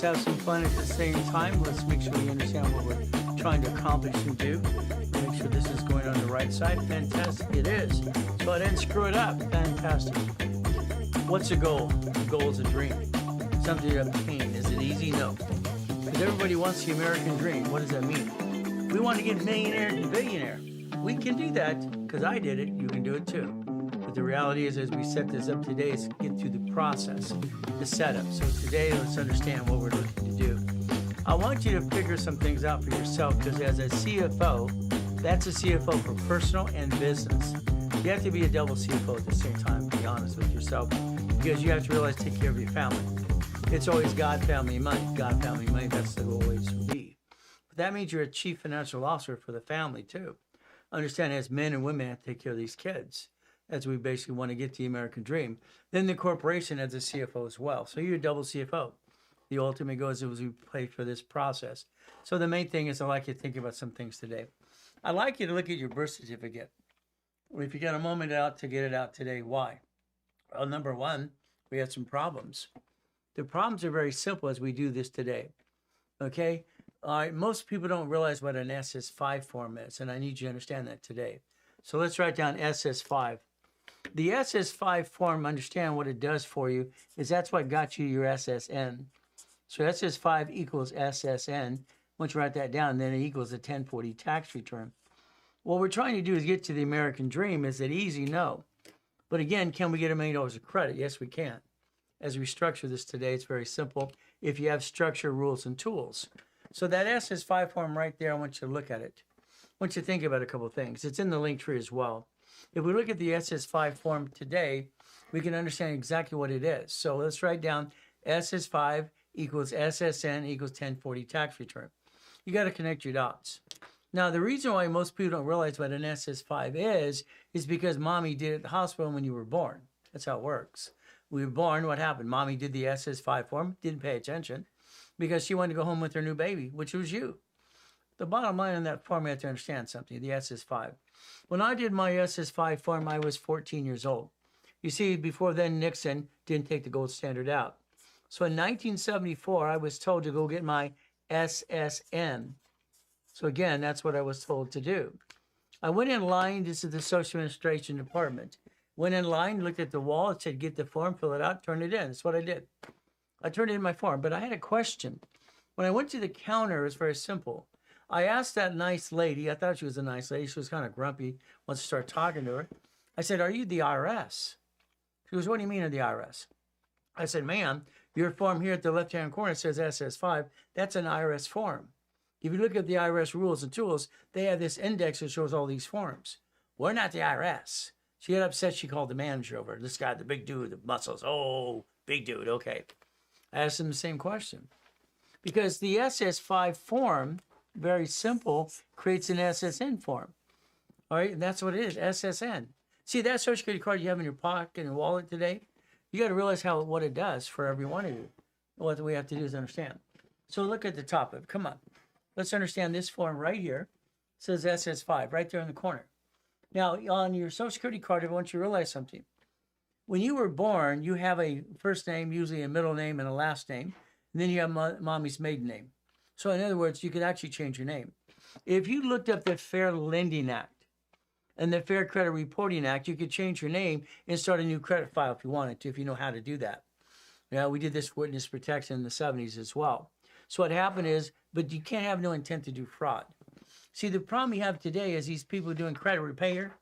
Let's have some fun at the same time. Let's make sure we understand what we're trying to accomplish and do. Make sure this is going on the right side. Fantastic, it is. So I didn't screw it up. Fantastic. What's a goal? A goal is a dream. Something you obtain. Is it easy? No. Because everybody wants the American dream. What does that mean? We want to get millionaire and billionaire. We can do that because I did it. You can do it too. But the reality is, as we set this up today, is get through the process, the setup. So today, let's understand what we're looking to do. I want you to figure some things out for yourself because as a CFO, that's a CFO for personal and business. You have to be a double CFO at the same time, be honest with yourself, because you have to realize take care of your family. It's always God, family, money. God, family, money, that's the always be. But that means you're a chief financial officer for the family too. Understand as men and women have to take care of these kids as we basically want to get the American dream. Then the corporation as a CFO as well. So you're a double CFO. The ultimate goal is we pay for this process. So the main thing is I'd like you to think about some things today. I'd like you to look at your birth certificate. If you got a moment out to get it out today, why? Well, number one, we had some problems. The problems are very simple as we do this today. Okay? All right, most people don't realize what an SS5 form is, and I need you to understand that today. So let's write down SS5. The SS5 form, understand what it does for you, is that's what got you your SSN. So SS5 equals SSN. Once you write that down, then it equals a 1040 tax return. What we're trying to do is get to the American dream. Is it easy? No. But again, can we get $1 million of credit? Yes, we can. As we structure this today, it's very simple if you have structure, rules, and tools. So that SS5 form right there, I want you to look at it. I want you to think about a couple of things. It's in the link tree as well. If we look at the SS5 form today, we can understand exactly what it is. So let's write down SS5 equals SSN equals 1040 tax return. You got to connect your dots. Now, the reason why most people don't realize what an SS5 is because mommy did it at the hospital when you were born. That's how it works. We were born, what happened? Mommy did the SS5 form, didn't pay attention because she wanted to go home with her new baby, which was you. The bottom line on that form, you have to understand something, the SS5. When I did my SS5 form, I was 14 years old. You see, before then, Nixon didn't take the gold standard out. So in 1974, I was told to go get my SSN. So again, that's what I was told to do. I went in line. This is the Social Administration Department. Went in line, looked at the wall. It said, get the form, fill it out, turn it in. That's what I did. I turned in my form, but I had a question. When I went to the counter, it was very simple. I asked that nice lady, I thought she was a nice lady. She was kind of grumpy once I started talking to her. I said, are you the IRS? She goes, what do you mean of the IRS? I said, ma'am, your form here at the left-hand corner says SS5. That's an IRS form. If you look at the IRS rules and tools, they have this index that shows all these forms. We're not the IRS. She got upset. She called the manager over. This guy, the big dude, the muscles. Oh, big dude. Okay. I asked him the same question. Because the SS5 form, very simple, creates an SSN form. All right, and that's what it is, SSN. See, that Social Security card you have in your pocket and wallet today, you got to realize what it does for every one of you. What we have to do is understand. So look at the top of it. Come on. Let's understand this form right here. It says SS5 right there in the corner. Now, on your Social Security card, I want you to realize something. When you were born, you have a first name, usually a middle name, and a last name. And then you have mommy's maiden name. So in other words, you could actually change your name. If you looked up the Fair Lending Act and the Fair Credit Reporting Act, you could change your name and start a new credit file if you wanted to, if you know how to do that. Yeah, we did this for witness protection in the 70s as well. So what happened is, but you can't have no intent to do fraud. See, the problem you have today is these people doing credit repair.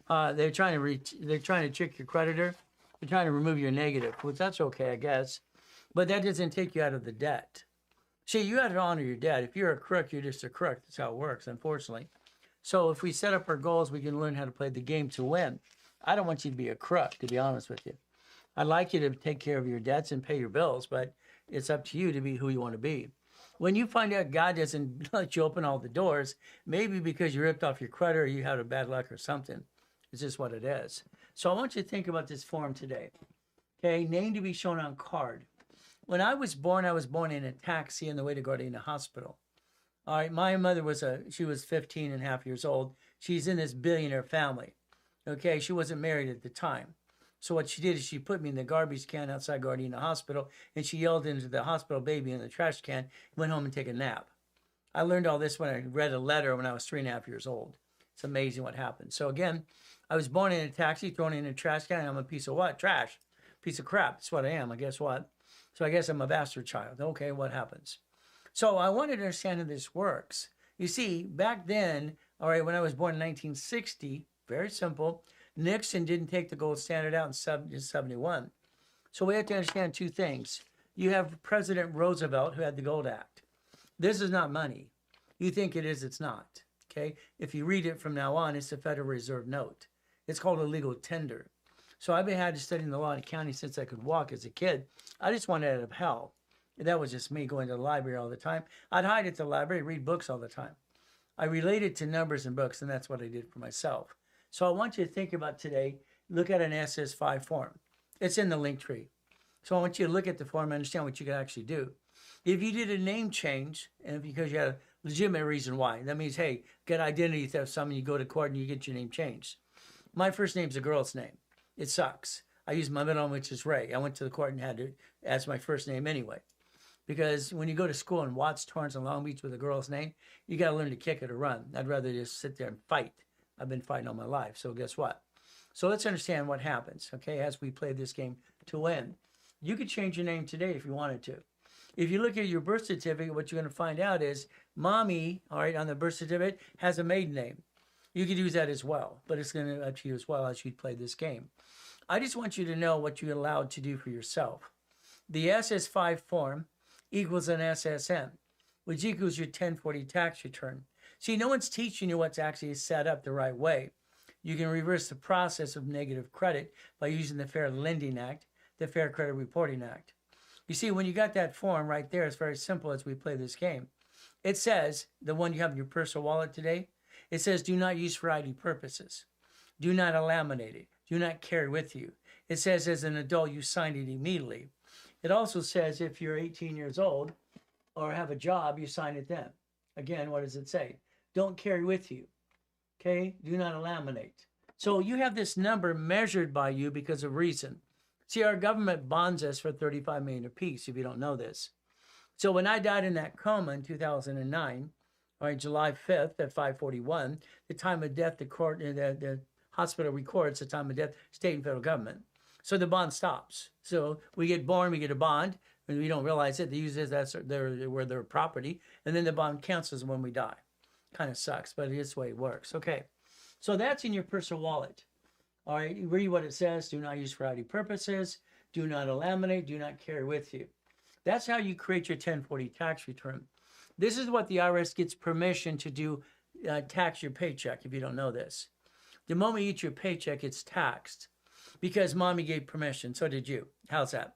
They're trying to trick your creditor. They're trying to remove your negative, which that's okay, I guess. But that doesn't take you out of the debt. See, you have to honor your debt. If you're a crook, you're just a crook. That's how it works, unfortunately. So if we set up our goals, we can learn how to play the game to win. I don't want you to be a crook, to be honest with you. I'd like you to take care of your debts and pay your bills, but it's up to you to be who you want to be. When you find out God doesn't let you open all the doors, maybe because you ripped off your credit or you had a bad luck or something. It's just what it is. So I want you to think about this form today. Okay, name to be shown on card. When I was born in a taxi on the way to Gardena Hospital. All right, my mother she was 15 and a half years old. She's in this billionaire family. Okay, she wasn't married at the time. So what she did is she put me in the garbage can outside Gardena Hospital, and she yelled into the hospital baby in the trash can, went home and take a nap. I learned all this when I read a letter when I was 3.5 years old. It's amazing what happened. So again, I was born in a taxi, thrown in a trash can. I'm a piece of what? Trash. Piece of crap. That's what I am. I guess what? So I guess I'm a bastard child. Okay, what happens? So I wanted to understand how this works. You see, back then, all right, when I was born in 1960, very simple, Nixon didn't take the gold standard out in 71. So we have to understand two things. You have President Roosevelt, who had the Gold Act. This is not money. You think it is, it's not. Okay? If you read it from now on, it's the Federal Reserve note. It's called a legal tender. So I've been had to study the law in county since I could walk as a kid. I just wanted out of hell. That was just me going to the library all the time. I'd hide at the library, read books all the time. I related to numbers and books, and that's what I did for myself. So I want you to think about today, look at an SS5 form. It's in the link tree. So I want you to look at the form and understand what you can actually do. If you did a name change, and because you had a legitimate reason why, that means, hey, get identity theft, something, you go to court and you get your name changed. My first name's a girl's name. It sucks. I use my middle name, which is Ray. I went to the court and had to ask my first name anyway. Because when you go to school in Watts, Torrance, and Long Beach with a girl's name, you got to learn to kick it or run. I'd rather just sit there and fight. I've been fighting all my life, so guess what? So let's understand what happens, okay, as we play this game to win. You could change your name today if you wanted to. If you look at your birth certificate, what you're going to find out is mommy, all right, on the birth certificate has a maiden name. You could use that as well, but it's going to be up to you as well as you play this game. I just want you to know what you're allowed to do for yourself. The SS5 form equals an SSN, which equals your 1040 tax return. See, no one's teaching you what's actually set up the right way. You can reverse the process of negative credit by using the Fair Lending Act, the Fair Credit Reporting Act. You see, when you got that form right there, it's very simple as we play this game. It says, the one you have in your personal wallet today, it says do not use for ID purposes. Do not laminate it. Do not carry with you. It says as an adult, you sign it immediately. It also says if you're 18 years old or have a job, you sign it then. Again, what does it say? Don't carry with you. Okay? Do not laminate. So you have this number measured by you because of reason. See, our government bonds us for $35 million apiece, if you don't know this. So when I died in that coma in 2009, all right, July 5th at 5:41, the time of death, the hospital records the time of death, state and federal government. So the bond stops. So we get born, we get a bond, and we don't realize it. They use it as their property, and then the bond cancels when we die. Kind of sucks, but it's the way it works. Okay, so that's in your personal wallet. All right, you read what it says. Do not use for ID purposes. Do not laminate. Do not carry with you. That's how you create your 1040 tax return. This is what the IRS gets permission to do, tax your paycheck, if you don't know this. The moment you eat your paycheck, it's taxed. Because mommy gave permission, so did you. How's that?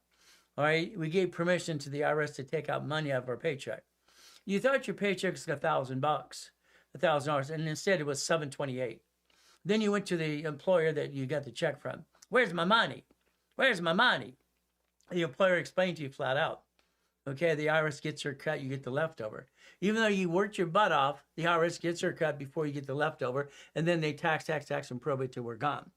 All right, we gave permission to the IRS to take out money out of our paycheck. You thought your paycheck was $1,000, $1,000, and instead it was $728. Then you went to the employer that you got the check from. Where's my money? Where's my money? The employer explained to you flat out. Okay, the IRS gets her cut, you get the leftover. Even though you worked your butt off, the IRS gets her cut before you get the leftover, and then they tax, and probate till we're gone.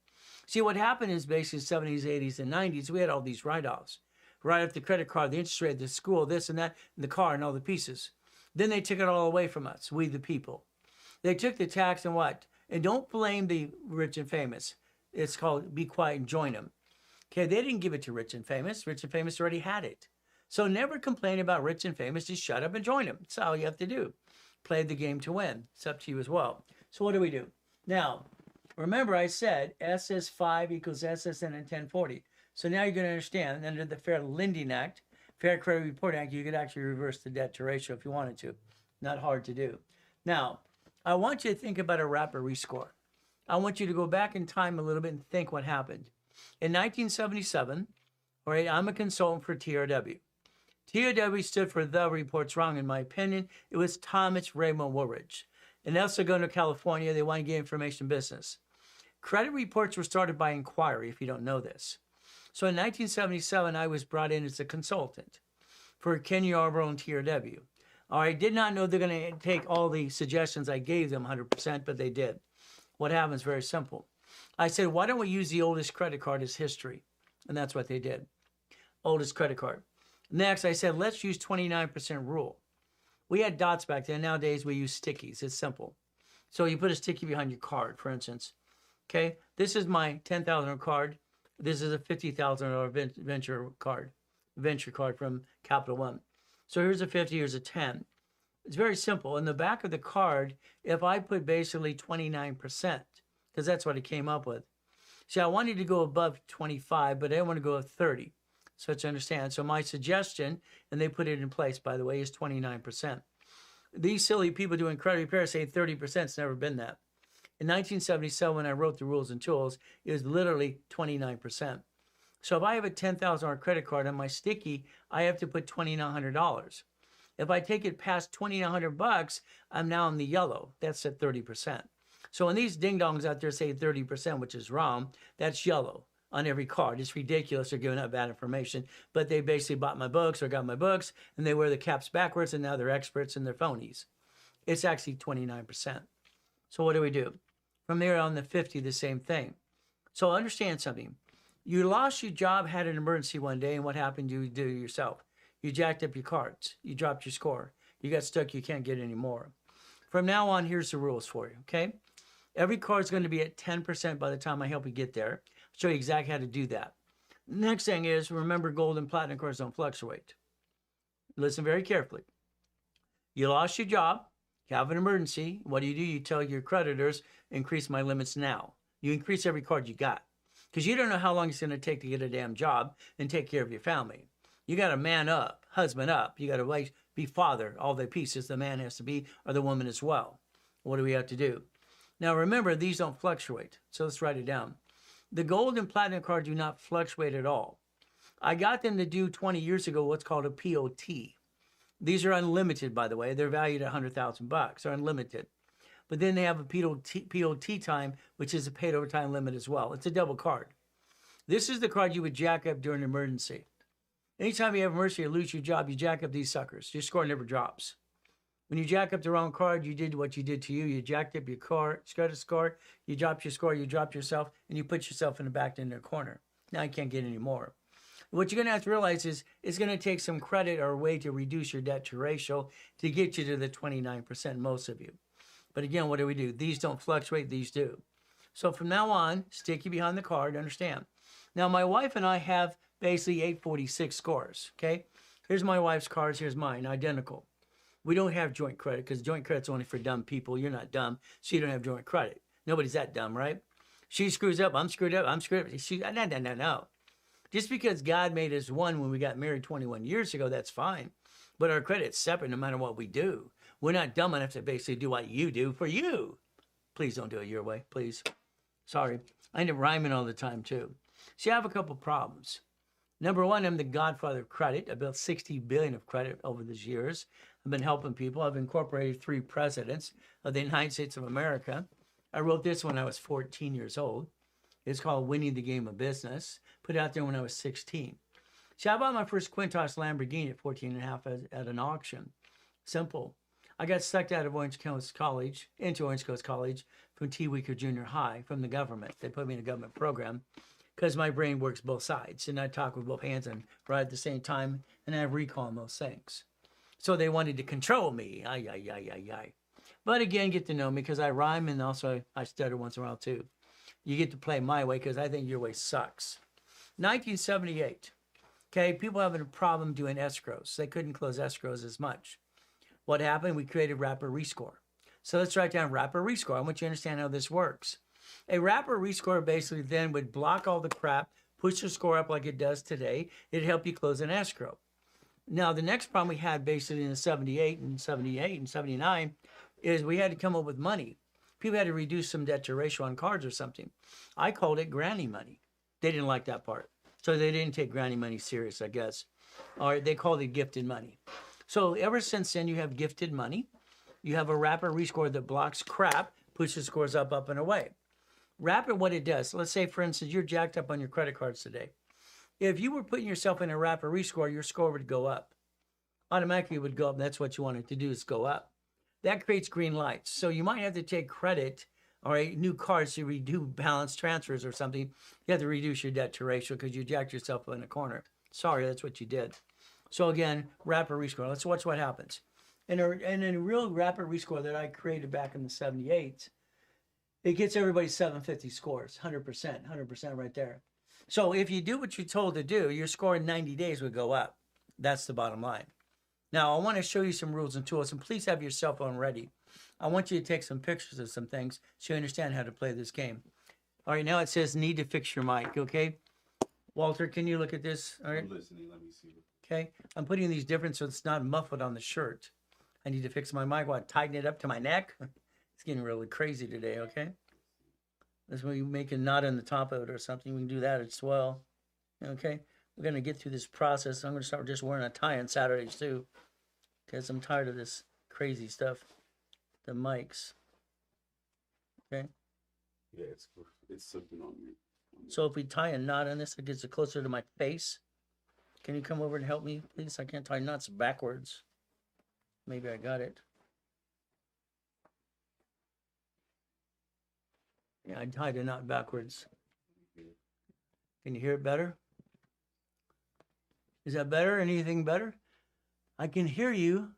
See, what happened is basically 70s, 80s, and 90s, we had all these write-offs. Write off the credit card, the interest rate, the school, this and that, and the car, and all the pieces. Then they took it all away from us, we the people. They took the tax and what? And don't blame the rich and famous. It's called be quiet and join them. Okay, they didn't give it to rich and famous. Rich and famous already had it. So never complain about rich and famous. Just shut up and join them. That's all you have to do. Play the game to win. It's up to you as well. So what do? Now, remember I said SS5 equals SSN and 1040. So now you're going to understand under the Fair Lending Act, Fair Credit Reporting Act, you could actually reverse the debt to ratio if you wanted to. Not hard to do. Now, I want you to think about a rapid rescore. I want you to go back in time a little bit and think what happened. In 1977, all right, I'm a consultant for TRW. TRW stood for The Report's Wrong, in my opinion. It was Thomas Raymond Woolridge. And also going to California, they want to get information business. Credit reports were started by inquiry, if you don't know this. So in 1977, I was brought in as a consultant for Ken Yarbrough and TRW. I did not know they're going to take all the suggestions I gave them 100%, but they did. What happens? Very simple. I said, why don't we use the oldest credit card as history? And that's what they did. Oldest credit card. Next, I said, let's use 29% rule. We had dots back then. Nowadays, we use stickies. It's simple. So you put a sticky behind your card, for instance. Okay, this is my $10,000 card. This is a $50,000 venture card from Capital One. So here's a 50, here's a 10. It's very simple. In the back of the card, if I put basically 29%, because that's what it came up with. See, I wanted to go above 25, but I didn't want to go above 30. So to understand. So my suggestion, and they put it in place, by the way, is 29%. These silly people doing credit repair say 30%. It's never been that. In 1977, when I wrote the rules and tools, it was literally 29%. So if I have a $10,000 credit card on my sticky, I have to put $2,900. If I take it past $2,900, I'm now in the yellow. That's at 30%. So when these ding-dongs out there say 30%, which is wrong, that's yellow on every card. It's ridiculous. They're giving out bad information, but they basically bought my books or got my books, and they wear the caps backwards, and now they're experts and they're phonies. It's actually 29%. So what do we do? From there on the 50, the same thing. So understand something. You lost your job, had an emergency one day, and what happened? You do yourself. You jacked up your cards. You dropped your score. You got stuck. You can't get any more. From now on, here's the rules for you, okay? Every card's going to be at 10% by the time I help you get there. I'll show you exactly how to do that. Next thing is, remember, gold and platinum cards don't fluctuate. Listen very carefully. You lost your job. You have an emergency. What do? You tell your creditors, increase my limits now. You increase every card you got. Because you don't know how long it's going to take to get a damn job and take care of your family. You got to man up, husband up. You got to be father, all the pieces the man has to be, or the woman as well. What do we have to do? Now remember, these don't fluctuate. So let's write it down. The gold and platinum cards do not fluctuate at all. I got them to do 20 years ago what's called a POT. These are unlimited, by the way. They're valued at $100,000. They're unlimited. But then they have a POT time, which is a paid overtime limit as well. It's a double card. This is the card you would jack up during an emergency. Anytime you have an emergency or lose your job, you jack up these suckers. Your score never drops. When you jack up the wrong card, you did what you did to you. You jacked up your card, credit score, you dropped your score, you dropped yourself, and you put yourself in the back in the corner. Now you can't get any more. What you're going to have to realize is it's going to take some credit or a way to reduce your debt to ratio to get you to the 29%, most of you. But again, what do we do? These don't fluctuate, these do. So from now on, sticky behind the card, understand. Now, my wife and I have basically 846 scores, okay? Here's my wife's cards, here's mine, identical. We don't have joint credit because joint credit's only for dumb people. You're not dumb, so you don't have joint credit. Nobody's that dumb, right? She screws up, I'm screwed up, I'm screwed up. No. Just because God made us one when we got married 21 years ago, that's fine. But our credit's separate no matter what we do. We're not dumb enough to basically do what you do for you. Please don't do it your way, please. Sorry. I end up rhyming all the time, too. See, I have a couple problems. Number one, I'm the godfather of credit. I built $60 billion of credit over these years. I've been helping people. I've incorporated 3 presidents of the United States of America. I wrote this when I was 14 years old. It's called Winning the Game of Business. Put it out there when I was 16. See, I bought my first Quintos Lamborghini at 14 and a half at an auction. Simple. I got sucked out of Orange Coast College, into Orange Coast College from T. Weaker Junior High from the government. They put me in a government program because my brain works both sides. And I talk with both hands and write at the same time, and I have recall on those things. So they wanted to control me. But again, get to know me because I rhyme and also I stutter once in a while too. You get to play my way because I think your way sucks. 1978. Okay, people having a problem doing escrows. They couldn't close escrows as much. What happened? We created Rapid Rescore. So let's write down Rapid Rescore. I want you to understand how this works. A Rapid Rescore basically then would block all the crap, push your score up like it does today. It'd help you close an escrow. Now, the next problem we had basically in the 78 and 79 is we had to come up with money. People had to reduce some debt to ratio on cards or something. I called it granny money. They didn't like that part. So they didn't take granny money serious, I guess. Or they called it gifted money. So ever since then, you have gifted money. You have a Rapid Rescore that blocks crap, pushes scores up, and away. Rapid, what it does, let's say, for instance, you're jacked up on your credit cards today. If you were putting yourself in a Rapid Rescore, your score would go up. Automatically it would go up. That's what you want it to do, is go up. That creates green lights. So you might have to take credit all right, new cards to redo balance transfers or something, you have to reduce your debt to ratio because you jacked yourself in a corner. Sorry, that's what you did. So again, rapid rescore. Let's watch what happens. In a real rapid rescore that I created back in the 78s, it gets everybody 750 scores, 100% right there. So if you do what you're told to do, your score in 90 days would go up. That's the bottom line. Now, I want to show you some rules and tools, and please have your cell phone ready. I want you to take some pictures of some things so you understand how to play this game. All right, now it says need to fix your mic, okay? Walter, can you look at this? All right. I'm listening. Let me see. Okay, I'm putting these different so it's not muffled on the shirt. I need to fix my mic. I want to tighten it up to my neck. It's getting really crazy today, okay? This way you make a knot on the top of it or something. We can do that as well. Okay, we're going to get through this process. I'm going to start just wearing a tie on Saturdays too because I'm tired of this crazy stuff. The mics. Okay. Yeah, it's something on me. So if we tie a knot on this, it gets it closer to my face. Can you come over and help me, please? I can't tie knots backwards. Maybe I got it. Yeah, I tied a knot backwards. Can you hear it better? Is that better? Anything better? I can hear you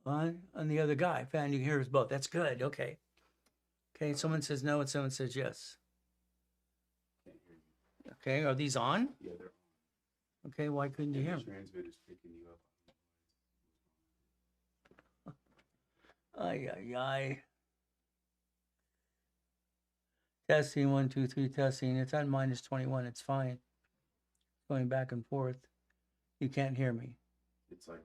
on the other guy. Fan, you can hear us both. That's good. Okay. Okay, someone says no and someone says yes. Okay, are these on? Yeah, they're on. Okay, why couldn't you hear The me? transmitter's picking you up. Ay, ay, ay. Testing, 1, 2, 3, testing. It's on -21. It's fine. Going back and forth. You can't hear me. It's like,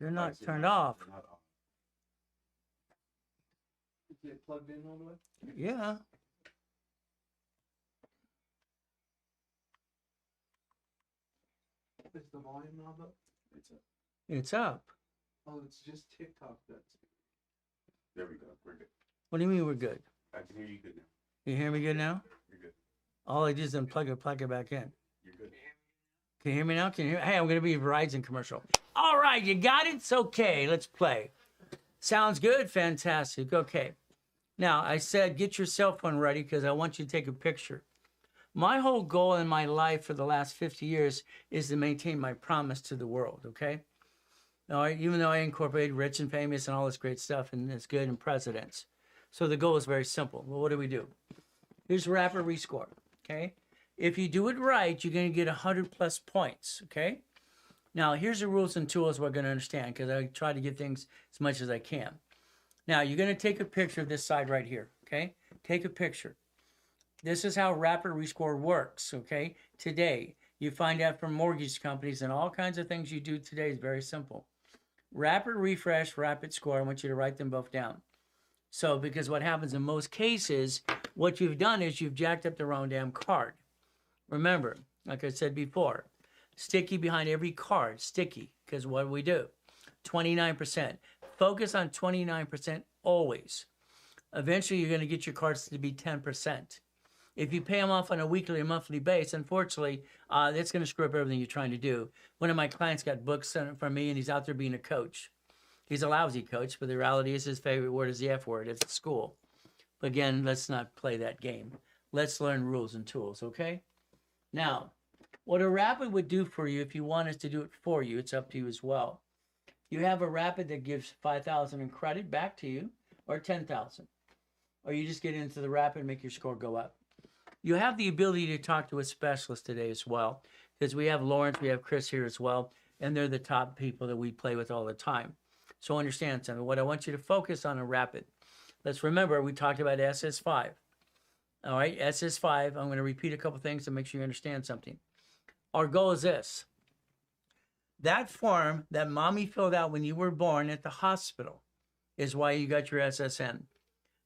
They're not lights are turned not- off. they're not on. Is it plugged in all the way? Yeah. Is the volume knob up? It's a, It's up. Oh, it's just TikTok that's. there we go. We're good. What do you mean we're good? I can hear you good now. You hear me good now? You're good. All I did is unplug it, plug it back in. You're good. Can you hear me now? Can you hear? Hey, I'm going to be a Verizon commercial. All right, you got it? It's okay. Let's play. Sounds good? Fantastic. Okay. Now, I said get your cell phone ready because I want you to take a picture. My whole goal in my life for the last 50 years is to maintain my promise to the world, okay? All right, even though I incorporated rich and famous and all this great stuff and it's good and presidents. So the goal is very simple. Well, what do we do? Here's rapid rescore, okay? If you do it right, you're going to get 100 plus points, okay? Now, here's the rules and tools we're going to understand because I try to get things as much as I can. Now, you're going to take a picture of this side right here, okay? Take a picture. This is how rapid rescore works, okay? Today, you find out from mortgage companies and all kinds of things you do today is very simple. Rapid refresh, rapid score, I want you to write them both down. So, because what happens in most cases, what you've done is you've jacked up the wrong damn card. Remember, like I said before, sticky behind every card, sticky, because what do we do? 29%. Focus on 29% always. Eventually, you're going to get your cards to be 10%. If you pay them off on a weekly or monthly base, unfortunately, that's going to screw up everything you're trying to do. One of my clients got books sent from me, and he's out there being a coach. He's a lousy coach, but the reality is his favorite word is the F word. It's school. But again, let's not play that game. Let's learn rules and tools, okay? Now, what a rapid would do for you, if you want us to do it for you, it's up to you as well. You have a rapid that gives 5,000 in credit back to you, or 10,000. Or you just get into the rapid and make your score go up. You have the ability to talk to a specialist today as well, because we have Lawrence, we have Chris here as well, and they're the top people that we play with all the time. So understand something. What I want you to focus on a rapid. Let's remember, we talked about SS5. All right, SS5, I'm going to repeat a couple things to make sure you understand something. Our goal is this. That form that mommy filled out when you were born at the hospital is why you got your SSN.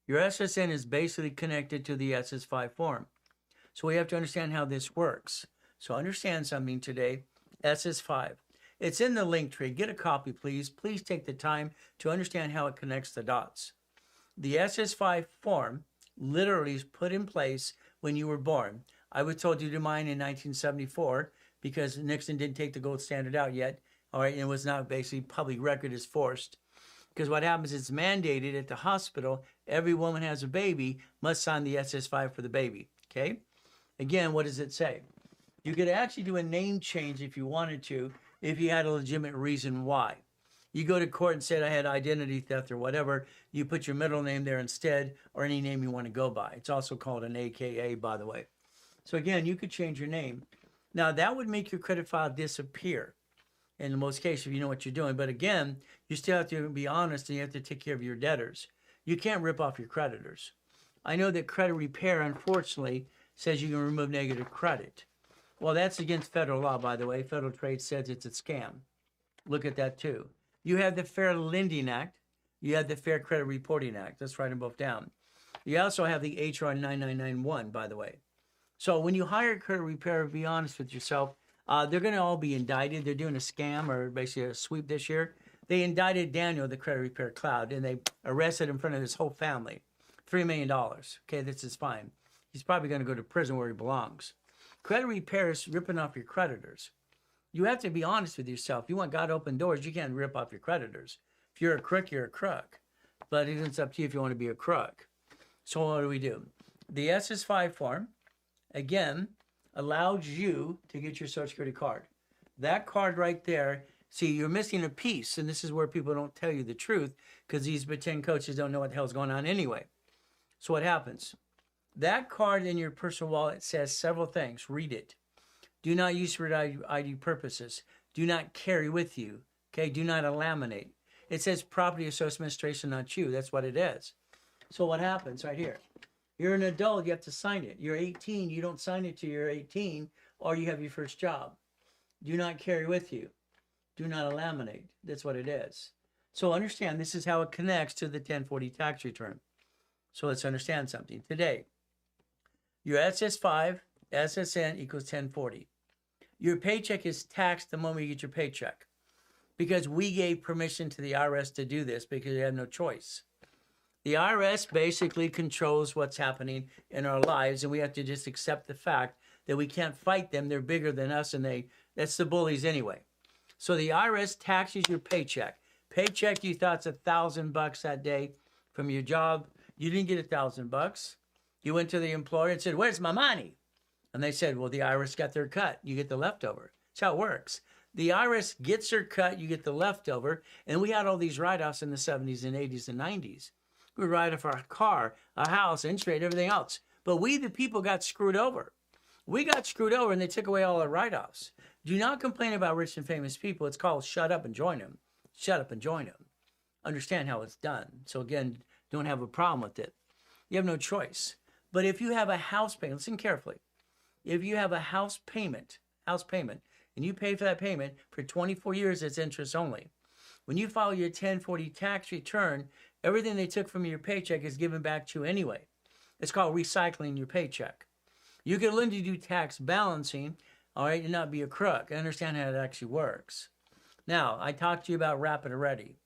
Your SSN is basically connected to the SS5 form. So we have to understand how this works. So understand something today, SS5. It's in the link tree. Get a copy, please. Please take the time to understand how it connects the dots. The SS5 form literally is put in place when you were born. I was told to do mine in 1974 because Nixon didn't take the gold standard out yet. All right, and it was not basically public record is forced. Because what happens is it's mandated at the hospital, every woman has a baby must sign the SS5 for the baby. Okay? Again, what does it say? You could actually do a name change if you wanted to, if you had a legitimate reason why. You go to court and said I had identity theft or whatever, you put your middle name there instead, or any name you want to go by. It's also called an AKA, by the way. So again, you could change your name. Now that would make your credit file disappear in most cases if you know what you're doing. But again, you still have to be honest and you have to take care of your debtors. You can't rip off your creditors. I know that credit repair, unfortunately, says you can remove negative credit. Well, that's against federal law, by the way. Federal Trade says it's a scam. Look at that too. You have the Fair Lending Act. You have the Fair Credit Reporting Act. Let's write them both down. You also have the HR 9991, by the way. So when you hire a credit repairer, be honest with yourself. They're going to all be indicted. They're doing a scam or basically a sweep this year. They indicted Daniel, the credit repair cloud, and they arrested him in front of his whole family. $3 million. Okay, this is fine. He's probably going to go to prison where he belongs. Credit repair is ripping off your creditors. You have to be honest with yourself. You want God to open doors, you can't rip off your creditors. If you're a crook, you're a crook. But it's up to you if you want to be a crook. So what do? The SS5 form, again, allows you to get your Social Security card. That card right there, see, you're missing a piece, and this is where people don't tell you the truth because these pretend coaches don't know what the hell's going on anyway. So what happens? That card in your personal wallet says several things. Read it. Do not use for ID purposes. Do not carry with you. Okay, do not laminate. It says Property of Social Administration, not you. That's what it is. So what happens right here? You're an adult, you have to sign it. You're 18, you don't sign it till you're 18 or you have your first job. Do not carry with you. Do not laminate. That's what it is. So understand, this is how it connects to the 1040 tax return. So let's understand something. Today, your SS5, SSN equals 1040. Your paycheck is taxed the moment you get your paycheck because we gave permission to the IRS to do this because they have no choice. The IRS basically controls what's happening in our lives, and we have to just accept the fact that we can't fight them. They're bigger than us, and that's the bullies anyway. So the IRS taxes your paycheck. Paycheck you thought's $1,000 that day from your job. You didn't get $1,000. You went to the employer and said, "Where's my money?" And they said, "Well, the IRS got their cut. You get the leftover." That's how it works. The IRS gets their cut, you get the leftover. And we had all these write-offs in the 70s and 80s and 90s. We would write off our car, a house, interest rate, everything else. But we, the people, got screwed over. We got screwed over and they took away all our write-offs. Do not complain about rich and famous people. It's called shut up and join them. Shut up and join them. Understand how it's done. So again, don't have a problem with it. You have no choice. But if you have a house payment, listen carefully. If you have a house payment, and you pay for that payment for 24 years, it's interest only. When you file your 1040 tax return, everything they took from your paycheck is given back to you anyway. It's called recycling your paycheck. You can learn to do tax balancing, all right, and not be a crook. I understand how it actually works. Now, I talked to you about Rapid already.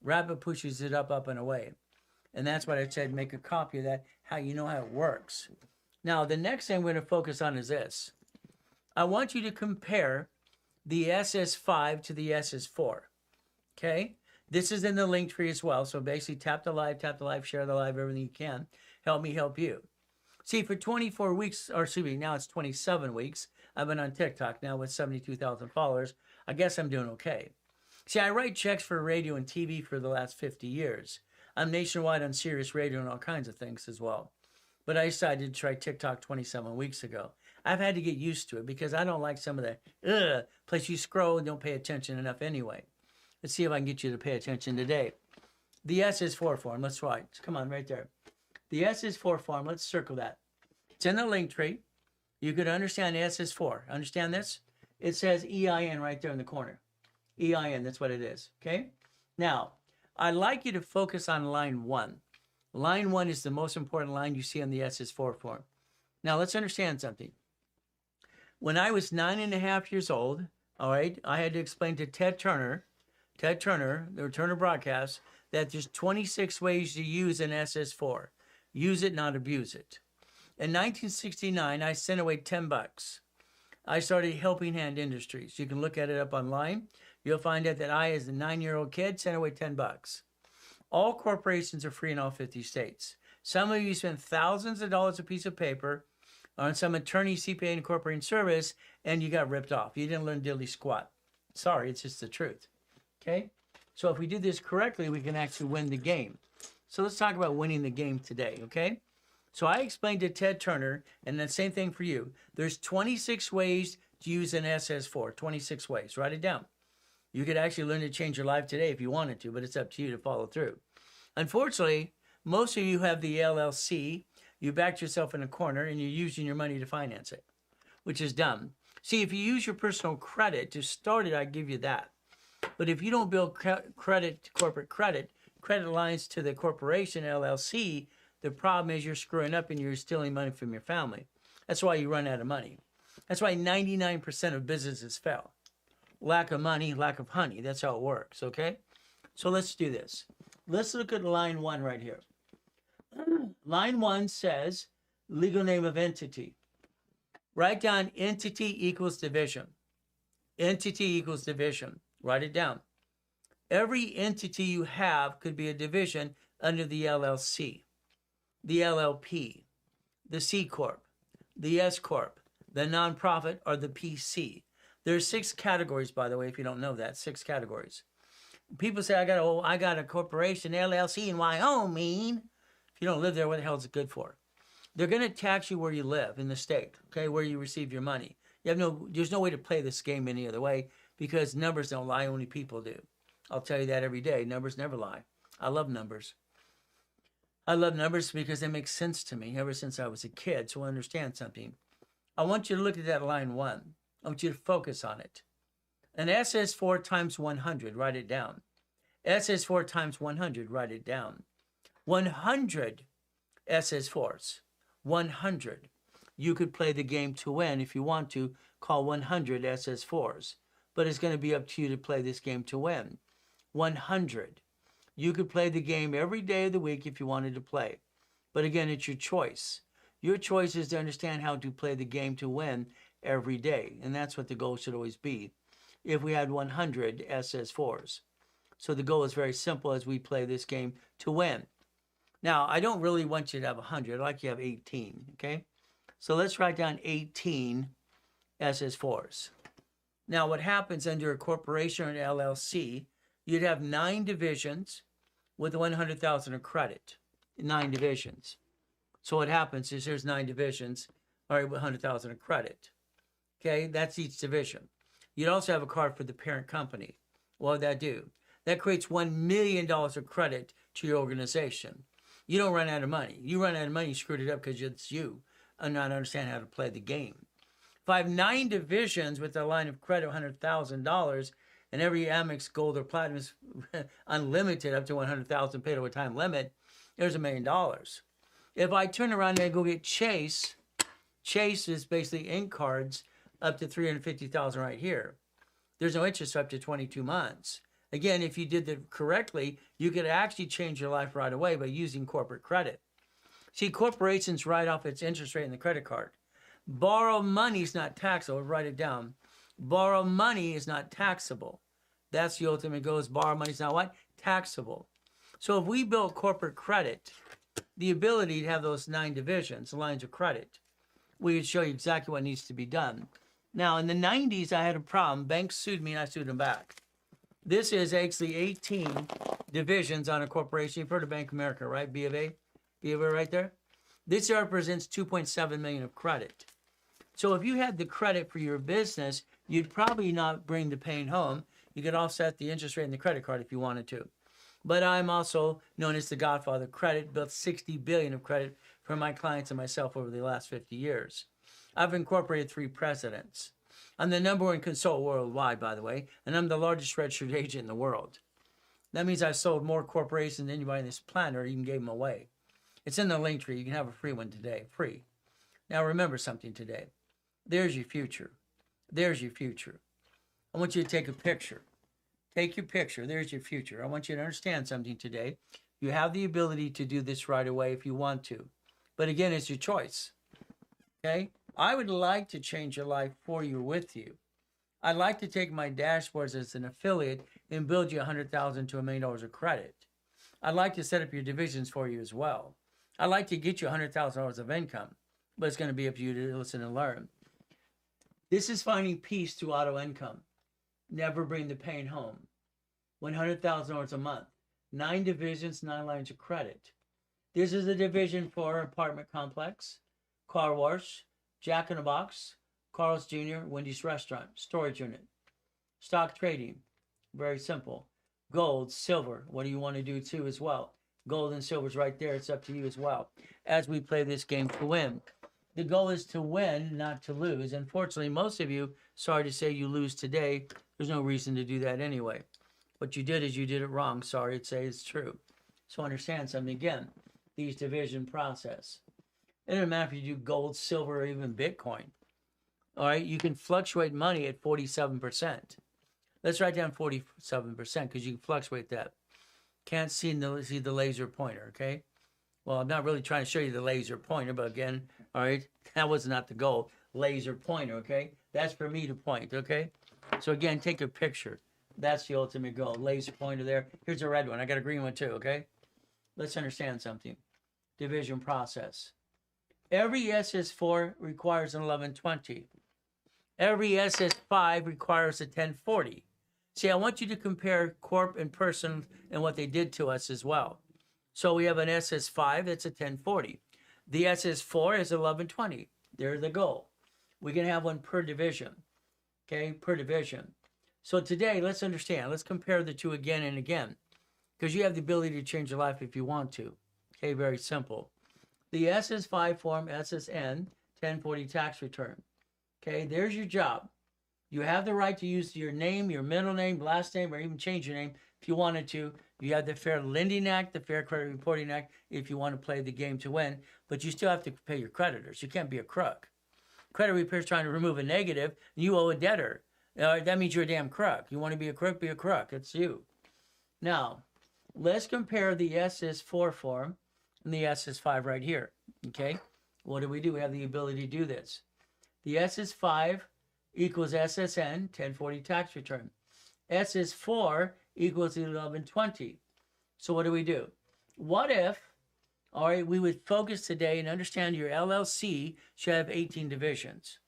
Rapid pushes it up, and away. And that's what I said, make a copy of that, how you know how it works. Now, the next thing we're going to focus on is this. I want you to compare the SS5 to the SS4. Okay? This is in the link tree as well. So basically, tap the live, share the live, everything you can. Help me help you. See, for 24 weeks, or excuse me, now it's 27 weeks. I've been on TikTok now with 72,000 followers. I guess I'm doing okay. See, I write checks for radio and TV for the last 50 years. I'm nationwide on Sirius Radio and all kinds of things as well. But I decided to try TikTok 27 weeks ago. I've had to get used to it because I don't like some of the place you scroll and don't pay attention enough anyway. Let's see if I can get you to pay attention today. The SS4 form, let's write. Come on, right there. The SS4 form, let's circle that. It's in the link tree. You could understand SS4. Understand this? It says EIN right there in the corner. EIN, that's what it is, okay? Now, I'd like you to focus on line 1. Line 1 is the most important line you see on the SS4 form. Now, let's understand something. When I was 9.5 years old, all right, I had to explain to Ted Turner, the Turner Broadcast, that there's 26 ways to use an SS4. Use it, not abuse it. In 1969, I sent away $10. I started Helping Hand Industries. You can look at it up online. You'll find out that I, as a 9-year-old kid, sent away $10. All corporations are free in all 50 states. Some of you spend thousands of dollars a piece of paper on some attorney, CPA, and incorporating service, and you got ripped off. You didn't learn diddly squat. Sorry, it's just the truth. Okay? So if we do this correctly, we can actually win the game. So let's talk about winning the game today, okay? So I explained to Ted Turner, and the same thing for you. There's 26 ways to use an SS4. 26 ways. Write it down. You could actually learn to change your life today if you wanted to, but it's up to you to follow through. Unfortunately, most of you have the LLC. You backed yourself in a corner, and you're using your money to finance it, which is dumb. See, if you use your personal credit to start it, I give you that. But if you don't build credit, corporate credit lines to the corporation, LLC, the problem is you're screwing up and you're stealing money from your family. That's why you run out of money. That's why 99% of businesses fail. Lack of money, lack of honey. That's how it works, okay? So let's do this. Let's look at line 1 right here. Line 1 says legal name of entity. Write down entity equals division. Entity equals division. Write it down. Every entity you have could be a division under the LLC, the LLP, the C Corp, the S Corp, the nonprofit, or the PC. There's 6 categories, by the way, if you don't know that, 6 categories. People say, I got a corporation, LLC in Wyoming. If you don't live there, what the hell is it good for? They're going to tax you where you live in the state, okay, where you receive your money. There's no way to play this game any other way because numbers don't lie, only people do. I'll tell you that every day. Numbers never lie. I love numbers. I love numbers because they make sense to me ever since I was a kid, so I understand something. I want you to look at that line 1. I want you to focus on it. An SS4 times 100, write it down. SS4 times 100, write it down. 100 SS4s. 100. You could play the game to win if you want to, call 100 SS4s. But it's going to be up to you to play this game to win. 100. You could play the game every day of the week if you wanted to play. But again, it's your choice. Your choice is to understand how to play the game to win every day. And that's what the goal should always be. If we had 100 SS4s. So the goal is very simple as we play this game to win. Now, I don't really want you to have 100. I'd like you to have 18, okay? So let's write down 18 SS4s. Now, what happens under a corporation or an LLC, you'd have 9 divisions with 100,000 of credit. 9 divisions. So what happens is there's 9 divisions, all right, with 100,000 of credit. Okay, that's each division. You'd also have a card for the parent company. What would that do? That creates $1 million of credit to your organization. You don't run out of money. You run out of money, you screwed it up because it's you and not understand how to play the game. If I have 9 divisions with a line of credit of $100,000 and every Amex Gold or Platinum is unlimited up to $100,000 paid over time limit, there's $1 million. If I turn around and go get Chase, Chase is basically ink cards up to $350,000 right here. There's no interest up to 22 months. Again, if you did that correctly, you could actually change your life right away by using corporate credit. See, corporations write off its interest rate in the credit card. Borrow money is not taxable. Write it down. Borrow money is not taxable. That's the ultimate goal. Is borrow money is not what? Taxable. So if we build corporate credit, the ability to have those 9 divisions, lines of credit, we would show you exactly what needs to be done. Now, in the 90s, I had a problem. Banks sued me, and I sued them back. This is actually 18 divisions on a corporation. You've heard of Bank of America, right? B of A? B of A right there? This represents $2.7 million of credit. So if you had the credit for your business, you'd probably not bring the pain home. You could offset the interest rate in the credit card if you wanted to. But I'm also known as the Godfather of Credit, built $60 billion of credit for my clients and myself over the last 50 years. I've incorporated 3 presidents. I'm the #1 consultant worldwide, by the way, and I'm the largest registered agent in the world. That means I've sold more corporations than anybody on this planet, or even gave them away. It's in the link tree. You can have a free one today, free. Now remember something today. There's your future. There's your future. I want you to take a picture. Take your picture. There's your future. I want you to understand something today. You have the ability to do this right away if you want to. But again, it's your choice. Okay? I would like to change your life for you, with you. I'd like to take my dashboards as an affiliate and build you $100,000 to $1 million of credit. I'd like to set up your divisions for you as well. I'd like to get you $100,000 of income, but it's going to be up to you to listen and learn. This is finding peace through auto income. Never bring the pain home. $100,000 a month. 9 divisions, 9 lines of credit. This is a division for apartment complex, car wash, Jack in the Box, Carl's Jr., Wendy's restaurant, storage unit, stock trading. Very simple. Gold, silver. What do you want to do too as well? Gold and silver is right there. It's up to you as well. As we play this game to win. The goal is to win, not to lose. Unfortunately, most of you, sorry to say, you lose today. There's no reason to do that anyway. What you did is you did it wrong. Sorry to say it's true. So understand something again. These division process. It doesn't matter if you do gold, silver, or even Bitcoin. All right, you can fluctuate money at 47%. Let's write down 47% because you can fluctuate that. Can't see the laser pointer, okay? Well, I'm not really trying to show you the laser pointer, but again, all right, that was not the goal. Laser pointer, okay? That's for me to point, okay? So again, take a picture. That's the ultimate goal. Laser pointer there. Here's a red one. I got a green one too, okay? Let's understand something. Division process. Every SS4 requires an 1120. Every SS5 requires a 1040. See, I want you to compare corp and person and what they did to us as well. So we have an SS5 that's a 1040. The SS4 is 1120. There's the goal. We can have one per division. Okay, per division. So today, let's understand. Let's compare the two again and again. Because you have the ability to change your life if you want to. Okay, very simple. The SS5 form SSN 1040 tax return. Okay, there's your job. You have the right to use your name, your middle name, last name, or even change your name if you wanted to. You have the Fair Lending Act, the Fair Credit Reporting Act, if you want to play the game to win. But you still have to pay your creditors. You can't be a crook. Credit repair is trying to remove a negative, and you owe a debtor. That means you're a damn crook. You want to be a crook, be a crook. It's you. Now, let's compare the SS4 form and the SS5 right here. Okay? What do? We have the ability to do this. The SS5 equals SSN, 1040 tax return. SS4 equals 1120. So what do? What if, all right, we would focus today and understand your LLC should have 18 divisions.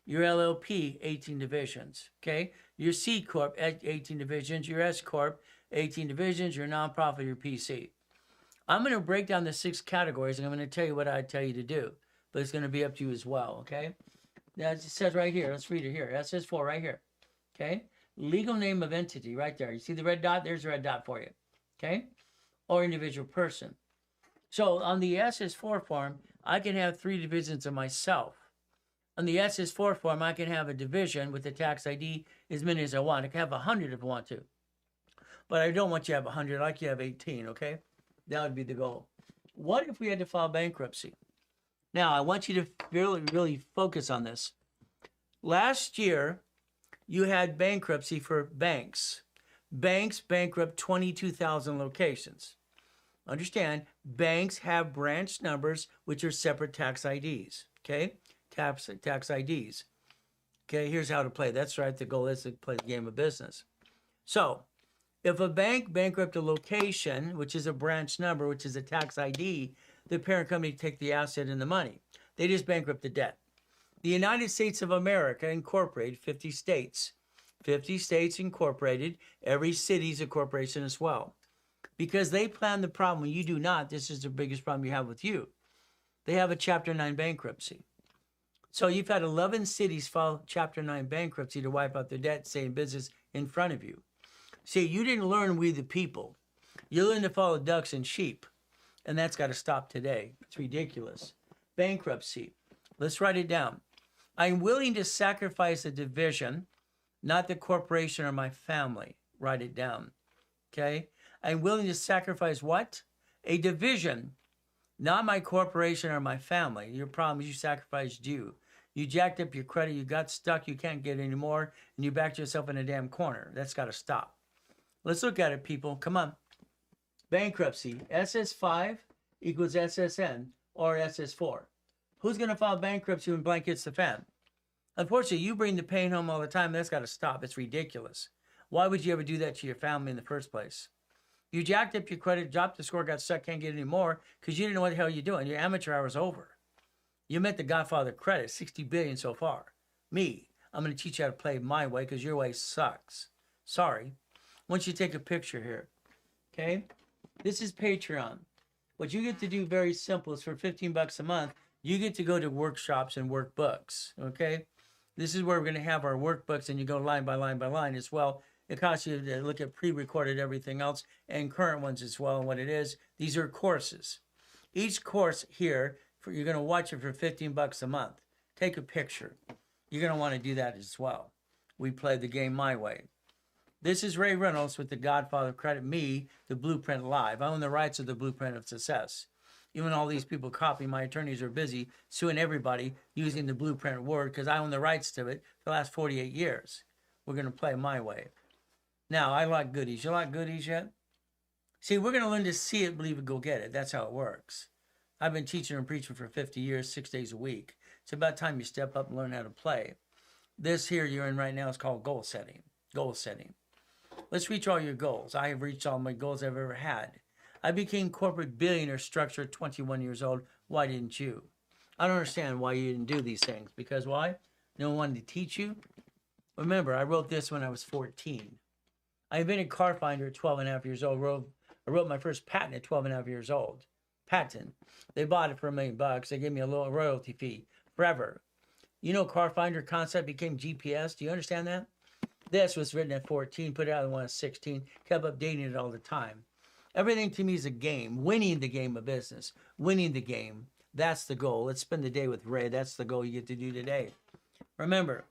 Your LLP, 18 divisions, okay? Your C Corp, 18 divisions. Your S Corp, 18 divisions. Your nonprofit, your PC. I'm going to break down the 6 categories, and I'm going to tell you what I tell you to do. But it's going to be up to you as well, okay? Now, it says right here. Let's read it here. SS4 right here, okay? Legal name of entity right there. You see the red dot? There's a red dot for you, okay? Or individual person. So on the SS4 form, I can have 3 divisions of myself. On the SS4 form, I can have a division with the tax ID as many as I want. I can have 100 if I want to. But I don't want you to have 100. I like you to have 18, okay? That would be the goal. What if we had to file bankruptcy? Now, I want you to really focus on this. Last year, you had bankruptcy for banks. Banks bankrupt 22,000 locations. Understand, banks have branch numbers, which are separate tax IDs, okay? Tax IDs. Okay, here's how to play. That's right, the goal is to play the game of business. So, if a bank bankrupt a location, which is a branch number, which is a tax ID, the parent company take the asset and the money. They just bankrupt the debt. The United States of America incorporated 50 states. 50 states incorporated. Every city's a corporation as well. Because they plan the problem when you do not, this is the biggest problem you have with you. They have a Chapter 9 bankruptcy. So you've had 11 cities file Chapter 9 bankruptcy to wipe out their debt, stay in business in front of you. See, you didn't learn we the people. You learned to follow ducks and sheep. And that's got to stop today. It's ridiculous. Bankruptcy. Let's write it down. I'm willing to sacrifice a division, not the corporation or my family. Write it down. Okay? I'm willing to sacrifice what? A division, not my corporation or my family. Your problem is you sacrificed you. You jacked up your credit. You got stuck. You can't get any more. And you backed yourself in a damn corner. That's got to stop. Let's look at it, people. Come on. Bankruptcy. SS5 equals SSN or SS4. Who's going to file bankruptcy when blank hits the fan? Unfortunately, you bring the pain home all the time. That's got to stop. It's ridiculous. Why would you ever do that to your family in the first place? You jacked up your credit, dropped the score, got stuck, can't get any more because you didn't know what the hell you're doing. Your amateur hour was over. You met the Godfather credit, 60 billion so far. Me, I'm going to teach you how to play my way because your way sucks. Sorry. I want you to take a picture here. Okay? This is Patreon. What you get to do very simple is for 15 bucks a month, you get to go to workshops and workbooks. Okay? This is where we're going to have our workbooks and you go line by line by line as well. It costs you to look at pre-recorded everything else and current ones as well and what it is. These are courses. Each course here, you're going to watch it for 15 bucks a month. Take a picture. You're going to want to do that as well. We play the game my way. This is Ray Reynolds with the Godfather Credit, me, the Blueprint Live. I own the rights of the Blueprint of Success. Even all these people copy, my attorneys are busy suing everybody using the Blueprint word because I own the rights to it for the last 48 years. We're going to play my way. Now, I like goodies. You like goodies yet? See, we're going to learn to see it, believe it, go get it. That's how it works. I've been teaching and preaching for 50 years, 6 days a week. It's about time you step up and learn how to play. This here you're in right now is called goal setting. Goal setting. Let's reach all your goals. I have reached all my goals I've ever had. I became corporate billionaire structure at 21 years old. Why didn't you? I don't understand why you didn't do these things. Because why? No one wanted to teach you? Remember, I wrote this when I was 14. I invented Car Finder at 12 and a half years old. I wrote my first patent at 12 and a half years old. Patent. They bought it for $1 million. They gave me a little royalty fee forever. You know, Car Finder concept became GPS. Do you understand that? This was written at 14, put it out when I was 16, kept updating it all the time. Everything to me is a game, winning the game of business, winning the game. That's the goal. Let's spend the day with Ray. That's the goal you get to do today. Remember,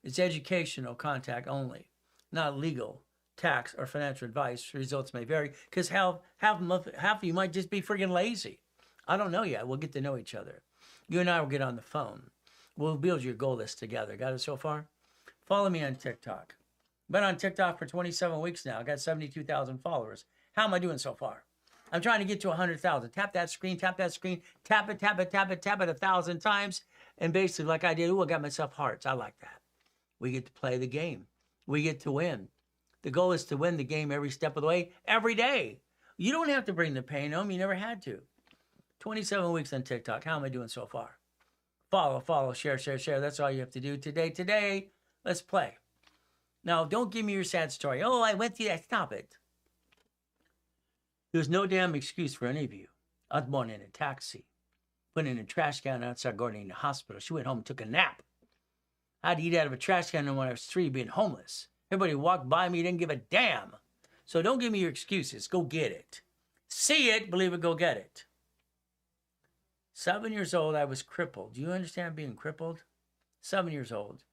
it's educational contact only, not legal, tax, or financial advice. Results may vary because half of you might just be freaking lazy. I don't know yet. We'll get to know each other. You and I will get on the phone. We'll build your goal list together. Got it so far? Follow me on TikTok. Been on TikTok for 27 weeks now. I got 72,000 followers. How am I doing so far? I'm trying to get to 100,000. Tap that screen, tap that screen, tap it, tap it, tap it, tap it 1,000 times. And basically, like I did, I got myself hearts. I like that. We get to play the game. We get to win. The goal is to win the game every step of the way, every day. You don't have to bring the pain home. You never had to. 27 weeks on TikTok. How am I doing so far? Follow, share. That's all you have to do today. Let's play. Now, don't give me your sad story. Oh, I went through that. Stop it. There's no damn excuse for any of you. I was born in a taxi, put in a trash can outside going to the hospital. She went home and took a nap. I had to eat out of a trash can when I was 3, being homeless. Everybody walked by me, didn't give a damn. So don't give me your excuses. Go get it. See it, believe it, go get it. 7 years old, I was crippled. Do you understand being crippled? 7 years old.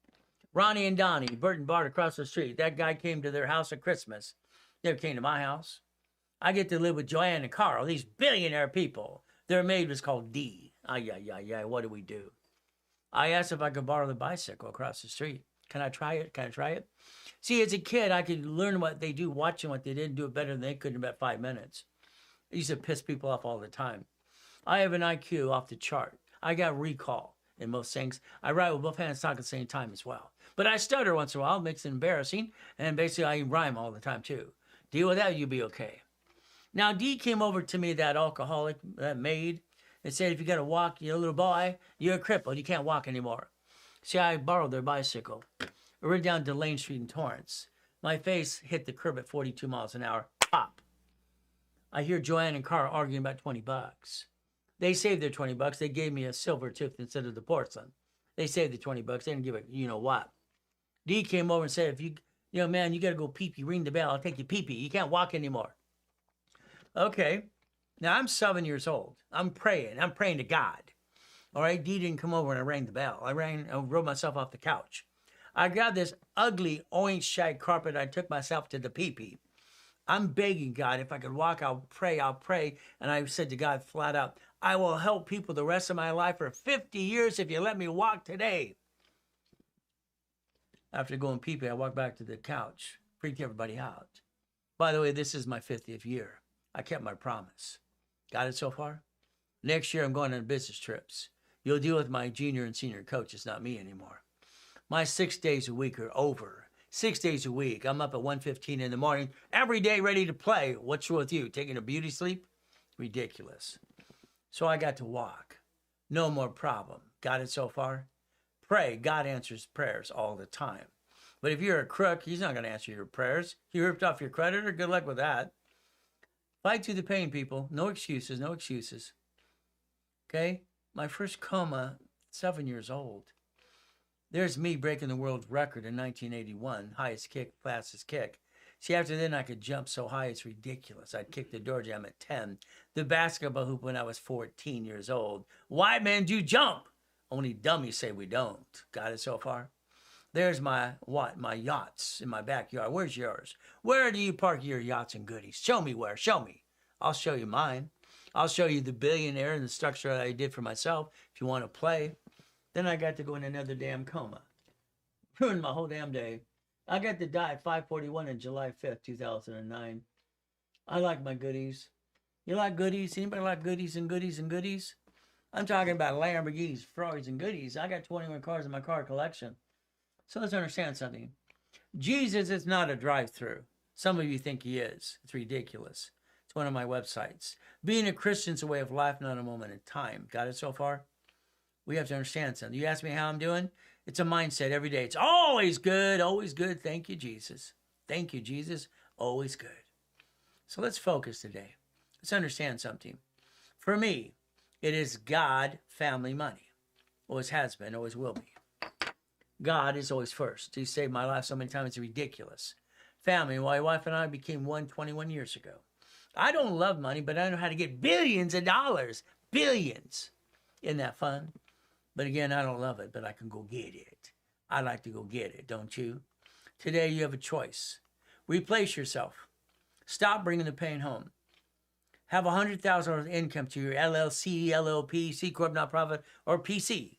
Ronnie and Donnie, Bert and Bart across the street. That guy came to their house at Christmas. Never came to my house. I get to live with Joanne and Carl, these billionaire people. Their maid was called Dee. Ay, what do we do? I asked if I could borrow the bicycle across the street. Can I try it? See, as a kid, I could learn what they do, watching what they did, do it better than they could in about 5 minutes. I used to piss people off all the time. I have an IQ off the chart. I got recall in most things. I write with both hands, talk at the same time as well. But I stutter once in a while, makes it embarrassing, and basically I rhyme all the time too. Deal with that, you'll be okay. Now, Dee came over to me, that alcoholic, that maid, and said, if you got to walk, you're a little boy, you're crippled, you can't walk anymore. See, I borrowed their bicycle. I rode down Delane Street in Torrance. My face hit the curb at 42 miles an hour. Pop. I hear Joanne and Carl arguing about 20 bucks. They saved their 20 bucks. They gave me a silver tooth instead of the porcelain. They saved the 20 bucks. They didn't give it, you know what. Dee came over and said, if you man, you got to go pee-pee, ring the bell. I'll take you pee-pee. You can't walk anymore. Okay. Now, I'm 7 years old. I'm praying. I'm praying to God. All right. Dee didn't come over and I rang the bell. I rode myself off the couch. I grabbed this ugly orange shag carpet. I took myself to the pee-pee. I'm begging God, if I could walk, I'll pray. And I said to God flat out, I will help people the rest of my life for 50 years if you let me walk today. After going pee-pee, I walked back to the couch, freaked everybody out. By the way, this is my 50th year. I kept my promise. Got it so far? Next year, I'm going on business trips. You'll deal with my junior and senior coaches, not me anymore. My 6 days a week are over. 6 days a week. I'm up at 1:15 in the morning, every day ready to play. What's wrong with you? Taking a beauty sleep? Ridiculous. So I got to walk. No more problem. Got it so far? Pray. God answers prayers all the time. But if you're a crook, he's not going to answer your prayers. You ripped off your creditor? Good luck with that. Fight through the pain, people. No excuses, no excuses. Okay? My first coma, 7 years old. There's me breaking the world record in 1981. Highest kick, fastest kick. See, after then, I could jump so high, it's ridiculous. I'd kick the door jam at 10. The basketball hoop when I was 14 years old. Why, man, do you jump? Only dummies say we don't. Got it so far? There's my yachts in my backyard. Where's yours? Where do you park your yachts and goodies? Show me where. Show me. I'll show you mine. I'll show you the billionaire and the structure that I did for myself if you want to play. Then I got to go in another damn coma. Ruined my whole damn day. I got to die at 5:41 on July 5th, 2009. I like my goodies. You like goodies? Anybody like goodies and goodies and goodies? I'm talking about Lamborghinis, Ferraris, and goodies. I got 21 cars in my car collection. So let's understand something. Jesus is not a drive-through. Some of you think he is. It's ridiculous. It's one of my websites. Being a Christian is a way of life, not a moment in time. Got it so far? We have to understand something. You ask me how I'm doing? It's a mindset every day. It's always good, always good. Thank you, Jesus. Thank you, Jesus. Always good. So let's focus today. Let's understand something. For me, it is God, family, money. Always has been, always will be. God is always first. He saved my life so many times, it's ridiculous. Family, my wife and I became one 21 years ago. I don't love money, but I know how to get billions of dollars. Billions. Isn't that fun? But again, I don't love it, but I can go get it. I like to go get it, don't you? Today, you have a choice. Replace yourself. Stop bringing the pain home. Have $100,000 income to your LLC, LLP, C Corp, nonprofit, or PC.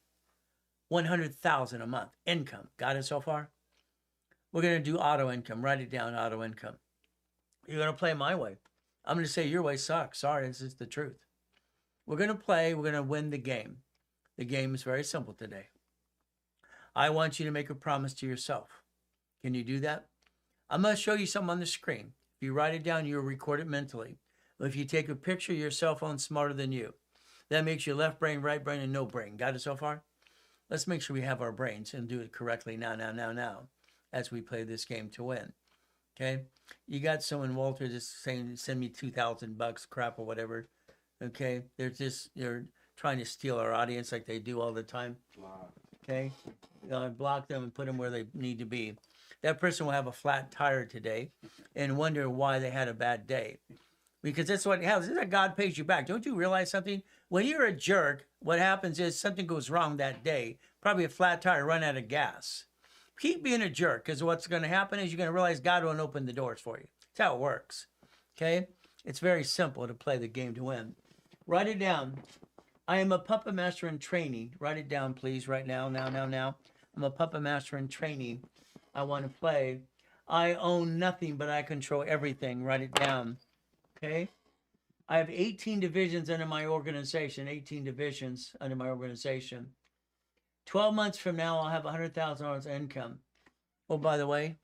$100,000 a month income. Got it so far? We're going to do auto income. Write it down, auto income. You're going to play my way. I'm going to say your way sucks. Sorry, this is the truth. We're going to play. We're going to win the game. The game is very simple today. I want you to make a promise to yourself. Can you do that? I'm going to show you something on the screen. If you write it down, you'll record it mentally. If you take a picture, your cell phone's smarter than you. That makes you left brain, right brain, and no brain. Got it so far? Let's make sure we have our brains and do it correctly now, as we play this game to win. Okay? You got someone, Walter, just saying, send me $2,000 crap or whatever. Okay? They're trying to steal our audience like they do all the time. Okay? Block them and put them where they need to be. That person will have a flat tire today and wonder why they had a bad day. Because that's what happens. This is that God pays you back. Don't you realize something? When you're a jerk, what happens is something goes wrong that day. Probably a flat tire, run out of gas. Keep being a jerk, because what's going to happen is you're going to realize God won't open the doors for you. That's how it works. Okay? It's very simple to play the game to win. Write it down. I am a puppet master in training. Write it down, please, right now. I'm a puppet master in training. I want to play. I own nothing, but I control everything. Write it down. Okay? I have 18 divisions under my organization. 18 divisions under my organization. 12 months from now, I'll have $100,000 income. Oh, by the way,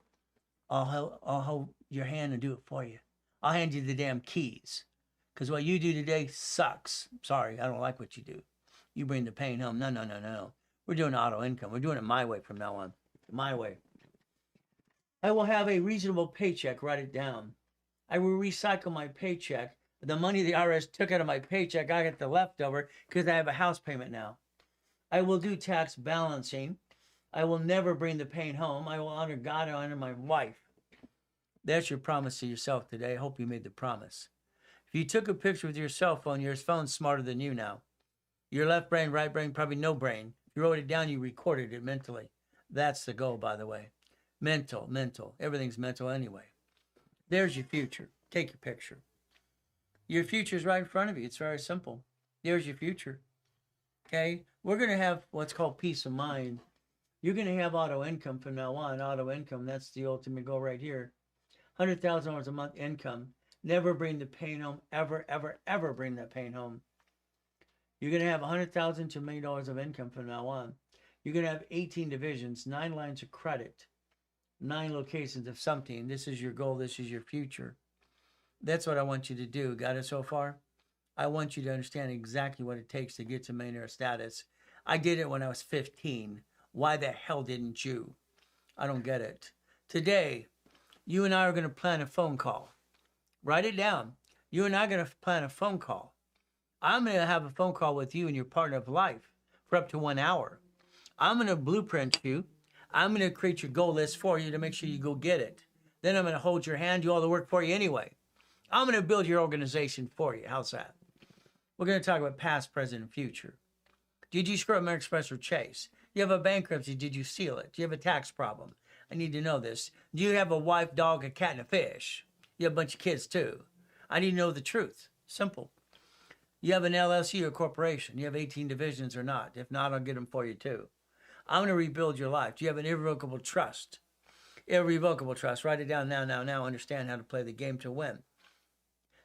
I'll hold your hand and do it for you. I'll hand you the damn keys. Because what you do today sucks. Sorry, I don't like what you do. You bring the pain home. No. We're doing auto income. We're doing it my way from now on. My way. I will have a reasonable paycheck. Write it down. I will recycle my paycheck. The money the IRS took out of my paycheck, I get the leftover because I have a house payment now. I will do tax balancing. I will never bring the pain home. I will honor God and honor my wife. That's your promise to yourself today. I hope you made the promise. If you took a picture with your cell phone, your phone's smarter than you now. Your left brain, right brain, probably no brain. If you wrote it down, you recorded it mentally. That's the goal, by the way. Mental. Everything's mental anyway. There's your future. Take your picture. Your future's right in front of you. It's very simple. There's your future. Okay? We're going to have what's called peace of mind. You're going to have auto income from now on. Auto income, that's the ultimate goal right here. $100,000 a month income. Never bring the pain home. Ever bring that pain home. You're going to have $100,000 to $1 million of income from now on. You're going to have 18 divisions, 9 lines of credit. 9 locations of something. This is your goal. This is your future. That's what I want you to do. Got it so far? I want you to understand exactly what it takes to get to millionaire status. I did it when I was 15. Why the hell didn't you? I don't get it. Today, you and I are going to plan a phone call. Write it down. You and I are going to plan a phone call. I'm going to have a phone call with you and your partner of life for up to 1 hour. I'm going to blueprint you. I'm going to create your goal list for you to make sure you go get it. Then I'm going to hold your hand, do all the work for you anyway. I'm going to build your organization for you. How's that? We're going to talk about past, present, and future. Did you screw up American Express or Chase? You have a bankruptcy. Did you seal it? Do you have a tax problem? I need to know this. Do you have a wife, dog, a cat, and a fish? You have a bunch of kids too. I need to know the truth. Simple. You have an LLC or a corporation. You have 18 divisions or not. If not, I'll get them for you too. I'm going to rebuild your life. Do you have an irrevocable trust? Irrevocable trust. Write it down now. Understand how to play the game to win.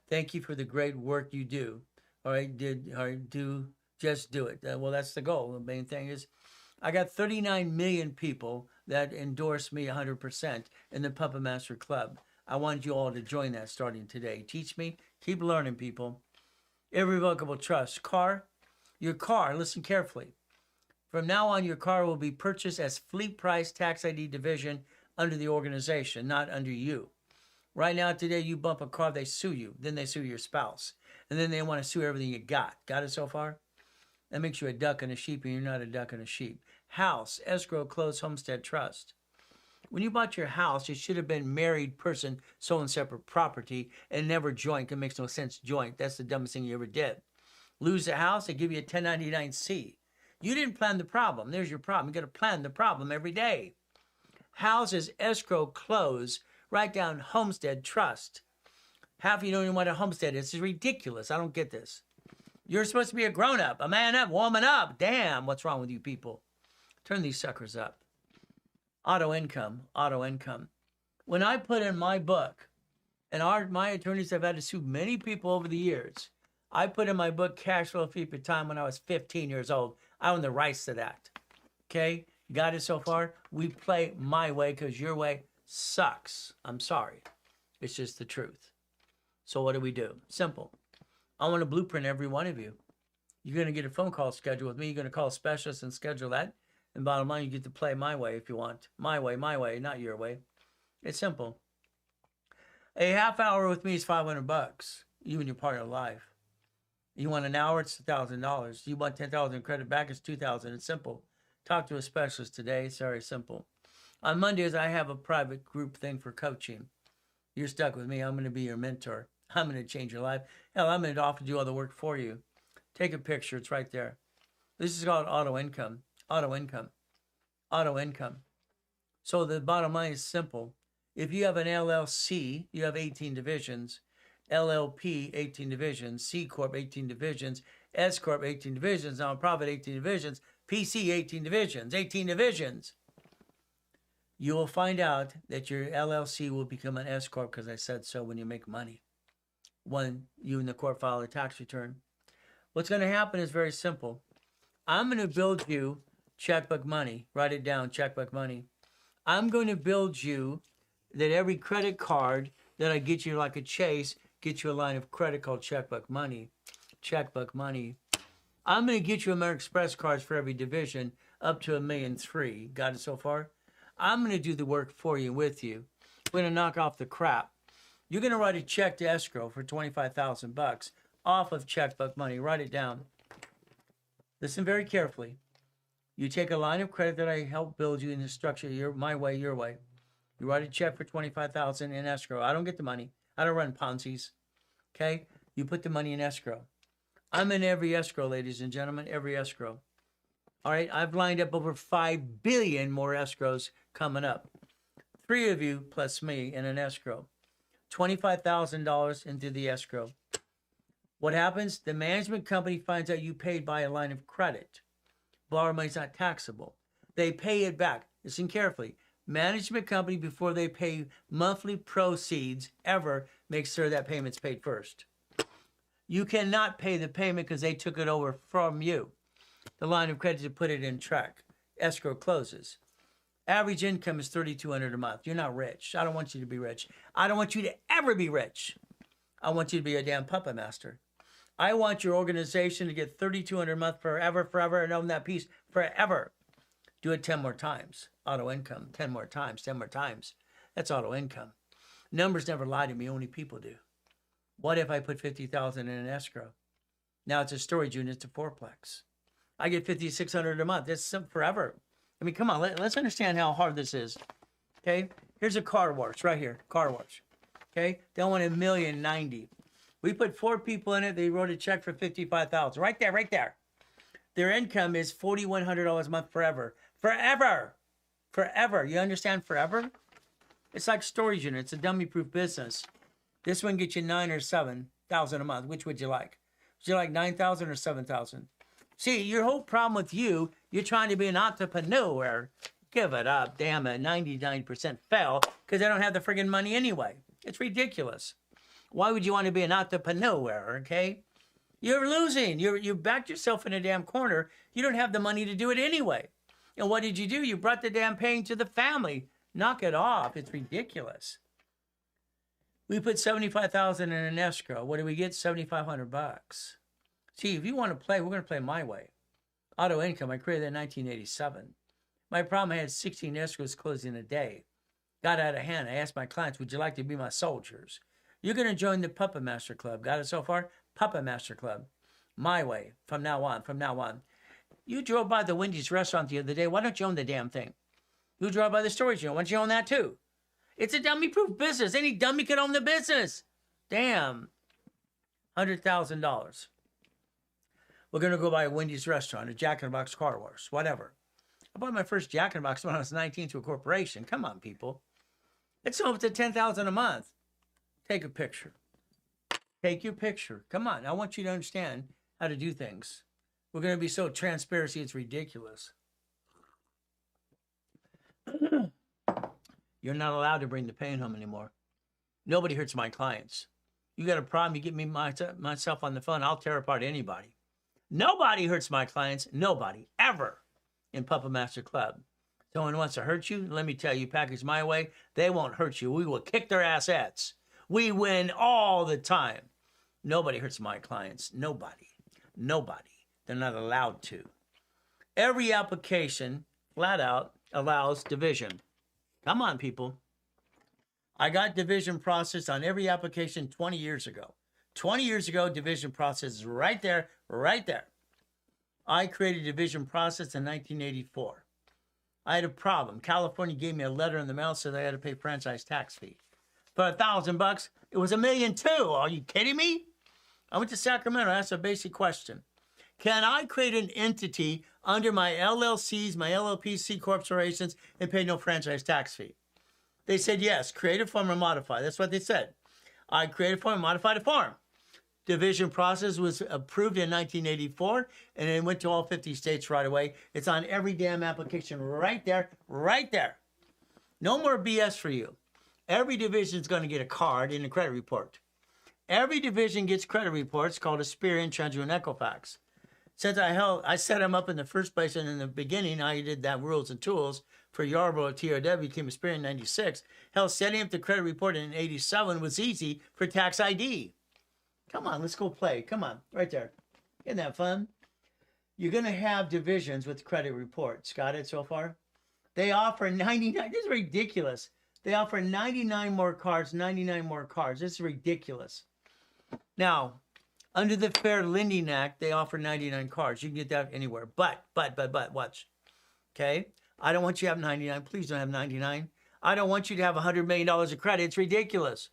Thank you for the great work you do. All right, just do it. Well, that's the goal. The main thing is I got 39 million people that endorse me 100% in the Puppet Master Club. I want you all to join that starting today. Teach me. Keep learning, people. Irrevocable trust. Your car, listen carefully. From now on, your car will be purchased as fleet price tax ID division under the organization, not under you. Right now, today, you bump a car, they sue you. Then they sue your spouse. And then they want to sue everything you got. Got it so far? That makes you a duck and a sheep, and you're not a duck and a sheep. House, escrow, closed homestead trust. When you bought your house, it should have been married person, sold separate property, and never joint. It makes no sense joint. That's the dumbest thing you ever did. Lose the house, they give you a 1099-C. You didn't plan the problem. There's your problem. You got to plan the problem every day. Houses, escrow, close. Write down homestead trust. Half of you don't even know what a homestead is. It's ridiculous. I don't get this. You're supposed to be a grown-up, a man up, woman up. Damn, what's wrong with you people? Turn these suckers up. Auto income. When I put in my book, and my attorneys have had to sue many people over the years, I put in my book Cash Flow Fee for Time when I was 15 years old. I own the rights to that. Okay? Got it so far? We play my way because your way sucks. I'm sorry. It's just the truth. So what do? Simple. I want to blueprint every one of you. You're going to get a phone call scheduled with me. You're going to call a specialist and schedule that. And bottom line, you get to play my way if you want. My way, not your way. It's simple. A half hour with me is $500. You and your partner of life. You want an hour, it's $1,000. You want 10,000 credit back, it's 2,000. It's simple. Talk to a specialist today. It's very simple. On Mondays, I have a private group thing for coaching. You're stuck with me. I'm going to be your mentor. I'm going to change your life. Hell, I'm going to offer to do all the work for you. Take a picture. It's right there. This is called auto income. So the bottom line is simple. If you have an LLC, you have 18 divisions. LLP, 18 divisions. C Corp, 18 divisions. S Corp, 18 divisions. Nonprofit, 18 divisions. PC, 18 divisions. 18 divisions. You will find out that your LLC will become an S Corp because I said so when you make money. When you and the corp file a tax return. What's going to happen is very simple. I'm going to build you checkbook money. Write it down, checkbook money. I'm going to build you that every credit card that I get you like a Chase, get you a line of credit called checkbook money. Checkbook money. I'm going to get you American Express cards for every division up to $1.3 million. Got it so far? I'm going to do the work for you with you. We're going to knock off the crap. You're going to write a check to escrow for $25,000 off of checkbook money. Write it down. Listen very carefully. You take a line of credit that I help build you in the structure, my way, your way. You write a check for $25,000 in escrow. I don't get the money. I don't run Ponzi's. Okay? You put the money in escrow. I'm in every escrow, ladies and gentlemen, every escrow. All right? I've lined up over 5 billion more escrows coming up. 3 of you plus me in an escrow. $25,000 into the escrow. What happens? The management company finds out you paid by a line of credit. Borrow money is not taxable. They pay it back. Listen carefully. Management company, before they pay monthly proceeds ever, makes sure that payment's paid first. You cannot pay the payment because they took it over from you. The line of credit to put it in track. Escrow closes. Average income is $3,200 a month. You're not rich. I don't want you to be rich. I don't want you to ever be rich. I want you to be a damn puppet master. I want your organization to get $3,200 a month forever, and own that piece forever. Do it 10 more times. Auto income. 10 more times. 10 more times. That's auto income. Numbers never lie to me. Only people do. What if I put $50,000 in an escrow? Now it's a storage unit. It's a fourplex. I get $5,600 a month. That's forever. I mean, come on. Let's understand how hard this is. Okay. Here's a car wash right here. Car wash. Okay. They want $1,090,000. We put 4 people in it. They wrote a check for $55,000. Right there. Right there. Their income is $4,100 a month forever. Forever. Forever. You understand forever? It's like storage unit. It's a dummy-proof business. This one gets you $9,000 or $7,000 a month. Which would you like? Would you like $9,000 or $7,000? See, your whole problem with you're trying to be an entrepreneur. Give it up. Damn it. 99% fail because they don't have the friggin' money anyway. It's ridiculous. Why would you want to be an entrepreneur, okay? You're losing. You backed yourself in a damn corner. You don't have the money to do it anyway. And what did you do? You brought the damn pain to the family. Knock it off. It's ridiculous. We put $75,000 in an escrow. What do we get? $7,500. See, if you want to play, we're going to play my way. Auto income, I created that in 1987. My problem, I had 16 escrows closing a day. Got out of hand. I asked my clients, would you like to be my soldiers? You're going to join the Puppet Master Club. Got it so far? Puppet Master Club. My way. From now on. From now on. You drove by the Wendy's restaurant the other day. Why don't you own the damn thing? You drove by the storage unit. Why don't you own that too? It's a dummy-proof business. Any dummy can own the business. Damn. $100,000. We're going to go by a Wendy's restaurant, a Jack in the Box car wash, whatever. I bought my first Jack in the Box when I was 19 to a corporation. Come on, people. It's over to $10,000 a month. Take a picture. Take your picture. Come on. I want you to understand how to do things. We're going to be so transparency, it's ridiculous. You're not allowed to bring the pain home anymore. Nobody hurts my clients. You got a problem, you get me myself on the phone, I'll tear apart anybody. Nobody hurts my clients. Nobody. Ever. In Puppet Master Club. Someone wants to hurt you, let me tell you, package my way, they won't hurt you. We will kick their assets. We win all the time. Nobody hurts my clients. Nobody. Nobody. They're not allowed to. Every application, flat out, allows division. Come on, people. I got division process on every application 20 years ago. 20 years ago, division process is right there, right there. I created division process in 1984. I had a problem. California gave me a letter in the mail, so they had to pay franchise tax fee. For $1,000, it was $1.2 million. Are you kidding me? I went to Sacramento, asked a basic question. Can I create an entity under my LLCs, my LLPs, C corporations, and pay no franchise tax fee? They said yes, create a form and modify. That's what they said. I created a form and modified a form. Division process was approved in 1984, and it went to all 50 states right away. It's on every damn application right there, right there. No more BS for you. Every division is going to get a card in a credit report. Every division gets credit reports called Experian, Trendure, and Equifax. Since I set them up in the first place, and in the beginning, I did that rules and tools for Yarborough TRW, became Experian in 96. Hell, setting up the credit report in 87 was easy for tax ID. Come on, let's go play. Come on, right there. Isn't that fun? You're going to have divisions with credit reports. Got it so far? They offer 99. This is ridiculous. They offer 99 more cards, 99 more cards. This is ridiculous. Now, under the Fair Lending Act, they offer 99 cards. You can get that anywhere. But, watch. Okay? I don't want you to have 99. Please don't have 99. I don't want you to have $100 million of credit. It's ridiculous.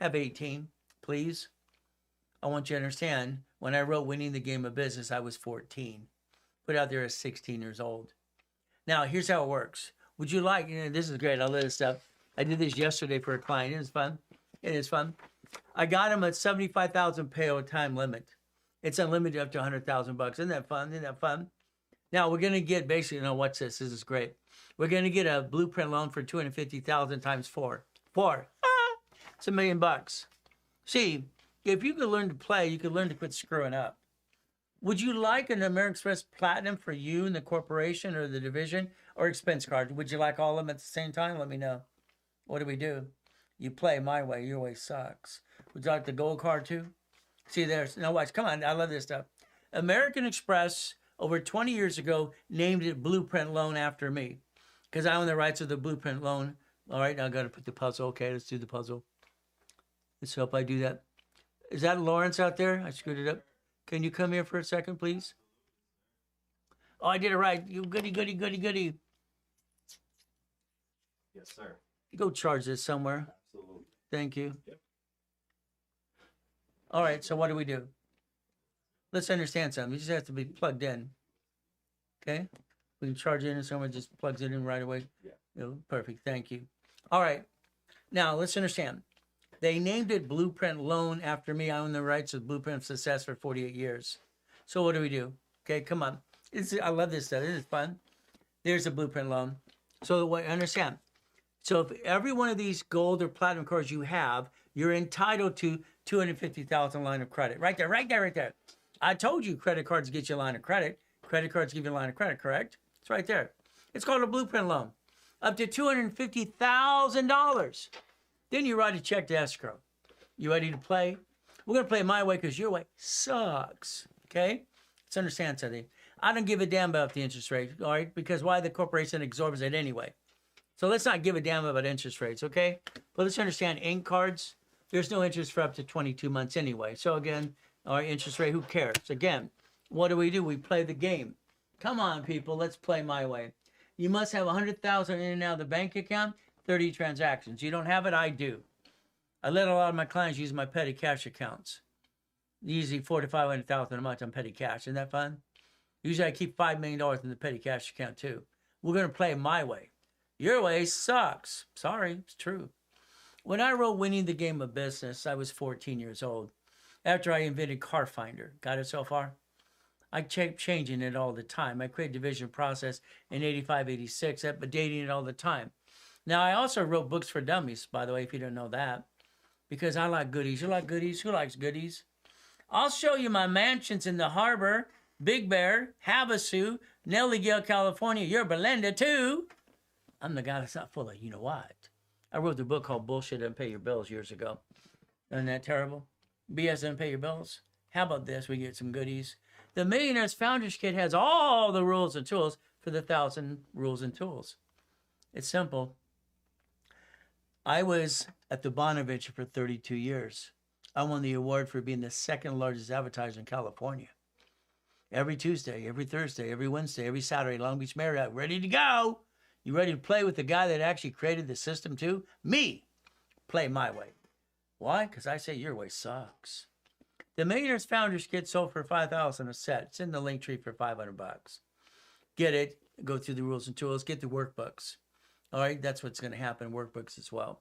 Have 18, please. I want you to understand, when I wrote Winning the Game of Business, I was 14. Put out there as 16 years old. Now, here's how it works. Would you like, this is great. I love this stuff. I did this yesterday for a client. It is fun. It is fun. I got him at $75,000 payout time limit. It's unlimited up to $100,000. Isn't that fun? Isn't that fun? Now, we're going to get basically, what's this? This is great. We're going to get a blueprint loan for $250,000 times 4. 4. It's $1 million. See, if you could learn to play, you could learn to quit screwing up. Would you like an American Express Platinum for you and the corporation or the division, or expense card? Would you like all of them at the same time? Let me know. What do we do? You play my way. Your way sucks. Would you like the gold card too? See, there's no watch. Come on, I love this stuff. American Express over 20 years ago named it Blueprint Loan after me, because I own the rights of the Blueprint Loan. All right, now I got to put the puzzle. Okay, let's do the puzzle. Let's hope I do that. Is that Lawrence out there? I screwed it up. Can you come here for a second, please? Oh, I did it right. You goody, goody, goody, goody. Yes, sir. Go charge this somewhere. Absolutely. Thank you. Yep. All right, so what do we do? Let's understand something. You just have to be plugged in. Okay? We can charge it in and someone just plugs it in right away. Yeah. Perfect. Thank you. All right. Now, let's understand. They named it Blueprint Loan after me. I own the rights of Blueprint of Success for 48 years. So what do we do? Okay, come on. I love this stuff. This is fun. There's a Blueprint Loan. So what, understand. So if every one of these gold or platinum cards you have, you're entitled to $250,000 line of credit. Right there, right there, right there. I told you credit cards get you a line of credit. Credit cards give you a line of credit, correct? It's right there. It's called a Blueprint Loan. Up to $250,000. Then you write a check to escrow. You ready to play? We're going to play my way because your way sucks. Okay? Let's understand something. I don't give a damn about the interest rate, all right? Because why? The corporation absorbs it anyway. So let's not give a damn about interest rates, okay? But let's understand ink cards, there's no interest for up to 22 months anyway. So again, our interest rate, who cares? Again, what do? We play the game. Come on, people, let's play my way. You must have $100,000 in and out of the bank account, 30 transactions. You don't have it? I do. I let a lot of my clients use my petty cash accounts. Easy $400,000 to $500,000 a month on petty cash. Isn't that fun? Usually I keep $5 million in the petty cash account too. We're going to play my way. Your way sucks. Sorry, it's true. When I wrote Winning the Game of Business, I was 14 years old. After I invented Car Finder. Got it so far? I kept changing it all the time. I created division process in 85, 86, updating it all the time. Now, I also wrote books for dummies, by the way, if you don't know that, because I like goodies. You like goodies? Who likes goodies? I'll show you my mansions in the harbor, Big Bear, Havasu, Nellie Gale, California, Yorba Linda, too. I'm the guy that's not full of you know what. I wrote the book called Bullshit Doesn't Pay Your Bills years ago. Isn't that terrible? BS doesn't pay your bills. How about this? We get some goodies. The Millionaire's Founders Kit has all the rules and tools for the 1,000 rules and tools. It's simple. I was at the Bonaventure for 32 years. I won the award for being the second largest advertiser in California. Every Tuesday, every Thursday, every Wednesday, every Saturday, Long Beach Marriott, ready to go. You ready to play with the guy that actually created the system too? Me. Play my way. Why? Because I say your way sucks. The Millionaire's Founders Kit sold for $5,000 a set. It's in the link tree for $500. Get it. Go through the rules and tools. Get the workbooks. All right, that's what's going to happen. Workbooks as well.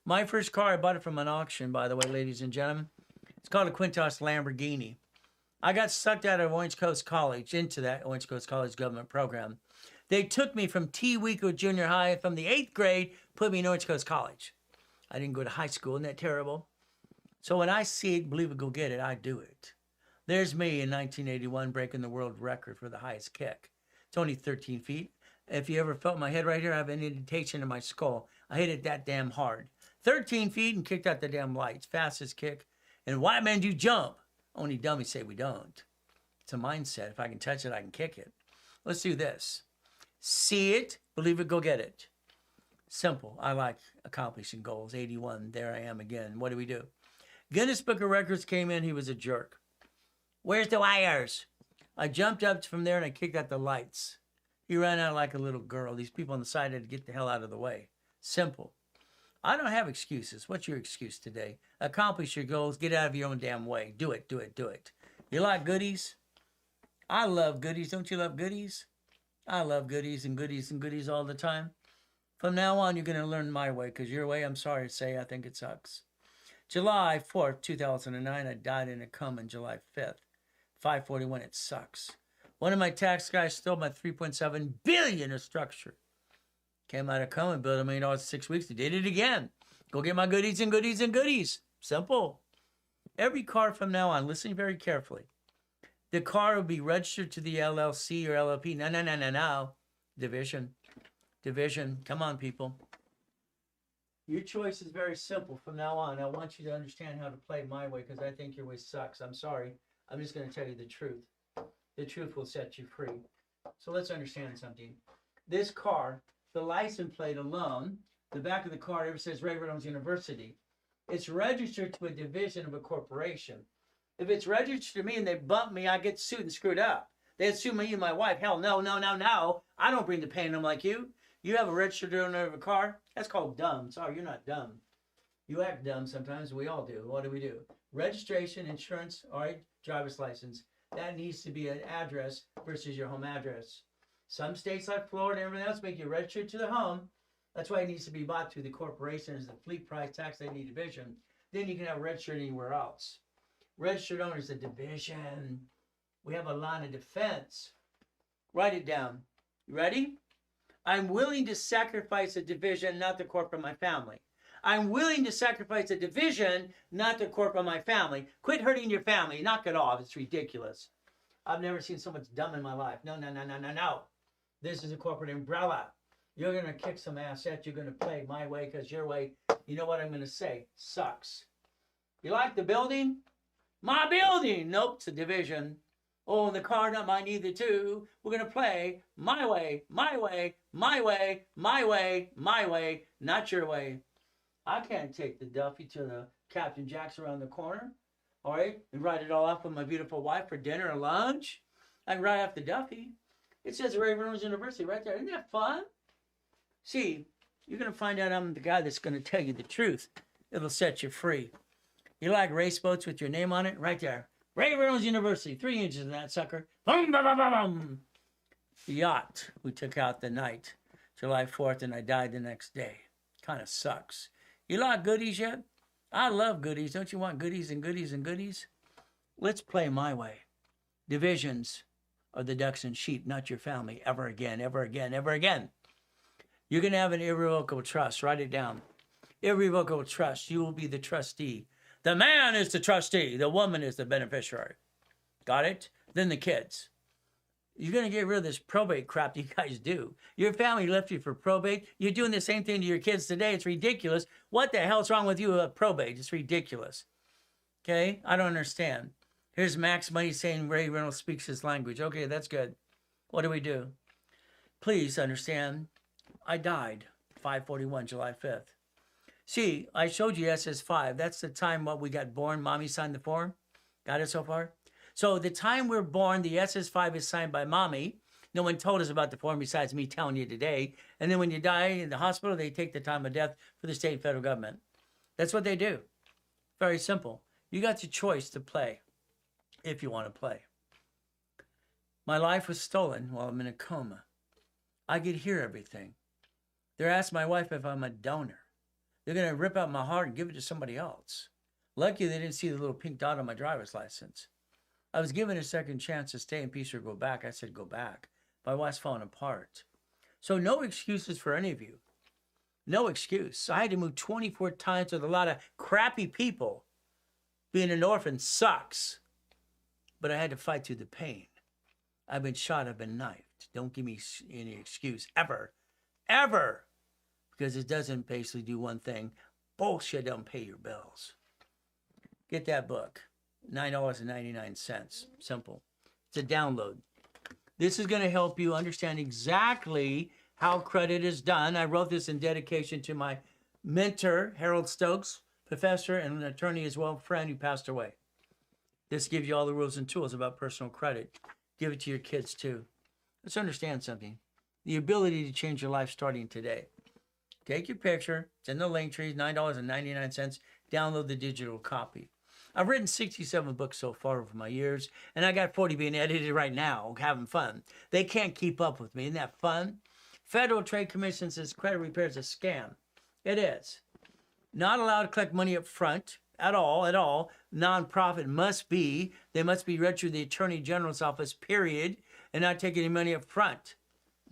My first car, I bought it from an auction, by the way, ladies and gentlemen. It's called a Quintos Lamborghini. I got sucked out of Orange Coast College into that Orange Coast College government program. They took me from Tewico Junior High from the 8th grade, put me in Orange Coast College. I didn't go to high school. Isn't that terrible? So when I see it, believe it, go get it, I do it. There's me in 1981 breaking the world record for the highest kick. It's only 13 feet. If you ever felt my head right here, I have an indentation in my skull. I hit it that damn hard. 13 feet and kicked out the damn lights. Fastest kick. And white men do jump. Only dummies say we don't. It's a mindset. If I can touch it, I can kick it. Let's do this. See it, believe it, go get it. Simple. I like accomplishing goals. 81, there I am again. What do we do? Guinness Book of Records came in, he was a jerk. Where's the wires? I jumped up from there and I kicked out the lights. He ran out like a little girl. These people on the side had to get the hell out of the way. Simple. I don't have excuses. What's your excuse today? Accomplish your goals. Get out of your own damn way. Do it, do it, do it. You like goodies? I love goodies. Don't you love goodies? I love goodies and goodies and goodies all the time. From now on, you're going to learn my way, because your way, I'm sorry to say, I think it sucks. July 4th, 2009, I died in a coma on July 5th. 541, it sucks. One of my tax guys stole my $3.7 billion of structure. Came out of coma, built $1 million in 6 weeks. He did it again. Go get my goodies and goodies and goodies. Simple. Every car from now on, listen very carefully. The car will be registered to the LLC or LLP. No, no, no, no, no. Division. Division. Come on, people. Your choice is very simple from now on. I want you to understand how to play my way because I think your way sucks. I'm sorry. I'm just going to tell you the truth. The truth will set you free. So let's understand something. This car, the license plate alone, the back of the car ever says Ray Reynolds University. It's registered to a division of a corporation. If it's registered to me and they bump me, I get sued and screwed up. They'd sue me and my wife. Hell, no, no, no, no. I don't bring the pain to them like you. You have a registered owner of a car? That's called dumb. Sorry, you're not dumb. You act dumb sometimes. We all do. What do? Registration, insurance, all right, driver's license. That needs to be an address versus your home address. Some states like Florida and everything else make you registered to the home. That's why it needs to be bought through the corporation as the fleet price tax they need division. Then you can have registered anywhere else. Registered owner is a division. We have a line of defense. Write it down. You ready? I'm willing to sacrifice a division, not the corporate of my family. I'm willing to sacrifice a division, not the corporate of my family. Quit hurting your family. Knock it off. It's ridiculous. I've never seen so much dumb in my life. No, no, no, no, no, no. This is a corporate umbrella. You're going to kick some ass at. You're going to play my way because your way, you know what I'm going to say, sucks. You like the building? My building. Nope, it's a division. Oh, and the car, not mine either, too. We're going to play my way, my way, my way, my way, my way, not your way. I can't take the Duffy to the Captain Jack's around the corner, all right, and ride it all off with my beautiful wife for dinner or lunch. I can ride off the Duffy. It says Ray Reynolds University right there. Isn't that fun? See, you're going to find out I'm the guy that's going to tell you the truth. It'll set you free. You like race boats with your name on it? Right there. Ray Reynolds University, 3 inches in that sucker. Boom, boom, boom, boom, boom. The yacht we took out the night, July 4th, and I died the next day. Kind of sucks. You like goodies yet? I love goodies. Don't you want goodies and goodies and goodies? Let's play my way. Divisions are the ducks and sheep, not your family, ever again, ever again, ever again. You're going to have an irrevocable trust. Write it down. Irrevocable trust. You will be the trustee. The man is the trustee. The woman is the beneficiary. Got it? Then the kids. You're going to get rid of this probate crap you guys do. Your family left you for probate. You're doing the same thing to your kids today. It's ridiculous. What the hell's wrong with you with probate? It's ridiculous. Okay? I don't understand. Here's Max Money saying Ray Reynolds speaks his language. Okay, that's good. What do? Please understand, I died 5/41, July 5th. See, I showed you SS5. That's the time what we got born. Mommy signed the form. Got it so far? So the time we're born, the SS5 is signed by mommy. No one told us about the form besides me telling you today. And then when you die in the hospital, they take the time of death for the state and federal government. That's what they do. Very simple. You got your choice to play if you want to play. My life was stolen while I'm in a coma. I could hear everything. They're asking my wife if I'm a donor. They're going to rip out my heart and give it to somebody else. Lucky they didn't see the little pink dot on my driver's license. I was given a second chance to stay in peace or go back. I said, go back. My wife's falling apart. So no excuses for any of you. No excuse. I had to move 24 times with a lot of crappy people. Being an orphan sucks. But I had to fight through the pain. I've been shot. I've been knifed. Don't give me any excuse. Ever. Ever. Because it doesn't basically do one thing. Bullshit don't pay your bills. Get that book. $9.99. Simple. It's a download. This is going to help you understand exactly how credit is done. I wrote this in dedication to my mentor, Harold Stokes, professor and an attorney as well, friend who passed away. This gives you all the rules and tools about personal credit. Give it to your kids too. Let's understand something. The ability to change your life starting today. Take your picture. It's in the link tree, $9.99. Download the digital copy. I've written 67 books so far over my years, and I got 40 being edited right now, having fun. They can't keep up with me. Isn't that fun? Federal Trade Commission says credit repair is a scam. It is. Not allowed to collect money up front at all. Nonprofit must be. They must be registered to the Attorney General's office, period, and not take any money up front.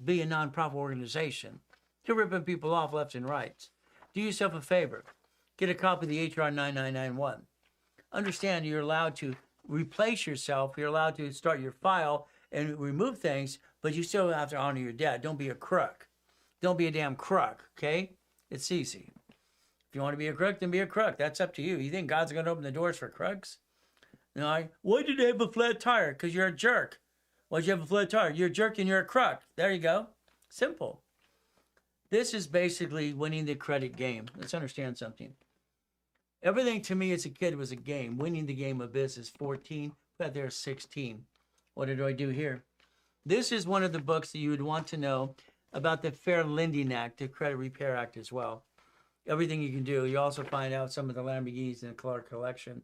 Be a nonprofit organization. You're ripping people off left and right. Do yourself a favor. Get a copy of the HR 9991. Understand you're allowed to replace yourself. You're allowed to start your file and remove things, but you still have to honor your debt. Don't be a crook. Don't be a damn crook, okay? It's easy. If you want to be a crook, then be a crook. That's up to you. You think God's going to open the doors for crooks? No. Why did they have a flat tire? Because you're a jerk. Why'd you have a flat tire? You're a jerk and you're a crook. There you go. Simple. This is basically winning the credit game. Let's understand something. Everything to me as a kid was a game. Winning the game of business. 14, but there's 16. What did I do here? This is one of the books that you would want to know about the Fair Lending Act, the Credit Repair Act as well. Everything you can do. You also find out some of the Lamborghinis in the Clark collection.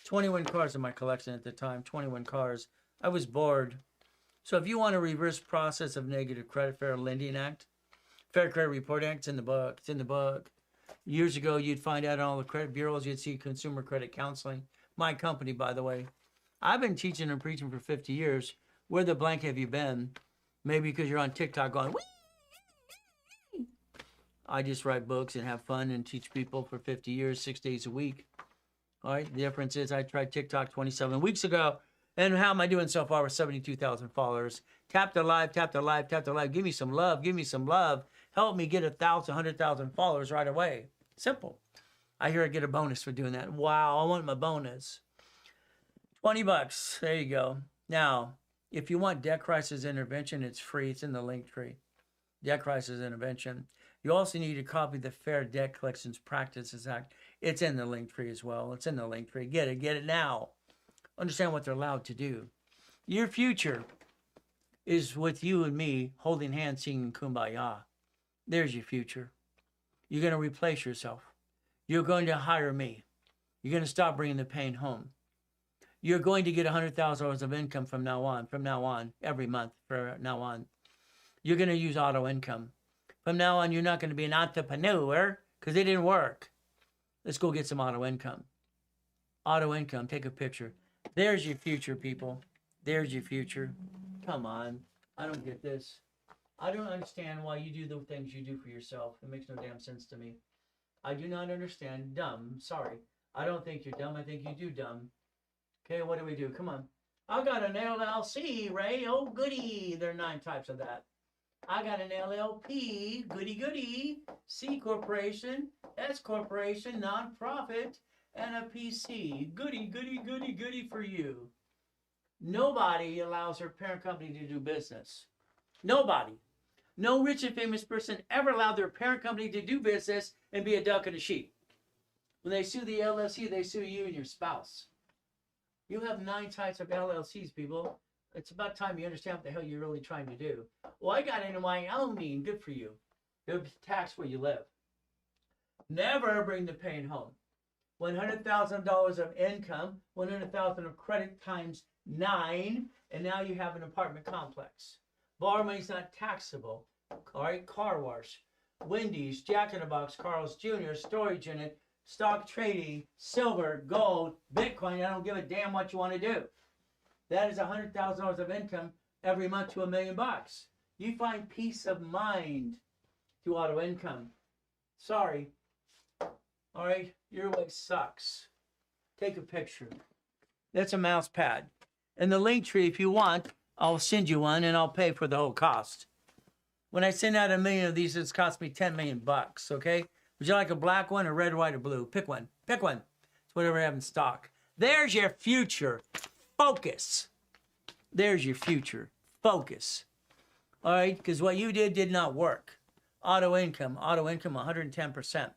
21 cars in my collection at the time. 21 cars. I was bored. So if you want a reverse process of negative credit, Fair Lending Act, Fair Credit Reporting Act, it's in the book. It's in the book. Years ago, you'd find out in all the credit bureaus, you'd see consumer credit counseling. My company, by the way. I've been teaching and preaching for 50 years. Where the blank have you been? Maybe because you're on TikTok going, wee! I just write books and have fun and teach people for 50 years, 6 days a week. All right, the difference is I tried TikTok 27 weeks ago. And how am I doing so far with 72,000 followers? Tap the live, tap the live, tap the live. Give me some love, give me some love. Help me get 1,000, 100,000 followers right away. Simple. I hear I get a bonus for doing that. Wow, I want my bonus. $20. There you go. Now, if you want debt crisis intervention, it's free. It's in the link tree. Debt crisis intervention. You also need a copy of the Fair Debt Collections Practices Act. It's in the link tree as well. It's in the link tree. Get it now. Understand what they're allowed to do. Your future is with you and me holding hands singing Kumbaya. There's your future. You're going to replace yourself. You're going to hire me. You're going to stop bringing the pain home. You're going to get $100,000 of income from now on, every month from now on. You're going to use auto income. From now on, you're not going to be an entrepreneur because it didn't work. Let's go get some auto income. Auto income, take a picture. There's your future, people. There's your future. Come on. I don't get this. I don't understand why you do the things you do for yourself. It makes no damn sense to me. I do not understand. Dumb. Sorry. I don't think you're dumb. I think you do dumb. Okay, what do we do? Come on. I got an LLC, Ray. Oh, goody. There are 9 types of that. I got an LLP, goody goody, C corporation, S corporation, nonprofit, and a PC. Goody, goody, goody, goody for you. Nobody allows their parent company to do business. Nobody. No rich and famous person ever allowed their parent company to do business and be a duck and a sheep. When they sue the LLC, they sue you and your spouse. You have 9 types of LLCs, people. It's about time you understand what the hell you're really trying to do. Well, I got into Wyoming. Good for you. You'll be taxed where you live. Never bring the pain home. $100,000 of income, $100,000 of credit times 9, and now you have an apartment complex. Borrow money's not taxable. All right, car wash, Wendy's, Jack in the Box, Carl's Jr., storage unit, stock trading, silver, gold, Bitcoin. I don't give a damn what you want to do. That is $100,000 of income every month to $1 million. You find peace of mind through auto income. Sorry. All right, your way sucks. Take a picture. That's a mouse pad. And the link tree, if you want, I'll send you one and I'll pay for the whole cost. When I send out 1 million of these, it's cost me $10 million, okay? Would you like a black one, a red, white, or blue? Pick one. Pick one. It's whatever I have in stock. There's your future. Focus. There's your future. Focus. All right, because what you did not work. Auto income 110%.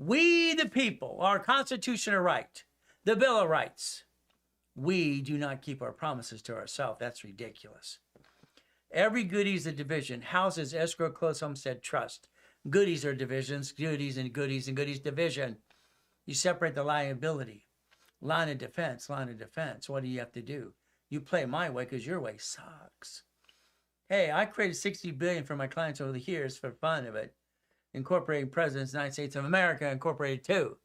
We the people, our constitutional right, the Bill of Rights. We do not keep our promises to ourselves. That's ridiculous. Every goodie is a division. Houses, escrow, close homestead, trust. Goodies are divisions. Goodies and goodies and goodies division. You separate the liability. Line of defense, line of defense. What do you have to do? You play my way because your way sucks. Hey, I created $60 billion for my clients over the years for fun of it. Incorporating Presidents of the United States of America, Incorporated too.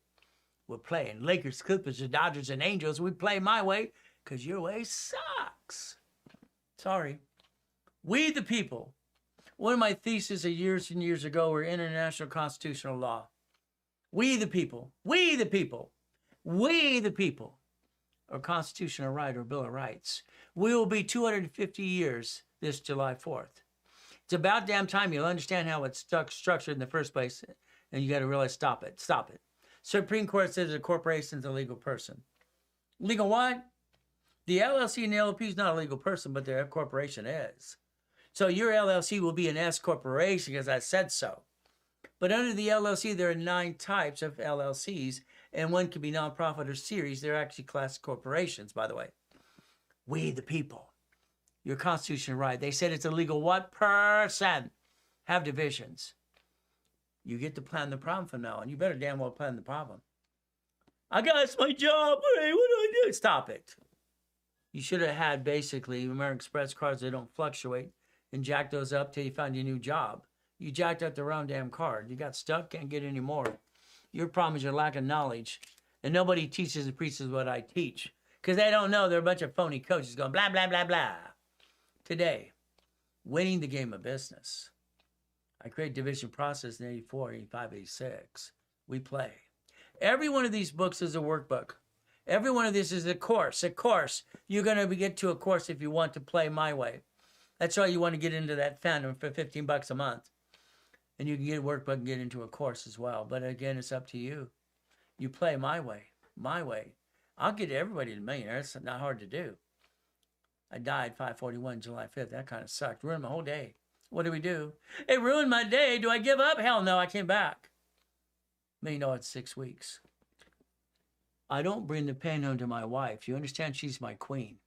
We're playing Lakers, Clippers, the Dodgers, and Angels. We play my way because your way sucks. Sorry. We the people. One of my theses years and years ago were international constitutional law. We the people. We the people. We the people. or constitutional right or Bill of Rights. We will be 250 years this July 4th. It's about damn time you'll understand how it's structured in the first place, and you got to realize, stop it. Supreme Court says a corporation is a legal person. Legal what? The LLC and the LLP is not a legal person, but their corporation is. So your LLC will be an S corporation because I said so. But under the LLC, there are 9 types of LLCs, and one can be nonprofit or series. They're actually class corporations, by the way. We, the people, your constitutional right. They said it's illegal. What person have divisions? You get to plan the problem from now on. You better damn well plan the problem. I got my job. Hey, what do I do? Stop it. You should have had basically American Express cards that don't fluctuate and jack those up till you find your new job. You jacked up the wrong damn card. You got stuck, can't get any more. Your problem is your lack of knowledge. And nobody teaches and preaches what I teach. Because they don't know. They're a bunch of phony coaches going blah, blah, blah, blah. Today, winning the game of business. I create division process in 84, 85, 86. We play. Every one of these books is a workbook. Every one of this is a course. A course. You're going to get to a course if you want to play my way. That's why you want to get into that fandom for $15 a month. And you can get a workbook and get into a course as well. But again, it's up to you. You play my way. My way. I'll get everybody to millionaire. It's not hard to do. I died 5/41, July 5th. That kind of sucked. Ruined my whole day. What do we do? It ruined my day. Do I give up? Hell no, I came back. $1 million in 6 weeks. I don't bring the pain home to my wife. You understand? She's my queen.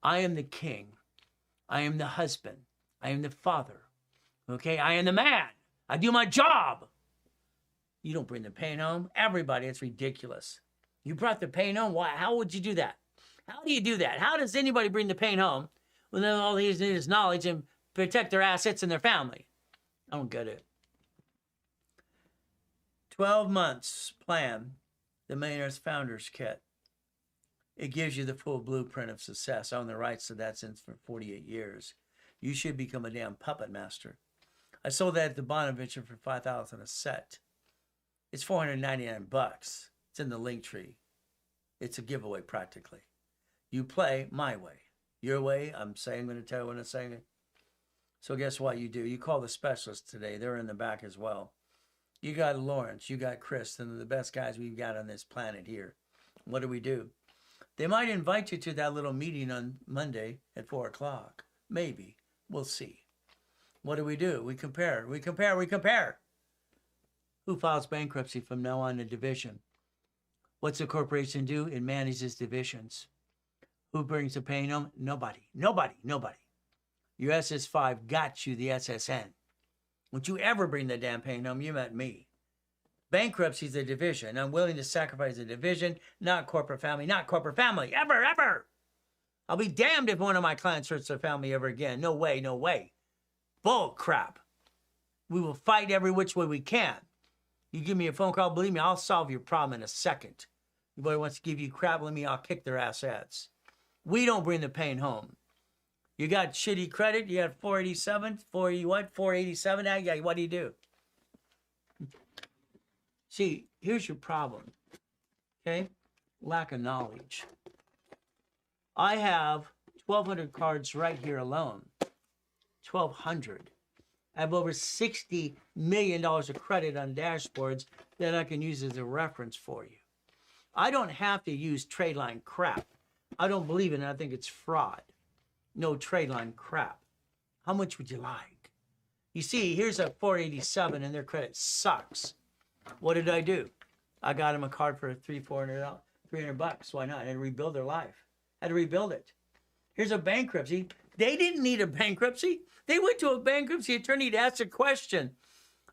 I am the king. I am the husband. I am the father. Okay? I am the man. I do my job. You don't bring the pain home. Everybody, it's ridiculous. You brought the pain home? Why? How would you do that? How do you do that? How does anybody bring the pain home when all they need is knowledge and protect their assets and their family? I don't get it. 12 months plan, the Millionaire's Founders Kit. It gives you the full blueprint of success. I own the rights to that since for 48 years. You should become a damn puppet master. I sold that at the Bonaventure for $5,000 a set. It's $499. It's in the link tree. It's a giveaway practically. You play my way. Your way, I'm going to tell you when I'm saying it. So guess what you do? You call the specialists today. They're in the back as well. You got Lawrence, you got Chris, and they're the best guys we've got on this planet here. What do? They might invite you to that little meeting on Monday at 4 o'clock. Maybe. We'll see. What do? We compare. Who files bankruptcy from now on in division? What's a corporation do? It manages divisions. Who brings the pain home? Nobody. Your SS5 got you the SSN. Don't you ever bring the damn pain home, you met me. Bankruptcy is a division. I'm willing to sacrifice a division, not corporate family, ever. I'll be damned if one of my clients hurts their family ever again. No way. Bull crap. We will fight every which way we can. You give me a phone call, believe me, I'll solve your problem in a second. Anybody wants to give you crap, let me, I'll kick their assets. We don't bring the pain home. You got shitty credit, you got 487, 487, now what do you do? See, here's your problem, okay? Lack of knowledge. I have 1,200 cards right here alone. 1,200. I have over $60 million of credit on dashboards that I can use as a reference for you. I don't have to use trade line crap. I don't believe in it. I think it's fraud. No trade line crap. How much would you like? You see, here's a 487 and their credit sucks. What did I do? I got them a card for $300. Why not? I had to rebuild their life. I had to rebuild it. Here's a bankruptcy. They didn't need a bankruptcy. They went to a bankruptcy attorney to ask a question.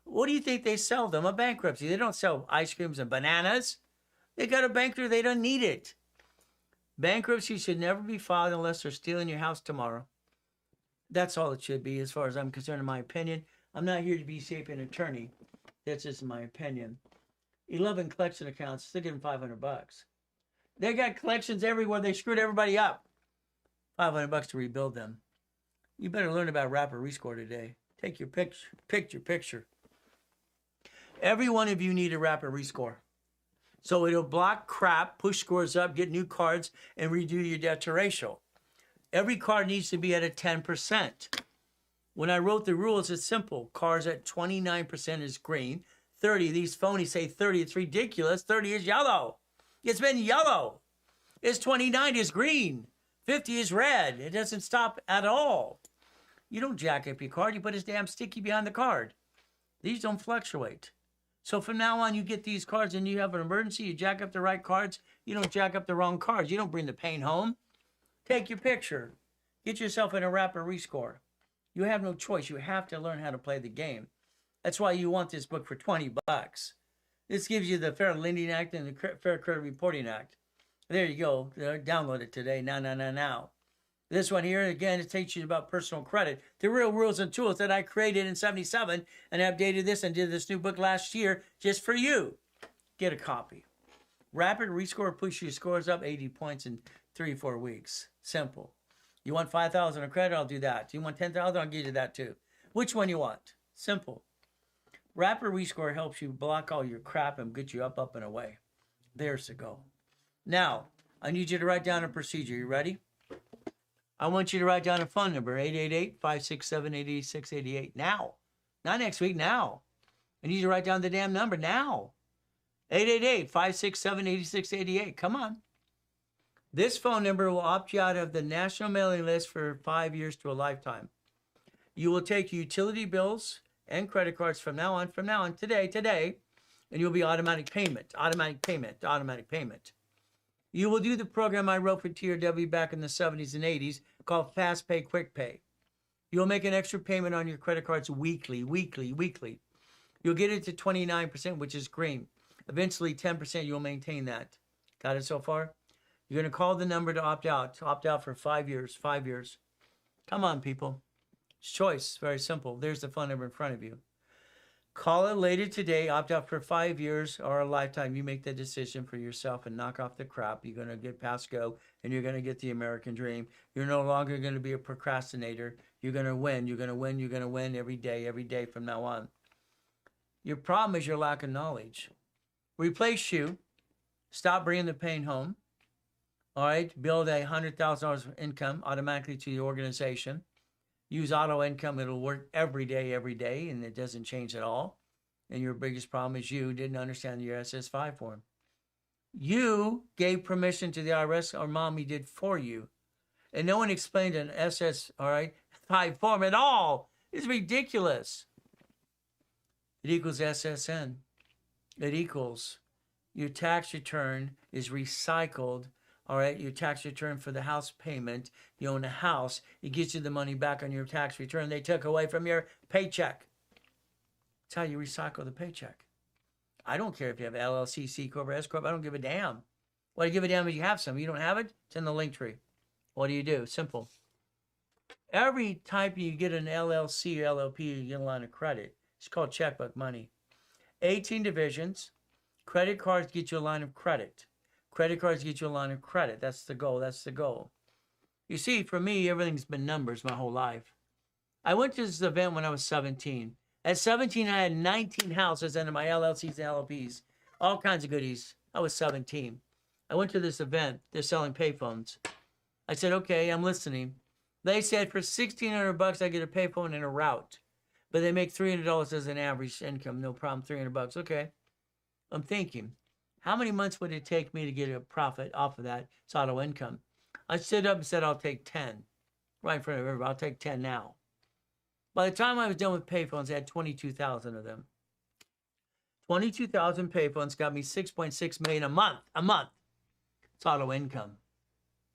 What do you think they sell them? A bankruptcy. They don't sell ice creams and bananas. They got a bankruptcy. They don't need it. Bankruptcy should never be filed unless they're stealing your house tomorrow. That's all it should be as far as I'm concerned, in my opinion. I'm not here to be an attorney. That's just my opinion. 11 collection accounts. They give them $500. They got collections everywhere. They screwed everybody up. $500 to rebuild them. You better learn about Rapid Rescore today. Take your picture. Every one of you need a Rapid Rescore. So it'll block crap, push scores up, get new cards, and redo your debt to ratio. Every card needs to be at a 10%. When I wrote the rules, it's simple. Cards at 29% is green. 30, these phonies say 30, it's ridiculous. 30 is yellow. It's been yellow. It's 29 is green. 50 is red. It doesn't stop at all. You don't jack up your card. You put this damn sticky behind the card. These don't fluctuate. So from now on, you get these cards and you have an emergency, you jack up the right cards. You don't jack up the wrong cards. You don't bring the pain home. Take your picture. Get yourself in a rapid rescore. You have no choice. You have to learn how to play the game. That's why you want this book for $20. This gives you the Fair Lending Act and the Fair Credit Reporting Act. There you go. Download it today. Now. This one here, again, it teaches you about personal credit. The real rules and tools that I created in 77 and updated this and did this new book last year just for you. Get a copy. Rapid Rescore push your scores up 80 points in 3-4 weeks. Simple. You want 5,000 of credit? I'll do that. You want 10,000? I'll give you that too. Which one you want? Simple. Rapid Rescore helps you block all your crap and get you up and away. There's the go. Now, I need you to write down a procedure. You ready? I want you to write down a phone number, 888-567-8688. Now. Not next week, now. I need you to write down the damn number now. 888-567-8688. Come on. This phone number will opt you out of the national mailing list for 5 years to a lifetime. You will take utility bills and credit cards from now on, today, and you'll be automatic payment. You will do the program I wrote for TRW back in the 70s and 80s called Fast Pay, Quick Pay. You'll make an extra payment on your credit cards weekly. You'll get it to 29%, which is green. Eventually, 10%, you'll maintain that. Got it so far? You're going to call the number to opt out. Opt out for 5 years. Come on, people. It's choice. Very simple. There's the phone number in front of you. Call it later today. Opt out for 5 years or a lifetime. You make the decision for yourself and knock off the crap. You're going to get past go, and you're going to get the American dream. You're no longer going to be a procrastinator. You're going to win. You're going to win every day from now on. Your problem is your lack of knowledge. Replace you. Stop bringing the pain home. All right. Build a $100,000 income automatically to the organization. Use auto income. It'll work every day, and it doesn't change at all. And your biggest problem is you didn't understand your SS5 form. You gave permission to the IRS, or mommy did for you. And no one explained an SS5 form at all. It's ridiculous. It equals SSN. It equals your tax return is recycled. All right, your tax return for the house payment. You own a house. It gets you the money back on your tax return they took away from your paycheck. That's how you recycle the paycheck. I don't care if you have LLC, C Corp, or S Corp. I don't give a damn. What I give a damn is you have some. You don't have it? It's in the link tree. What do? Simple. Every time you get an LLC or LLP, you get a line of credit. It's called checkbook money. 18 divisions. Credit cards get you a line of credit. Credit cards get you a line of credit. That's the goal. You see, for me, everything's been numbers my whole life. I went to this event when I was 17. At 17, I had 19 houses under my LLCs and LLPs. All kinds of goodies. I was 17. I went to this event. They're selling payphones. I said, okay, I'm listening. They said for $1,600, I get a payphone and a route. But they make $300 as an average income. No problem, $300. Okay. I'm thinking, how many months would it take me to get a profit off of that? It's auto income. I stood up and said, I'll take 10. Right in front of everybody. I'll take 10 now. By the time I was done with payphones, I had 22,000 of them. 22,000 payphones got me $6.6 million a month. It's auto income.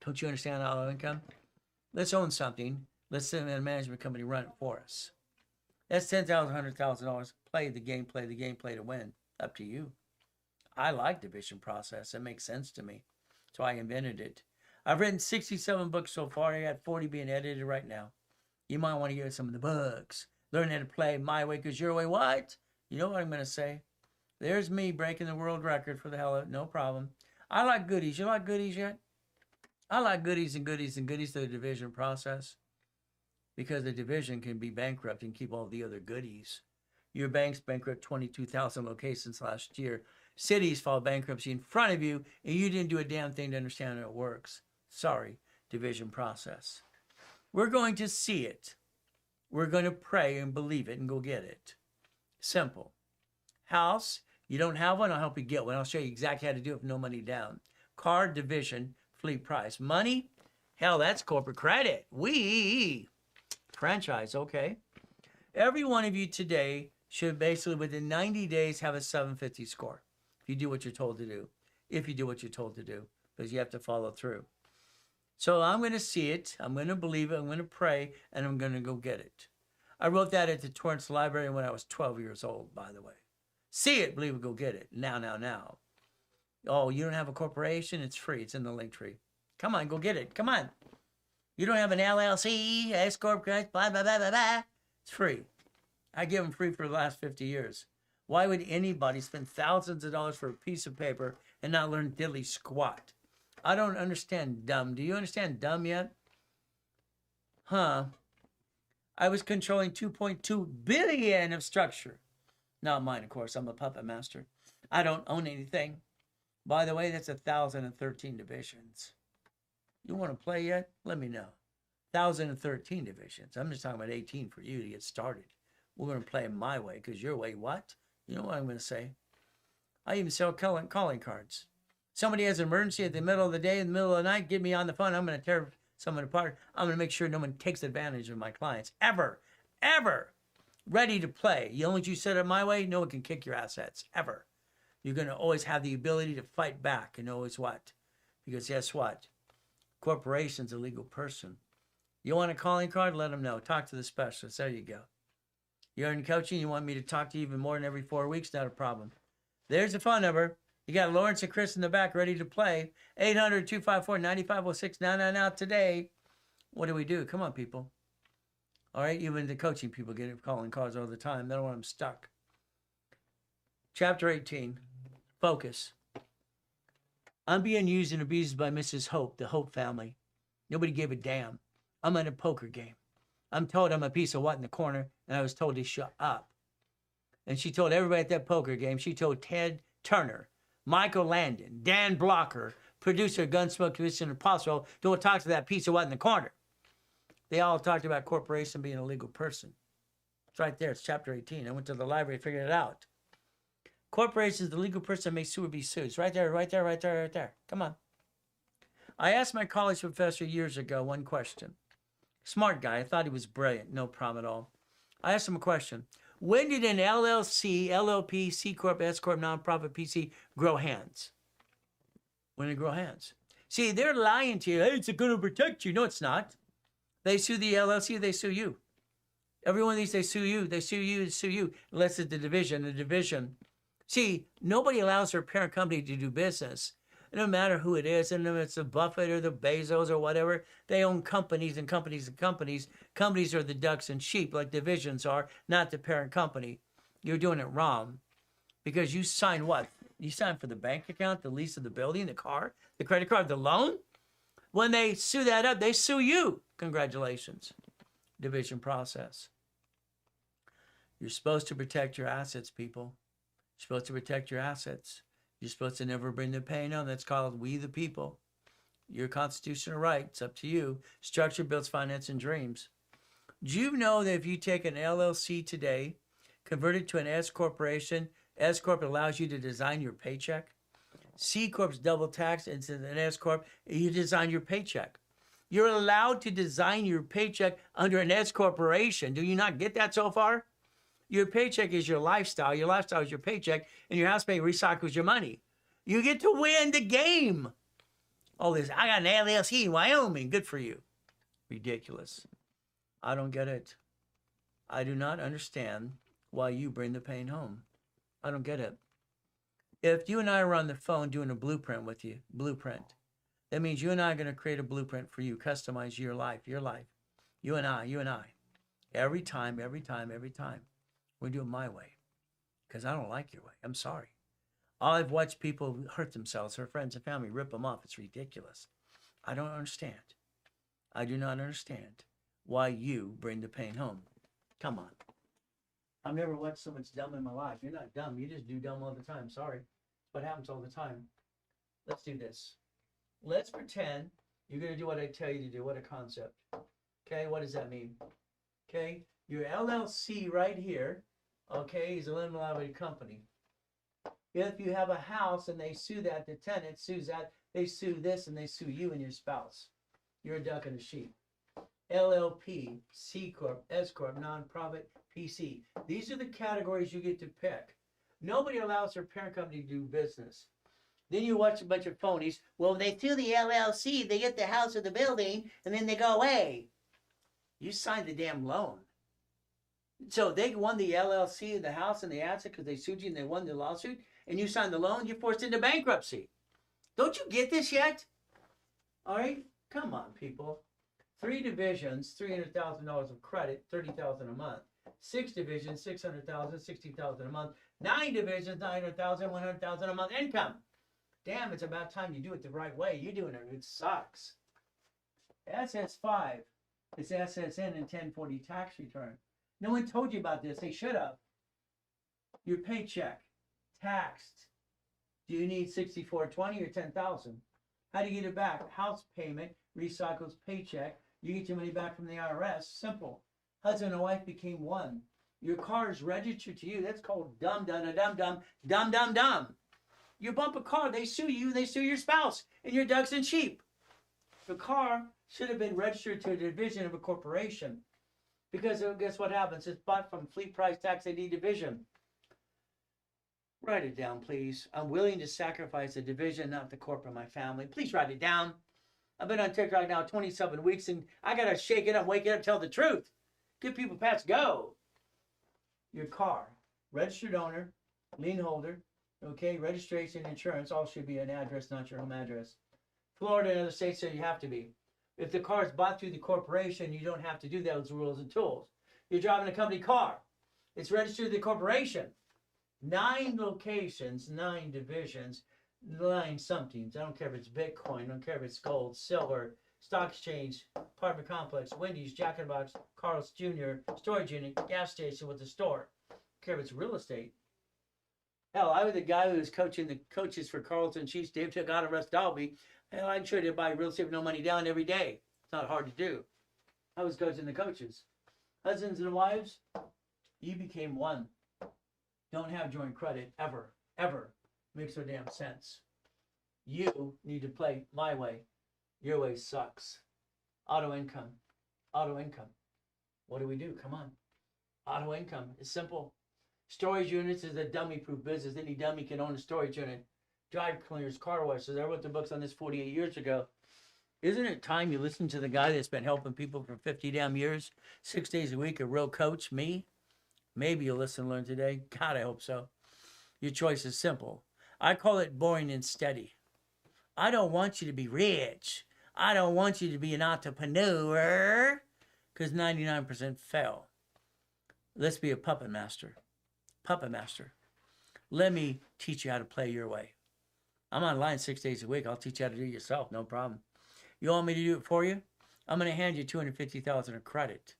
Don't you understand auto income? Let's own something. Let's send a management company run it for us. That's $10,000, $100,000. Play the game, play to win. Up to you. I like division process. It makes sense to me. So I invented it. I've written 67 books so far. I got 40 being edited right now. You might want to hear some of the books. Learn how to play my way because your way what? You know what I'm going to say. There's me breaking the world record for the hell of it. No problem. I like goodies. You like goodies yet? I like goodies to the division process. Because the division can be bankrupt and keep all the other goodies. Your bank's bankrupt 22,000 locations last year. Cities file bankruptcy in front of you, and you didn't do a damn thing to understand how it works. Sorry, division process. We're going to see it. We're going to pray and believe it and go get it. Simple. House, you don't have one, I'll help you get one. I'll show you exactly how to do it with no money down. Car, division, fleet price. Money, hell, that's corporate credit. Franchise, okay. Every one of you today should basically within 90 days have a 750 score. If you do what you're told to do. If you do what you're told to do. Because you have to follow through. So I'm going to see it. I'm going to believe it. I'm going to pray. And I'm going to go get it. I wrote that at the Torrance Library when I was 12 years old, by the way. See it, believe it, go get it. Now. Oh, you don't have a corporation? It's free. It's in the link tree. Come on, go get it. Come on. You don't have an LLC, S Corp, blah, blah, blah, blah, blah. It's free. I give them free for the last 50 years. Why would anybody spend thousands of dollars for a piece of paper and not learn diddly squat? I don't understand dumb. Do you understand dumb yet? Huh. I was controlling 2.2 billion of structure. Not mine, of course. I'm a puppet master. I don't own anything. By the way, that's 1,013 divisions. You want to play yet? Let me know. 1,013 divisions. I'm just talking about 18 for you to get started. We're going to play my way, because your way, what? You know what I'm going to say? I even sell calling cards. Somebody has an emergency at the middle of the day, in the middle of the night, get me on the phone. I'm going to tear someone apart. I'm going to make sure no one takes advantage of my clients. Ever. Ready to play. You only you set it my way, no one can kick your assets. Ever. You're going to always have the ability to fight back and always what? Because guess what? Corporation's a legal person. You want a calling card? Let them know. Talk to the specialist. There you go. You're in coaching. You want me to talk to you even more than every 4 weeks? Not a problem. There's the phone number. You got Lawrence and Chris in the back ready to play. 800-254-9506. Now today. What do we do? Come on, people. All right? Even the coaching people get calling cards all the time. They don't want them stuck. Chapter 18. Focus. I'm being used and abused by Mrs. Hope, the Hope family. Nobody gave a damn. I'm in a poker game. I'm told I'm a piece of what in the corner, and I was told to shut up. And she told everybody at that poker game, she told Ted Turner, Michael Landon, Dan Blocker, producer of Gunsmoke, Mission Impossible, don't talk to that piece of what in the corner. They all talked about corporation being a legal person. It's right there. It's chapter 18. I went to the library and figured it out. Corporation is the legal person that may sue or be sued. It's right there. Come on. I asked my college professor years ago one question. Smart guy. I thought he was brilliant. No problem at all. I asked him a question. When did an LLC, LLP, C Corp, S Corp, nonprofit, PC grow hands? When did it grow hands? See, they're lying to you. Hey, it's going to protect you. No, it's not. They sue the LLC, they sue you. Every one of these, they sue you, they sue you. Unless it's the division. See, nobody allows their parent company to do business. It doesn't matter who it is, and if it's the Buffett or the Bezos or whatever, they own companies and companies and companies. Companies are the ducks and sheep, like divisions are, not the parent company. You're doing it wrong. Because you sign what? You sign for the bank account, the lease of the building, the car, the credit card, the loan. When they sue that up, they sue you. Congratulations. Division process. You're supposed to protect your assets, people. You're supposed to protect your assets. You're supposed to never bring the pain on. That's called we the people. Your constitutional right. It's up to you. Structure builds finance and dreams. Do you know that if you take an LLC today, convert it to an S corporation, S corp allows you to design your paycheck? C corp's double taxed, and an S corp, you design your paycheck. You're allowed to design your paycheck under an S corporation. Do you not get that so far? Your paycheck is your lifestyle. Your lifestyle is your paycheck, and your house pay recycles your money. You get to win the game. Oh, this, I got an LLC in Wyoming. Good for you. Ridiculous. I don't get it. I do not understand why you bring the pain home. I don't get it. If you and I were on the phone doing a blueprint with you, that means you and I are going to create a blueprint for you, customize your life. You and I. Every time. We do it my way. Because I don't like your way. I'm sorry. I've watched people hurt themselves, their friends and family, rip them off. It's ridiculous. I don't understand. I do not understand why you bring the pain home. Come on. I've never watched so much dumb in my life. You're not dumb. You just do dumb all the time. Sorry. What happens all the time. Let's do this. Let's pretend you're going to do what I tell you to do. What a concept. Okay, what does that mean? Okay, your LLC right here, okay, is a limited liability company. If you have a house and they sue that, the tenant sues that, they sue this and they sue you and your spouse. You're a duck and a sheep. LLP, C Corp, S Corp, nonprofit, PC. These are the categories you get to pick. Nobody allows their parent company to do business. Then you watch a bunch of phonies. Well, they sue the LLC, they get the house or the building, and then they go away. You signed the damn loan. So they won the LLC, the house, and the asset because they sued you and they won the lawsuit, and you signed the loan, you're forced into bankruptcy. Don't you get this yet? All right? Come on, people. 3 divisions, $300,000 of credit, $30,000 a month. 6 divisions, $600,000, $60,000 a month. 9 divisions, $900,000, $100,000 a month income. Damn, it's about time you do it the right way. You're doing it. It sucks. SS5 is SSN and 1040 tax return. No one told you about this. They should have. Your paycheck, taxed. Do you need 6420 or 10,000? How do you get it back? House payment recycles paycheck. You get your money back from the IRS. Simple. Husband and wife became one. Your car is registered to you. That's called dumb, dumb, dumb, dumb, dumb, dumb, dumb. You bump a car, they sue you, they sue your spouse, and your ducks and sheep. The car should have been registered to a division of a corporation. Because guess what happens? It's bought from fleet price tax ID division. Write it down, please. I'm willing to sacrifice the division, not the corporate, my family. Please write it down. I've been on TikTok now 27 weeks, and I got to shake it up, wake it up, tell the truth. Give people pats, go. Your car, registered owner, lien holder, okay, registration, insurance, all should be an address, not your home address. Florida and other states say you have to be. If the car is bought through the corporation, you don't have to do those rules and tools. You're driving a company car. It's registered to the corporation. 9 locations, 9 divisions, 9 somethings. I don't care if it's Bitcoin. I don't care if it's gold, silver, stock exchange, apartment complex, Wendy's, Jack in the Box, Carl's Jr., storage unit, gas station with a store. I don't care if it's real estate. Hell, I was the guy who was coaching the coaches for Carlton Chiefs. Dave took out of Russ Dalby. Hell, I'm sure they buy real estate with no money down every day. It's not hard to do. I was coaching the coaches. Husbands and wives, you became one. Don't have joint credit ever, ever. Makes no damn sense. You need to play my way. Your way sucks. Auto income. Auto income. What do? Come on. Auto income is simple. Storage units is a dummy-proof business. Any dummy can own a storage unit. Drive cleaners, car washes. I wrote the books on this 48 years ago. Isn't it time you listen to the guy that's been helping people for 50 damn years, 6 days a week, a real coach, me? Maybe you'll listen and learn today. God, I hope so. Your choice is simple. I call it boring and steady. I don't want you to be rich. I don't want you to be an entrepreneur, because 99% fail. Let's be a puppet master. Puppet master. Let me teach you how to play your way. I'm online 6 days a week. I'll teach you how to do it yourself. No problem. You want me to do it for you? I'm going to hand you $250,000 of credit.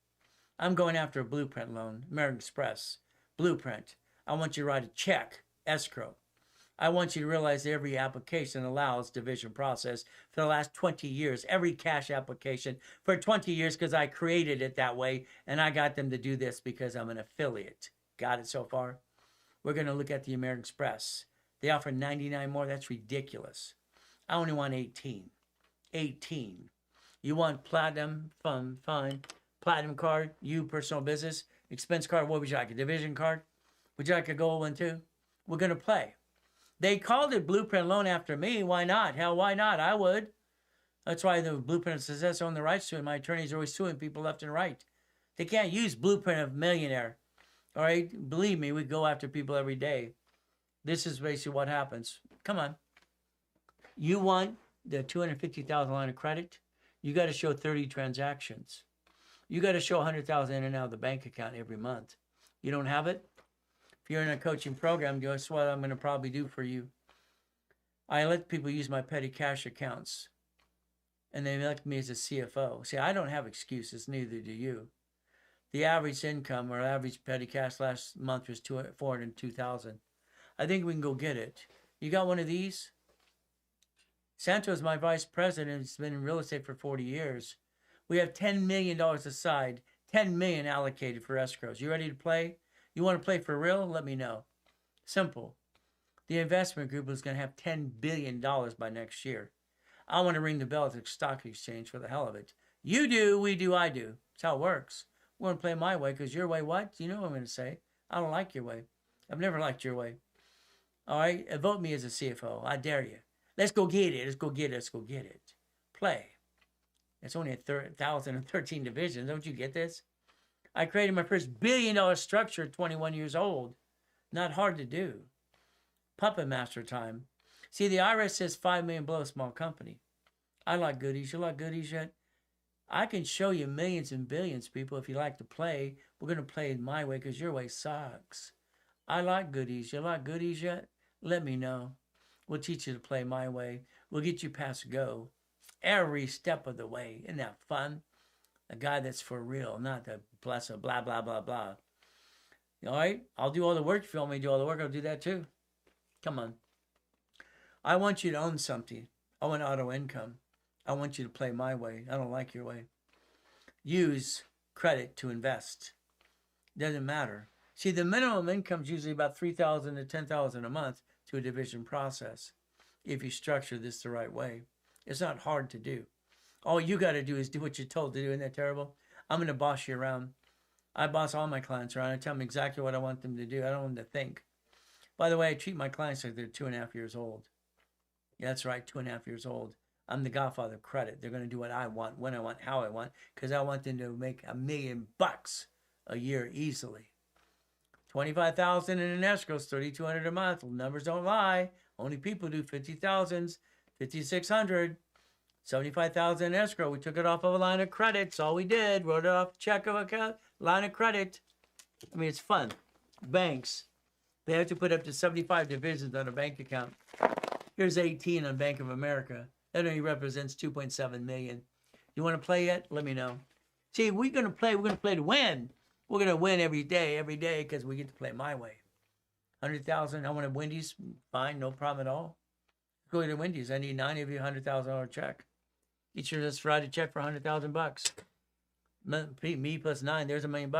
I'm going after a Blueprint loan, American Express. Blueprint. I want you to write a check, escrow. I want you to realize every application allows division process for the last 20 years. Every cash application for 20 years because I created it that way, and I got them to do this because I'm an affiliate. Got it so far? We're going to look at the American Express. They offer 99 more. That's ridiculous. I only want 18. 18. You want platinum? Fine. Platinum card, you personal business, expense card. What would you like? A division card? Would you like a gold one too? We're going to play. They called it Blueprint Loan after me. Why not? Hell, why not? I would. That's why the Blueprint of Success own the rights to it. My attorneys are always suing people left and right. They can't use Blueprint of Millionaire. All right? Believe me, we go after people every day. This is basically what happens. Come on. You want the $250,000 line of credit? You got to show 30 transactions. You got to show $100,000 in and out of the bank account every month. You don't have it? If you're in a coaching program, guess what I'm going to probably do for you? I let people use my petty cash accounts, and they elect me as a CFO. See, I don't have excuses, neither do you. The average income or average petty cash last month was $402,000. I think we can go get it. You got one of these? Santo's my vice president. He's been in real estate for 40 years. We have $10 million aside, $10 million allocated for escrows. You ready to play? You want to play for real? Let me know. Simple. The investment group is going to have $10 billion by next year. I want to ring the bell at the stock exchange for the hell of it. You do, we do, I do. That's how it works. We're going to play my way, because your way what? You know what I'm going to say. I don't like your way. I've never liked your way. All right? Vote me as a CFO. I dare you. Let's go get it. Let's go get it. Let's go get it. Play. It's only 1,013 divisions. Don't you get this? I created my first billion-dollar structure at 21 years old. Not hard to do. Puppet master time. See, the IRS says 5 million below a small company. I like goodies. You like goodies yet? I can show you millions and billions, people, if you like to play. We're going to play it my way, because your way sucks. I like goodies. You like goodies yet? Let me know. We'll teach you to play my way. We'll get you past go. Every step of the way. Isn't that fun? A guy that's for real, not the blah, blah, blah, blah. All right? I'll do all the work. If you want me to do all the work, I'll do that too. Come on. I want you to own something. I want auto income. I want you to play my way. I don't like your way. Use credit to invest. Doesn't matter. See, the minimum income is usually about $3,000 to $10,000 a month to a division process, if you structure this the right way. It's not hard to do. All you got to do is do what you're told to do. Isn't that terrible? I'm going to boss you around. I boss all my clients around. I tell them exactly what I want them to do. I don't want them to think. By the way, I treat my clients like they're 2.5 years old. Yeah, that's right, 2.5 years old. I'm the godfather of credit. They're going to do what I want, when I want, how I want, because I want them to make $1 million a year easily. $25,000 in an escrow is $3,200 a month. Numbers don't lie. Only people do 50,000s, 5,600, 75,000 in escrow. We took it off of a line of credit. That's all we did. Wrote it off check of account, line of credit. I mean, it's fun. Banks, they have to put up to 75 divisions on a bank account. Here's 18 on Bank of America. That only represents 2.7 million. You want to play yet? Let me know. See, we're going to play to win. We're going to win every day, because we get to play my way. 100,000, I want a Wendy's. Fine, no problem at all. Go to Wendy's. I need 90 of you $100,000 check. Each of us write a check for $100,000. Me plus 9, there's $1 million.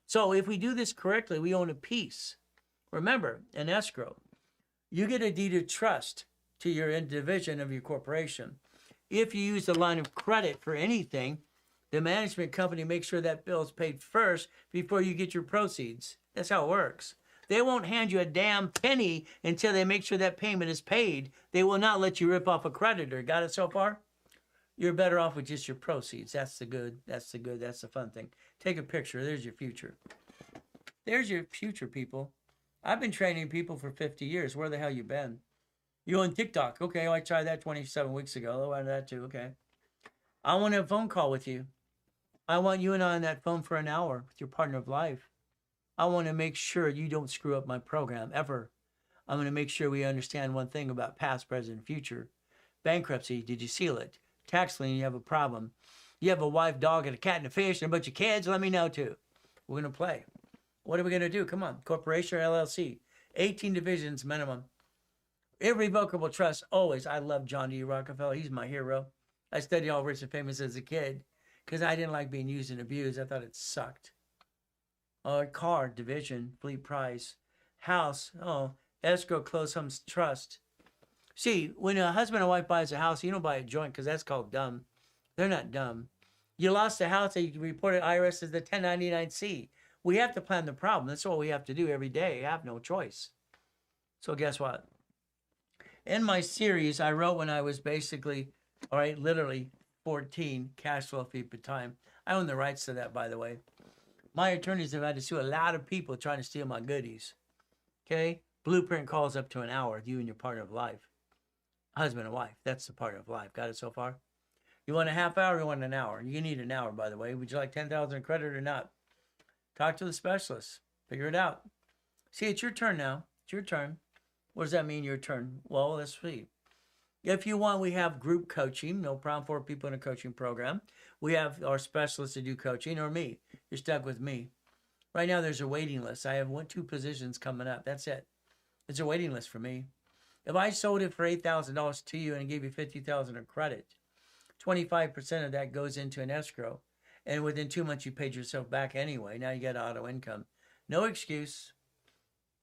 So if we do this correctly, we own a piece. Remember, an escrow, you get a deed of trust to your division of your corporation. If you use the line of credit for anything, the management company makes sure that bill is paid first before you get your proceeds. That's how it works. They won't hand you a damn penny until they make sure that payment is paid. They will not let you rip off a creditor. Got it so far? You're better off with just your proceeds. That's the good. That's the fun thing. Take a picture. There's your future. There's your future, people. I've been training people for 50 years. Where the hell you been? You on TikTok? Okay, I tried that 27 weeks ago. I wanted that too. Okay. I want a phone call with you. I want you and I on that phone for an hour with your partner of life. I want to make sure you don't screw up my program ever. I'm going to make sure we understand one thing about past, present, and future. Bankruptcy, did you seal it? Tax lien, you have a problem. You have a wife, dog, and a cat and a fish and a bunch of kids, let me know too. We're going to play. What are we going to do? Come on. Corporation or LLC. 18 divisions minimum. Irrevocable trust, always. I love John D. Rockefeller. He's my hero. I studied all rich and famous as a kid because I didn't like being used and abused. I thought it sucked. Car, division, fleet price. House, escrow, closed homes, trust. See, when a husband and wife buys a house, you don't buy a joint because that's called dumb. They're not dumb. You lost a house, they reported IRS as the 1099-C. We have to plan the problem. That's what we have to do every day. I have no choice. So guess what? In my series, I wrote when I was basically, literally 14, cash flow fee per time. I own the rights to that, by the way. My attorneys have had to sue a lot of people trying to steal my goodies. Okay? Blueprint calls up to an hour with you and your partner of life. Husband and wife. That's the partner of life. Got it so far? You want a half hour or you want an hour? You need an hour, by the way. Would you like 10,000 in credit or not? Talk to the specialist. Figure it out. See, it's your turn now. It's your turn. What does that mean, your turn? Well, let's see. If you want, we have group coaching. No problem for people in a coaching program. We have our specialists to do coaching, or me. You're stuck with me. Right now, there's a waiting list. I have 2 positions coming up. That's it. It's a waiting list for me. If I sold it for $8,000 to you and gave you $50,000 of credit, 25% of that goes into an escrow. And within 2 months, you paid yourself back anyway. Now you got auto income. No excuse.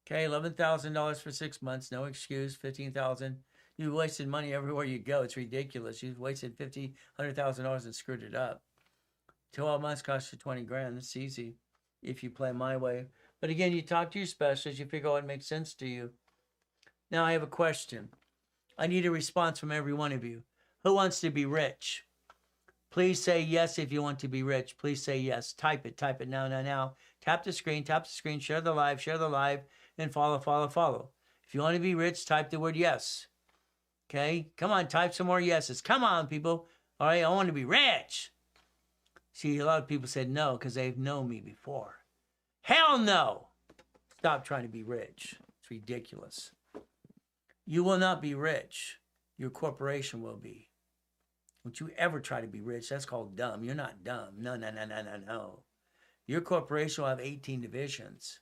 Okay, $11,000 for 6 months. No excuse. $15,000. You wasted money everywhere you go. It's ridiculous. You've wasted $100,000 and screwed it up. 12 months costs you 20 grand. It's easy if you play my way. But again, you talk to your specialist. You figure out what makes sense to you. Now I have a question. I need a response from every one of you. Who wants to be rich? Please say yes if you want to be rich. Please say yes. Type it now. Tap the screen, share the live, and follow. If you want to be rich, type the word yes. Okay? Come on, type some more yeses. Come on, people. All right, I want to be rich. See, a lot of people said no because they've known me before. Hell no. Stop trying to be rich. It's ridiculous. You will not be rich. Your corporation will be. Don't you ever try to be rich. That's called dumb. You're not dumb. No. Your corporation will have 18 divisions,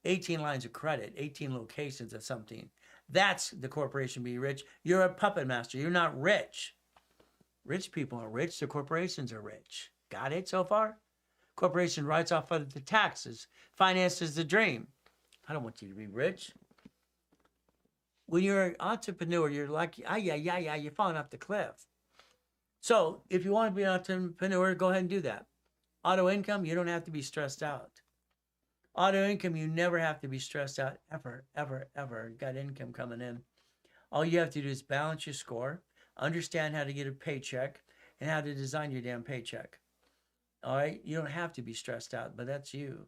18 lines of credit, 18 locations of something. That's the corporation be rich. You're a puppet master. You're not rich. Rich people are rich. The corporations are rich. Got it so far? Corporation writes off of the taxes. Finances the dream. I don't want you to be rich. When you're an entrepreneur, you're like, you're falling off the cliff. So if you want to be an entrepreneur, go ahead and do that. Auto income, you don't have to be stressed out. Auto income, you never have to be stressed out ever. Got income coming in. All you have to do is balance your score, understand how to get a paycheck, and how to design your damn paycheck. All right? You don't have to be stressed out, but that's you.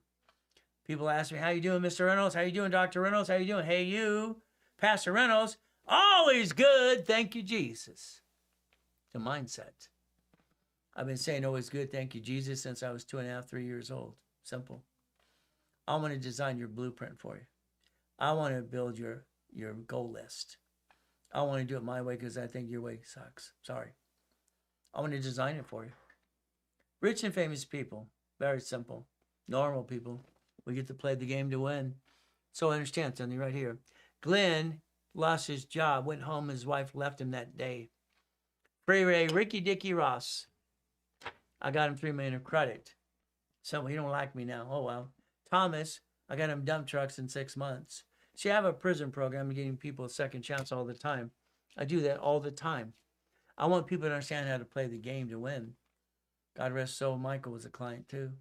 People ask me, how you doing, Mr. Reynolds? How you doing, Dr. Reynolds? How you doing? Hey, you, Pastor Reynolds. Always good. Thank you, Jesus. The mindset. I've been saying always good, thank you, Jesus, since I was 2.5, 3 years old. Simple. I want to design your blueprint for you. I want to build your goal list. I want to do it my way because I think your way sucks. Sorry. I want to design it for you. Rich and famous people, very simple. Normal people, we get to play the game to win. So understand something right here. Glenn lost his job, went home, his wife left him that day. Ray, Ricky Dicky Ross. I got him $3 million of credit. So he don't like me now. Oh well. Thomas, I got him dump trucks in 6 months. See, I have a prison program giving people a second chance all the time. I do that all the time. I want people to understand how to play the game to win. God rest his soul. Michael was a client too.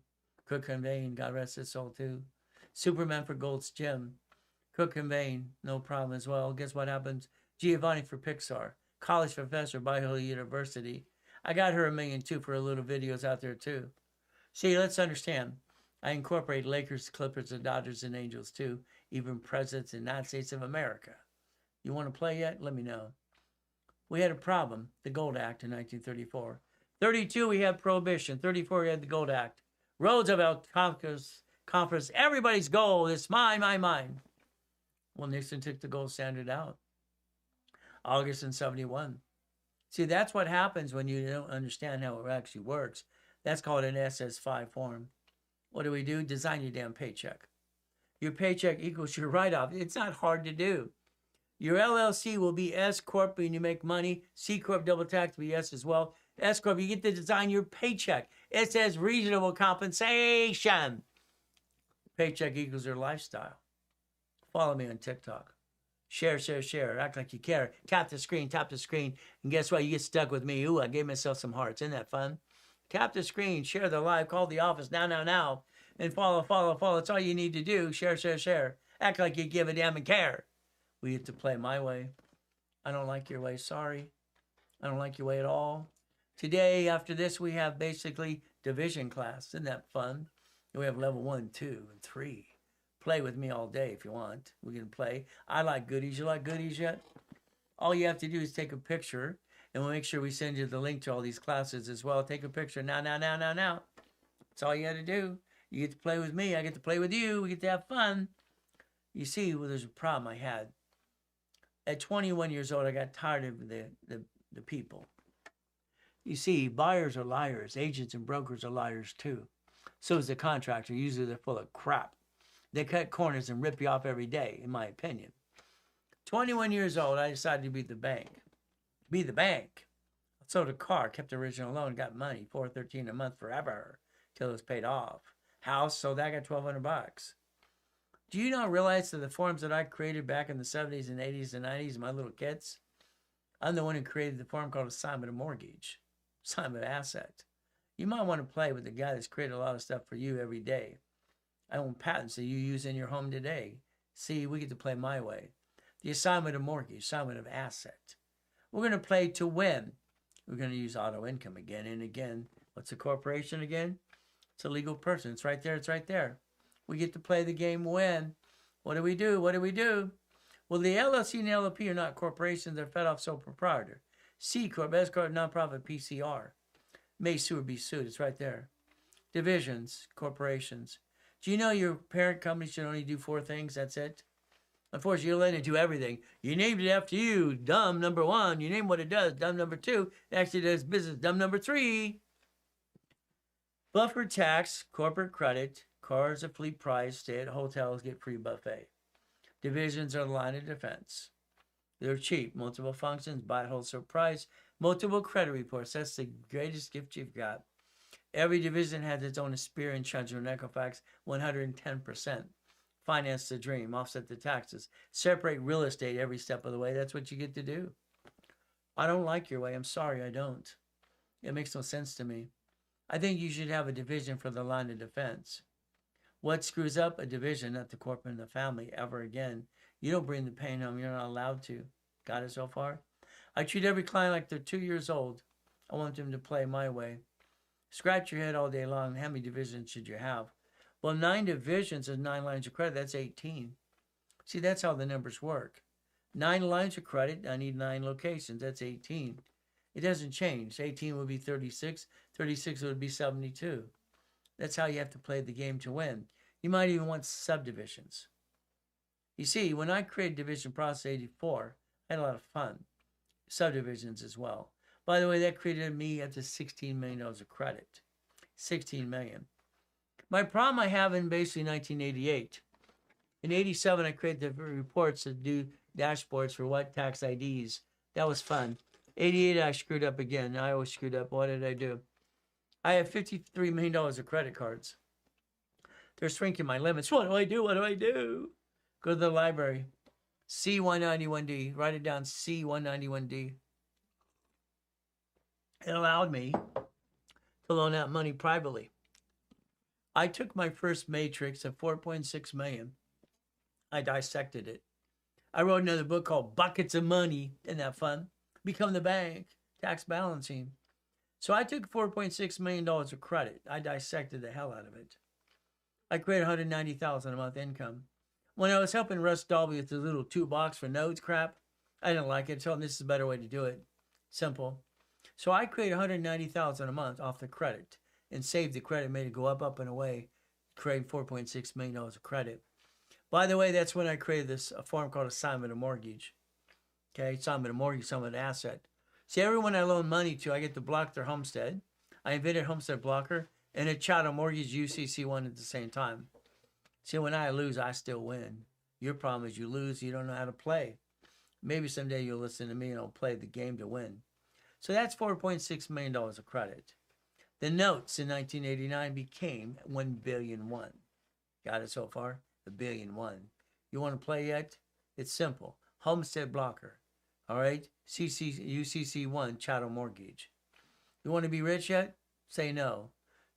Cook and Vane, God rest his soul too. Superman for Gold's Gym. Cook and Vane, no problem as well. Guess what happens? Giovanni for Pixar. College professor, Biola University. I got her $1 million too for a little videos out there too. See, let's understand. I incorporate Lakers, Clippers, and Dodgers and Angels too. Even presidents in the United States of America. You want to play yet? Let me know. We had a problem. The Gold Act in 1934. 32, we had Prohibition. 34, we had the Gold Act. Roosevelt Conference. Everybody's gold. It's mine. Well, Nixon took the gold standard out. August in 71. See, that's what happens when you don't understand how it actually works. That's called an SS5 form. What do? Design your damn paycheck. Your paycheck equals your write-off. It's not hard to do. Your LLC will be S Corp when you make money. C Corp double tax will be S as well. S Corp, you get to design your paycheck. It says reasonable compensation. Paycheck equals your lifestyle. Follow me on TikTok. Share. Act like you care. Tap the screen. And guess what? You get stuck with me. Ooh, I gave myself some hearts. Isn't that fun? Tap the screen. Share the live. Call the office now. And follow. That's all you need to do. Share. Act like you give a damn and care. We get to play my way. I don't like your way. Sorry. I don't like your way at all. Today, after this, we have basically division class. Isn't that fun? We have level 1, 2, and 3. Play with me all day if you want. We can play. I like goodies. You like goodies yet? All you have to do is take a picture, and we'll make sure we send you the link to all these classes as well. Take a picture now. That's all you got to do. You get to play with me. I get to play with you. We get to have fun. You see, well, there's a problem I had. At 21 years old, I got tired of the people. You see, buyers are liars. Agents and brokers are liars too. So is the contractor. Usually they're full of crap. They cut corners and rip you off every day, in my opinion. 21 years old, I decided to be the bank. Be the bank. I sold a car, kept the original loan, got money, $413 a month forever till it was paid off. House, sold that, got $1,200. Do you not realize that the forms that I created back in the 70s and 80s and 90s, my little kids, I'm the one who created the form called assignment of mortgage, assignment of asset. You might want to play with the guy that's created a lot of stuff for you every day. I own patents that you use in your home today. See, we get to play my way. The assignment of mortgage, assignment of asset. We're going to play to win. We're going to use auto income again and again. What's a corporation again? It's a legal person. It's right there. It's right there. We get to play the game win. What do we do? What do we do? Well, the LLC and LLP are not corporations. They're fed off sole proprietor. C Corp, S Corp, nonprofit, PCR. May sue or be sued. It's right there. Divisions, corporations. Do you know your parent company should only do 4 things? That's it. Unfortunately, you're letting it do everything. You named it after you. Dumb number 1. You name what it does. Dumb number 2. It actually does business. Dumb number 3. Buffer tax, corporate credit, cars are fleet price, stay at hotels, get free buffet. Divisions are the line of defense. They're cheap. Multiple functions, buy at wholesale price, multiple credit reports. That's the greatest gift you've got. Every division has its own experience, judgment, and Equifax, 110%. Finance the dream, offset the taxes, separate real estate every step of the way. That's what you get to do. I don't like your way. I'm sorry, I don't. It makes no sense to me. I think you should have a division for the line of defense. What screws up a division, not the corporate and the family, ever again? You don't bring the pain home. You're not allowed to. Got it so far? I treat every client like they're 2 years old. I want them to play my way. Scratch your head all day long. How many divisions should you have? Well, 9 divisions is 9 lines of credit. That's 18. See, that's how the numbers work. 9 lines of credit, I need 9 locations. That's 18. It doesn't change. 18 would be 36. 36 would be 72. That's how you have to play the game to win. You might even want subdivisions. You see, when I created Division Process 84, I had a lot of fun. Subdivisions as well. By the way, that created me up to $16 million of credit. $16 million. My problem I have in basically 1988. In 87, I created the reports that do dashboards for what tax IDs. That was fun. 88, I screwed up again. I always screwed up. What did I do? I have $53 million of credit cards. They're shrinking my limits. What do I do? What do I do? Go to the library. C191D. Write it down. C191D. It allowed me to loan out money privately. I took my first matrix of 4.6 million. I dissected it. I wrote another book called Buckets of Money. Isn't that fun? Become the bank. Tax balancing. So I took $4.6 million of credit. I dissected the hell out of it. I created $190,000 a month income. When I was helping Russ Dalby with the little 2 box for notes crap, I didn't like it. I told him this is a better way to do it. Simple. So I created $190,000 a month off the credit and saved the credit, made it go up and away, created $4.6 million of credit. By the way, that's when I created this a form called assignment of mortgage. Okay, assignment of mortgage, assignment of asset. See, everyone I loan money to, I get to block their homestead. I invented Homestead Blocker and a chattel mortgage UCC1 at the same time. See, when I lose, I still win. Your problem is you lose, you don't know how to play. Maybe someday you'll listen to me and I'll play the game to win. So that's $4.6 million of credit. The notes in 1989 became $1.1 billion. Got it so far? $1.1 billion. You want to play yet? It's simple. Homestead Blocker. All right? UCC1, chattel mortgage. You want to be rich yet? Say no.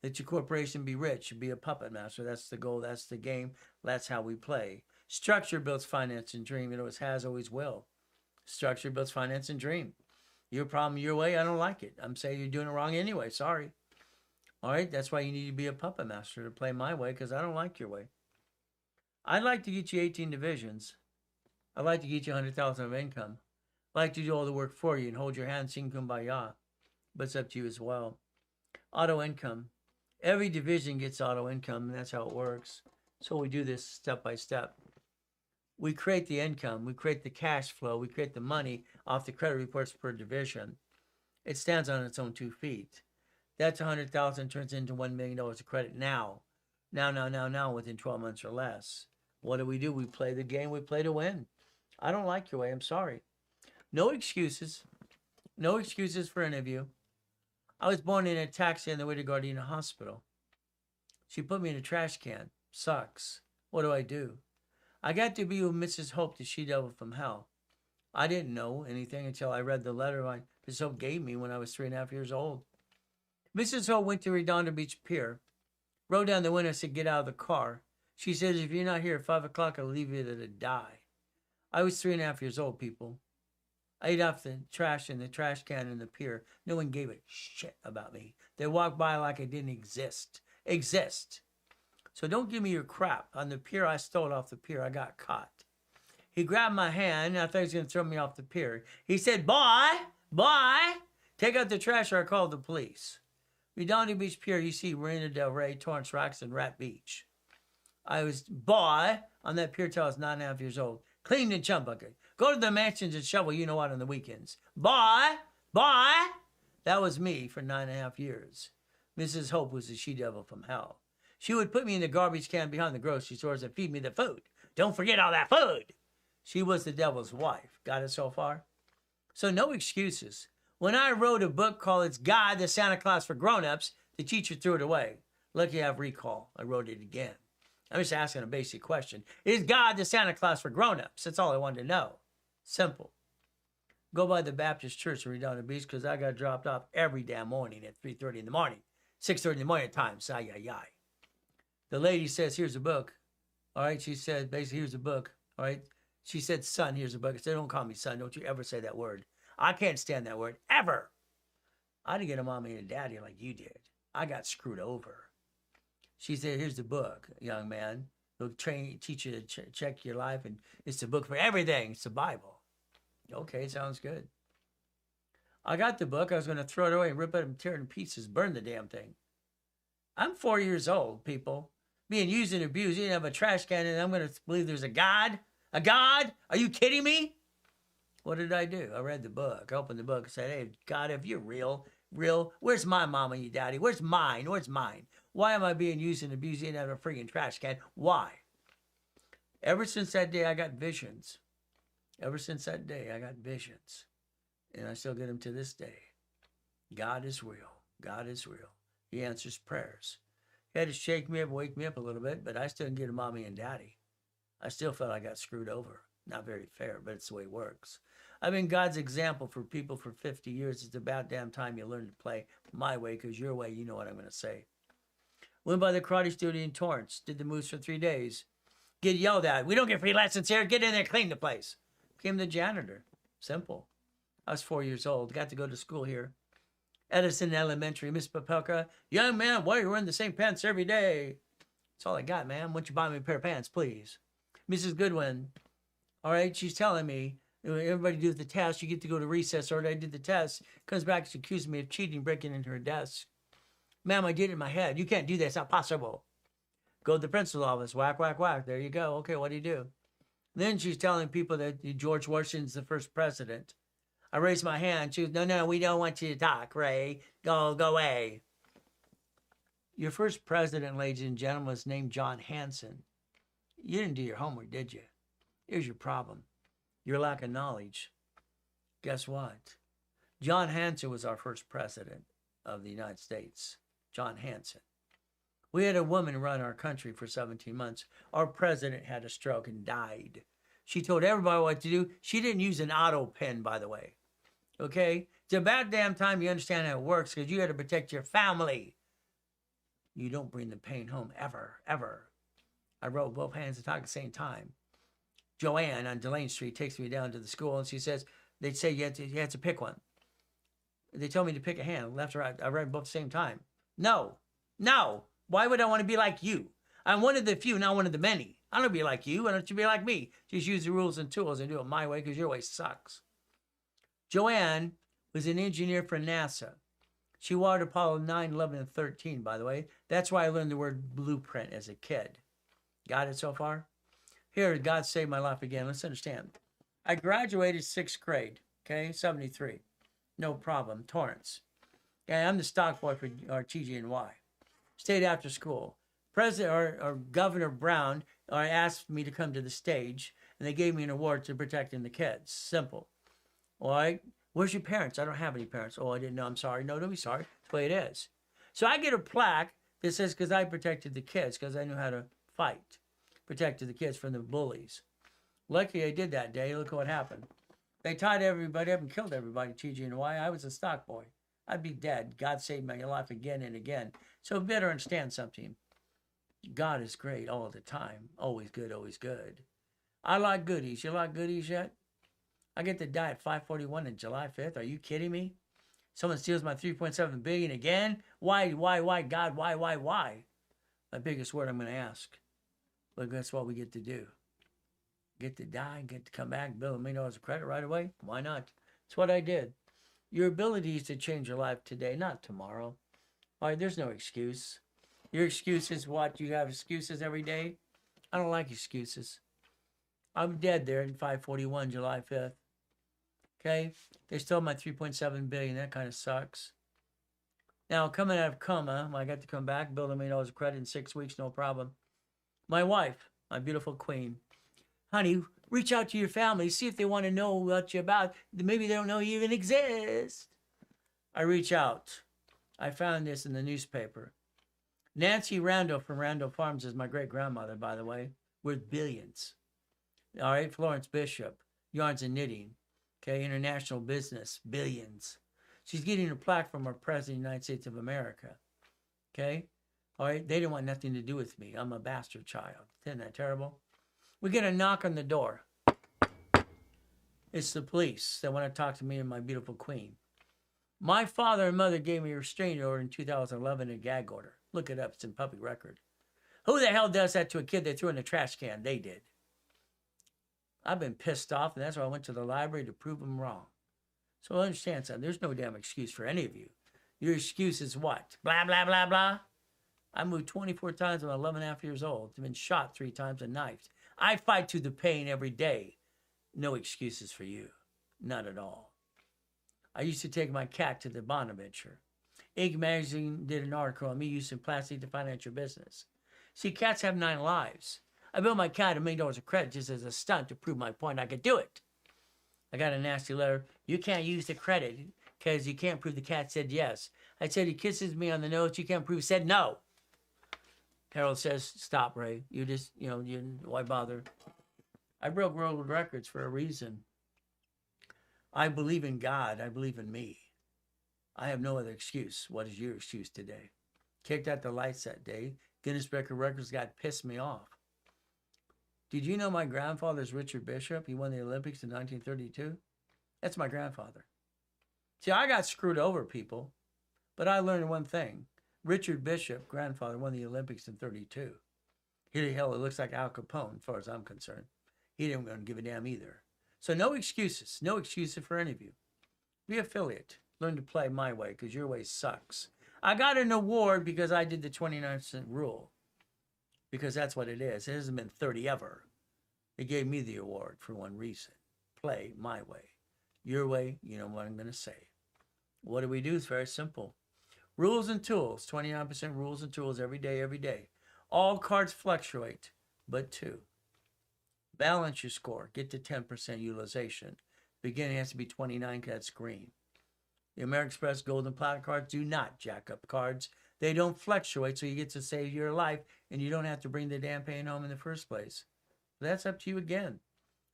Let your corporation be rich. Be a puppet master. That's the goal. That's the game. That's how we play. Structure builds finance and dream. It always has, always will. Structure builds finance and dream. Your problem, your way, I don't like it. I'm saying you're doing it wrong anyway. Sorry. All right? That's why you need to be a puppet master to play my way, because I don't like your way. I'd like to get you 18 divisions. I'd like to get you $100,000 of income. I'd like to do all the work for you and hold your hand, sing kumbaya. But it's up to you as well. Auto income. Every division gets auto income, and that's how it works. So we do this step by step. We create the income, we create the cash flow, we create the money off the credit reports per division. It stands on its own 2 feet. That's $100,000 turns into $1 million of credit now. Now, within 12 months or less. What do? We play the game, we play to win. I don't like your way. I'm sorry. No excuses. No excuses for any of you. I was born in a taxi on the way to Gardena Hospital. She put me in a trash can. Sucks. What do? I got to be with Mrs. Hope, the she-devil from hell. I didn't know anything until I read the letter Mrs. Hope gave me when I was 3.5 years old. Mrs. Hope went to Redondo Beach Pier, rolled down the window and said, "Get out of the car." She says, "If you're not here at 5 o'clock, I'll leave you to die." I was 3.5 years old, people. I ate off the trash in the trash can in the pier. No one gave a shit about me. They walked by like I didn't exist. So don't give me your crap. On the pier, I stole it off the pier. I got caught. He grabbed my hand, and I thought he was going to throw me off the pier. He said, boy, take out the trash or I call the police. Redondo Beach Pier, you see Marina Del Rey, Torrance Rocks, and Rat Beach. I was on that pier till I was 9.5 years old. Cleaned and chum bucket. Go to the mansions and shovel, you know what, on the weekends. That was me for 9.5 years. Mrs. Hope was the she-devil from hell. She would put me in the garbage can behind the grocery stores and feed me the food. Don't forget all that food. She was the devil's wife. Got it so far? So no excuses. When I wrote a book called It's God, the Santa Claus for Grown-Ups, the teacher threw it away. Lucky I have recall. I wrote it again. I'm just asking a basic question. Is God the Santa Claus for grown-ups? That's all I wanted to know. Simple. Go by the Baptist Church in Redondo Beach because I got dropped off every damn morning at 3:30 in the morning. 6:30 in the morning at times. The lady says, "Here's a book." All right. She said, basically, "Here's a book." All right. She said, "Son, here's a book." I said, "Don't call me son. Don't you ever say that word. I can't stand that word. Ever." I didn't get a mommy and a daddy like you did. I got screwed over. She said, "Here's the book, young man. It'll teach you to check your life, and it's the book for everything. It's the Bible." Okay, sounds good. I got the book. I was going to throw it away and rip it and tear it in pieces, burn the damn thing. I'm 4 years old, people. Being used and abused. You didn't have a trash can, and I'm going to believe there's a God? A God? Are you kidding me? What did I do? I read the book. I opened the book and said, "Hey, God, if you're real, where's my mama and your daddy? Where's mine? Why am I being used and abused and have a freaking trash can? Why?" Ever since that day, I got visions. And I still get them to this day. God is real. He answers prayers. He had to shake me up, wake me up a little bit, but I still didn't get a mommy and daddy. I still felt I got screwed over. Not very fair, but it's the way it works. I've been God's example for people for 50 years. It's about damn time you learn to play my way, because your way, you know what I'm going to say. Went by the karate studio in Torrance. Did the moves for 3 days. Get yelled at. "We don't get free lessons here. Get in there, clean the place." Became the janitor. Simple. I was 4 years old. Got to go to school here. Edison Elementary. Miss Papelka, "Young man, why are you wearing the same pants every day?" That's all I got, ma'am. Why don't you buy me a pair of pants, please? Mrs. Goodwin. All right, she's telling me, everybody do the test. You get to go to recess. Or I did the test. Comes back, she accuses me of cheating, breaking into her desk. "Ma'am, I did it in my head. You can't do that. It's not possible." Go to the principal's office. Whack, whack, whack. There you go. Okay, what do you do? Then she's telling people that George Washington's the first president. I raised my hand. She goes, No, we don't want you to talk, Ray. Go away. Your first president, ladies and gentlemen, was named John Hanson. You didn't do your homework, did you? Here's your problem. Your lack of knowledge. Guess what? John Hanson was our first president of the United States. John Hanson. We had a woman run our country for 17 months. Our president had a stroke and died. She told everybody what to do. She didn't use an auto pen, by the way. Okay? It's about damn time you understand how it works, because you had to protect your family. You don't bring the pain home, ever. I wrote both hands and talk at the same time. Joanne on Delane Street takes me down to the school, and she says, they'd say you had to pick one. They told me to pick a hand, left or right. I read both at the same time. No. Why would I want to be like you? I'm one of the few, not one of the many. I don't be like you. Why don't you be like me? Just use the rules and tools and do it my way, because your way sucks. Joanne was an engineer for NASA. She watered Apollo 9, 11, and 13, by the way. That's why I learned the word blueprint as a kid. Got it so far? Here, God saved my life again. Let's understand. I graduated 6th grade, okay, 73. No problem. Torrance. Yeah, I'm the stock boy for TG&Y. Stayed after school. President or Governor Brown or asked me to come to the stage, and they gave me an award to protecting the kids. Simple. All right. Where's your parents? I don't have any parents. Oh, I didn't know. I'm sorry. No, don't be sorry. That's the way it is. So I get a plaque that says, because I protected the kids, because I knew how to fight, protected the kids from the bullies. Lucky I did that day. Look what happened. They tied everybody up and killed everybody, TG&Y. I was a stock boy. I'd be dead. God saved my life again and again. So better understand something. God is great all the time. Always good, always good. I like goodies. You like goodies yet? I get to die at 5:41 on July 5th. Are you kidding me? Someone steals my $3.7 billion again? Why, God, why? My biggest word I'm going to ask. But that's what we get to do. Get to die, get to come back, build $1 million of credit right away? Why not? It's what I did. Your ability is to change your life today, not tomorrow. All right, there's no excuse. Your excuse is what? You have excuses every day? I don't like excuses. I'm dead there in 5:41, July 5th. Okay? They stole my $3.7 billion. That kind of sucks. Now, coming out of coma, I got to come back, build $1 million of credit in 6 weeks, no problem. My wife, my beautiful queen. Honey, reach out to your family, see if they want to know what you're about. Maybe they don't know you even exist. I reach out. I found this in the newspaper. Nancy Randall from Randall Farms is my great-grandmother, by the way, worth billions. All right, Florence Bishop, Yarns and Knitting. Okay, international business, billions. She's getting a plaque from our President of the United States of America. Okay? All right, they didn't want nothing to do with me. I'm a bastard child. Isn't that terrible? We get a knock on the door. It's the police that want to talk to me and my beautiful queen. My father and mother gave me a restraining order in 2011, a gag order. Look it up. It's in public record. Who the hell does that to a kid they threw in a trash can? They did. I've been pissed off, and that's why I went to the library to prove them wrong. So understand something. There's no damn excuse for any of you. Your excuse is what? Blah, blah, blah, blah. I moved 24 times when I was 11 and a half years old. I've been shot 3 times and knifed. I fight to the pain every day. No excuses for you. Not at all. I used to take my cat to the Bonaventure. Inc. magazine did an article on me using plastic to finance your business. See, cats have 9 lives. I built my cat $1 million of credit just as a stunt to prove my point I could do it. I got a nasty letter. You can't use the credit because you can't prove the cat said yes. I said he kisses me on the nose. You can't prove he said no. Harold says, stop, Ray. You just, why bother? I broke world records for a reason. I believe in God. I believe in me. I have no other excuse. What is your excuse today? Kicked out the lights that day. Guinness Book of Records got pissed me off. Did you know my grandfather's Richard Bishop? He won the Olympics in 1932. That's my grandfather. See, I got screwed over, people. But I learned one thing. Richard Bishop, grandfather, won the Olympics in 32. Hell, it looks like Al Capone, as far as I'm concerned. He didn't want to give a damn either. So no excuses. No excuses for any of you. Be affiliate. Learn to play my way, because your way sucks. I got an award because I did the 29% rule. Because that's what it is. It hasn't been 30 ever. They gave me the award for one reason. Play my way. Your way, you know what I'm going to say. What do we do? It's very simple. Rules and tools. 29% rules and tools every day, every day. All cards fluctuate, but 2. Balance your score. Get to 10% utilization. Beginning has to be 29 because that's green. The American Express Gold and Platinum cards do not jack up cards. They don't fluctuate, so you get to save your life, and you don't have to bring the damn pain home in the first place. That's up to you again.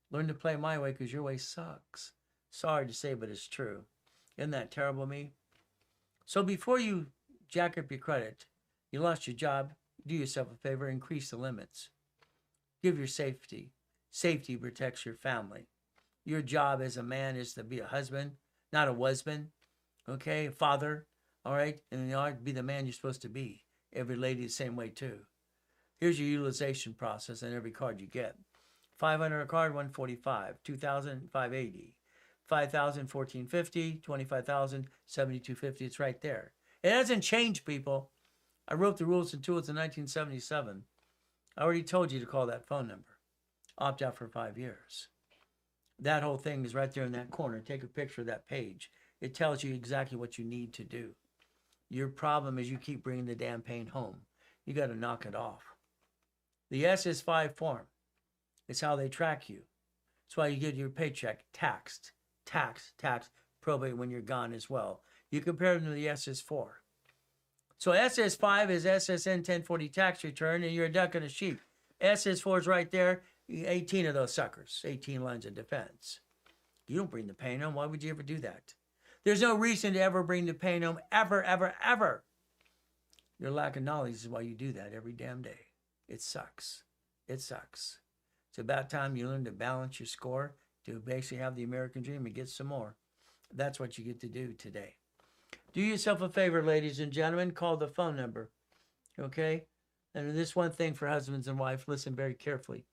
Learn to play my way because your way sucks. Sorry to say, but it's true. Isn't that terrible, me? So before you jack up your credit, you lost your job, do yourself a favor, increase the limits. Give your safety. Safety protects your family. Your job as a man is to be a husband, not a husband, okay, a father, all right? And you ought to be the man you're supposed to be. Every lady the same way too. Here's your utilization process on every card you get. 500 a card, 145. 2,000, 580. 5,000, 1450. 25,000, 7250. It's right there. It hasn't changed, people. I wrote the rules and tools in 1977. I already told you to call that phone number. Opt out for 5 years. That whole thing is right there in that corner. Take a picture of that page. It tells you exactly what you need to do. Your problem is you keep bringing the damn pain home. You got to knock it off. The SS5 form is how they track you. That's why you get your paycheck taxed, probate when you're gone as well. You compare them to the SS4. So SS5 is SSN 1040 tax return, and you're a duck and a sheep. SS4 is right there, 18 of those suckers, 18 lines of defense. You don't bring the pain home. Why would you ever do that? There's no reason to ever bring the pain home, ever, ever, ever. Your lack of knowledge is why you do that every damn day. It sucks. It sucks. It's about time you learn to balance your score, to basically have the American dream and get some more. That's what you get to do today. Do yourself a favor, ladies and gentlemen. Call the phone number, okay? And this one thing for husbands and wives, listen very carefully.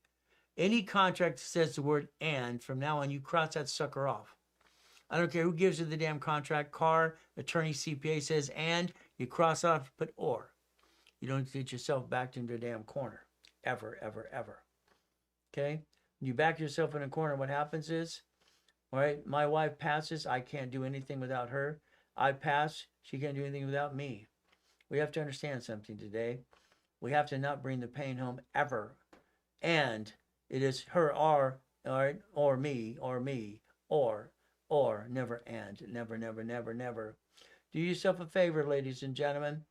Any contract that says the word "and," from now on, you cross that sucker off. I don't care who gives you the damn contract. Car, attorney, CPA says "and," you cross off, put "or." You don't get yourself backed into a damn corner. Ever, ever, ever. Okay? When you back yourself in a corner, what happens is, all right, my wife passes, I can't do anything without her. I pass, she can't do anything without me. We have to understand something today. We have to not bring the pain home ever. And it is her or me, or, never and, never, never, never, never. Do yourself a favor, ladies and gentlemen.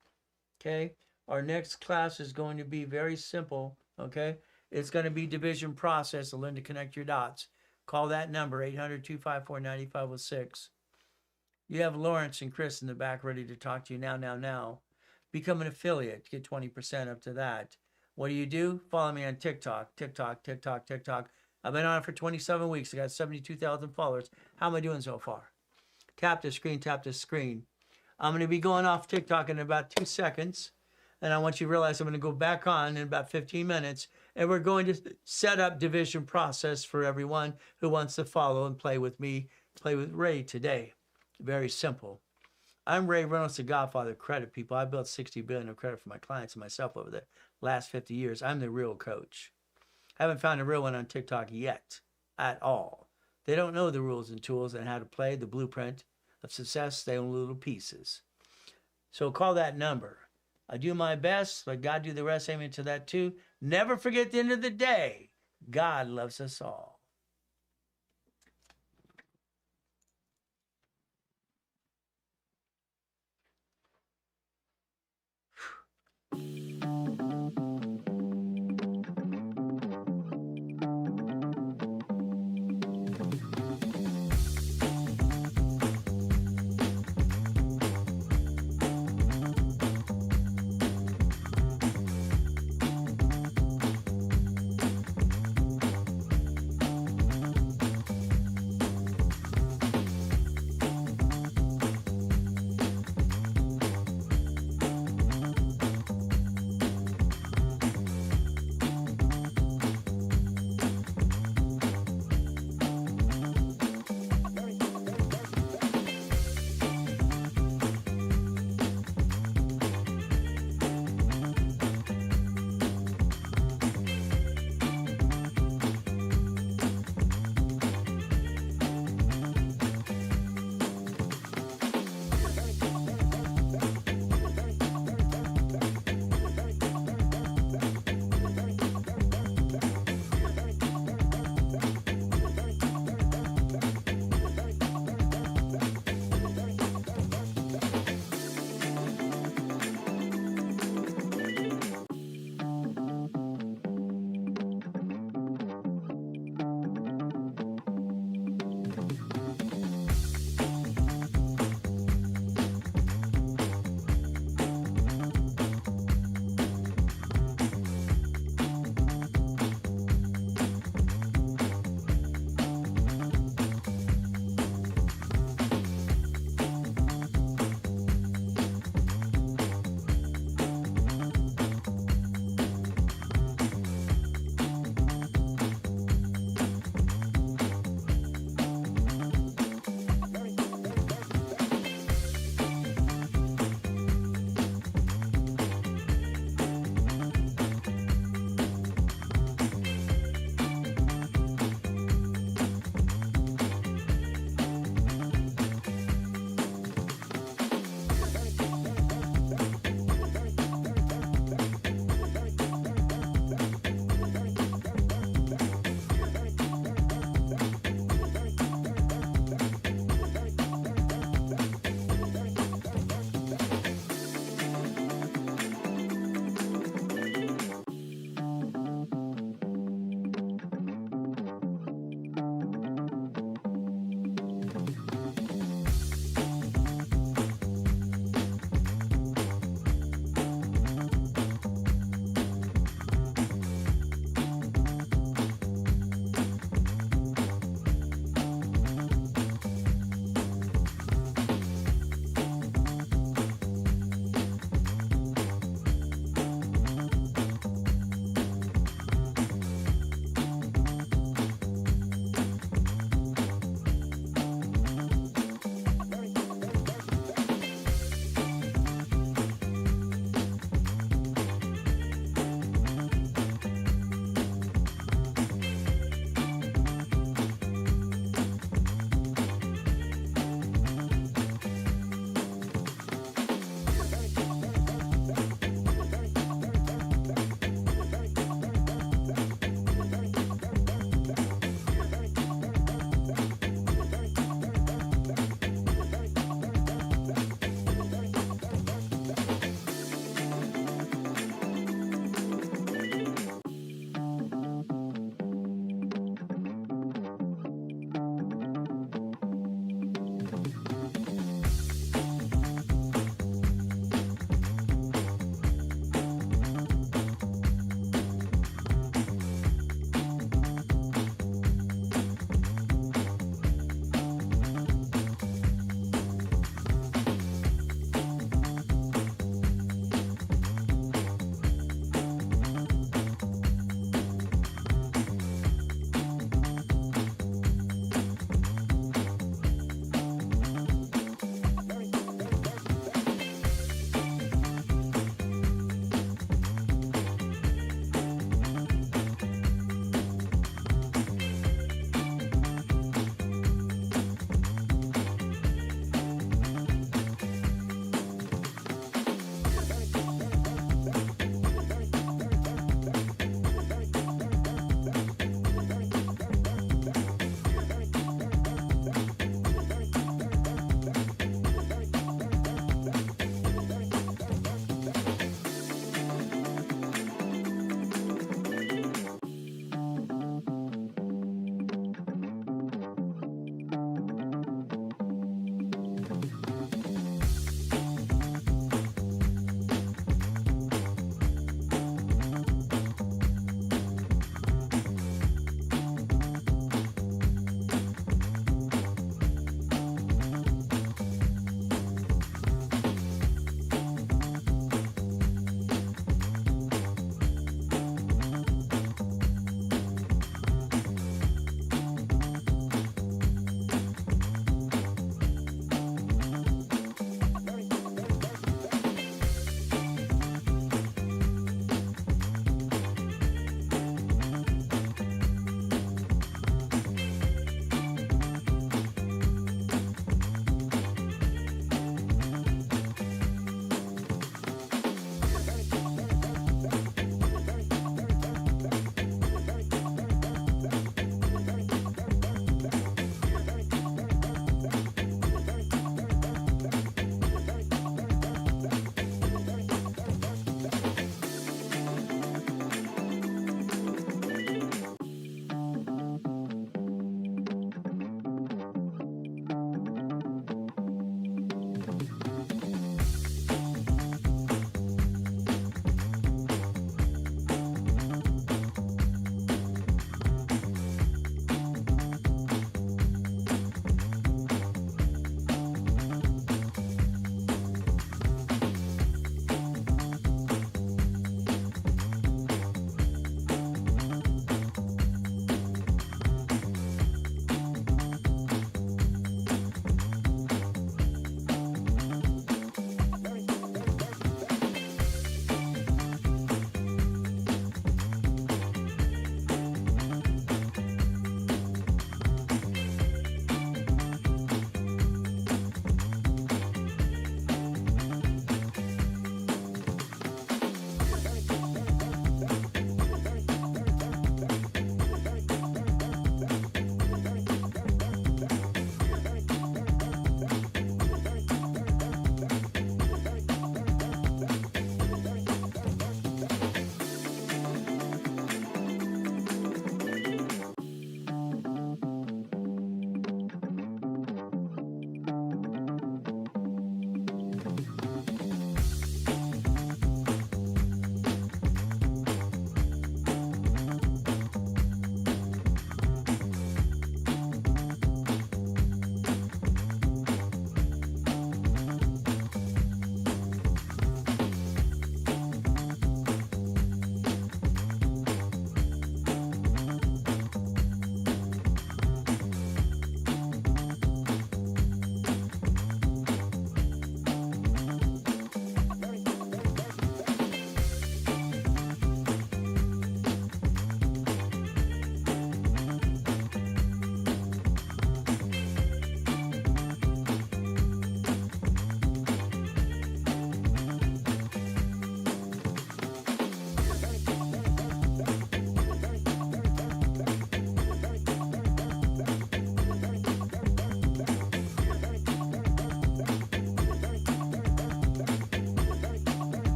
Okay? Our next class is going to be very simple. Okay? It's going to be division process to learn to connect your dots. Call that number, 800-254-9506. You have Lawrence and Chris in the back ready to talk to you now. Become an affiliate. Get 20% up to that. What do? Follow me on TikTok. I've been on it for 27 weeks. I got 72,000 followers. How am I doing so far? Tap the screen. I'm going to be going off TikTok in about 2 seconds. And I want you to realize I'm going to go back on in about 15 minutes. And we're going to set up division process for everyone who wants to follow and play with me, play with Ray today. Very simple. I'm Ray Reynolds, the Godfather of Credit, people. I built $60 billion of credit for my clients and myself over the last 50 years. I'm the real coach. I haven't found a real one on TikTok yet, at all. They don't know the rules and tools and how to play the blueprint of success. They own little pieces. So call that number. I do my best. Let God do the rest. Amen to that too. Never forget at the end of the day, God loves us all.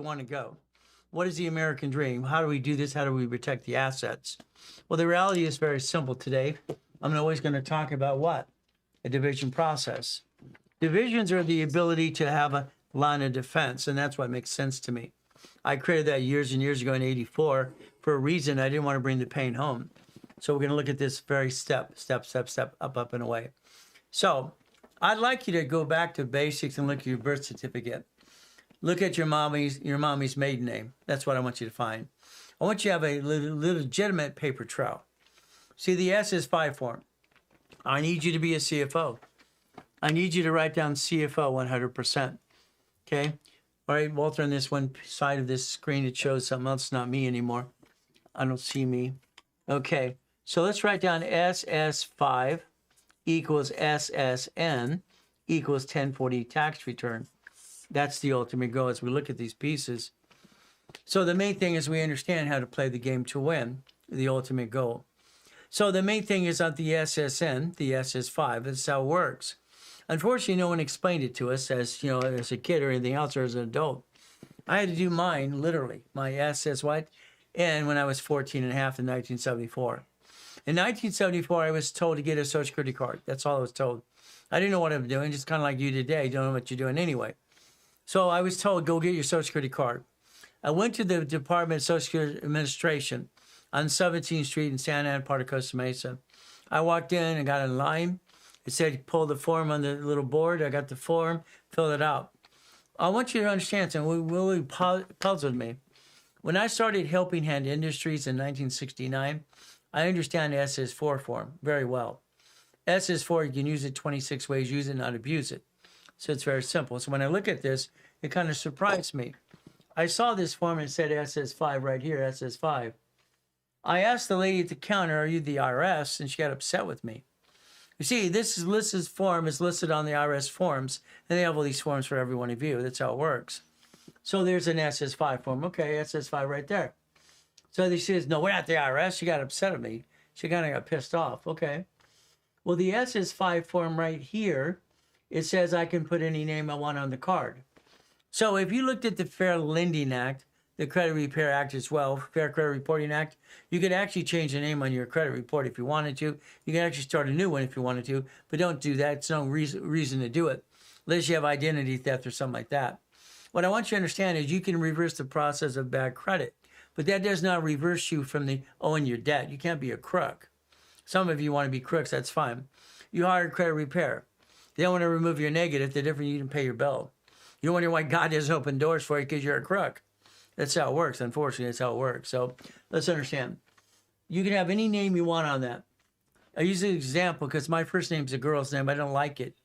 want to go? What is the American dream? How do we do this? How do we protect the assets? Well, the reality is very simple today. I'm always going to talk about what? A division process. Divisions are the ability to have a line of defense, and that's what makes sense to me. I created that years and years ago in '84 for a reason. I didn't want to bring the pain home. So we're going to look at this very step, up and away. So I'd like you to go back to basics and look at your birth certificate. Look at your mommy's maiden name. That's what I want you to find. I want you to have a legitimate paper trail. See, the SS5 form. I need you to be a CFO. I need you to write down CFO 100%. Okay? All right, Walter, on this one side of this screen, it shows something else, not me anymore. I don't see me. Okay, so let's write down SS5 equals SSN equals 1040 tax return. That's the ultimate goal as we look at these pieces. So the main thing is we understand how to play the game to win, the ultimate goal. So the main thing is not the SSN, the SS5. That's how it works. Unfortunately, no one explained it to us as, as a kid or anything else or as an adult. I had to do mine, literally, my SS what? And when I was 14 and a half in 1974. In 1974, I was told to get a Social Security card. That's all I was told. I didn't know what I'm doing, just kind of like you today. You don't know what you're doing anyway. So I was told, go get your Social Security card. I went to the Department of Social Security Administration on 17th Street in Santa Ana, part of Costa Mesa. I walked in and got in line. It said, pull the form on the little board. I got the form, fill it out. I want you to understand something really puzzled me. When I started Helping Hand Industries in 1969, I understand the SS4 form very well. SS4, you can use it 26 ways, use it, not abuse it. So it's very simple. So when I look at this, it kind of surprised me. I saw this form and it said SS5 right here, SS5. I asked the lady at the counter, are you the IRS? And she got upset with me. You see, this form is listed on the IRS forms, and they have all these forms for every one of you. That's how it works. So there's an SS5 form. Okay, SS5 right there. So she says, no, we're not the IRS. She got upset at me. She kind of got pissed off. Okay. Well, the SS5 form right here, it says I can put any name I want on the card. So if you looked at the Fair Lending Act, the Credit Repair Act as well, Fair Credit Reporting Act, you could actually change the name on your credit report if you wanted to. You can actually start a new one if you wanted to, but don't do that. It's no reason to do it, unless you have identity theft or something like that. What I want you to understand is you can reverse the process of bad credit, but that does not reverse you from the owing your debt. You can't be a crook. Some of you want to be crooks, that's fine. You hire credit repair. They don't want to remove your negative, the difference you didn't pay your bill. You wonder why God doesn't open doors for you because you're a crook. That's how it works. Unfortunately, that's how it works. So let's understand. You can have any name you want on that. I use an example because my first name's a girl's name. I don't like it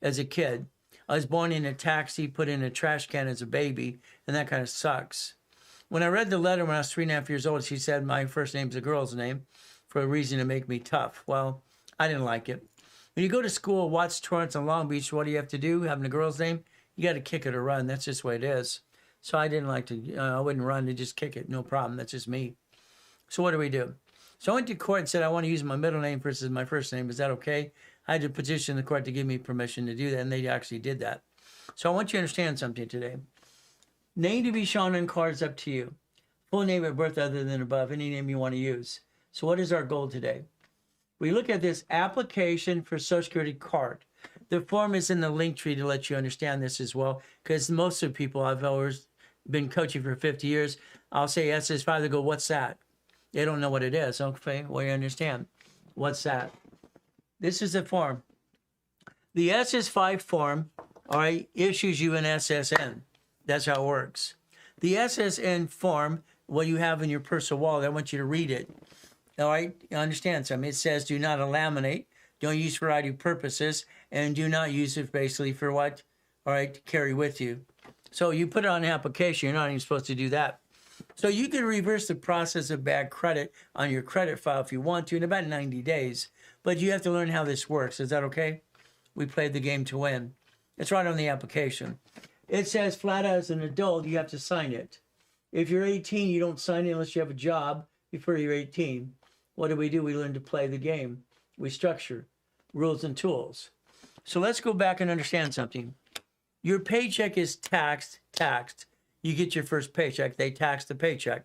as a kid. I was born in a taxi, put in a trash can as a baby, and that kind of sucks. When I read the letter when I was 3.5 years old, she said my first name's a girl's name for a reason to make me tough. Well, I didn't like it. When you go to school, Watts Torrance and Long Beach, what do you have to do? Having a girl's name? You got to kick it or run. That's just the way it is. So I didn't like to, I wouldn't run to just kick it. No problem. That's just me. So what do we do? So I went to court and said, I want to use my middle name versus my first name. Is that okay? I had to petition the court to give me permission to do that, and they actually did that. So I want you to understand something today. Name to be shown on card is up to you. Full name at birth other than above, any name you want to use. So what is our goal today? We look at this application for Social Security card. The form is in the link tree to let you understand this as well, because most of the people I've always been coaching for 50 years, I'll say SS5, they go, what's that? They don't know what it is. Okay, well, you understand. What's that? This is the form. The SS5 form, all right, issues you an SSN. That's how it works. The SSN form, what you have in your personal wallet, I want you to read it. All right, you understand something. It says do not laminate, don't use for ID purposes, and do not use it basically for what? All right, to carry with you. So you put it on an application, you're not even supposed to do that. So you can reverse the process of bad credit on your credit file if you want to in about 90 days. But you have to learn how this works. Is that okay? We played the game to win. It's right on the application. It says flat out as an adult, you have to sign it. If you're 18, you don't sign it unless you have a job before you're 18. What do? We learn to play the game. We structure rules and tools. So let's go back and understand something. Your paycheck is taxed. you get your first paycheck. They tax the paycheck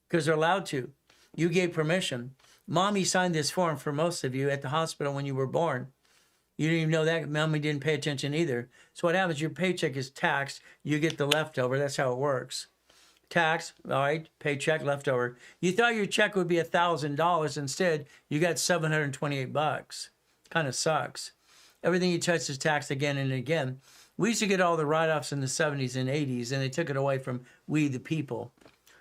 because they're allowed to. You gave permission. Mommy signed this form for most of you at the hospital when you were born. You didn't even know that. Mommy didn't pay attention either. So what happens? Your paycheck is taxed. You get the leftover. That's how it works. Tax, all right, paycheck leftover. You thought your check would be $1,000. Instead, you got $728. Kind of sucks. Everything you touch is taxed again and again. We used to get all the write-offs in the 70s and 80s, and they took it away from we, the people.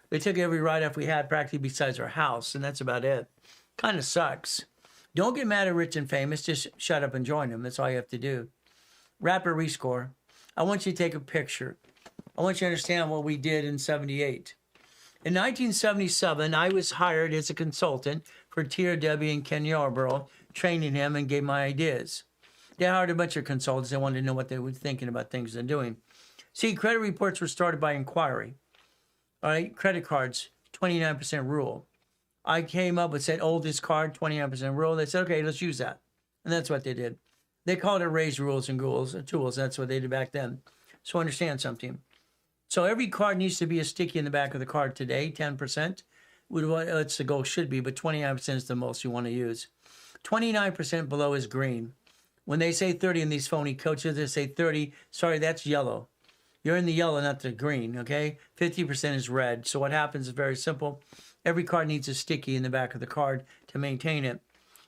They took every write-off we had practically besides our house, and that's about it. Kind of sucks. Don't get mad at rich and famous. Just shut up and join them. That's all you have to do. Rapid rescore. I want you to take a picture. I want you to understand what we did in 78. In 1977, I was hired as a consultant for TRW and Ken Yarborough, training him and gave my ideas. They hired a bunch of consultants. They wanted to know what they were thinking about things they're doing. See, credit reports were started by inquiry. All right, credit cards, 29% rule. I came up and said, oldest card, 29% rule. They said, okay, let's use that. And that's what they did. They called it raise rules and tools. That's what they did back then. So understand something. So every card needs to be a sticky in the back of the card today, 10%. That's the goal should be, but 29% is the most you want to use. 29% below is green. When they say 30 in these phony coaches, they say 30. Sorry, that's yellow. You're in the yellow, not the green, okay? 50% is red. So what happens is very simple. Every card needs a sticky in the back of the card to maintain it.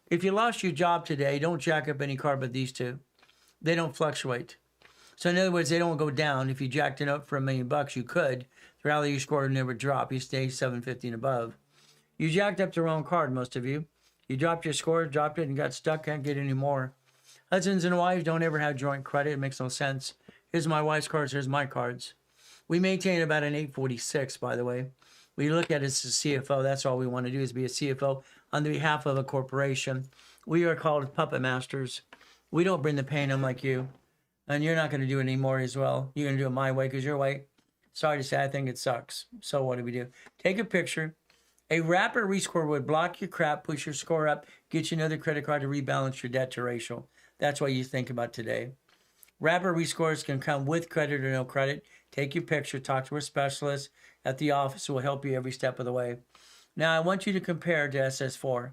If you lost your job today, don't jack up any card but these two. They don't fluctuate. So in other words, they don't go down. If you jacked it up for $1 million, you could. The reality, your score would never drop. You stay 750 and above. You jacked up the wrong card, most of you. You dropped your score, dropped it, and got stuck. Can't get any more. Husbands and wives don't ever have joint credit. It makes no sense. Here's my wife's cards. Here's my cards. We maintain about an 846, by the way. We look at it as a CFO. That's all we want to do is be a CFO on behalf of a corporation. We are called puppet masters. We don't bring the pain home like you. And you're not going to do it anymore as well. You're going to do it my way because your way. Sorry to say, I think it sucks. So what do we do? Take a picture. A rapid rescore would block your crap, push your score up, get you another credit card to rebalance your debt to ratio. That's what you think about today. Rapid rescores can come with credit or no credit. Take your picture, talk to a specialist at the office who will help you every step of the way. Now, I want you to compare to SS4.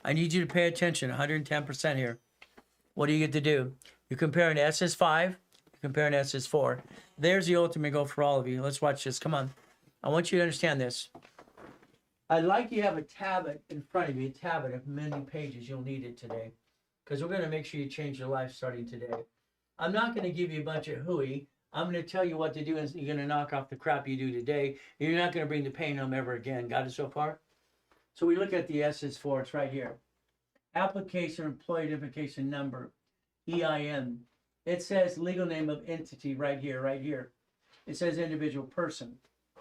I need you to pay attention, 110% here. What do you get to do? You're comparing to SS5, you're comparing to SS4. There's the ultimate goal for all of you. Let's watch this. Come on. I want you to understand this. I'd like you to have a tablet in front of you, a tablet of many pages. You'll need it today because we're going to make sure you change your life starting today. I'm not going to give you a bunch of hooey. I'm going to tell you what to do, and you're going to knock off the crap you do today. You're not going to bring the pain home ever again. Got it so far? So we look at the SS4. It's right here. Application Employee Identification Number, EIN. It says legal name of entity right here, right here. It says individual person,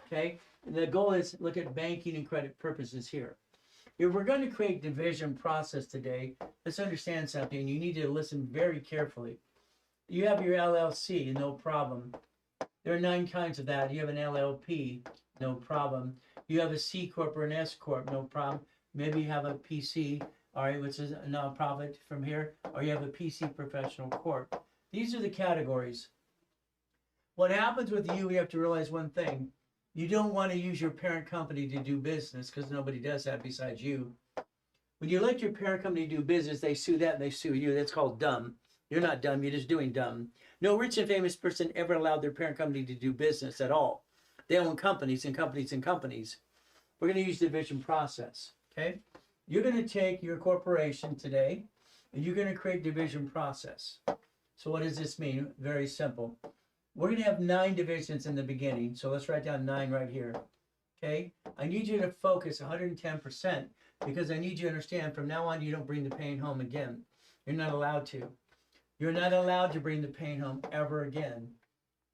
okay? And the goal is look at banking and credit purposes here. If we're going to create division process today, let's understand something. You need to listen very carefully. You have your LLC, no problem. There are 9 kinds of that. You have an LLP, no problem. You have a C Corp or an S Corp, no problem. Maybe you have a PC, all right, which is a nonprofit from here, or you have a PC Professional Corp. These are the categories. What happens with you, we have to realize one thing. You don't want to use your parent company to do business because nobody does that besides you. When you let your parent company do business, they sue that and they sue you. That's called dumb. You're not dumb, you're just doing dumb. No rich and famous person ever allowed their parent company to do business at all. They own companies and companies and companies. We're going to use division process, okay? You're going to take your corporation today and you're going to create division process. So what does this mean? Very simple. We're going to have 9 divisions in the beginning. So let's write down 9 right here, okay? I need you to focus 110% because I need you to understand from now on you don't bring the pain home again. You're not allowed to. You're not allowed to bring the pain home ever again.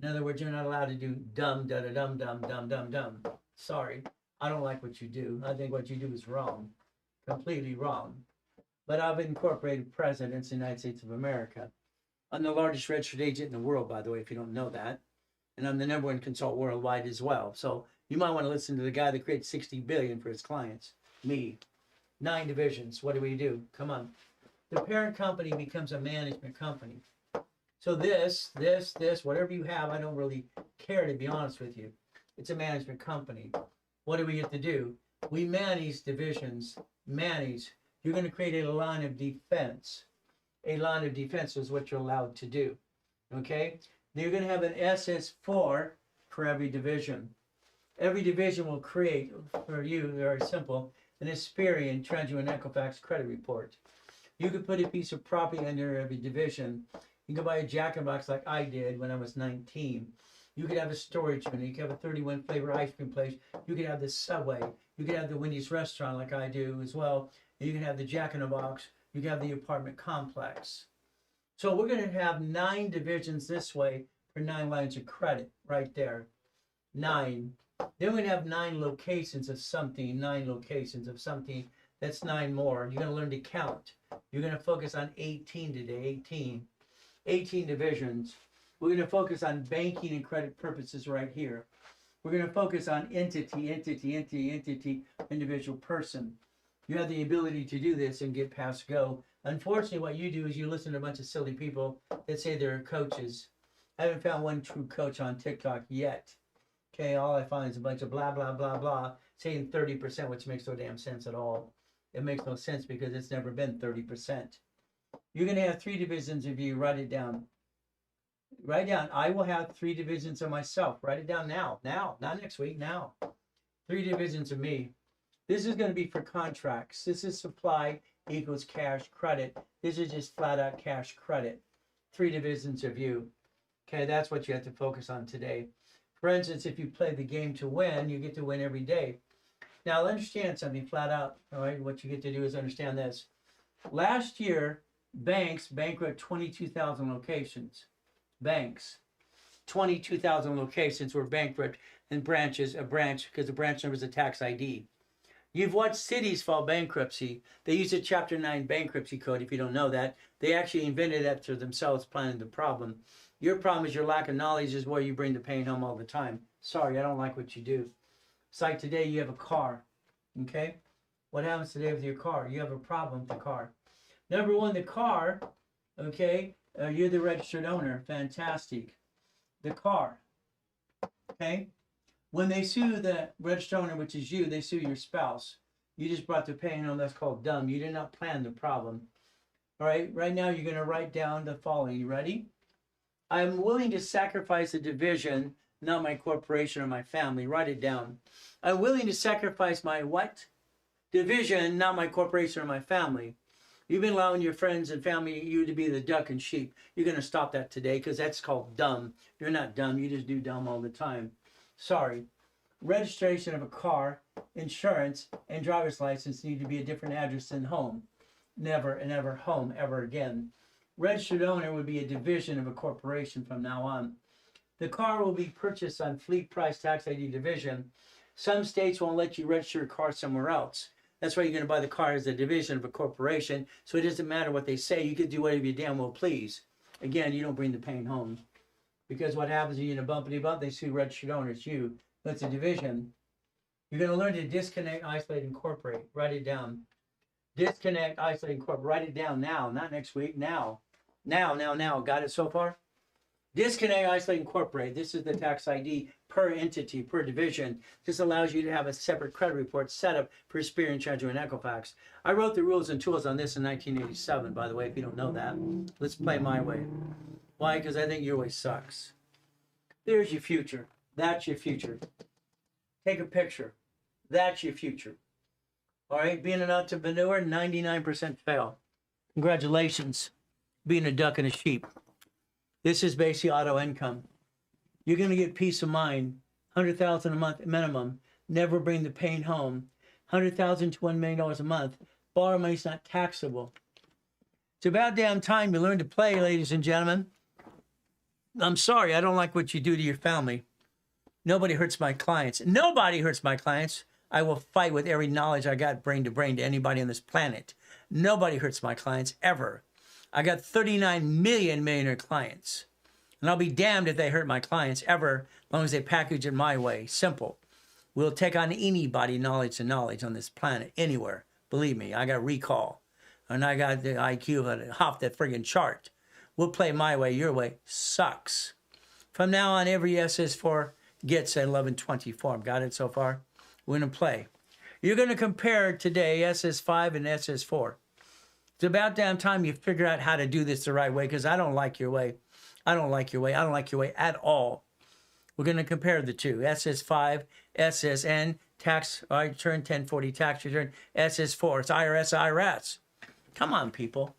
In other words, you're not allowed to do dumb, da-da-dum, dumb, dumb, dumb, dumb. Sorry, I don't like what you do. I think what you do is wrong, completely wrong. But I've incorporated presidents in the United States of America. I'm the largest registered agent in the world, by the way, if you don't know that. And I'm the #1 consultant worldwide as well. So you might want to listen to the guy that created $60 billion for his clients, me. 9 divisions. What do we do? Come on. The parent company becomes a management company. So this, whatever you have, I don't really care, to be honest with you. It's a management company. What do we get to do? We manage divisions. Manage. You're going to create a line of defense. A line of defense is what you're allowed to do. Okay? You're going to have an SS4 for every division. Every division will create, for you, very simple, an Experian, Treasury, and Equifax credit report. You could put a piece of property under every division. You can buy a Jack in the Box like I did when I was 19. You could have a storage unit. You could have a 31 flavor ice cream place. You could have the Subway. You could have the Wendy's restaurant like I do as well. You can have the Jack in the Box. You can have the apartment complex. So we're going to have 9 divisions this way for 9 lines of credit right there. 9. Then we're going to have 9 locations of something. 9 locations of something. That's 9 more. You're going to learn to count. You're going to focus on 18 today. 18 divisions. We're going to focus on banking and credit purposes right here. We're going to focus on entity, individual person. You have the ability to do this and get past go. Unfortunately, what you do is you listen to a bunch of silly people that say they're coaches. I haven't found one true coach on TikTok yet. Okay, all I find is a bunch of blah, blah, blah, blah, saying 30%, which makes no damn sense at all. It makes no sense because it's never been 30%. You're going to have 3 divisions of you. Write it down. Write down. I will have 3 divisions of myself. Write it down now. Now. Not next week. Now. 3 divisions of me. This is going to be for contracts. This is supply equals cash credit. This is just flat out cash credit. 3 divisions of you. Okay, that's what you have to focus on today. For instance, if you play the game to win, you get to win every day. Now, understand something flat out. All right, what you get to do is understand this. Last year, banks bankrupt 22,000 locations. Banks, 22,000 locations were bankrupt in branches, a branch, because the branch number is a tax ID. You've watched cities file bankruptcy. They use a Chapter 9 bankruptcy code, if you don't know that. They actually invented that for themselves, planning the problem. Your problem is your lack of knowledge is where you bring the pain home all the time. Sorry, I don't like what you do. It's like today you have a car, okay? What happens today with your car? You have a problem with the car. Number 1, the car, okay? You're the registered owner. Fantastic. The car. Okay? When they sue the registered owner, which is you, they sue your spouse. You just brought the pain home. That's called dumb. You did not plan the problem. All right? Right now, you're going to write down the following. You ready? I'm willing to sacrifice a division, not my corporation or my family. Write it down. I'm willing to sacrifice my what? Division, not my corporation or my family. You've been allowing your friends and family, you to be the duck and sheep. You're going to stop that today because that's called dumb. You're not dumb. You just do dumb all the time. Sorry. Registration of a car, insurance, and driver's license need to be a different address than home. Never and ever home ever again. Registered owner would be a division of a corporation from now on. The car will be purchased on fleet price tax ID division. Some states won't let you register a car somewhere else. That's why you're going to buy the car as a division of a corporation. So it doesn't matter what they say. You can do whatever you damn well please. Again, you don't bring the pain home. Because what happens is you're in a bumpity bump, they sue registered owners, you. But it's a division. You're going to learn to disconnect, isolate, incorporate. Write it down. Disconnect, isolate, incorporate. Write it down now, not next week. Now. Now. Got it so far? Disconnect, isolate, incorporate. This is the tax ID per entity, per division. This allows you to have a separate credit report set up for Experian, Treasury, and Equifax. I wrote the rules and tools on this in 1987, by the way, if you don't know that. Let's play my way. Why? Because I think your way sucks. There's your future. That's your future. Take a picture. That's your future. All right? Being an entrepreneur, 99% fail. Congratulations. Being a duck and a sheep. This is basically auto income. You're going to get peace of mind. $100,000 a month minimum. Never bring the pain home. $100,000 to $1 million a month. Borrow money's not taxable. It's about damn time you learn to play, ladies and gentlemen. I'm sorry, I don't like what you do to your family. Nobody hurts my clients. Nobody hurts my clients. I will fight with every knowledge I got brain to brain to anybody on this planet. Nobody hurts my clients ever. I got 39 million millionaire clients. And I'll be damned if they hurt my clients ever, as long as they package it my way. Simple. We'll take on anybody knowledge to knowledge on this planet, anywhere. Believe me, I got recall. And I got the IQ off that friggin' chart. We'll play my way, your way. Sucks. From now on, every SS4 gets an 1120 form. Got it so far? We're going to play. You're going to compare today SS5 and SS4. It's about damn time you figure out how to do this the right way, because I don't like your way. I don't like your way. I don't like your way at all. We're going to compare the two. SS5, SSN, tax return, 1040 tax return, SS4. It's IRS. Come on, people.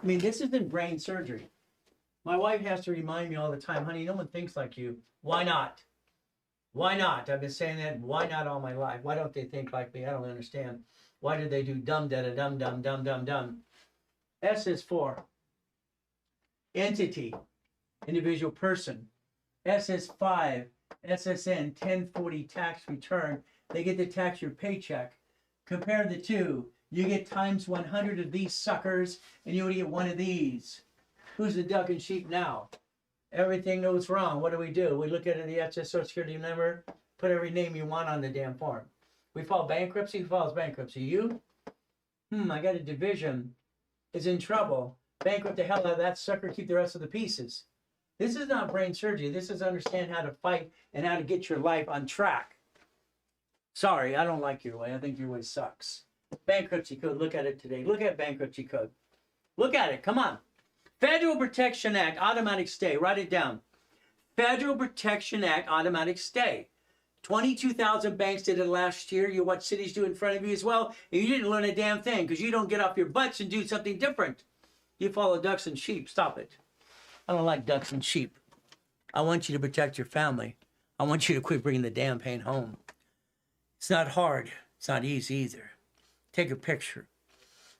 I mean, this isn't brain surgery. My wife has to remind me all the time, honey, no one thinks like you. Why not? Why not? I've been saying that, why not all my life? Why don't they think like me? I don't understand. Why do they do dumb, dumb, dumb, dumb, dumb, dumb? SS4, entity, individual person. SS5, SSN, 1040 tax return. They get to tax your paycheck. Compare the two. You get times 100 of these suckers, and you only get one of these. Who's the duck and sheep now? Everything goes wrong. What do? We look at the SS Social Security number, put every name you want on the damn form. We file bankruptcy. Who files bankruptcy? You? I got a division. Is in trouble. Bankrupt the hell out of that sucker. Keep the rest of the pieces. This is not brain surgery. This is understand how to fight and how to get your life on track. Sorry, I don't like your way. I think your way sucks. Bankruptcy code. Look at it today. Look at bankruptcy code. Look at it. Come on. Federal Protection Act, automatic stay. Write it down. Federal Protection Act, automatic stay. 22,000 banks did it last year. You watch cities do it in front of you as well. And you didn't learn a damn thing because you don't get off your butts and do something different. You follow ducks and sheep. Stop it. I don't like ducks and sheep. I want you to protect your family. I want you to quit bringing the damn pain home. It's not hard. It's not easy either. Take a picture.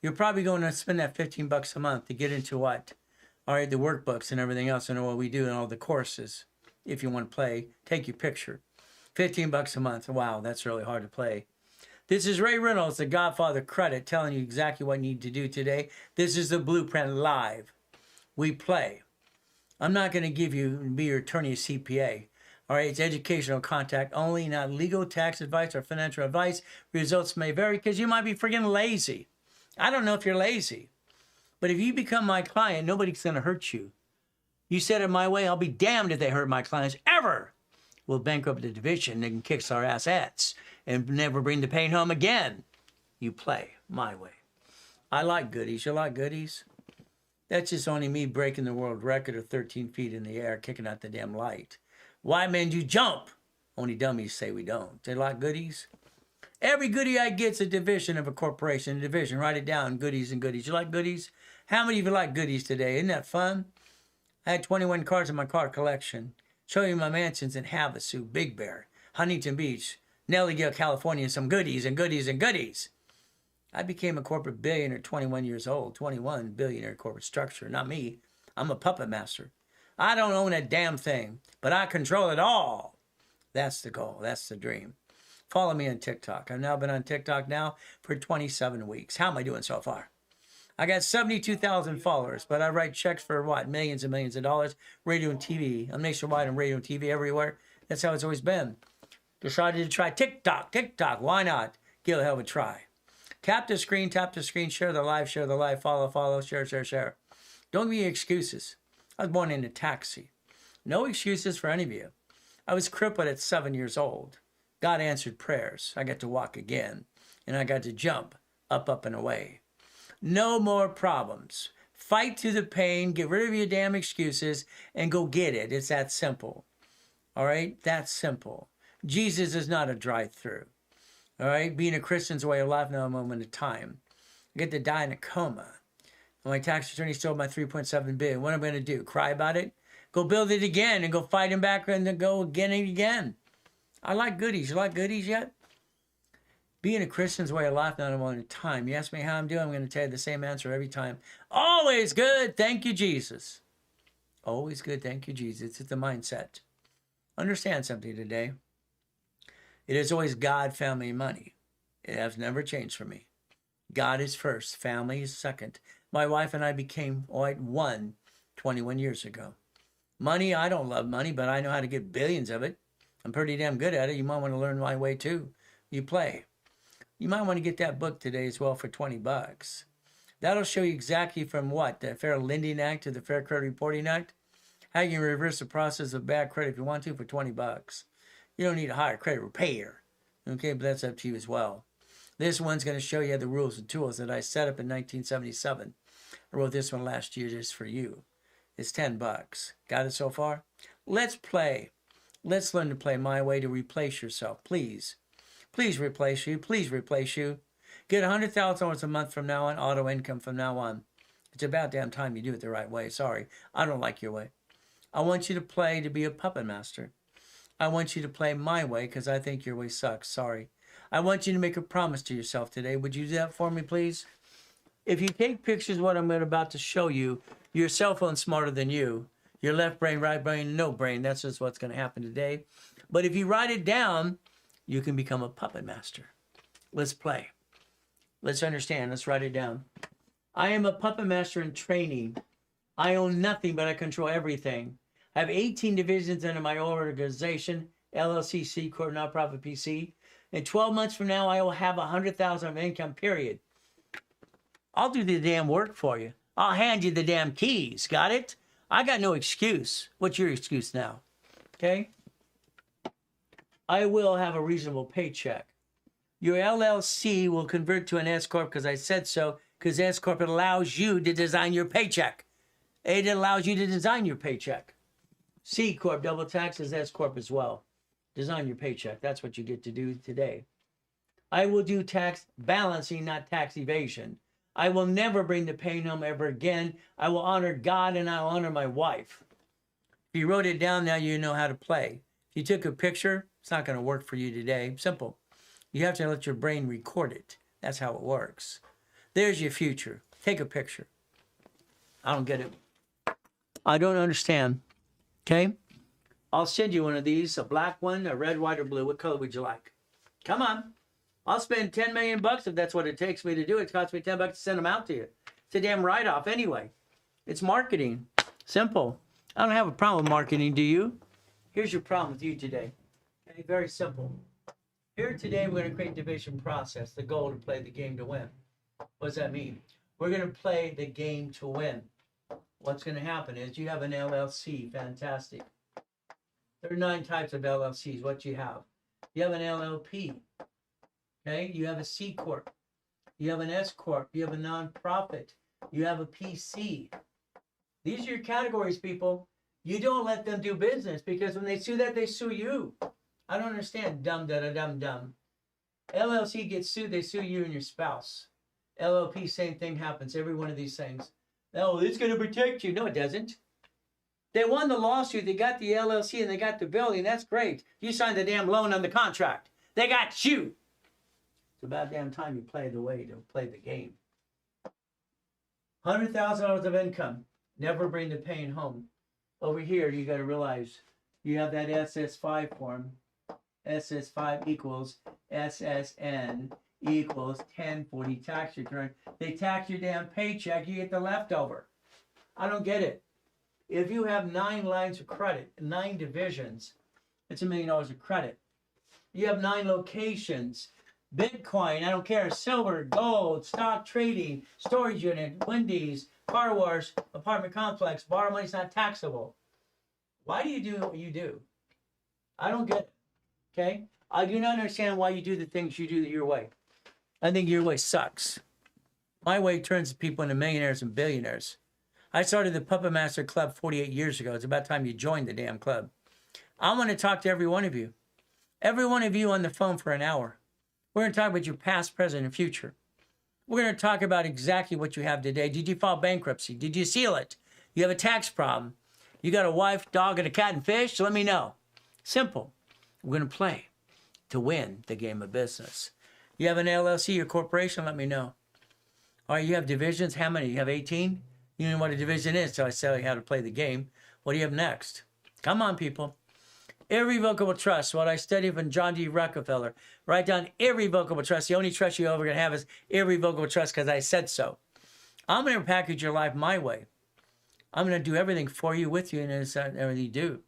You're probably going to spend that $15 a month to get into what? All right, the workbooks and everything else, and what we do and all the courses. If you want to play, take your picture. $15 a month. Wow, that's really hard to play. This is Ray Reynolds, the Godfather Credit, telling you exactly what you need to do today. This is the Blueprint Live. We play. I'm not going to give you, be your attorney or CPA. All right, it's educational contact only, not legal, tax advice, or financial advice. Results may vary because you might be friggin' lazy. I don't know if you're lazy. But if you become my client, nobody's going to hurt you. You said it my way, I'll be damned if they hurt my clients ever. We'll bankrupt the division and kick our assets and never bring the pain home again. You play my way. I like goodies. You like goodies? That's just only me breaking the world record of 13 feet in the air, kicking out the damn light. Why, man, you jump? Only dummies say we don't. They like goodies? Every goodie I get's a division of a corporation. A division. Write it down. Goodies and goodies. You like goodies? How many of you like goodies today? Isn't that fun? I had 21 cars in my car collection. Show you my mansions in Havasu, Big Bear, Huntington Beach, Nellyville, California. Some goodies and goodies and goodies. I became a corporate billionaire at 21 years old. 21 billionaire corporate structure. Not me. I'm a puppet master. I don't own a damn thing, but I control it all. That's the goal. That's the dream. Follow me on TikTok. I've now been on TikTok now for 27 weeks. How am I doing so far? I got 72,000 followers, but I write checks for what? Millions and millions of dollars. Radio and TV. I'm nationwide on radio and TV everywhere. That's how it's always been. Decided to try TikTok. TikTok. Why not? Give it a hell of a try. Tap the screen, share the live, follow, share. Don't give me excuses. I was born in a taxi. No excuses for any of you. I was crippled at 7 years old. God answered prayers. I got to walk again. And I got to jump up and away. No more problems. Fight through the pain, get rid of your damn excuses, and go get it. It's that simple. All right? That's simple. Jesus is not a drive-through. All right? Being a Christian's a way of life, no moment of time. I get to die in a coma. My tax attorney stole my $3.7 billion. What am I going to do? Cry about it? Go build it again and go fight him back and then go again and again. I like goodies. You like goodies yet? Being a Christian's way of life, not a moment of time. You ask me how I'm doing, I'm going to tell you the same answer every time. Always good. Thank you, Jesus. Always good. Thank you, Jesus. It's the mindset. Understand something today. It is always God, family, and money. It has never changed for me. God is first. Family is second. My wife and I became one 21 years ago. Money, I don't love money, but I know how to get billions of it. I'm pretty damn good at it. You might want to learn my way too. You play. You might want to get that book today as well for $20. That'll show you exactly from what? The Fair Lending Act to the Fair Credit Reporting Act. How you can reverse the process of bad credit if you want to for $20. You don't need to hire a credit repair. Okay, but that's up to you as well. This one's going to show you the rules and tools that I set up in 1977. I wrote this one last year just for you. It's $10. Got it so far? Let's play. Let's learn to play my way to replace yourself. Please. Please replace you. Please replace you. Get $100,000 a month from now on, auto income from now on. It's about damn time you do it the right way. Sorry, I don't like your way. I want you to play to be a puppet master. I want you to play my way because I think your way sucks. Sorry. I want you to make a promise to yourself today. Would you do that for me, please? If you take pictures of what I'm about to show you, your cell phone's smarter than you. Your left brain, right brain, no brain. That's just what's going to happen today. But if you write it down, you can become a puppet master. Let's play. Let's understand. Let's write it down. I am a puppet master in training. I own nothing, but I control everything. I have 18 divisions under my organization, LLC, C Corp, Nonprofit, PC. In 12 months from now, I will have $100,000 of income, period. I'll do the damn work for you. I'll hand you the damn keys. Got it? I got no excuse. What's your excuse now? Okay? I will have a reasonable paycheck. Your LLC will convert to an S Corp because I said so, because S Corp allows you to design your paycheck. It allows you to design your paycheck. C Corp, double taxes, S Corp as well. Design your paycheck. That's what you get to do today. I will do tax balancing, not tax evasion. I will never bring the pain home ever again. I will honor God and I'll honor my wife. If you wrote it down, now you know how to play. If you took a picture, it's not going to work for you today. Simple. You have to let your brain record it. That's how it works. There's your future. Take a picture. I don't get it. I don't understand. Okay? I'll send you one of these, a black one, a red, white, or blue. What color would you like? Come on. I'll spend $10 million if that's what it takes me to do it. It costs me $10 to send them out to you. It's a damn write-off anyway. It's marketing. Simple. I don't have a problem with marketing, do you? Here's your problem with you today. Okay, very simple. Here today, we're going to create division process. The goal to play the game to win. What does that mean? We're going to play the game to win. What's going to happen is you have an LLC. Fantastic. There are 9 types of LLCs. What you have? You have an LLP. Okay? You have a C Corp. You have an S Corp. You have a nonprofit. You have a PC. These are your categories, people. You don't let them do business because when they sue that, they sue you. I don't understand. Dumb, dumb. LLC gets sued, they sue you and your spouse. LLP, same thing happens. Every one of these things. Oh, it's going to protect you. No, it doesn't. They won the lawsuit. They got the LLC and they got the building. That's great. You signed the damn loan on the contract. They got you. It's about damn time you play the way to play the game. $100,000 of income. Never bring the pain home. Over here, you got to realize you have that SS5 form. SS5 equals SSN equals 1040 tax return. They tax your damn paycheck, you get the leftover. I don't get it. If you have 9 lines of credit, 9 divisions, it's $1 million of credit. You have 9 locations, Bitcoin, I don't care, silver, gold, stock trading, storage unit, Wendy's, car wash, apartment complex, borrow money's not taxable. Why do you do what you do? I don't get it. Okay? I do not understand why you do the things you do your way. I think your way sucks. My way turns people into millionaires and billionaires. I started the Puppet Master Club 48 years ago. It's about time you joined the damn club. I want to talk to every one of you. Every one of you on the phone for an hour. We're going to talk about your past, present, and future. We're going to talk about exactly what you have today. Did you file bankruptcy? Did you seal it? You have a tax problem. You got a wife, dog, and a cat and fish? Let me know. Simple. We're going to play to win the game of business. You have an LLC or corporation? Let me know. All right, you have divisions. How many? You have 18? You know what a division is, so I tell you how to play the game. What do you have next? Come on, people. Irrevocable trust. What I studied from John D. Rockefeller. Write down irrevocable trust. The only trust you're ever going to have is irrevocable trust because I said so. I'm going to package your life my way. I'm going to do everything for you, with you, and it's everything you do.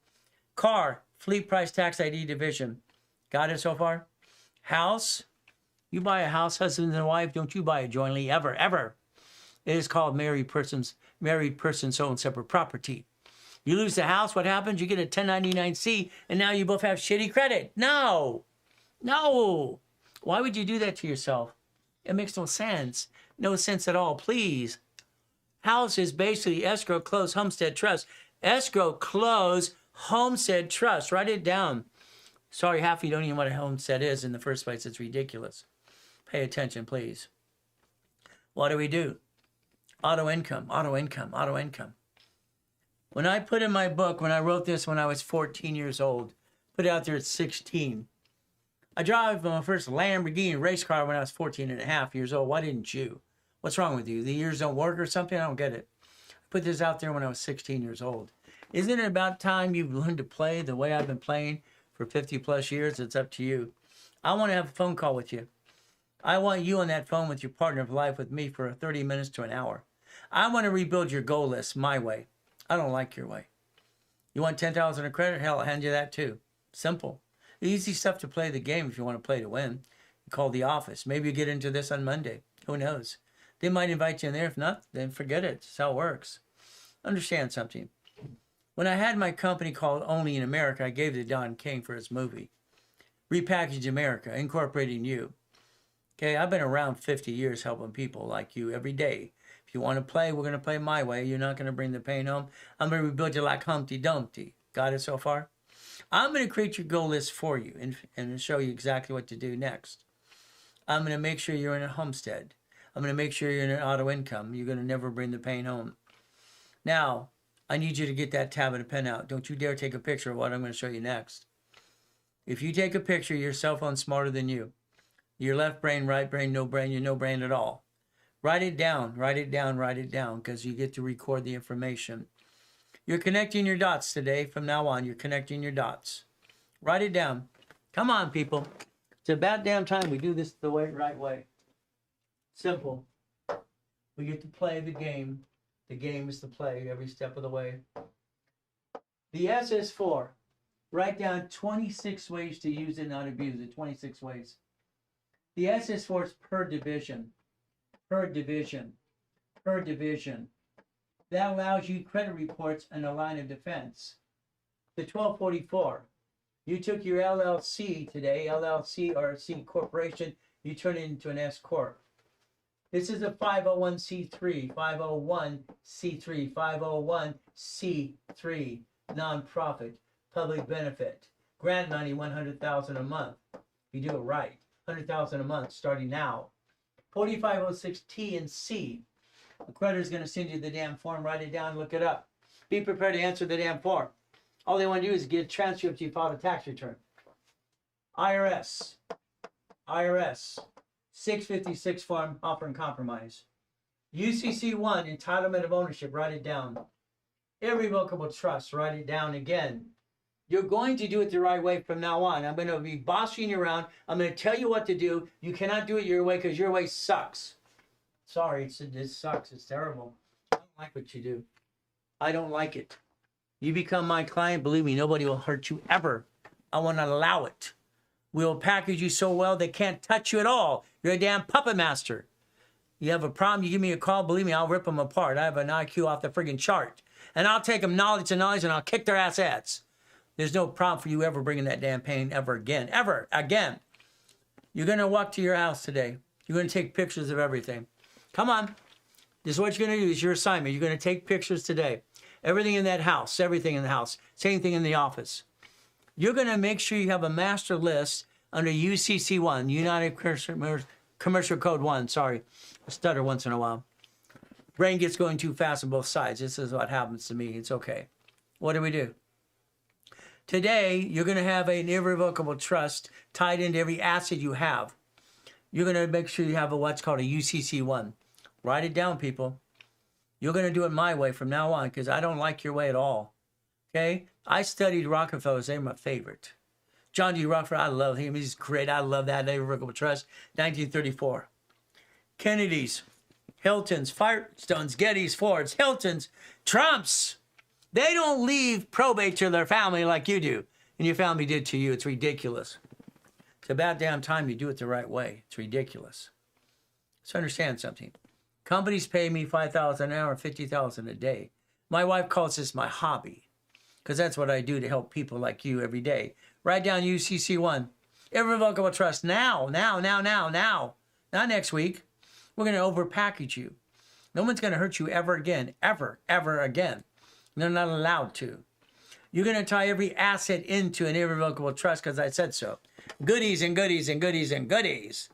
Car, fleet price tax ID division. Got it so far? House. You buy a house, husband and wife, don't you buy it jointly, ever, ever. It is called married persons own separate property. You lose the house, what happens? You get a 1099-C, and now you both have shitty credit. No. No. Why would you do that to yourself? It makes no sense. No sense at all. Please. House is basically escrow, close, homestead, trust. Escrow, close, homestead, trust. Write it down. Sorry, half of you don't even know what a homestead is in the first place. It's ridiculous. Pay attention, please. What do? Auto income, auto income, auto income. When I put in my book, when I wrote this when I was 14 years old, put it out there at 16. I drove my first Lamborghini race car when I was 14 and a half years old. Why didn't you? What's wrong with you? The years don't work or something? I don't get it. I put this out there when I was 16 years old. Isn't it about time you've learned to play the way I've been playing for 50 plus years? It's up to you. I want to have a phone call with you. I want you on that phone with your partner of life with me for 30 minutes to an hour. I want to rebuild your goal list my way. I don't like your way. You want 10,000 of credit? Hell, I'll hand you that too. Simple. Easy stuff to play the game if you want to play to win. You call the office. Maybe you get into this on Monday. Who knows? They might invite you in there. If not, then forget it. That's how it works. Understand something. When I had my company called Only in America, I gave it to Don King for his movie. Repackage America, incorporating you. Okay, I've been around 50 years helping people like you every day. If you want to play, we're going to play my way. You're not going to bring the pain home. I'm going to rebuild you like Humpty Dumpty. Got it so far? I'm going to create your goal list for you and show you exactly what to do next. I'm going to make sure you're in a homestead. I'm going to make sure you're in an auto income. You're going to never bring the pain home. Now, I need you to get that tab and a pen out. Don't you dare take a picture of what I'm going to show you next. If you take a picture, your cell phone's smarter than you. Your left brain, right brain, no brain, you're no brain at all. Write it down, write it down, write it down, because you get to record the information. You're connecting your dots today. From now on, you're connecting your dots. Write it down. Come on, people. It's about damn time we do this the right way. Simple. We get to play the game. The game is to play every step of the way. The SS4. Write down 26 ways to use it and not abuse it. 26 ways. The SS4 is per division. Per division. Per division. That allows you credit reports and a line of defense. The 1244. You took your LLC today, LLC or C corporation, you turn it into an S corp. This is a 501c3, 501c3, 501c3 nonprofit, public benefit. Grant money, $100,000 a month. You do it right, $100,000 a month starting now. 4506T and C. The creditor is going to send you the damn form. Write it down, look it up. Be prepared to answer the damn form. All they want to do is get a transcript you filed a tax return. IRS. 656 form, offer and compromise. UCC1, entitlement of ownership, write it down. Irrevocable trust, write it down again. You're going to do it the right way from now on. I'm going to be bossing you around. I'm going to tell you what to do. You cannot do it your way because your way sucks. Sorry, it sucks. It's terrible. I don't like what you do. I don't like it. You become my client, believe me, nobody will hurt you ever. I won't allow it. We'll package you so well they can't touch you at all. You're a damn puppet master. You have a problem, you give me a call, believe me, I'll rip them apart. I have an IQ off the friggin' chart. And I'll take them knowledge to knowledge and I'll kick their ass. There's no problem for you ever bringing that damn pain ever again. Ever again. You're going to walk to your house today. You're going to take pictures of everything. Come on. This is what you're going to do. It's your assignment. You're going to take pictures today. Everything in that house. Everything in the house. Same thing in the office. You're going to make sure you have a master list under UCC1, United Commercial Code 1. Sorry. I stutter once in a while. Brain gets going too fast on both sides. This is what happens to me. It's okay. What do? Today, you're going to have an irrevocable trust tied into every asset you have. You're going to make sure you have what's called a UCC1. Write it down, people. You're going to do it my way from now on because I don't like your way at all. Okay? I studied Rockefellers. They're my favorite. John D. Rockefeller, I love him. He's great. I love that irrevocable trust. 1934. Kennedys, Hiltons, Firestones, Gettys, Fords, Hiltons, Trumps. They don't leave probate to their family like you do. And your family did to you. It's ridiculous. It's about damn time you do it the right way. It's ridiculous. So understand something. Companies pay me $5,000 an hour, $50,000 a day. My wife calls this my hobby. because that's what I do to help people like you every day. Write down UCC1. Irrevocable trust now. Not next week. We're going to overpackage you. No one's going to hurt you ever again. Ever again. They're not allowed to. You're going to tie every asset into an irrevocable trust because I said so. Goodies and goodies and goodies and goodies.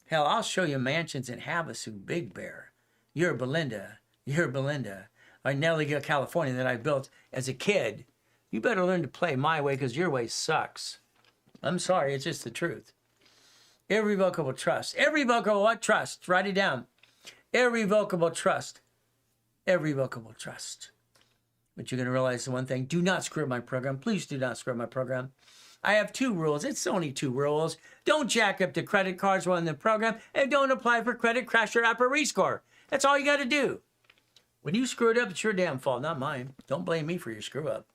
Hell, I'll show you mansions in Havasu, Big Bear. You're Belinda. Or Nellyville, California that I built as a kid. You better learn to play my way because your way sucks. I'm sorry, it's just the truth. Irrevocable trust. Irrevocable what trust? Write it down. Irrevocable trust. Irrevocable trust. But you're going to realize the one thing. Do not screw up my program. Please do not screw up my program. I have 2 rules. It's only 2 rules. Don't jack up the credit cards while in the program, and don't apply for credit, crash your app, or rescore. That's all you got to do. When you screw it up, it's your damn fault, not mine. Don't blame me for your screw up.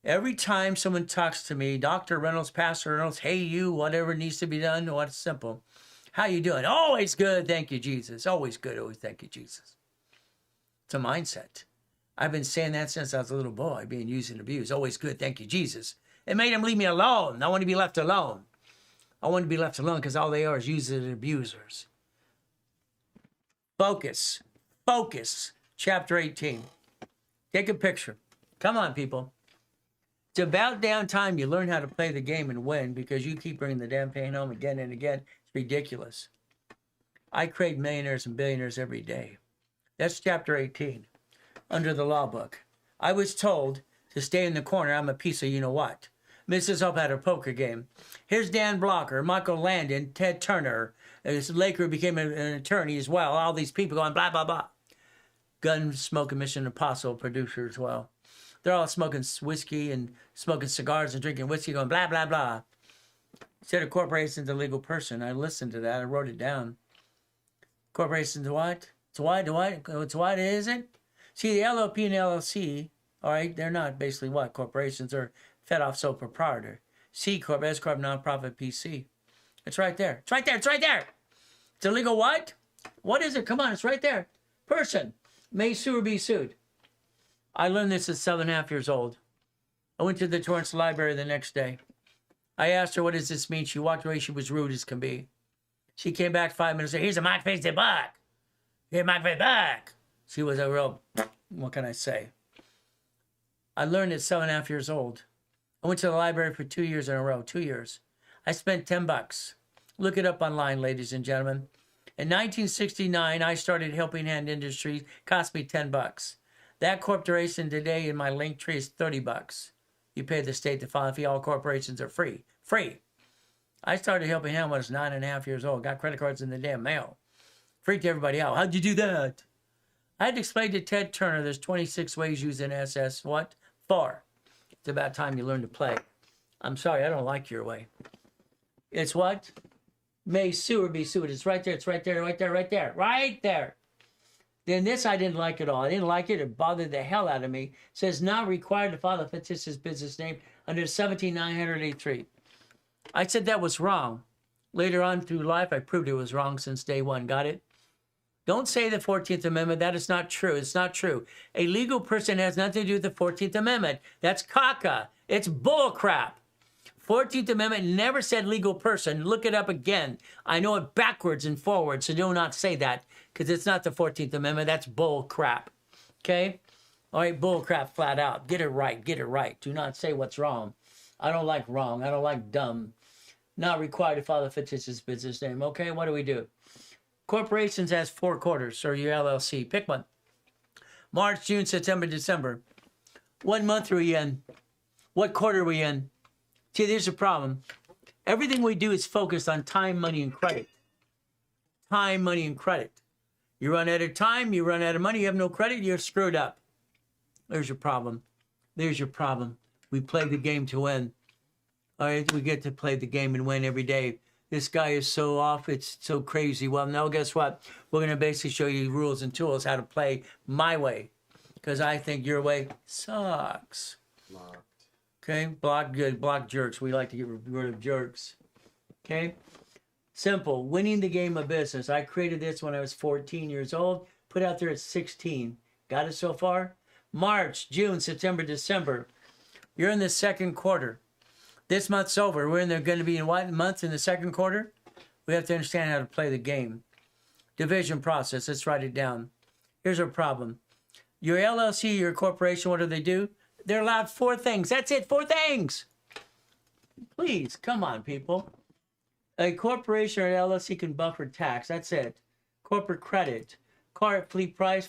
Every time someone talks to me, Dr. Reynolds, Pastor Reynolds, hey you, whatever needs to be done, what's simple. How you doing? Always good, thank you, Jesus. Always good, always thank you, Jesus. It's a mindset. I've been saying that since I was a little boy, being used and abused. Always good, thank you, Jesus. It made him leave me alone. I want to be left alone. I want to be left alone because all they are is users and abusers. Focus. Chapter 18. Take a picture. Come on, people. It's about damn time you learn how to play the game and win because you keep bringing the damn pain home again and again. It's ridiculous. I create millionaires and billionaires every day. That's chapter 18. Under the law book. I was told to stay in the corner. I'm a piece of you-know-what. Mrs. Hope had a poker game. Here's Dan Blocker, Michael Landon, Ted Turner. Laker became an attorney as well. All these people going blah, blah, blah. Gun Smoking Mission Apostle producer as well. They're all smoking whiskey and smoking cigars and drinking whiskey going blah, blah, blah. Said a corporation's a legal person. I listened to that. I wrote it down. Corporation's what? It's what is it? See, the LLP and LLC, all right, they're not basically what? Corporations are fed off sole proprietor. C Corp, S Corp, nonprofit, PC. It's right there. It's right there. It's illegal what? What is it? Come on, it's right there. Person. May sue or be sued. I learned this at 7.5 years old. I went to the Torrance Library the next day. I asked her, what does this mean? She walked away. She was rude as can be. She came back 5 minutes later. Here's a Mike face back. Here's Mike face back. She was a real, what can I say? I learned at 7.5 years old. I went to the library for 2 years in a row, 2 years. I spent $10. Look it up online, ladies and gentlemen. In 1969, I started Helping Hand Industries. Cost me $10. That corporation today in my link tree is $30. You pay the state the filing fee. All corporations are free. Free. I started Helping Hand when I was 9.5 years old. Got credit cards in the damn mail. Freaked everybody out. How'd you do that? I had to explain to Ted Turner there's 26 ways using SS. What? 4. It's about time you learn to play. I'm sorry, I don't like your way. It's what? May sue or be sued. It's right there. It's right there. Right there. Then this I didn't like at all. I didn't like it. It bothered the hell out of me. It says not required to file a fictitious business name under 17983. I said that was wrong. Later on through life, I proved it was wrong since day one. Got it? Don't say the 14th Amendment. That is not true. It's not true. A legal person has nothing to do with the 14th Amendment. That's caca. It's bull crap. 14th Amendment never said legal person. Look it up again. I know it backwards and forwards, so do not say that because it's not the 14th Amendment. That's bull crap. Okay? All right, bull crap flat out. Get it right. Get it right. Do not say what's wrong. I don't like wrong. I don't like dumb. Not required to file a fictitious business name. Okay, what do we do? Corporations has 4 quarters, or your LLC. Pick one. March, June, September, December. What month are we in? What quarter are we in? See, there's a problem. Everything we do is focused on time, money, and credit. Time, money, and credit. You run out of time, you run out of money, you have no credit, you're screwed up. There's your problem. There's your problem. We play the game to win. All right, we get to play the game and win every day. This guy is so off, it's so crazy. Well, now guess what? We're going to basically show you rules and tools how to play my way. Because I think your way sucks. Locked. Okay? Block jerks. We like to get rid of jerks. Okay? Simple. Winning the game of business. I created this when I was 14 years old. Put out there at 16. Got it so far? March, June, September, December. You're in the second quarter. This month's over. We're going to be in what month in the second quarter? We have to understand how to play the game. Division process. Let's write it down. Here's our problem. Your LLC, your corporation, what do? They're allowed 4 things. That's it, 4 things. Please, come on, people. A corporation or LLC can buffer tax. That's it. Corporate credit. Car fleet price.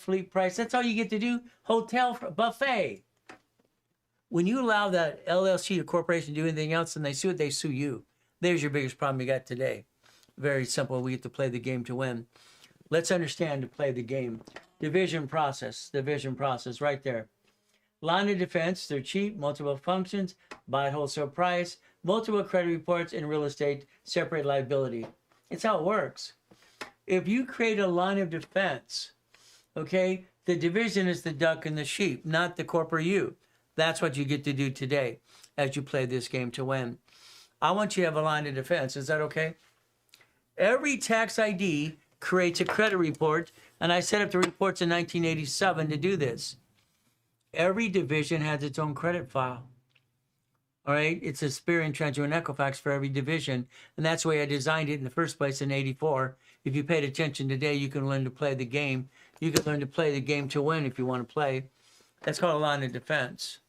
That's all you get to do. Hotel buffet. When you allow that LLC or corporation to do anything else and they sue you. There's your biggest problem you got today. Very simple. We get to play the game to win. Let's understand to play the game. Division process right there. Line of defense, they're cheap, multiple functions, buy at wholesale price, multiple credit reports in real estate, separate liability. It's how it works. If you create a line of defense, okay, the division is the duck and the sheep, not the corporate you. That's what you get to do today as you play this game to win. I want you to have a line of defense. Is that okay? Every tax ID creates a credit report, and I set up the reports in 1987 to do this. Every division has its own credit file. All right, it's a Experian, Trezor, and Equifax for every division, and that's the way I designed it in the first place in '84. If you paid attention today, you can learn to play the game. You can learn to play the game to win if you want to play. That's called a line of defense.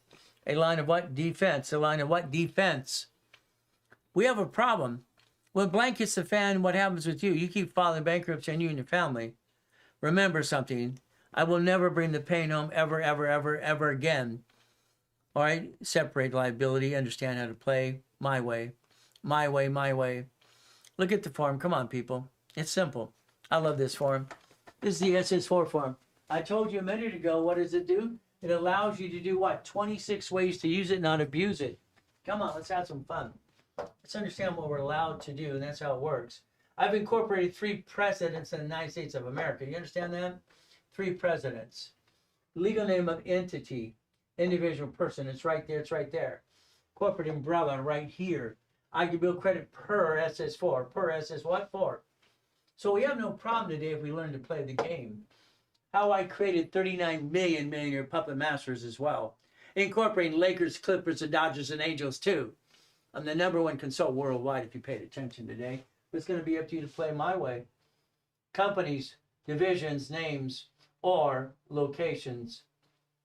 A line of what? Defense. A line of what? Defense. We have a problem. When blank hits the fan, what happens with you? You keep filing bankruptcy on you and your family. Remember something. I will never bring the pain home ever, ever, ever, ever again. All right? Separate liability. Understand how to play my way. My way, my way. Look at the form. Come on, people. It's simple. I love this form. This is the SS4 form. I told you a minute ago, what does it do? It allows you to do what? 26 ways to use it, not abuse it. Come on, let's have some fun. Let's understand what we're allowed to do, and that's how it works. I've incorporated 3 presidents in the United States of America. You understand that? 3 presidents. Legal name of entity, individual person. It's right there. It's right there. Corporate umbrella right here. I can bill credit per SS4. Per SS what? 4. So we have no problem today if we learn to play the game. How I created 39 million millionaire puppet masters as well. Incorporating Lakers, Clippers, and Dodgers, and Angels too. I'm the #1 consultant worldwide if you paid attention today. But it's going to be up to you to play my way. Companies, divisions, names, or locations.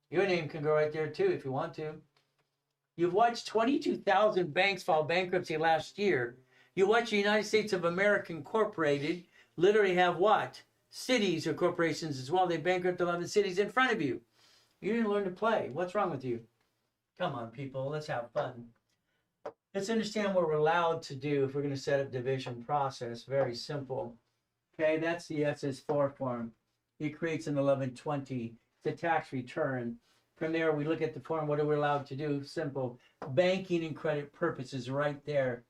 Your name can go right there too if you want to. You've watched 22,000 banks file bankruptcy last year. You watch the United States of America Incorporated literally have what? Cities or corporations as well. They bankrupt 11 cities in front of you. You didn't learn to play. What's wrong with you? Come on, people. Let's have fun. Let's understand what we're allowed to do if we're going to set up division process. Very simple. Okay, that's the SS4 form. It creates an 1120. It's a tax return. From there, we look at the form. What are we allowed to do? Simple. Banking and credit purposes right there.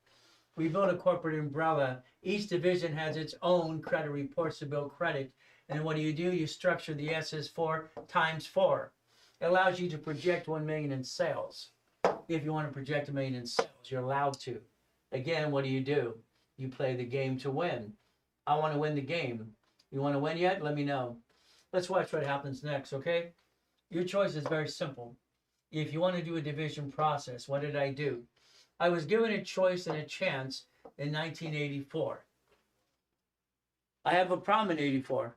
We build a corporate umbrella. Each division has its own credit reports to build credit. And what do? You structure the SS4 times 4. It allows you to project 1 million in sales. If you want to project 1 million in sales, you're allowed to. Again, what do? You play the game to win. I want to win the game. You want to win yet? Let me know. Let's watch what happens next, okay? Your choice is very simple. If you want to do a division process, what did I do? I was given a choice and a chance in 1984. I have a problem in 84.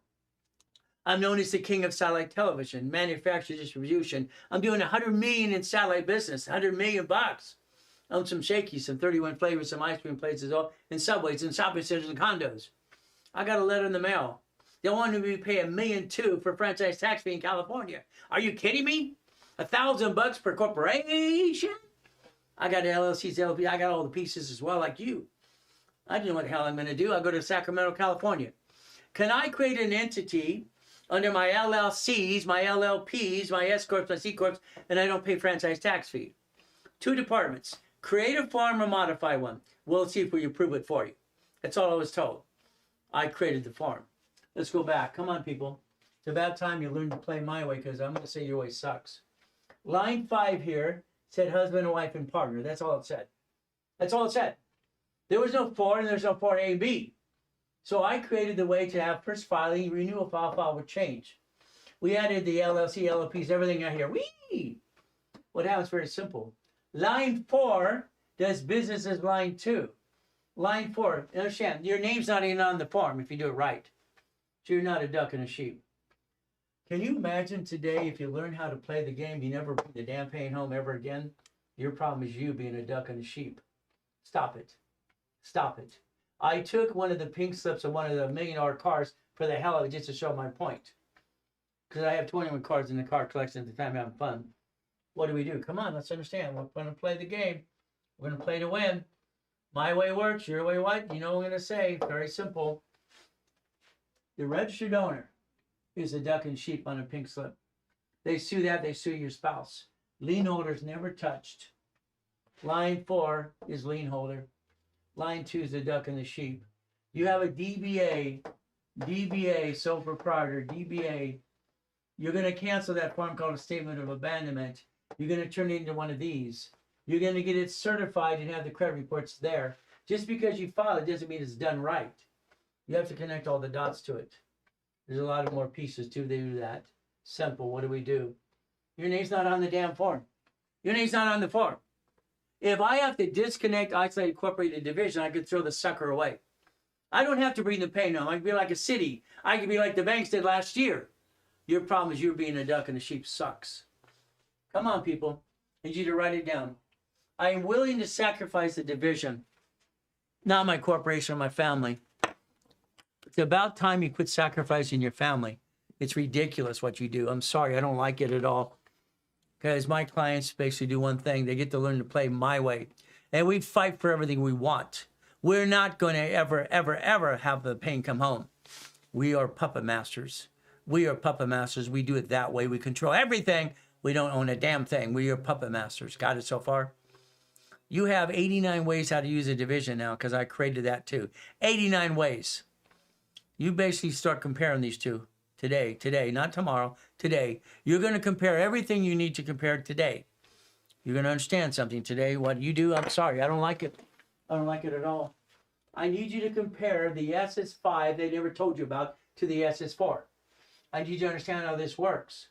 I'm known as the king of satellite television, manufacture, distribution. I'm doing 100 million in satellite business, 100 million bucks. I own some Shakey's, some 31 flavors, some ice cream places, all in Subways, and shopping centers, and condos. I got a letter in the mail. They wanted me to pay $1.2 million for franchise tax fee in California. Are you kidding me? $1,000 per corporation? I got LLCs, LLP. I got all the pieces as well, like you. I don't know what the hell I'm going to do. I'll go to Sacramento, California. Can I create an entity under my LLCs, my LLPs, my S-Corps, my C-Corps, and I don't pay franchise tax fee? 2 departments. Create a form or modify one. We'll see if we approve it for you. That's all I was told. I created the form. Let's go back. Come on, people. It's about time you learn to play my way, because I'm going to say your way sucks. Line 5 here said husband, wife, and partner. That's all it said. That's all it said. There was no 4, and there's no 4 A and B. So I created the way to have first filing, renewal file with change. We added the LLC, LLPs, everything out here. Whee! What happens? Very simple. Line 4 does business as line 2. Line 4, understand, your name's not even on the form if you do it right. So you're not a duck and a sheep. Can you imagine today if you learn how to play the game, you never bring the damn pain home ever again? Your problem is you being a duck and a sheep. Stop it. Stop it. I took one of the pink slips of one of the $1 million cars for the hell of it just to show my point. Because I have 21 cards in the car collection at the time having fun. What do? Come on, let's understand. We're going to play the game. We're going to play to win. My way works, your way what? You know what I'm going to say. Very simple. The registered owner is a duck and sheep on a pink slip. They sue that, they sue your spouse. Lien holder's never touched. Line 4 is lien holder. Line 2 is the duck and the sheep. You have a DBA, sole proprietor, DBA. You're going to cancel that form called a statement of abandonment. You're going to turn it into one of these. You're going to get it certified and have the credit reports there. Just because you file it doesn't mean it's done right. You have to connect all the dots to it. There's a lot of more pieces too. They do that. Simple. What do? Your name's not on the damn form. Your name's not on the form. If I have to disconnect, isolate, incorporate a division, I could throw the sucker away. I don't have to bring the pain home. I can be like a city. I can be like the banks did last year. Your problem is you're being a duck and a sheep sucks. Come on, people. I need you to write it down. I am willing to sacrifice the division, not my corporation or my family. It's about time you quit sacrificing your family. It's ridiculous what you do. I'm sorry, I don't like it at all. Because my clients basically do one thing. They get to learn to play my way. And we fight for everything we want. We're not going to ever, ever, ever have the pain come home. We are puppet masters. We are puppet masters. We do it that way. We control everything. We don't own a damn thing. We are puppet masters. Got it so far? You have 89 ways how to use a division now because I created that too. 89 ways. You basically start comparing these two today, not tomorrow, today. You're going to compare everything you need to compare today. You're going to understand something today. What you do, I'm sorry, I don't like it. I don't like it at all. I need you to compare the SS5 they never told you about to the SS4. I need you to understand how this works.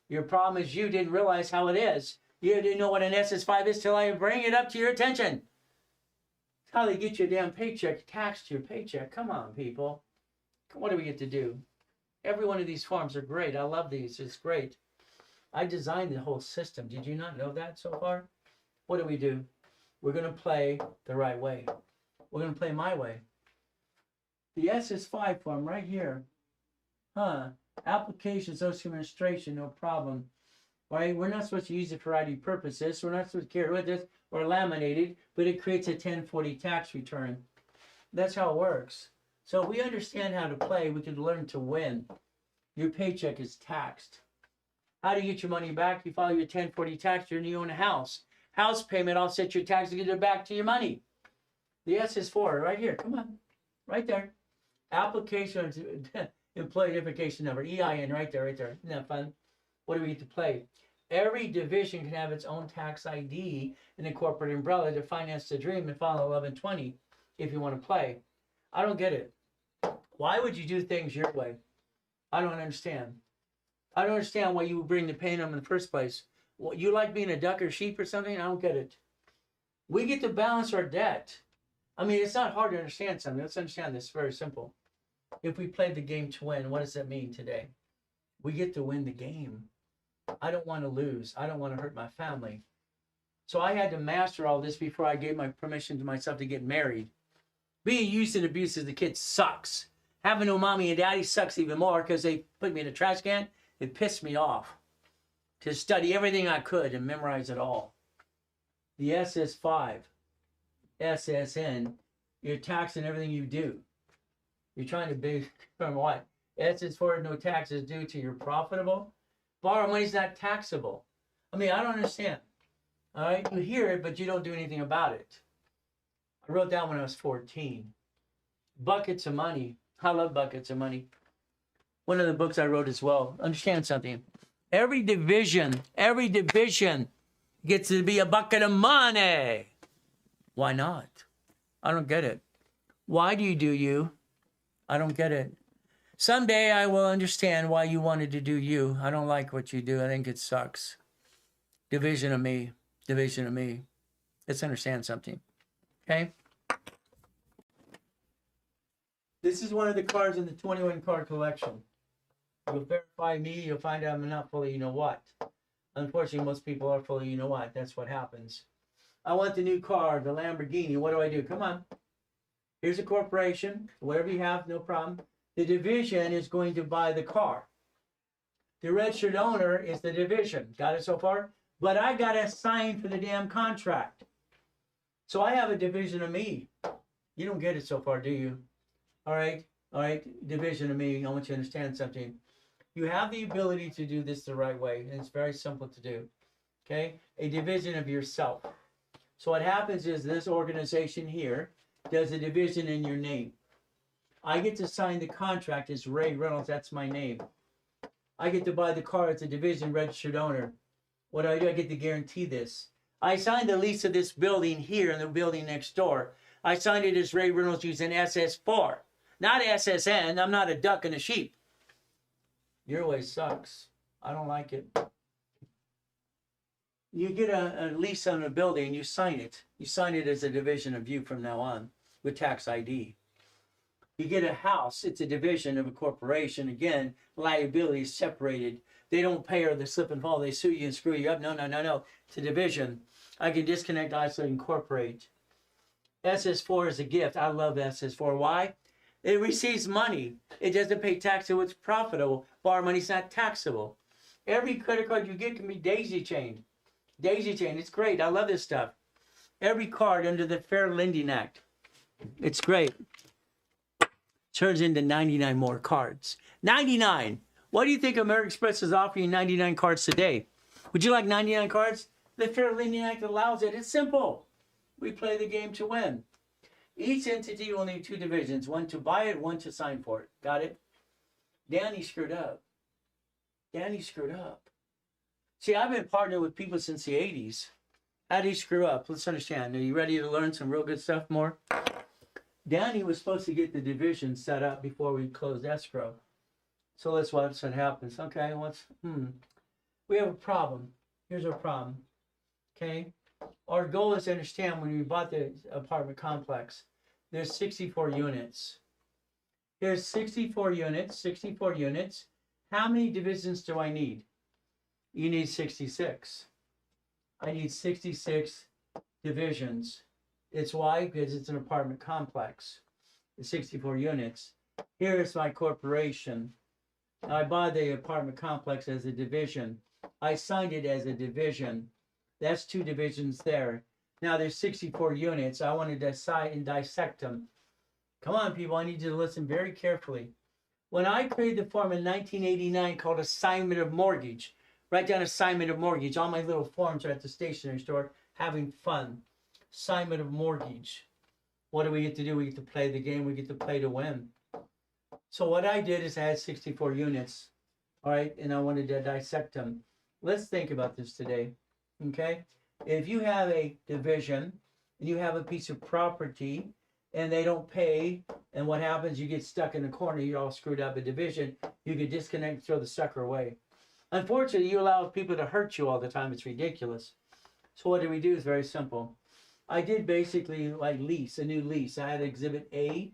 Your problem is you didn't realize how it is. You didn't know what an SS5 is till I bring it up to your attention. It's how they get your damn paycheck taxed to your paycheck. Come on, people. What do we get to do? Every one of these forms are great. I love these. It's great. I designed the whole system. Did you not know that so far? What do? We're going to play the right way. We're going to play my way. The SS5 form right here. Application, social administration, no problem. Right? We're not supposed to use it for ID purposes. We're not supposed to carry with us or laminate it, but it creates a 1040 tax return. That's how it works. So if we understand how to play, we can learn to win. Your paycheck is taxed. How do you get your money back? You file your 1040 tax return and you own a house. House payment offsets your tax to get it back to your money. The SS4 right here. Come on. Right there. Application employee identification number. EIN right there. Isn't that fun? What do we get to play? Every division can have its own tax ID and a corporate umbrella to finance the dream and file 1120 if you want to play. I don't get it. Why would you do things your way? I don't understand. I don't understand why you would bring the pain home in the first place. What, you like being a duck or sheep or something? I don't get it. We get to balance our debt. I mean, it's not hard to understand something. Let's understand this. It's very simple. If we play the game to win, what does that mean today? We get to win the game. I don't want to lose. I don't want to hurt my family. So I had to master all this before I gave my permission to myself to get married. Being used and abused as a kid sucks. Having no mommy and daddy sucks even more because they put me in a trash can. It pissed me off to study everything I could and memorize it all. The SS5, SSN, you're taxing everything you do. You're trying to be from what? SS4, no taxes due to you're profitable. Borrow money's not taxable. I mean, I don't understand. All right, you hear it, but you don't do anything about it. I wrote down when I was 14. Buckets of money. I love buckets of money. One of the books I wrote as well. Understand something. Every division gets to be a bucket of money. Why not? I don't get it. Why do you? I don't get it. Someday I will understand why you wanted to do you. I don't like what you do. I think it sucks. Division of me. Division of me. Let's understand something. Okay? This is one of the cards in the 21 card collection. You'll verify me, you'll find out I'm not fully you know what. Unfortunately, most people are fully you know what. That's what happens. I want the new car, the Lamborghini. What do? Come on. Here's a corporation. Whatever you have, no problem. The division is going to buy the car. The registered owner is the division. Got it so far? But I got to sign for the damn contract. So I have a division of me. You don't get it so far, do you? All right. Division of me. I want you to understand something. You have the ability to do this the right way, and it's very simple to do. Okay? A division of yourself. So what happens is this organization here does a division in your name. I get to sign the contract as Ray Reynolds. That's my name. I get to buy the car as a division registered owner. What do? I get to guarantee this. I signed the lease of this building here and the building next door. I signed it as Ray Reynolds using SS4, not SSN. I'm not a duck and a sheep. Your way sucks. I don't like it. You get a lease on a building, you sign it. You sign it as a division of you from now on with tax ID. You get a house, it's a division of a corporation. Again, liability is separated. They don't pay or they slip and fall. They sue you and screw you up. No. It's a division. I can disconnect, isolate, incorporate. SS4 is a gift. I love SS4. Why? It receives money. It doesn't pay tax, so it's profitable. Borrow money is not taxable. Every credit card you get can be daisy chained. Daisy chain, it's great. I love this stuff. Every card under the Fair Lending Act. It's great. Turns into 99 more cards. 99. Why do you think American Express is offering 99 cards today? Would you like 99 cards? The Fair Lending Act allows it. It's simple. We play the game to win. Each entity will need two divisions. One to buy it, one to sign for it. Got it? Danny screwed up. Danny screwed up. See, I've been partnering with people since the 80s. How did he screw up? Let's understand. Are you ready to learn some real good stuff more? Danny was supposed to get the division set up before we closed escrow. So let's watch what happens. Okay, we have a problem. Here's our problem. Okay? Our goal is to understand when we bought the apartment complex, there's 64 units. There's 64 units. How many divisions do I need? You need 66. I need 66 divisions. It's why? Because it's an apartment complex. It's 64 units. Here's my corporation. I bought the apartment complex as a division. I signed it as a division. That's two divisions there. Now there's 64 units. I want to decide and dissect them. Come on, people. I need you to listen very carefully. When I created the form in 1989 called assignment of mortgage, write down assignment of mortgage. All my little forms are at the stationery store having fun. Assignment of mortgage. What do we get to do? We get to play the game. We get to play to win. So what I did is I had 64 units. All right. And I wanted to dissect them. Let's think about this today. Okay. If you have a division and you have a piece of property and they don't pay, and what happens? You get stuck in the corner. You're all screwed up. A division. You could disconnect and throw the sucker away. Unfortunately, you allow people to hurt you all the time. It's ridiculous. So what do we do? It's very simple. I did basically like lease, a new lease. I had Exhibit A,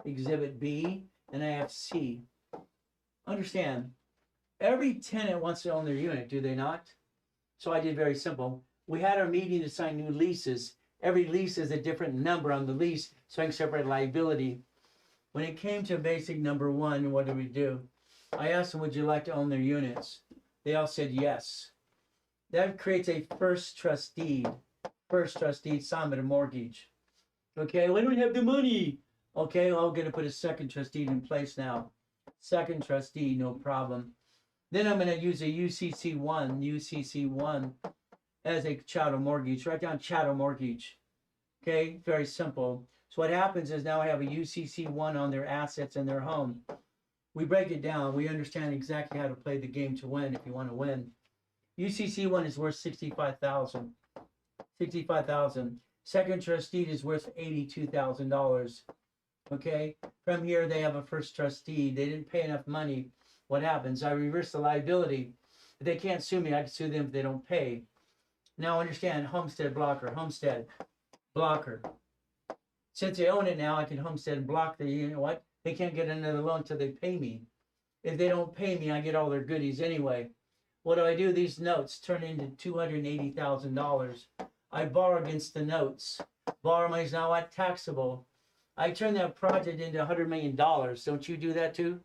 Exhibit B, and I have C. Understand, every tenant wants to own their unit, do they not? So I did very simple. We had our meeting to sign new leases. Every lease is a different number on the lease, so I can separate liability. When it came to basic number one, what did we do? I asked them, would you like to own their units? They all said yes. That creates a first trust deed. First trust deed, assignment of mortgage. Okay, we don't have the money. Okay, well, I'm going to put a second trust deed in place now. Second trust deed, no problem. Then I'm going to use a UCC1 as a chattel mortgage. Write down chattel mortgage. Okay, very simple. So what happens is now I have a UCC1 on their assets and their home. We break it down. We understand exactly how to play the game to win if you want to win. UCC1 is worth $65,000. $65,000. Second trust deed is worth $82,000. Okay, from here they have a first trustee. They didn't pay enough money. What happens? I reverse the liability. If they can't sue me, I can sue them if they don't pay. Now understand, homestead blocker. Since they own it now, I can homestead and block the, you know what? They can't get another loan until they pay me. If they don't pay me, I get all their goodies anyway. What do? These notes turn into $280,000. I borrow against the notes. Borrow money is now what? Taxable. I turn that project into $100 million. Don't you do that too?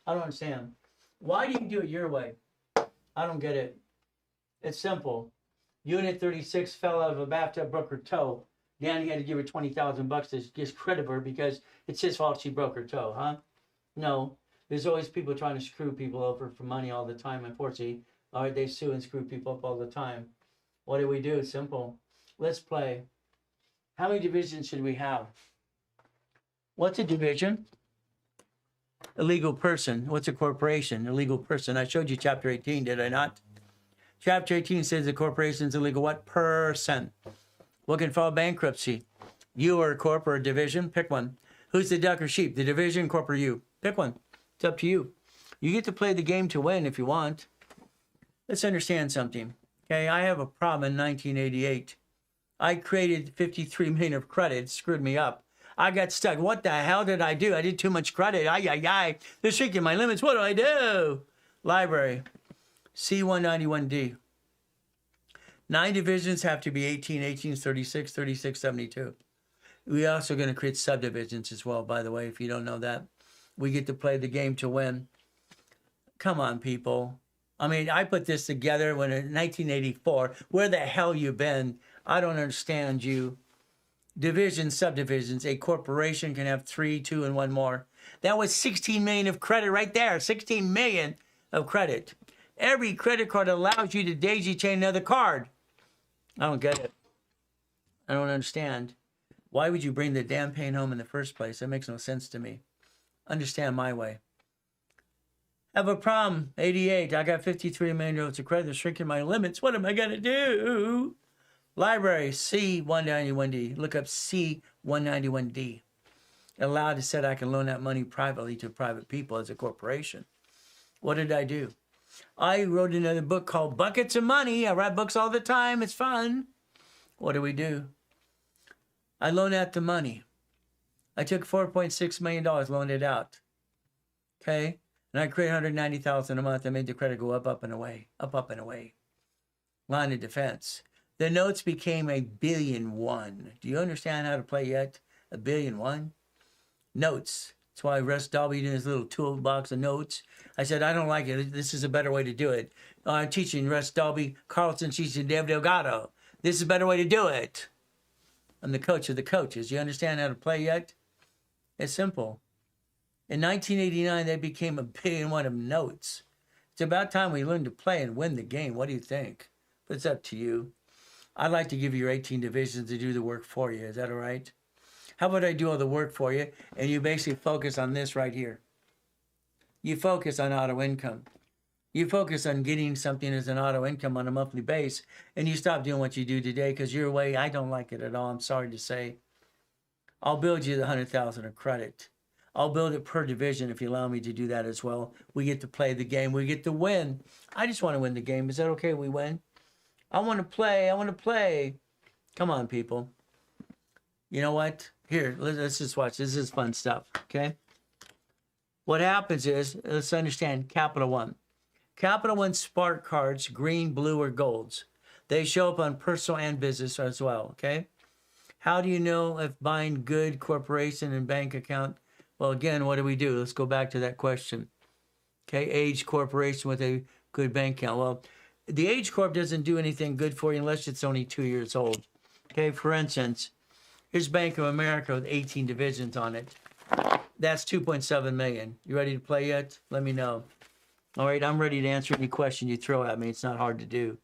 I don't understand. Why do you do it your way? I don't get it. It's simple. Unit 36 fell out of a bathtub, broke her toe. Danny had to give her $20,000 to get credit for her because it's his fault she broke her toe, huh? No. There's always people trying to screw people over for money all the time, unfortunately. All right, they sue and screw people up all the time. What do? It's simple. Let's play. How many divisions should we have? What's a division? A legal person. What's a corporation? A legal person. I showed you chapter 18, did I not? Chapter 18 says the corporation is a legal what? Person. What can file bankruptcy? You or a corp or a division? Pick one. Who's the duck or sheep? The division, corp, or you? Pick one. It's up to you. You get to play the game to win if you want. Let's understand something. Okay, I have a problem in 1988. I created 53 million of credit. It screwed me up. I got stuck. What the hell did I do? I did too much credit. They're shrinking my limits. What do I do? Library. C191D. 9 divisions have to be 18, 18, 36, 36, 72. We're also going to create subdivisions as well, by the way, if you don't know that. We get to play the game to win. Come on, people. I mean, I put this together when in 1984. Where the hell you been? I don't understand you. Divisions, subdivisions. A corporation can have 3, 2, and 1 more. That was 16 million of credit right there. 16 million of credit. Every credit card allows you to daisy chain another card. I don't get it. I don't understand. Why would you bring the damn pain home in the first place? That makes no sense to me. Understand my way. Have a problem. 88. I got 53 million of credit. They're shrinking my limits. What am I going to do? Library, C191D. Look up C191D. Allowed to say I can loan that money privately to private people as a corporation. What did I do? I wrote another book called Buckets of Money. I write books all the time. It's fun. What do? I loan out the money. I took $4.6 million, loaned it out. Okay? And I created $190,000 a month. I made the credit go up and away. Up and away. Line of defense. The notes became $1.1 billion. Do you understand how to play yet? $1.1 billion? Notes. That's why Russ Dalby did his little toolbox of notes. I said, I don't like it. This is a better way to do it. I'm teaching Russ Dalby, Carlson teaching Dave Delgado. This is a better way to do it. I'm the coach of the coaches. You understand how to play yet? It's simple. In 1989, they became $1.1 billion of notes. It's about time we learn to play and win the game. What do you think? But it's up to you. I'd like to give you your 18 divisions to do the work for you. Is that all right? How about I do all the work for you, and you basically focus on this right here. You focus on auto income. You focus on getting something as an auto income on a monthly base, and you stop doing what you do today because your way, I don't like it at all. I'm sorry to say. I'll build you the $100,000 of credit. I'll build it per division if you allow me to do that as well. We get to play the game. We get to win. I just want to win the game. Is that okay if we win? I want to play. I want to play. Come on, people. You know what? Here, let's just watch. This is fun stuff, okay? What happens is, let's understand Capital One. Capital One Spark cards, green, blue, or golds. They show up on personal and business as well, okay? How do you know if buying good corporation and bank account? Well, again, what do? Let's go back to that question. Okay, age corporation with a good bank account. Well, the age corp doesn't do anything good for you unless it's only 2 years old. Okay, for instance, here's Bank of America with 18 divisions on it. That's 2.7 million. You ready to play yet? Let me know. All right, I'm ready to answer any question you throw at me. It's not hard to do.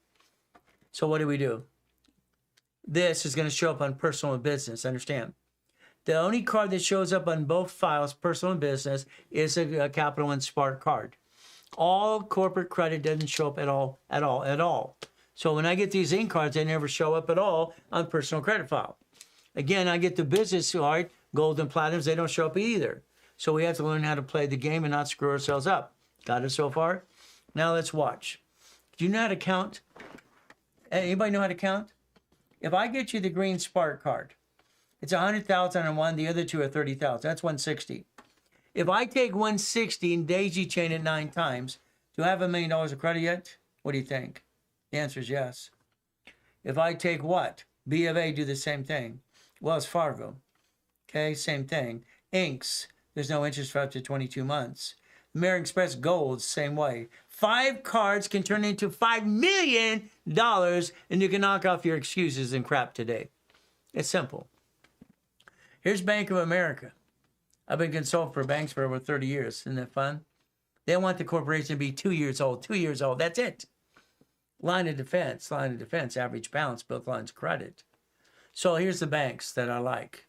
So what do? This is going to show up on personal and business, understand? The only card that shows up on both files, personal and business, is a Capital One Spark card. All corporate credit doesn't show up at all. So when I get these ink cards, they never show up at all on personal credit file. Again, I get the business card, Gold and platinums, they don't show up either. So we have to learn how to play the game and not screw ourselves up. Got it so far? Now let's watch. Do you know how to count? Anybody know how to count? If I get you the green spark card, it's 100,000 on one, the other two are 30,000. That's 160. If I take 160 and daisy chain it 9 times, do I have $1 million of credit yet? What do you think? The answer is yes. If I take what? B of A, do the same thing. Wells Fargo, okay, same thing. Inks, there's no interest for up to 22 months. American Express Gold, same way. 5 cards can turn into $5 million, and you can knock off your excuses and crap today. It's simple. Here's Bank of America. I've been consulting for banks for over 30 years. Isn't that fun? They want the corporation to be 2 years old. 2 years old. That's it. Line of defense. Average balance, both lines of credit. So here's the banks that I like.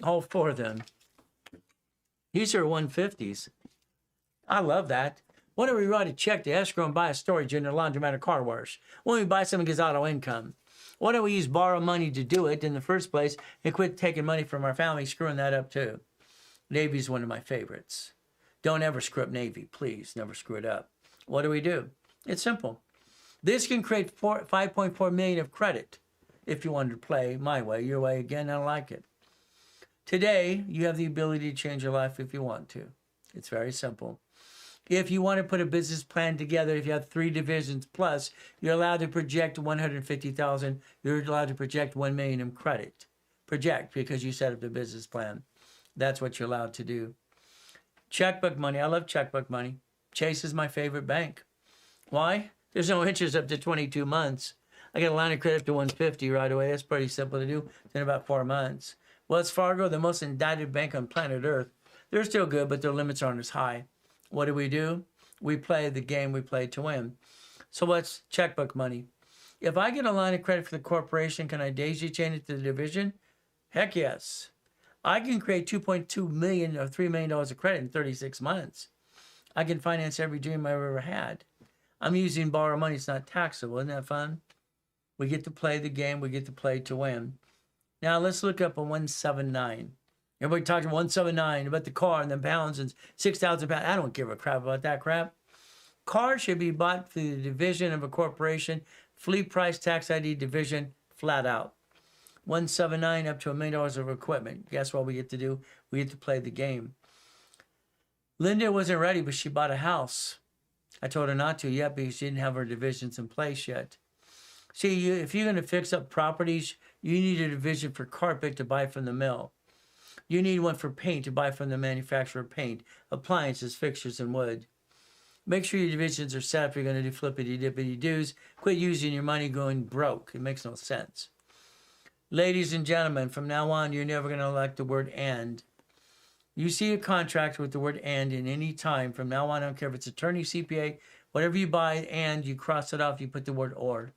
All 4 of them. These are 150s. I love that. Why don't we write a check to escrow and buy a storage unit, a laundromat, or car wash? Why don't we buy something that gets auto income? Why don't we use borrow money to do it in the first place and quit taking money from our family, screwing that up too? Navy is one of my favorites. Don't ever screw up Navy, please. Never screw it up. What do? It's simple. This can create 5.4 million of credit if you wanted to play my way, your way again. I don't like it. Today, you have the ability to change your life if you want to. It's very simple. If you want to put a business plan together, if you have 3 divisions plus, you're allowed to project 150,000. You're allowed to project 1 million in credit. Project because you set up the business plan. That's what you're allowed to do. Checkbook money. I love checkbook money. Chase is my favorite bank. Why? There's no interest up to 22 months. I get a line of credit up to 150 right away. That's pretty simple to do in about 4 months. Wells Fargo, the most indicted bank on planet Earth. They're still good, but their limits aren't as high. What do? We play the game we play to win. So what's checkbook money? If I get a line of credit for the corporation, can I daisy chain it to the division? Heck yes. I can create 2.2 million or $3 million of credit in 36 months. I can finance every dream I've ever had. I'm using borrow money. It's not taxable. Isn't that fun? We get to play the game. We get to play to win. Now let's look up a 179. Everybody talking 179 about the car and the pounds and 6,000 pounds. I don't give a crap about that crap. Cars should be bought through the division of a corporation, fleet price tax ID division, flat out. 179 up to $1 million of equipment. Guess what we get to do? We get to play the game. Linda wasn't ready, but she bought a house. I told her not to yet because she didn't have her divisions in place yet. See, if you're going to fix up properties, you need a division for carpet to buy from the mill. You need one for paint to buy from the manufacturer of paint, appliances, fixtures, and wood. Make sure your divisions are set if you're going to do flippity-dippity-doos. Quit using your money going broke. It makes no sense. Ladies and gentlemen, from now on, you're never going to elect the word and. You see a contract with the word and in any time. From now on, I don't care if it's attorney, CPA, whatever you buy, and you cross it off, you put the word or.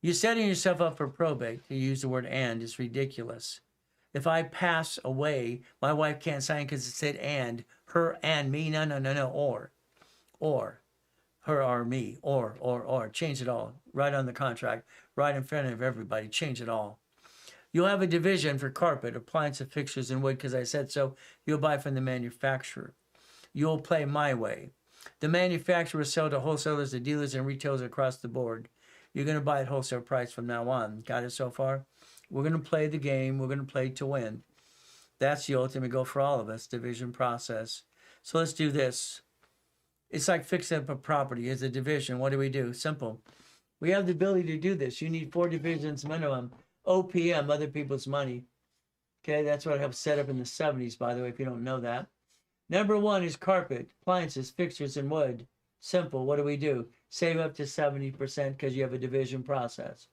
You're setting yourself up for probate to use the word and. It's ridiculous. If I pass away, my wife can't sign because it said and. Her and me. No. Or. Her or me. Or. Change it all. Right on the contract. Right in front of everybody. Change it all. You'll have a division for carpet, appliances, fixtures, and wood because I said so. You'll buy from the manufacturer. You'll play my way. The manufacturer will sell to wholesalers, to dealers, and retailers across the board. You're going to buy at wholesale price from now on. Got it so far? We're going to play the game. We're going to play to win. That's the ultimate goal for all of us, division process. So let's do this. It's like fixing up a property. It's a division. What do? Simple. We have the ability to do this. You need 4 divisions minimum. OPM, other people's money. Okay, that's what I helped set up in the 70s, by the way, if you don't know that. Number 1 is carpet, appliances, fixtures, and wood. Simple. What do? Save up to 70% because you have a division process.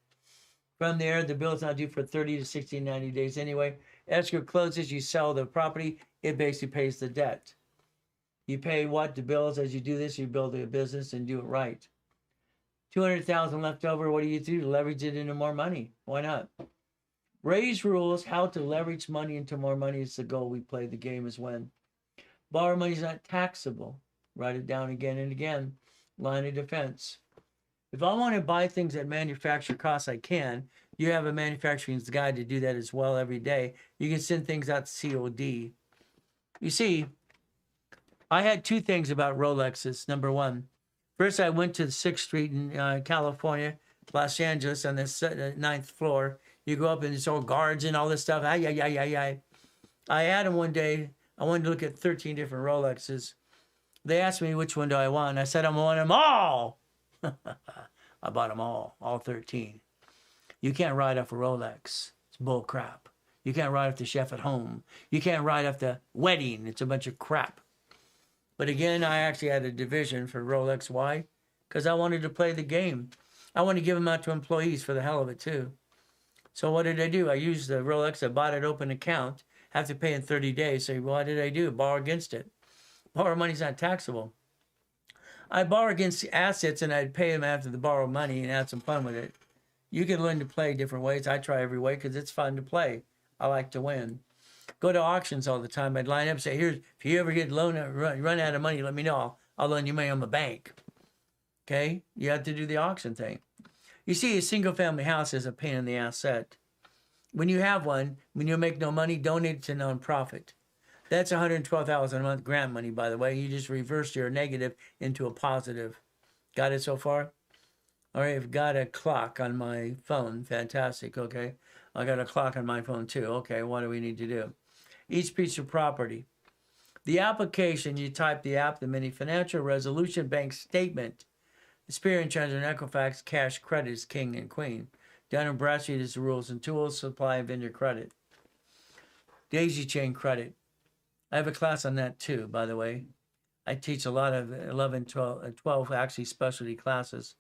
From there, the bill's not due for 30 to 60, 90 days anyway. Escrow closes, you sell the property, it basically pays the debt. You pay what? The bills. As you do this, you build a business and do it right. 200,000 left over, what do? Leverage it into more money. Why not? Raise rules, how to leverage money into more money is the goal. We play the game is when. Borrow money is not taxable. Write it down again and again. Line of defense. If I want to buy things at manufacturer cost, I can. You have a manufacturing's guide to do that as well every day. You can send things out to COD. You see, I had two things about Rolexes. Number one, first I went to the 6th Street in California, Los Angeles, on the 9th floor. You go up and it's all guards and all this stuff. I had them one day. I wanted to look at 13 different Rolexes. They asked me which one do I want. I said I want them all. I bought them all 13. You can't ride off a Rolex. It's bull crap. You can't ride off the chef at home. You can't ride off the wedding. It's a bunch of crap. But again, I actually had a division for Rolex. Why? Because I wanted to play the game. I wanted to give them out to employees for the hell of it too. So what did I do? I used the Rolex. I bought it, open account. Have to pay in 30 days. So what did I do? Borrow against it. Borrow money's not taxable. I borrow against assets and I'd pay them after the borrowed money and have some fun with it. You can learn to play different ways. I try every way because it's fun to play. I like to win. Go to auctions all the time. I'd line up and say, "Here's, if you ever get run out of money, let me know. I'll loan you money on the bank." Okay? You have to do the auction thing. You see, a single family house is a pain in the ass set. When you have one, when you make no money, donate it to nonprofit. That's $112,000 a month grant money, by the way. You just reversed your negative into a positive. Got it so far? All right, I've got a clock on my phone. Fantastic, okay. I got a clock on my phone too. Okay, what do we need to do? Each piece of property. The application, you type the app, the mini financial resolution bank statement. Experian, Transit, and Equifax, cash credit is king and queen. Dun & Bradstreet is the rules and tools, supply and vendor credit. Daisy chain credit. I have a class on that too, by the way. I teach a lot of 11, 12 actually specialty classes.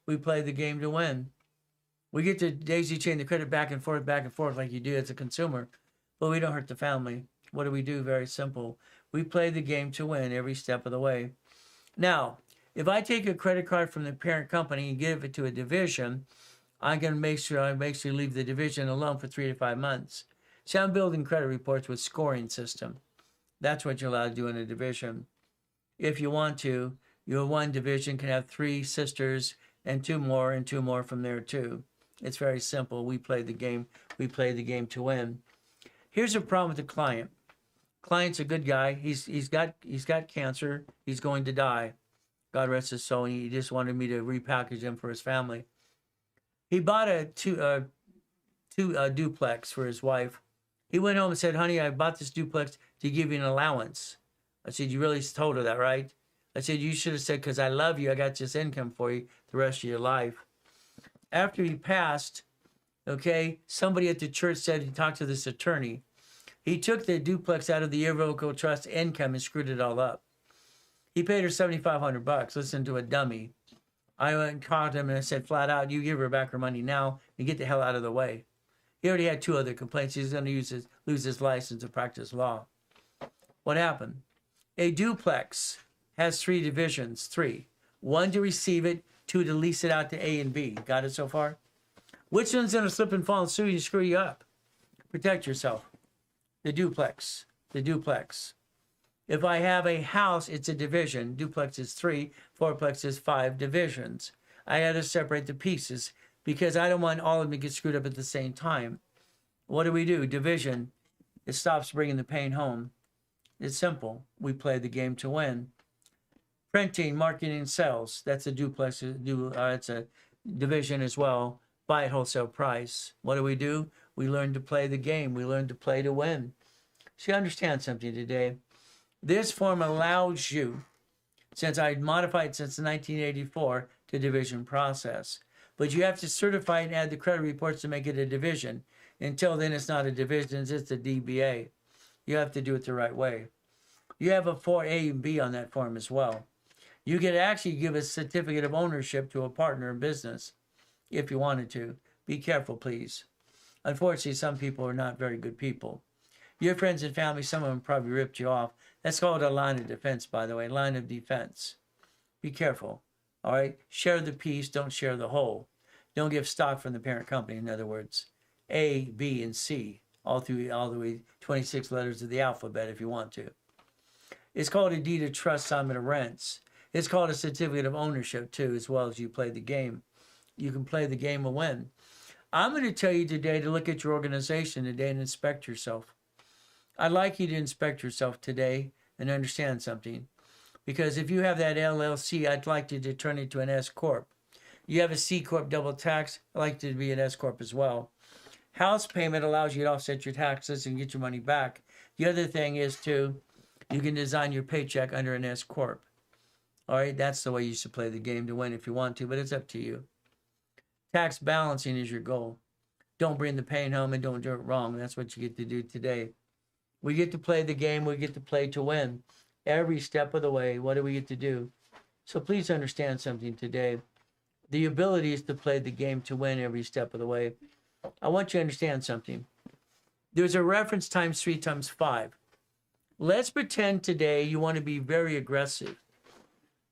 We play the game to win. We get to daisy chain the credit back and forth like you do as a consumer, but we don't hurt the family. What do we do? Very simple. We play the game to win every step of the way. Now, if I take a credit card from the parent company and give it to a division, I'm going to make sure I leave the division alone for 3 to 5 months. See, I'm building credit reports with scoring system. That's what you're allowed to do in a division. If you want to, your one division can have 3 sisters and 2 more from there too. It's very simple. We play the game. We play the game to win. Here's a problem with the client. Client's a good guy. He's got cancer. He's going to die. God rest his soul. He just wanted me to repackage him for his family. He bought a duplex for his wife. He went home and said, "Honey, I bought this duplex to give you an allowance." I said, "You really told her that, right?" I said, "You should have said, because I love you, I got this income for you the rest of your life." After he passed, okay, somebody at the church said he talked to this attorney. He took the duplex out of the irrevocable trust income and screwed it all up. He paid her $7,500. Listen to a dummy. I went and called him and I said flat out, "You give her back her money now and get the hell out of the way." He already had 2 other complaints. He's going to lose his license to practice law. What happened? A duplex has 3 divisions. 3. 1 to receive it, 2 to lease it out to A and B. Got it so far? Which one's going to slip and fall and sue you and screw you up? Protect yourself. The duplex. The duplex. If I have a house, it's a division. Duplex is 3. Fourplex is 5 divisions. I had to separate the pieces because I don't want all of them to get screwed up at the same time. What do? Division. It stops bringing the pain home. It's simple. We play the game to win. Printing, marketing, and sales. That's a duplex. It's a division as well. Buy at wholesale price. What do? We learn to play the game. We learn to play to win. So you understand something today. This form allows you, since I modified since 1984, to division process. But you have to certify and add the credit reports to make it a division. Until then, it's not a division, it's a DBA. You have to do it the right way. You have a 4A and B on that form as well. You could actually give a certificate of ownership to a partner in business if you wanted to. Be careful, please. Unfortunately, some people are not very good people. Your friends and family, some of them probably ripped you off. That's called a line of defense, by the way, line of defense. Be careful, all right? Share the piece, don't share the whole. Don't give stock from the parent company, in other words. A, B, and C, all the way 26 letters of the alphabet if you want to. It's called a deed of trust, assignment of rents. It's called a certificate of ownership too, as well as you play the game. You can play the game and win. I'm going to tell you today to look at your organization today and inspect yourself. I'd like you to inspect yourself today and understand something. Because if you have that LLC, I'd like you to turn it to an S Corp. You have a C Corp double tax, I'd like you to be an S Corp as well. House payment allows you to offset your taxes and get your money back. The other thing is too, you can design your paycheck under an S Corp. All right, that's the way you should play the game to win if you want to, but it's up to you. Tax balancing is your goal. Don't bring the pain home and don't do it wrong. That's what you get to do today. We get to play the game. We get to play to win. Every step of the way, what do we get to do? So please understand something today. The ability is to play the game to win every step of the way. I want you to understand something. There's a reference times 3 times 5. Let's pretend today you want to be very aggressive.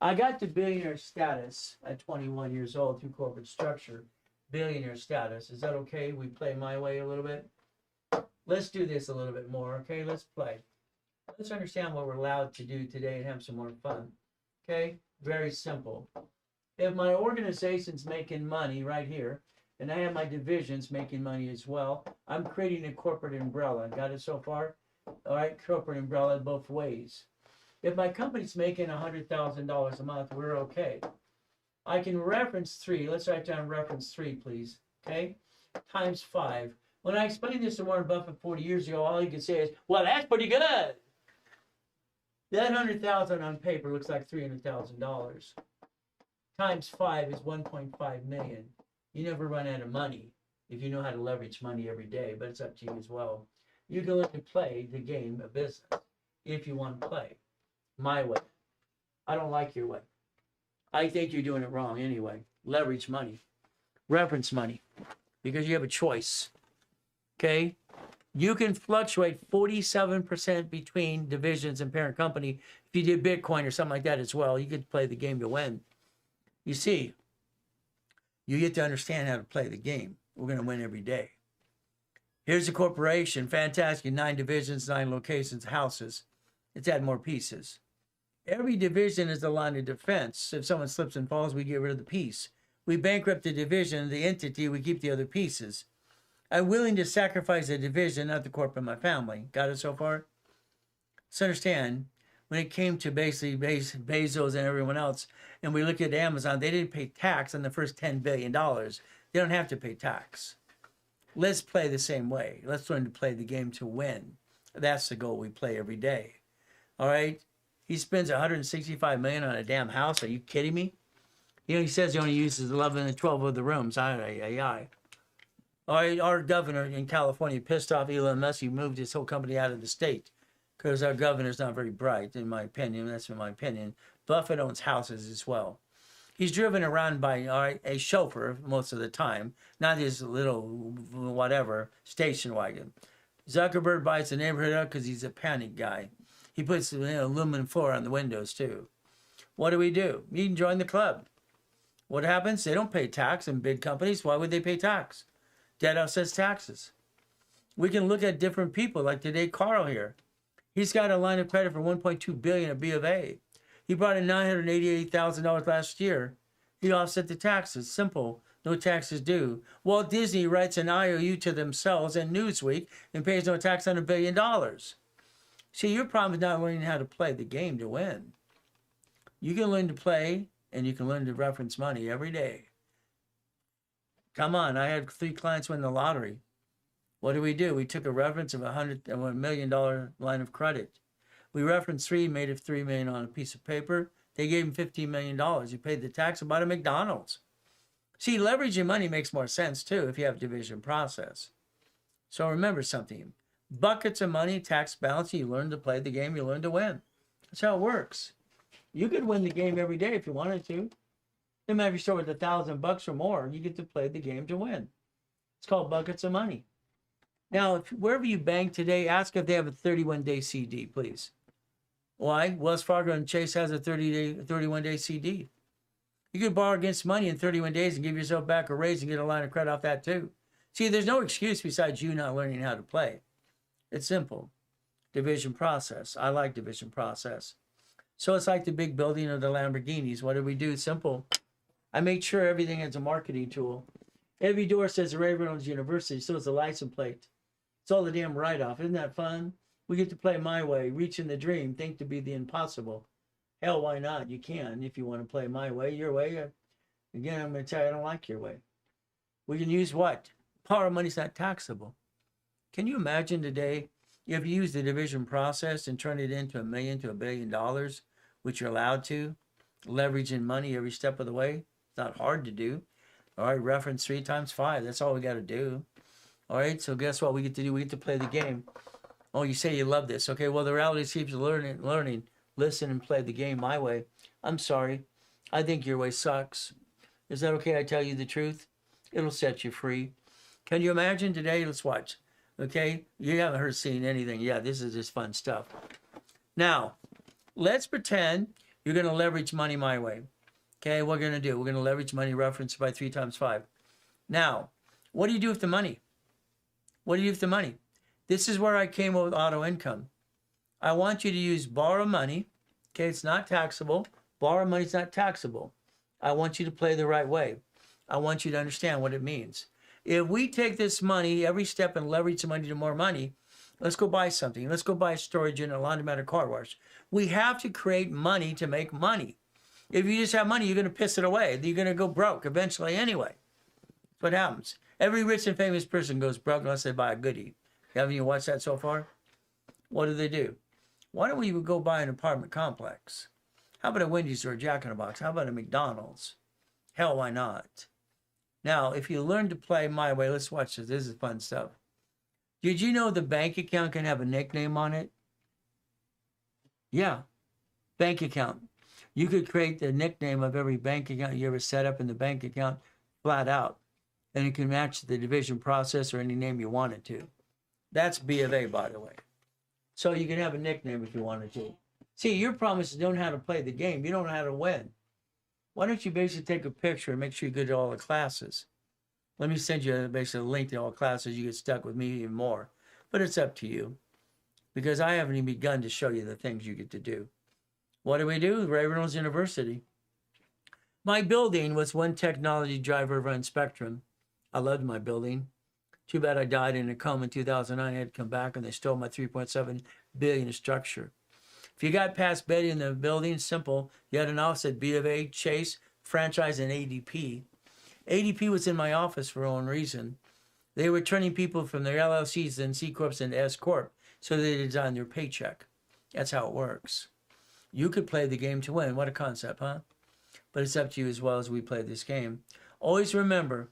I got to billionaire status at 21 years old through corporate structure. Billionaire status. Is that okay? We play my way a little bit? Let's do this a little bit more, okay? Let's play. Let's understand what we're allowed to do today and have some more fun. Okay? Very simple. If my organization's making money right here, and I have my divisions making money as well, I'm creating a corporate umbrella. Got it so far? All right, corporate umbrella both ways. If my company's making $100,000 a month, we're okay. I can reference 3. Let's write down reference 3, please. Okay? Times 5. When I explained this to Warren Buffett 40 years ago, all he could say is, well, that's pretty good. That $100,000 on paper looks like $300,000. Times 5 is 1.5 million. You never run out of money if you know how to leverage money every day, but it's up to you as well. You can learn to play the game of business if you want to play my way. I don't like your way. I think you're doing it wrong anyway. Leverage money, reference money, because you have a choice. Okay? You can fluctuate 47% between divisions and parent company. If you did Bitcoin or something like that as well, you could play the game to win. You see, you get to understand how to play the game. We're going to win every day. Here's a corporation, fantastic, 9 divisions, 9 locations, houses. It's add more pieces. Every division is a line of defense. If someone slips and falls, we get rid of the piece. We bankrupt the division, the entity, we keep the other pieces. I'm willing to sacrifice a division, not the corporate, my family. Got it so far? So understand, when it came to basically Bezos and everyone else, and we look at Amazon, they didn't pay tax on the first $10 billion. They don't have to pay tax. Let's play the same way. Let's learn to play the game to win. That's the goal we play every day. All right? He spends $165 million on a damn house. Are you kidding me? You know, he says he only uses 11 and 12 of the rooms. All right, our governor in California pissed off Elon Musk. He moved his whole company out of the state because our governor's not very bright, in my opinion. That's in my opinion. Buffett owns houses as well. He's driven around by a chauffeur most of the time, not his little whatever station wagon. Zuckerberg buys the neighborhood up because he's a panic guy. He puts aluminum floor on the windows too. What do? You can join the club. What happens? They don't pay tax in big companies. Why would they pay tax? Debt offsets taxes. We can look at different people, like today, Carl here. He's got a line of credit for $1.2 billion at B of A. He brought in $988,000 last year. He offset the taxes. Simple. No taxes due. Walt Disney writes an IOU to themselves and Newsweek and pays no tax on $1 billion. See, your problem is not learning how to play the game to win. You can learn to play, and you can learn to reference money every day. Come on, I had 3 clients win the lottery. What do? We took a reference of $1 million line of credit. We referenced 3, made it $3 million on a piece of paper. They gave him $15 million. He paid the tax and bought a McDonald's. See, leveraging money makes more sense too if you have division process. So remember something. Buckets of money, tax balancing, you learn to play the game, you learn to win. That's how it works. You could win the game every day if you wanted to. No matter if you start with $1,000 or more, you get to play the game to win. It's called buckets of money. Now, wherever you bank today, ask if they have a 31-day CD, please. Why? Wells Fargo and Chase has a 31-day CD. You can borrow against money in 31 days and give yourself back a raise and get a line of credit off that too. See, there's no excuse besides you not learning how to play. It's simple. Division process. I like division process. So it's like the big building of the Lamborghinis. What do we do? Simple. I make sure everything is a marketing tool. Every door says Ray Reynolds University, so it's a license plate. It's all the damn write-off. Isn't that fun? We get to play my way, reaching the dream, think to be the impossible. Hell, why not? You can if you want to play my way, your way. Again, I'm going to tell you, I don't like your way. We can use what? Power of money's not taxable. Can you imagine today if you use the division process and turn it into $1 million to $1 billion, which you're allowed to, leveraging money every step of the way? It's not hard to do. All right, reference 3 times 5. That's all we got to do. All right, so guess what we get to do? We get to play the game. Oh, you say you love this. Okay, well, the reality is keeps learning. Listen and play the game my way. I'm sorry. I think your way sucks. Is that okay I tell you the truth? It'll set you free. Can you imagine today? Let's watch. Okay, you haven't seen anything. Yeah, this is just fun stuff. Now, let's pretend you're going to leverage money my way. Okay, what we're going to do? We're going to leverage money referenced by 3 times 5. Now, what do you do with the money? What do you do with the money? This is where I came up with auto income. I want you to use borrow money. Okay, it's not taxable. Borrow money is not taxable. I want you to play the right way. I want you to understand what it means. If we take this money every step and leverage the money to more money, let's go buy something. Let's go buy a storage unit, a laundromat, or car wash. We have to create money to make money. If you just have money, you're going to piss it away. You're going to go broke eventually anyway. That's what happens. Every rich and famous person goes broke unless they buy a goodie. Haven't you watched that so far? What do? Why don't we go buy an apartment complex? How about a Wendy's or a Jack in the Box? How about a McDonald's? Hell, why not? Now, if you learn to play my way, let's watch this. This is fun stuff. Did you know the bank account can have a nickname on it? Yeah, bank account. You could create the nickname of every bank account you ever set up in the bank account flat out. And it can match the division process or any name you want it to. That's B of A, by the way. So you can have a nickname if you wanted to. See, your problem is you don't know how to play the game. You don't know how to win. Why don't you basically take a picture and make sure you go to all the classes? Let me send you basically a link to all classes. You get stuck with me even more. But it's up to you. Because I haven't even begun to show you the things you get to do. What do? Ray Reynolds University. My building was one technology driver run Spectrum. I loved my building. Too bad I died in a coma in 2009. I had to come back and they stole my $3.7 billion structure. If you got past Betty in the building, simple. You had an office at B of A, Chase, Franchise, and ADP. ADP was in my office for their own reason. They were turning people from their LLCs and C Corps into S Corp, so they design their paycheck. That's how it works. You could play the game to win. What a concept, huh? But it's up to you as well as we play this game. Always remember,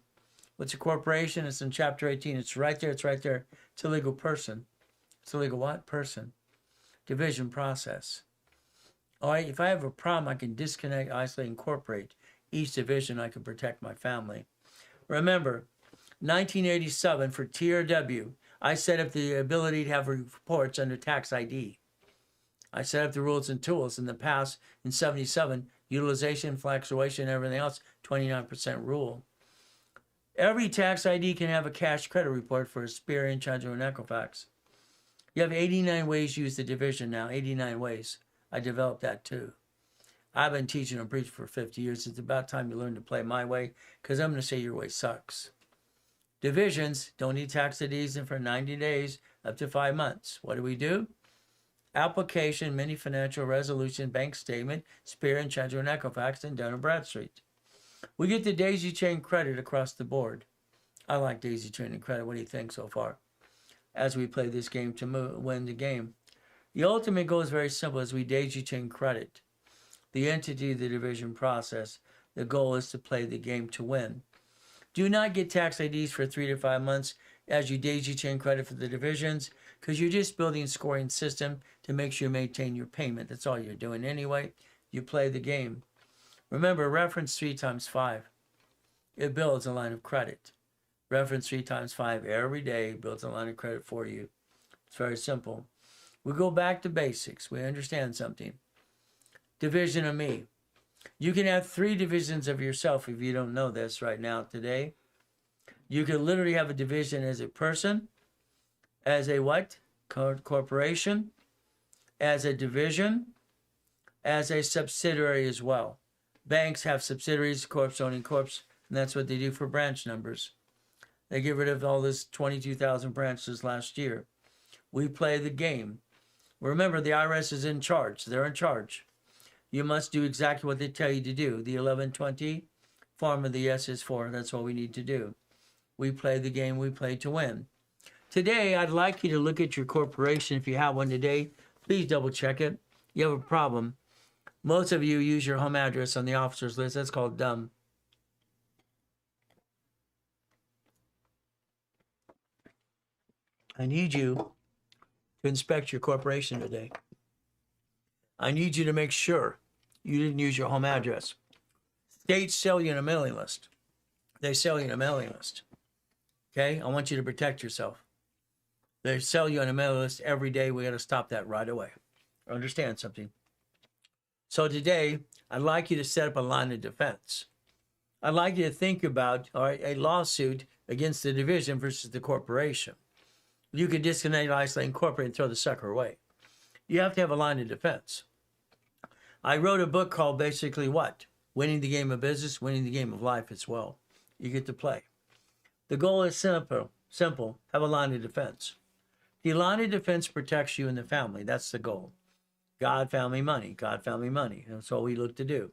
what's a corporation? It's in Chapter 18. It's right there. It's right there. It's a legal person. It's a legal what? Person. Division process. All right, if I have a problem, I can disconnect, isolate, incorporate each division. I can protect my family. Remember, 1987 for TRW, I set up the ability to have reports under tax ID. I set up the rules and tools. In the past, in 77, utilization, fluctuation, everything else, 29% rule. Every tax ID can have a cash credit report for a Experian, Chandra, and Equifax. You have 89 ways to use the division now, 89 ways. I developed that too. I've been teaching and preaching for 50 years. It's about time you learn to play my way because I'm going to say your way sucks. Divisions don't need tax IDs for 90 days up to 5 months. What do? Application, mini financial resolution, bank statement, Experian, Chandra, and Equifax, and Dun & Bradstreet. We get the daisy chain credit across the board. I like daisy chain and credit. What do you think so far? As we play this game to win the game. The ultimate goal is very simple as we daisy chain credit. The entity of the division process. The goal is to play the game to win. Do not get tax IDs for 3 to 5 months as you daisy chain credit for the divisions because you're just building a scoring system to make sure you maintain your payment. That's all you're doing anyway. You play the game. Remember, reference 3 times 5. It builds a line of credit. Reference 3 times 5 every day builds a line of credit for you. It's very simple. We go back to basics. We understand something. Division of me. You can have 3 divisions of yourself if you don't know this right now today. You can literally have a division as a person, as a what? Corporation, as a division, as a subsidiary as well. Banks have subsidiaries, corps, owning corps, and that's what they do for branch numbers. They get rid of all this 22,000 branches last year. We play the game. Remember, the IRS is in charge. They're in charge. You must do exactly what they tell you to do. The 1120 form of the S is for. That's what we need to do. We play the game. We play to win. Today, I'd like you to look at your corporation. If you have one today, please double check it. You have a problem. Most of you use your home address on the officer's list. That's called dumb. I need you to inspect your corporation today. I need you to make sure you didn't use your home address. States sell you in a mailing list. They sell you in a mailing list. Okay? I want you to protect yourself. They sell you on a mailing list every day. We got to stop that right away. Understand something. So today, I'd like you to set up a line of defense. I'd like you to think about a lawsuit against the division versus the corporation. You could disconnect, isolate, incorporate, and throw the sucker away. You have to have a line of defense. I wrote a book called basically what? Winning the game of business, winning the game of life as well. You get to play. The goal is simple. Have a line of defense. The line of defense protects you and the family. That's the goal. God, family, money. God, family, money. That's all we look to do.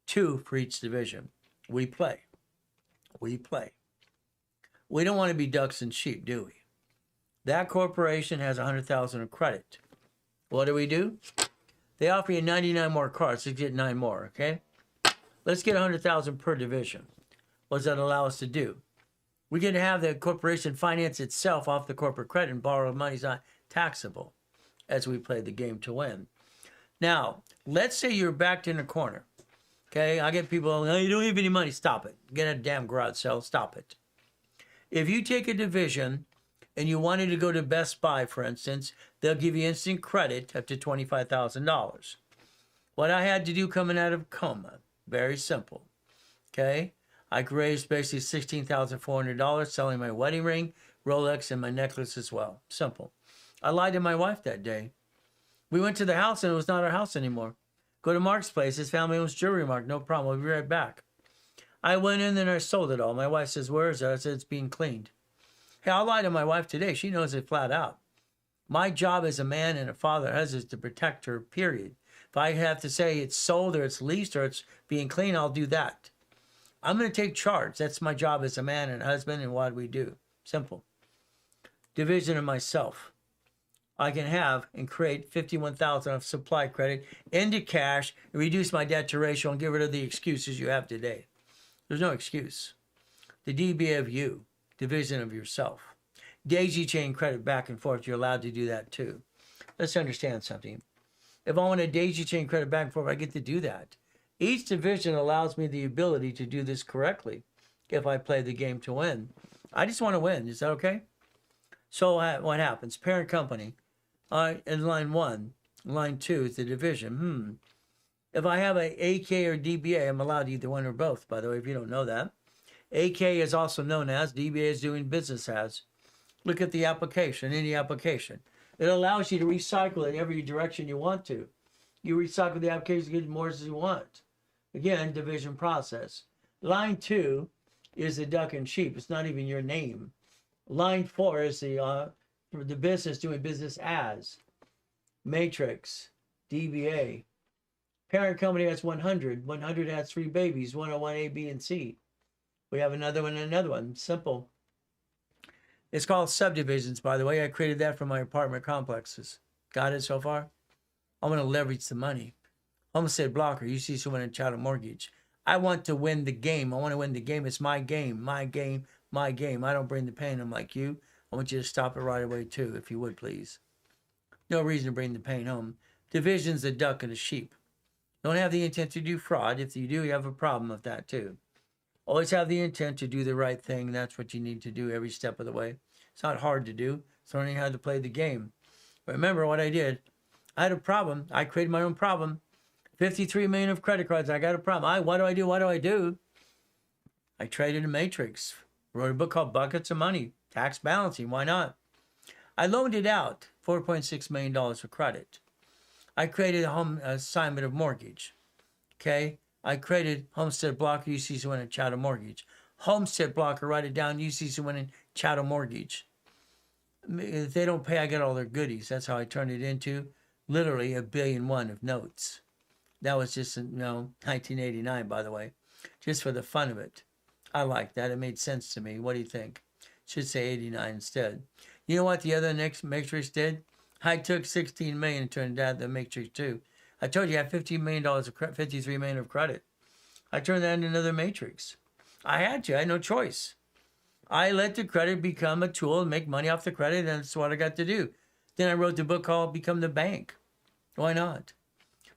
2 for each division. We play. We play. We don't want to be ducks and sheep, do we? That corporation has $100,000 of credit. What do? They offer you 99 more cards to get 9 more, okay? Let's get $100,000 per division. What does that allow us to do? We can have the corporation finance itself off the corporate credit and borrow money's not taxable as we play the game to win. Now, let's say you're backed in a corner. Okay, I get people, oh, you don't have any money. Stop it. Get a damn garage sale. Stop it. If you take a division and you wanted to go to Best Buy, for instance, they'll give you instant credit up to $25,000. What I had to do coming out of coma, very simple. Okay, I raised basically $16,400 selling my wedding ring, Rolex, and my necklace as well. Simple. I lied to my wife that day. We went to the house and it was not our house anymore. Go to Mark's place. His family owns Jewelry Mark. No problem. I'll be right back. I went in and I sold it all. My wife says, where is it? I said, it's being cleaned. Hey, I'll lie to my wife today. She knows it flat out. My job as a man and a father is to protect her, period. If I have to say it's sold or it's leased or it's being cleaned, I'll do that. I'm going to take charge. That's my job as a man and husband, and what we do. Simple. Division of myself. I can have and create $51,000 of supply credit into cash, and reduce my debt to ratio and get rid of the excuses you have today. There's no excuse. The DB of you, division of yourself. Daisy chain credit back and forth, you're allowed to do that too. Let's understand something. If I want a daisy chain credit back and forth, I get to do that. Each division allows me the ability to do this correctly if I play the game to win. I just want to win. Is that okay? So what happens? Parent company. In line 1, line 2 is the division. If I have a AK or DBA, I'm allowed either one or both, by the way, if you don't know that. AK is also known as, DBA is doing business as. Look at the application, any application. It allows you to recycle in every direction you want to. You recycle the application, get more as you want. Again, division process. Line 2 is the duck and sheep. It's not even your name. Line 4 is the business doing business as. Matrix, DBA. Parent company has 100. 100 has 3 babies, 101 A, B, and C. We have another one and another one. Simple. It's called subdivisions, by the way. I created that for my apartment complexes. Got it so far? I want to leverage the money. Homestead blocker. You see someone in chattel mortgage. I want to win the game. I want to win the game. It's my game, my game, my game. I don't bring the pain. I'm like you. I want you to stop it right away too, if you would, please. No reason to bring the pain home. Division's a duck and a sheep. Don't have the intent to do fraud. If you do, you have a problem with that too. Always have the intent to do the right thing. That's what you need to do every step of the way. It's not hard to do. It's learning how to play the game. But remember what I did. I had a problem. I created my own problem. 53 million of credit cards. I got a problem. What do I do? What do I do? I traded a matrix. Wrote a book called Buckets of Money. Tax balancing. Why not? I loaned it out. $4.6 million for credit. I created a home assignment of mortgage. Okay, I created Homestead Blocker, UCC Winning Chattel Mortgage. Homestead Blocker, write it down, UCC Winning Chattel Mortgage. If they don't pay, I get all their goodies. That's how I turned it into literally $1.1 billion of notes. That was just, 1989, by the way, just for the fun of it. I like that. It made sense to me. What do you think? Should say 89 instead. You know what the other next Matrix did? I took 16 million and turned that into the Matrix 2. I told you I had $15 million of credit, $53 million of credit. I turned that into another Matrix. I had to. I had no choice. I let the credit become a tool to make money off the credit, and that's what I got to do. Then I wrote the book called Become the Bank. Why not?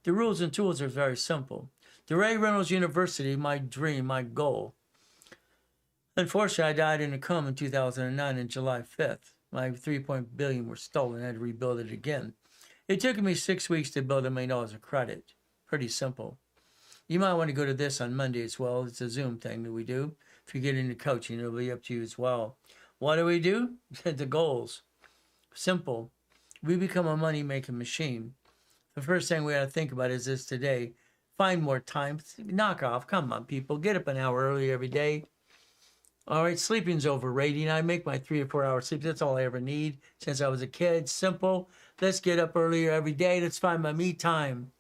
The rules and tools are very simple. The Ray Reynolds University, my dream, my goal. Unfortunately, I died in a coma in 2009 on July 5th. My $3 billion were stolen. I had to rebuild it again. It took me 6 weeks to build $1 million of credit. Pretty simple. You might want to go to this on Monday as well. It's a Zoom thing that we do. If you get into coaching, it'll be up to you as well. What do? The goals. Simple. We become a money-making machine. The first thing we got to think about is this today. Find more time. Knock off. Come on, people. Get up an hour early every day. All right, sleeping's overrated. I make my 3 or 4 hour sleep. That's all I ever need since I was a kid. Simple. Let's get up earlier every day. Let's find my me time.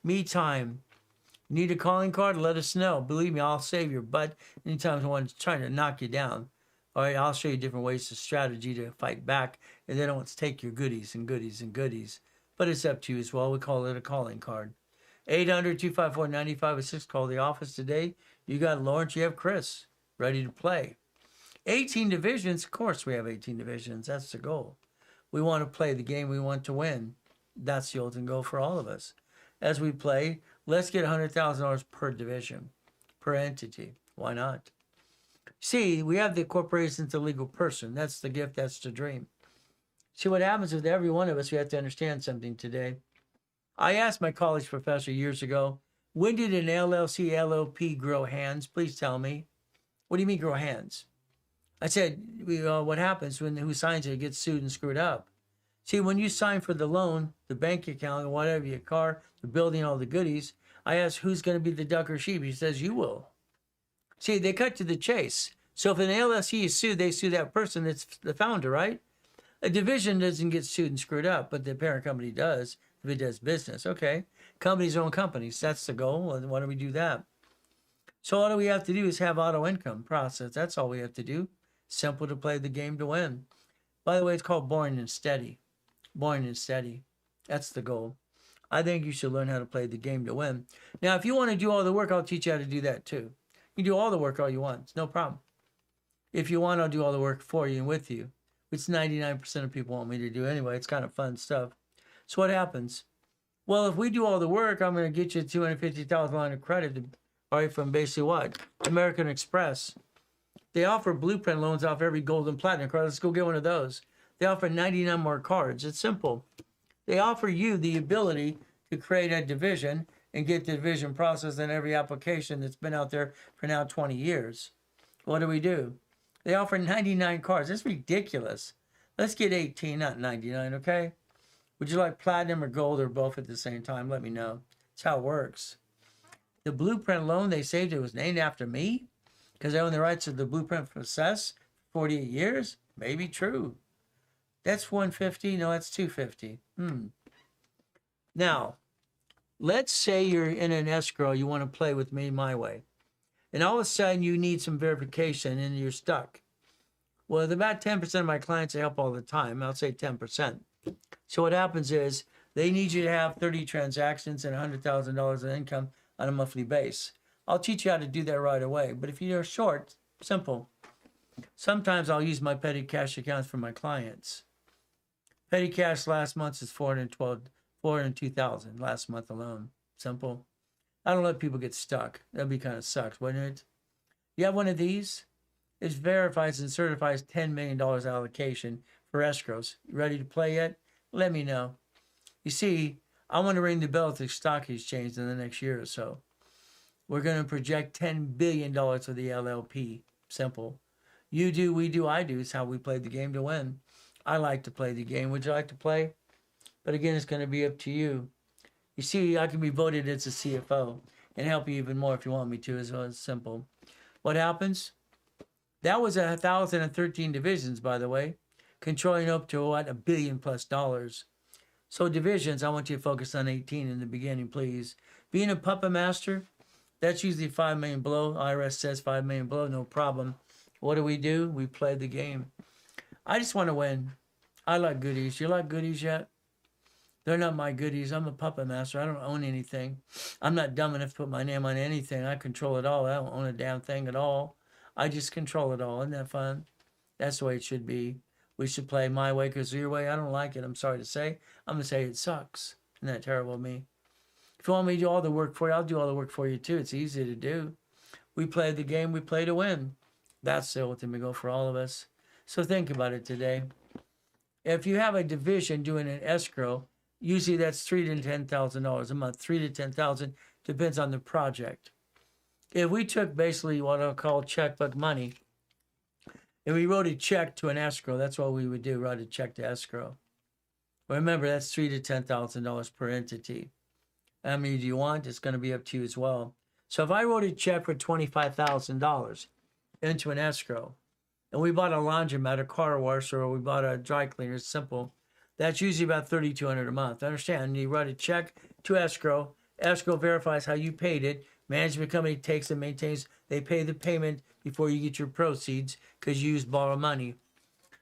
Me time. Need a calling card? Let us know. Believe me, I'll save your butt anytime someone's trying to knock you down. All right, I'll show you different ways to strategy to fight back, and they don't want to take your goodies and goodies and goodies. But it's up to you as well. We call it a calling card. 800-254-9506. Call the office today. You got Lawrence, you have Chris, ready to play. 18 divisions. Of course we have 18 divisions. That's the goal. We want to play the game we want to win. That's the ultimate goal for all of us. As we play, let's get $100,000 per division, per entity. Why not? See, we have the corporation as a legal person. That's the gift. That's the dream. See, what happens with every one of us, we have to understand something today. I asked my college professor years ago, when did an LLC, LLP grow hands? Please tell me. What do you mean grow hands? I said, what happens when who signs it gets sued and screwed up? See, when you sign for the loan, the bank account, whatever, your car, the building, all the goodies, I asked who's going to be the duck or sheep. He says, you will. See, they cut to the chase. So if an LLC is sued, they sue that person that's the founder, right? A division doesn't get sued and screwed up, but the parent company does if it does business. Okay, companies own companies. That's the goal. And why do we do that? So all we have to do is have auto income process. That's all we have to do. Simple to play the game to win. By the way, it's called boring and steady. Boring and steady. That's the goal. I think you should learn how to play the game to win. Now, if you want to do all the work, I'll teach you how to do that too. You can do all the work all you want. It's no problem. If you want, I'll do all the work for you and with you, which 99% of people want me to do anyway. It's kind of fun stuff. So what happens? Well, if we do all the work, I'm going to get you $250,000 line of credit, all right, from basically what? American Express. They offer blueprint loans off every gold and platinum card. Let's go get one of those. They offer 99 more cards. It's simple. They offer you the ability to create a division and get the division processed in every application that's been out there for now 20 years. What do? They offer 99 cards. That's ridiculous. Let's get 18, not 99, okay? Would you like platinum or gold or both at the same time? Let me know. That's how it works. The blueprint loan they saved, it was named after me because I own the rights to the blueprint process for 48 years? Maybe true. That's 150. No, that's 250. Now, let's say you're in an escrow. You want to play with me my way. And all of a sudden, you need some verification and you're stuck. Well, about 10% of my clients I help all the time. I'll say 10%. So what happens is they need you to have 30 transactions and $100,000 in income on a monthly base. I'll teach you how to do that right away. But if you're short, simple. Sometimes I'll use my petty cash accounts for my clients. Petty cash last month is $402,000 last month alone. Simple. I don't let people get stuck. That'd be kind of sucks, wouldn't it? You have one of these? It verifies and certifies $10 million allocation for escrows. You ready to play yet? Let me know. You see, I want to ring the bell at the stock exchange in the next year or so. We're going to project $10 billion for the LLP. Simple. You do, we do, I do. It's how we play the game to win. I like to play the game. Would you like to play? But again, it's going to be up to you. You see, I can be voted as a CFO and help you even more if you want me to, as well as simple. What happens? That was 1,013 divisions, by the way, controlling up to what, $1 billion+. So divisions, I want you to focus on 18 in the beginning, please. Being a puppet master, that's usually 5 million below. IRS says 5 million below, no problem. What do? We play the game. I just want to win. I like goodies. You like goodies yet? They're not my goodies. I'm a puppet master. I don't own anything. I'm not dumb enough to put my name on anything. I control it all. I don't own a damn thing at all. I just control it all. Isn't that fun? That's the way it should be. We should play my way because your way, I don't like it. I'm sorry to say. I'm going to say it sucks. Isn't that terrible of me? If you want me to do all the work for you, I'll do all the work for you too. It's easy to do. We play the game. We play to win. That's the ultimate goal for all of us. So think about it today. If you have a division doing an escrow, usually that's $3,000 to $10,000 a month. $3,000 to $10,000 depends on the project. If we took basically what I'll call checkbook money, and we wrote a check to an escrow, that's what we would do, write a check to escrow. Remember, that's $3,000 to $10,000 per entity. How many do you want? It's going to be up to you as well. So if I wrote a check for $25,000 into an escrow, and we bought a laundromat, a car wash, or we bought a dry cleaner, it's simple, that's usually about $3,200 a month. Understand? You write a check to escrow. Escrow verifies how you paid it. Management company takes and maintains. They pay the payment before you get your proceeds because you used borrow money.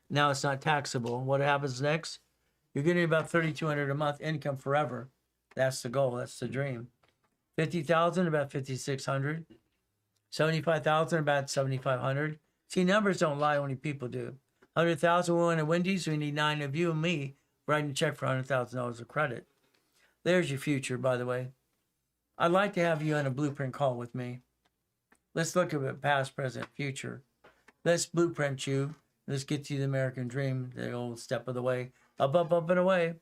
Now it's not taxable. What happens next? You're getting about $3,200 a month income forever. That's the goal. That's the dream. $50,000, about $5,600. $75,000, about $7,500. See, numbers don't lie, only people do. $100,000, we want a Wendy's. We need 9 of you and me writing a check for $100,000 of credit. There's your future, by the way. I'd like to have you on a blueprint call with me. Let's look at it past, present, future. Let's blueprint you. Let's get to the American dream, the old step of the way. Up, and away.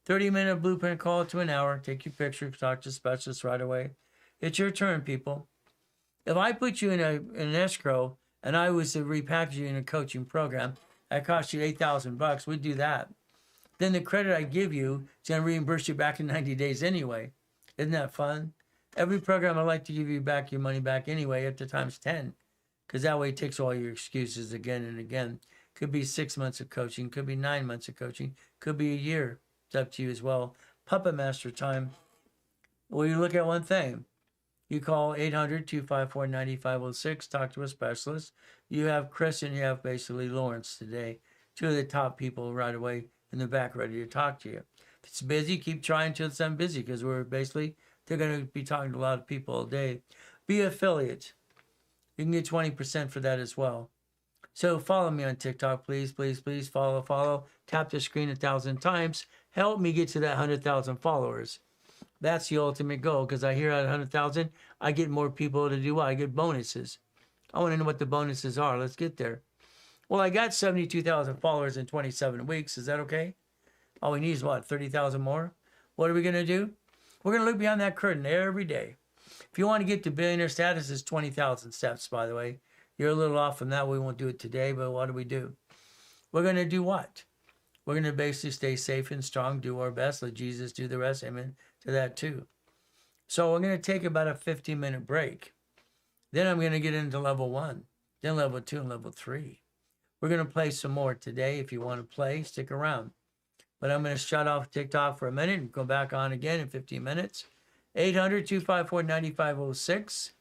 30-minute blueprint call to an hour. Take your picture, talk to specialists right away. It's your turn, people. If I put you in an escrow and I was to repackage you in a coaching program, that cost you $8,000, we'd do that. Then the credit I give you is going to reimburse you back in 90 days anyway. Isn't that fun? Every program I like to give you back your money back anyway, up to times 10. Because that way it takes all your excuses again and again. Could be 6 months of coaching, could be 9 months of coaching, could be a year. It's up to you as well. Puppet Master time. Well, you look at one thing. You call 800-254-9506, talk to a specialist. You have Chris and you have basically Lawrence today. 2 of the top people right away in the back ready to talk to you. If it's busy, keep trying until it's busy because they're going to be talking to a lot of people all day. Be an affiliate. You can get 20% for that as well. So follow me on TikTok, please, please, please. Follow. Tap the screen 1,000 times. Help me get to that 100,000 followers. That's the ultimate goal because I hear at 100,000, I get more people to do what? I get bonuses. I want to know what the bonuses are. Let's get there. Well, I got 72,000 followers in 27 weeks. Is that okay? All we need is what? 30,000 more? What are we going to do? We're going to look behind that curtain every day. If you want to get to billionaire status, it's 20,000 steps, by the way. You're a little off from that. We won't do it today, but what do? We're going to do what? We're going to basically stay safe and strong, do our best, let Jesus do the rest. Amen to that too. So we're going to take about a 15-minute break. Then I'm going to get into level 1, then level 2 and level 3. We're going to play some more today. If you want to play, stick around. But I'm going to shut off TikTok for a minute and go back on again in 15 minutes. 800-254-9506.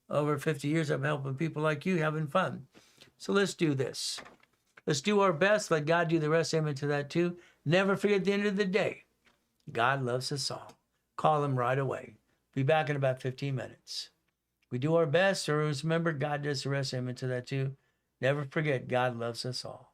Over 50 years, I'm helping people like you having fun. So let's do this. Let's do our best. Let God do the rest. Amen to that too. Never forget at the end of the day, God loves us all. Call him right away. Be back in about 15 minutes. We do our best. Or remember, God does the rest. Amen to that too. Never forget, God loves us all.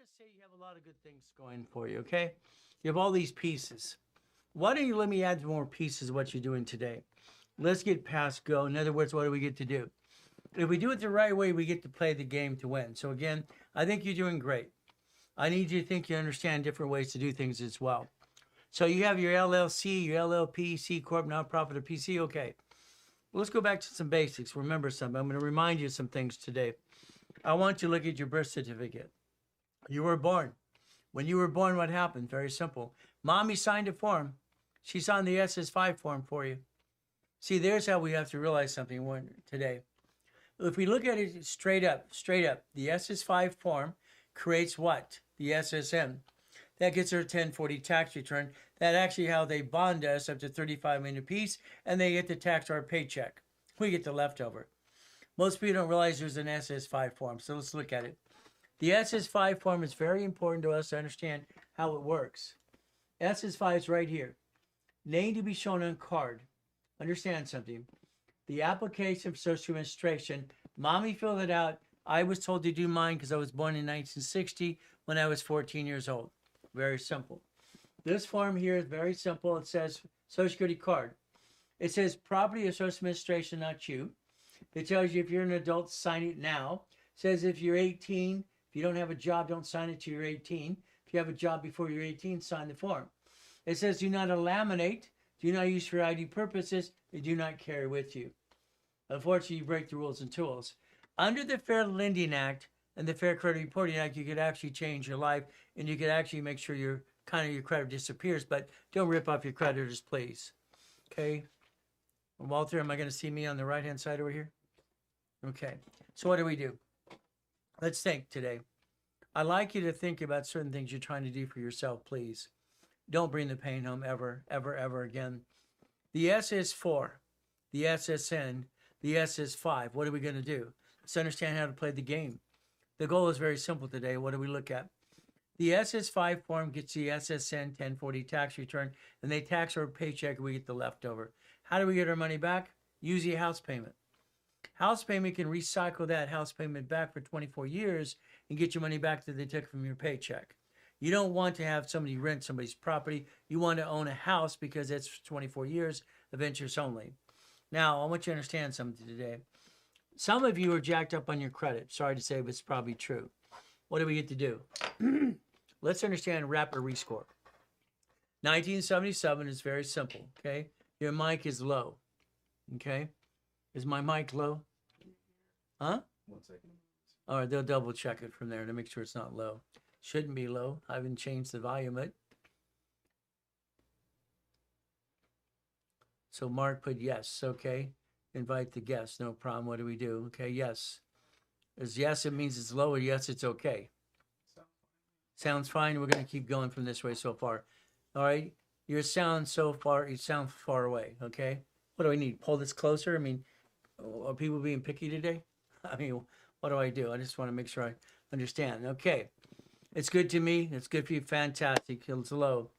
to say you have a lot of good things going for you, okay? You have all these pieces. Why don't you let me add more pieces of what you're doing today? Let's get past go. In other words, what do we get to do? If we do it the right way, we get to play the game to win. So again, I think you're doing great. I need you to think you understand different ways to do things as well. So you have your LLC, your LLP, C Corp, nonprofit, or PC. Okay. Well, let's go back to some basics. Remember something. I'm going to remind you of some things today. I want you to look at your birth certificate. You were born. When you were born, what happened? Very simple. Mommy signed a form. She signed the SS5 form for you. See, there's how we have to realize something today. If we look at it straight up, the SS5 form creates what? The SSN. That gets our 1040 tax return. That's actually how they bond us up to $35 million apiece, and they get to tax our paycheck. We get the leftover. Most people don't realize there's an SS5 form, so let's look at it. The SS5 form is very important to us to understand how it works. SS5 is right here. Name to be shown on card. Understand something. The application for Social Administration, Mommy filled it out. I was told to do mine because I was born in 1960 when I was 14 years old. Very simple. This form here is very simple. It says Social Security card. It says property of Social Administration, not you. It tells you if you're an adult, sign it now. It says if you're 18, if you don't have a job, don't sign it till you're 18. If you have a job before you're 18, sign the form. It says do not laminate, do not use for ID purposes, and do not carry with you. Unfortunately, you break the rules and tools. Under the Fair Lending Act and the Fair Credit Reporting Act, you could actually change your life, and you could actually make sure your credit disappears, but don't rip off your creditors, please. Okay? Walter, am I going to see me on the right-hand side over here? Okay. So what do we do? Let's think today. I'd like you to think about certain things you're trying to do for yourself, please. Don't bring the pain home ever, ever, ever again. The SS4, the SSN, the SS5, what are we going to do? Let's understand how to play the game. The goal is very simple today. What do we look at? The SS5 form gets the SSN 1040 tax return, and they tax our paycheck, and we get the leftover. How do we get our money back? Use the house payment. House payment can recycle that house payment back for 24 years and get your money back that they took from your paycheck. You don't want to have somebody rent somebody's property. You want to own a house because it's 24 years of interest only. Now, I want you to understand something today. Some of you are jacked up on your credit. Sorry to say, but it's probably true. What do we get to do? Let's understand rapid rescore. 1977 is very simple, okay? Your mic is low, okay? Is my mic low? Huh? 1 second. All right, they'll double check it from there to make sure it's not low. Shouldn't be low. I haven't changed the volume yet. So Mark put yes, okay. Invite the guest, no problem. What do we do? Okay, yes. Is yes, it means it's low, or yes, it's okay. Sounds fine. We're going to keep going from this way so far. All right. Your sound so far, you sound far away. Okay. What do I need? Pull this closer? I mean, are people being picky today? I mean, what do I do? I just want to make sure I understand. Okay. It's good to me. It's good for you. Fantastic. It's low.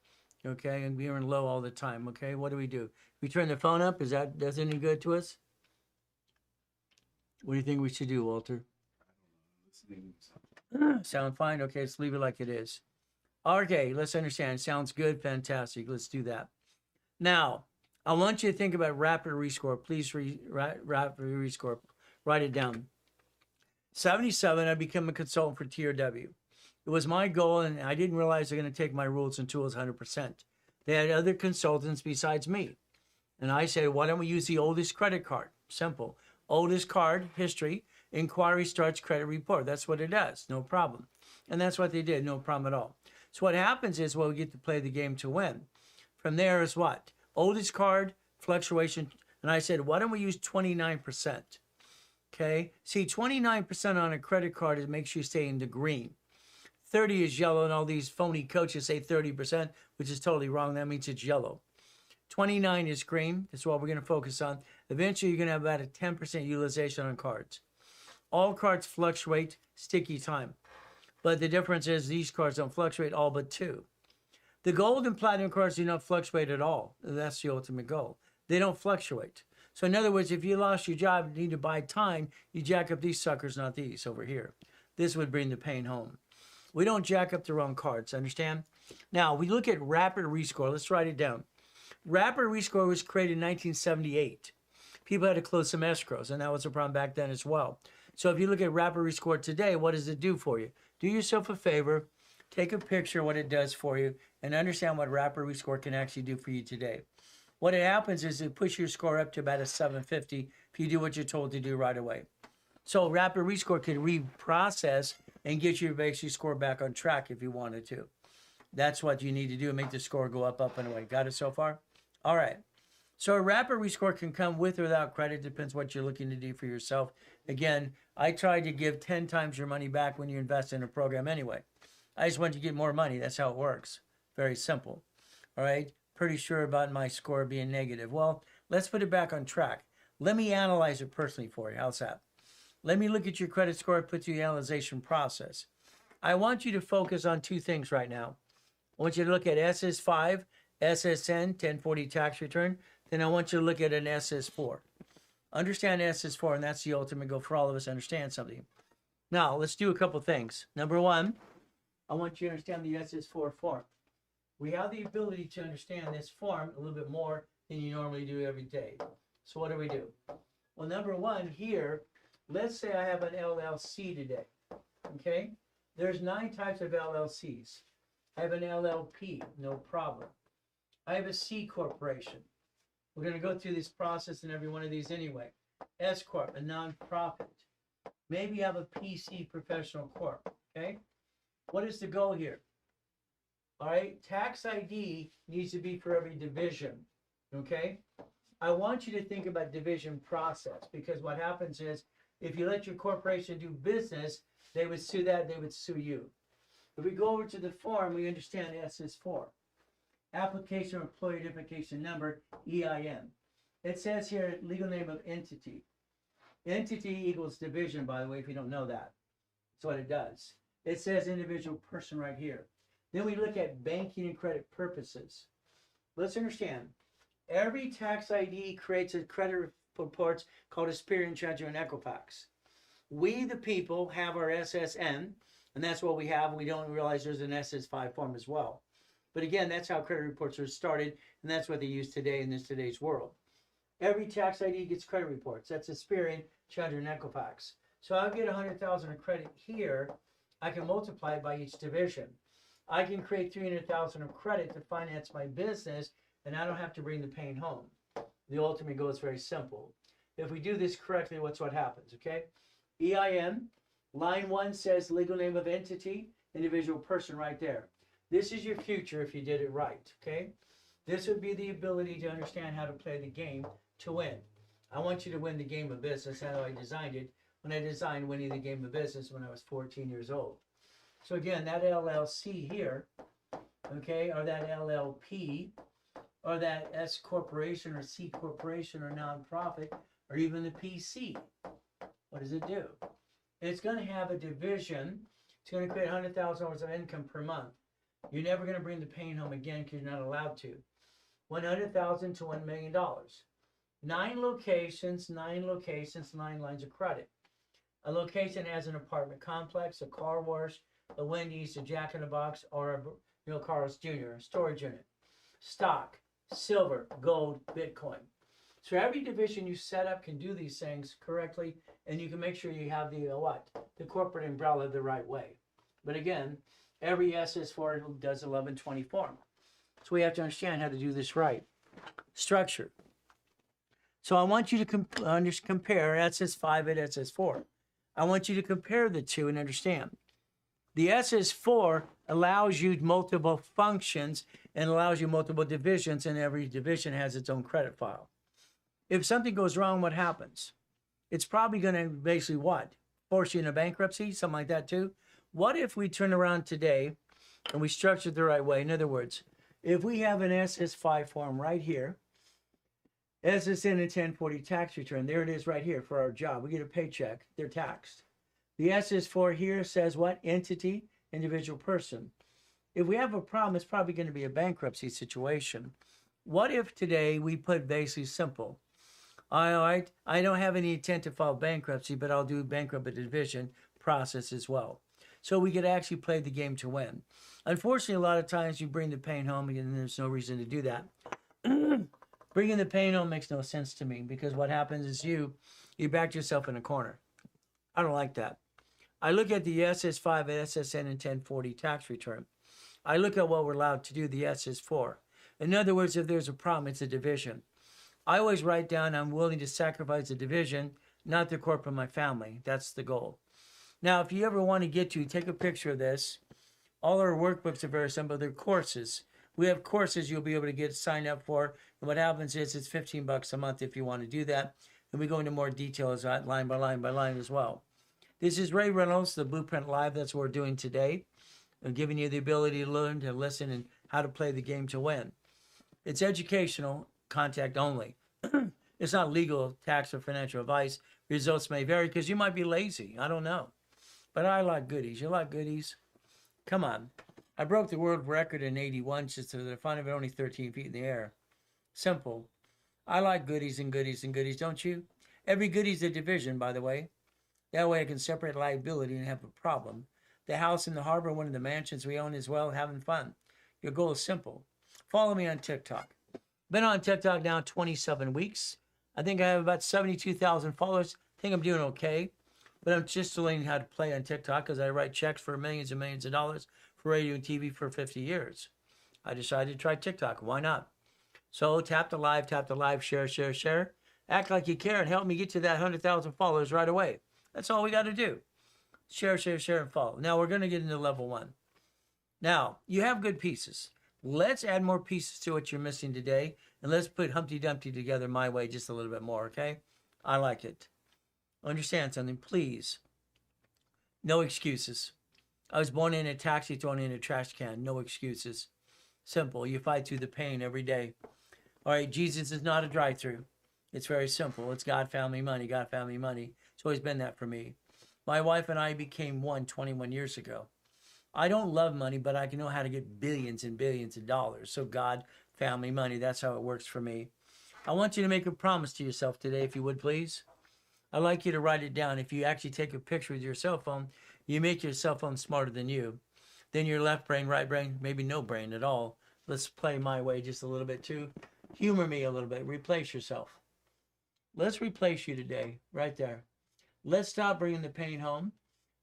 Okay. And we're in low all the time. Okay. What do? We turn the phone up. Is that does any good to us? What do you think we should do, Walter? Sound fine? Okay, let's leave it like it is. Okay, let's understand. Sounds good. Fantastic. Let's do that. Now, I want you to think about rapid rescore. Please rapid rescore. Write it down. 77, I became a consultant for TRW. It was my goal, and I didn't realize they're going to take my rules and tools 100%. They had other consultants besides me. And I said, why don't we use the oldest credit card? Simple. Oldest card, history, inquiry starts credit report. That's what it does. No problem. And that's what they did. No problem at all. So what happens is, well, we get to play the game to win. From there is what? Oldest card, fluctuation. And I said, why don't we use 29%? Okay. See, 29% on a credit card, it makes you stay in the green. 30 is yellow, and all these phony coaches say 30%, which is totally wrong. That means it's yellow. 29 is green. That's what we're going to focus on. Eventually, you're going to have about a 10% utilization on cards. All cards fluctuate, sticky time. But the difference is these cards don't fluctuate, all but two. The gold and platinum cards do not fluctuate at all. That's the ultimate goal. They don't fluctuate. So in other words, if you lost your job and need to buy time, you jack up these suckers, not these over here. This would bring the pain home. We don't jack up the wrong cards, understand? Now, we look at Rapid Rescore. Let's write it down. Rapid Rescore was created in 1978. People had to close some escrows, and that was a problem back then as well. So if you look at Rapid Rescore today, what does it do for you? Do yourself a favor, take a picture of what it does for you, and understand what Rapid Rescore can actually do for you today. What it happens is it pushes your score up to about a 750 if you do what you're told to do right away. So Rapid Rescore could reprocess and get your basic score back on track if you wanted to. That's what you need to do to make the score go up, and away. Got it so far? All right. So a Rapid Rescore can come with or without credit. Depends what you're looking to do for yourself. Again, I try to give 10 times your money back when you invest in a program anyway. I just want you to get more money. That's how it works. Very simple. All right. Pretty sure about my score being negative. Well, let's put it back on track. Let me analyze it personally for you. How's that? Let me look at your credit score and put through the analyzation process. I want you to focus on two things right now. I want you to look at SS5, SSN, 1040 tax return. Then I want you to look at an SS4. Understand SS4, and that's the ultimate goal for all of us to understand something. Now, let's do a couple things. Number one, I want you to understand the SS4 form. We have the ability to understand this form a little bit more than you normally do every day. So what do? Well, number one here, let's say I have an LLC today, okay? There's 9 types of LLCs. I have an LLP, no problem. I have a C corporation. We're going to go through this process in every one of these anyway. S Corp, a nonprofit. Maybe you have a PC, professional corp, okay? What is the goal here? All right, tax ID needs to be for every division, okay? I want you to think about division process, because what happens is if you let your corporation do business, they would sue that, they would sue you. If we go over to the form, we understand SS4. Application or Employee Identification Number, EIN. It says here, legal name of entity. Entity equals division, by the way, if you don't know that. That's what it does. It says individual person right here. Then we look at banking and credit purposes. Let's understand, every tax ID creates a credit reports called Experian, Treasury, and Equifax. We, the people, have our SSN, and that's what we have. We don't realize there's an SS5 form as well. But again, that's how credit reports are started, and that's what they use today in today's world. Every tax ID gets credit reports. That's Experian, Treasury, and Equifax. So I'll get 100,000 of credit here. I can multiply it by each division. I can create 300,000 of credit to finance my business, and I don't have to bring the pain home. The ultimate goal is very simple. If we do this correctly, what happens, okay? EIN, line 1 says legal name of entity, individual person right there. This is your future if you did it right, okay? This would be the ability to understand how to play the game to win. I want you to win the game of business. That's how I designed it when I designed winning the game of business when I was 14 years old. So again, that LLC here, okay, or that LLP, or that S corporation or C corporation or nonprofit, or even the PC. What does it do? It's going to have a division. It's going to create $100,000 of income per month. You're never going to bring the pain home again because you're not allowed to. $100,000 to $1 million. 9 locations, 9 lines of credit. A location has an apartment complex, a car wash, a Wendy's, a Jack in the Box, or a Bill Carl's Jr. storage unit. Stock, silver, gold, Bitcoin. So every division you set up can do these things correctly, and you can make sure you have the the corporate umbrella the right way. But again, every SS4 does 1120 form. So we have to understand how to do this right. Structure. So I want you to compare SS5 and SS4. I want you to compare the two and understand. The SS4 allows you multiple functions and allows you multiple divisions, and every division has its own credit file. If something goes wrong, what happens? It's probably going to basically what? Force you into bankruptcy, something like that too. What if we turn around today and we structure it the right way? In other words, if we have an SS5 form right here, SSN and 1040 tax return, there it is right here for our job. We get a paycheck, they're taxed. The SS4 here says what? Entity, individual person. If we have a problem, it's probably going to be a bankruptcy situation. What if today we put basically simple? All right, I don't have any intent to file bankruptcy, but I'll do bankrupt division process as well. so we could actually play the game to win. Unfortunately, a lot of times you bring the pain home, and there's no reason to do that. Bringing the pain home makes no sense to me, because what happens is you backed yourself in a corner. I don't like that. I look at the SS5 and SSN and 1040 tax return. I look at what we're allowed to do, the SS4. In other words, if there's a problem, it's a division. I always write down I'm willing to sacrifice the division, not the corporate of my family. That's the goal. Now, if you ever want to get to, take a picture of this. All our workbooks are very simple. They're courses. We have courses you'll be able to get signed up for. And what happens is it's $15 a month if you want to do that. And we go into more details line by line by line as well. This is Ray Reynolds, the Blueprint Live. That's what we're doing today. I'm giving you the ability to learn, to listen, and how to play the game to win. It's educational contact only. It's not legal, tax, or financial advice. Results may vary because you might be lazy. I don't know. But I like goodies. You like goodies? Come on. I broke the world record in 81 just to the fun of it, only 13 feet in the air. Simple. I like goodies and goodies and goodies, don't you? Every goodie's a division, by the way. That way I can separate liability and have a problem. The house in the harbor, one of the mansions we own as well, having fun. Your goal is simple. Follow me on TikTok. Been on TikTok now 27 weeks. I think I have about 72,000 followers. I think I'm doing okay. But I'm just learning how to play on TikTok because I write checks for millions and millions of dollars for radio and TV for 50 years. I decided to try TikTok. Why not? So tap the live, share, share, share. Act like you care and help me get to that 100,000 followers right away. That's all we got to do. Share, share, share, and follow. Now we're going to get into level 1. Now, you have good pieces. Let's add more pieces to what you're missing today, and let's put Humpty Dumpty together my way just a little bit more, okay? I like it. Understand something, please. No excuses. I was born in a taxi, thrown in a trash can. No excuses. Simple. You fight through the pain every day. All right, Jesus is not a drive-through. It's very simple. It's God, family, money. God, family, money. It's always been that for me. My wife and I became one 21 years ago. I don't love money, but I can know how to get billions and billions of dollars. So God, family, money, that's how it works for me. I want you to make a promise to yourself today, if you would, please. I'd like you to write it down. If you actually take a picture with your cell phone, you make your cell phone smarter than you. Then your left brain, right brain, maybe no brain at all. Let's play my way just a little bit too. Humor me a little bit. Replace yourself. Let's replace you today, right there. Let's stop bringing the pain home.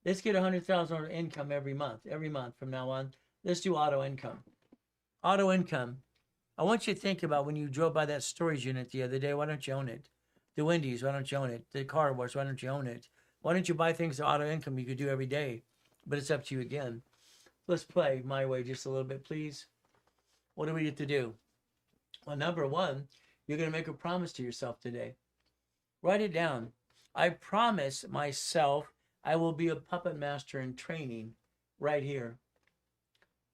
Let's get $100,000 income every month from now on. Let's do auto income. Auto income. I want you to think about when you drove by that storage unit the other day. Why don't you own it? The Wendy's, why don't you own it? The car wash, why don't you own it? Why don't you buy things to auto income you could do every day? But it's up to you again. Let's play my way just a little bit, please. What do we get to do? Well, number 1, you're going to make a promise to yourself today. Write it down. I promise myself I will be a puppet master in training right here.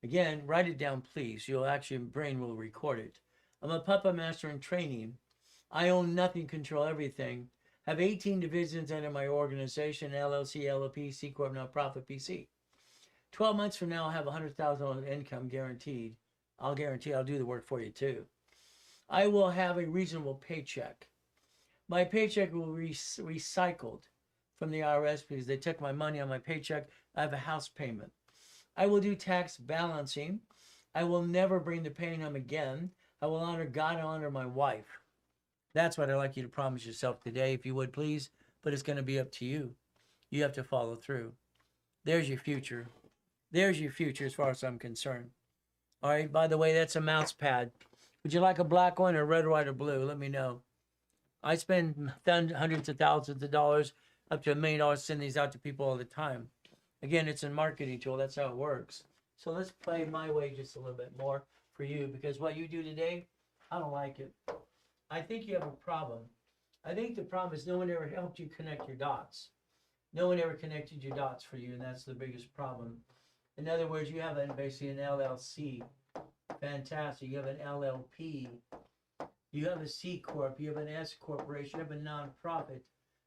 Again, write it down, please. Your brain will record it. I'm a puppet master in training. I own nothing, control everything. Have 18 divisions under my organization, LLC, LLP, C Corp, nonprofit, PC. 12 months from now, I'll have $100,000 income guaranteed. I'll guarantee I'll do the work for you too. I will have a reasonable paycheck. My paycheck will be recycled from the IRS because they took my money on my paycheck. I have a house payment. I will do tax balancing. I will never bring the pain home again. I will honor God and honor my wife. That's what I'd like you to promise yourself today, if you would, please. But it's going to be up to you. You have to follow through. There's your future. There's your future as far as I'm concerned. All right, by the way, that's a mouse pad. Would you like a black one or red, white, or blue? Let me know. I spend hundreds of thousands of dollars, up to $1 million, sending these out to people all the time. Again, it's a marketing tool. That's how it works. So let's play my way just a little bit more for you, because what you do today, I don't like it. I think you have a problem. I think the problem is no one ever helped you connect your dots. No one ever connected your dots for you, and that's the biggest problem. In other words, you have basically an LLC. Fantastic. You have an LLP. You have a C Corp. You have an S Corporation. You have a nonprofit.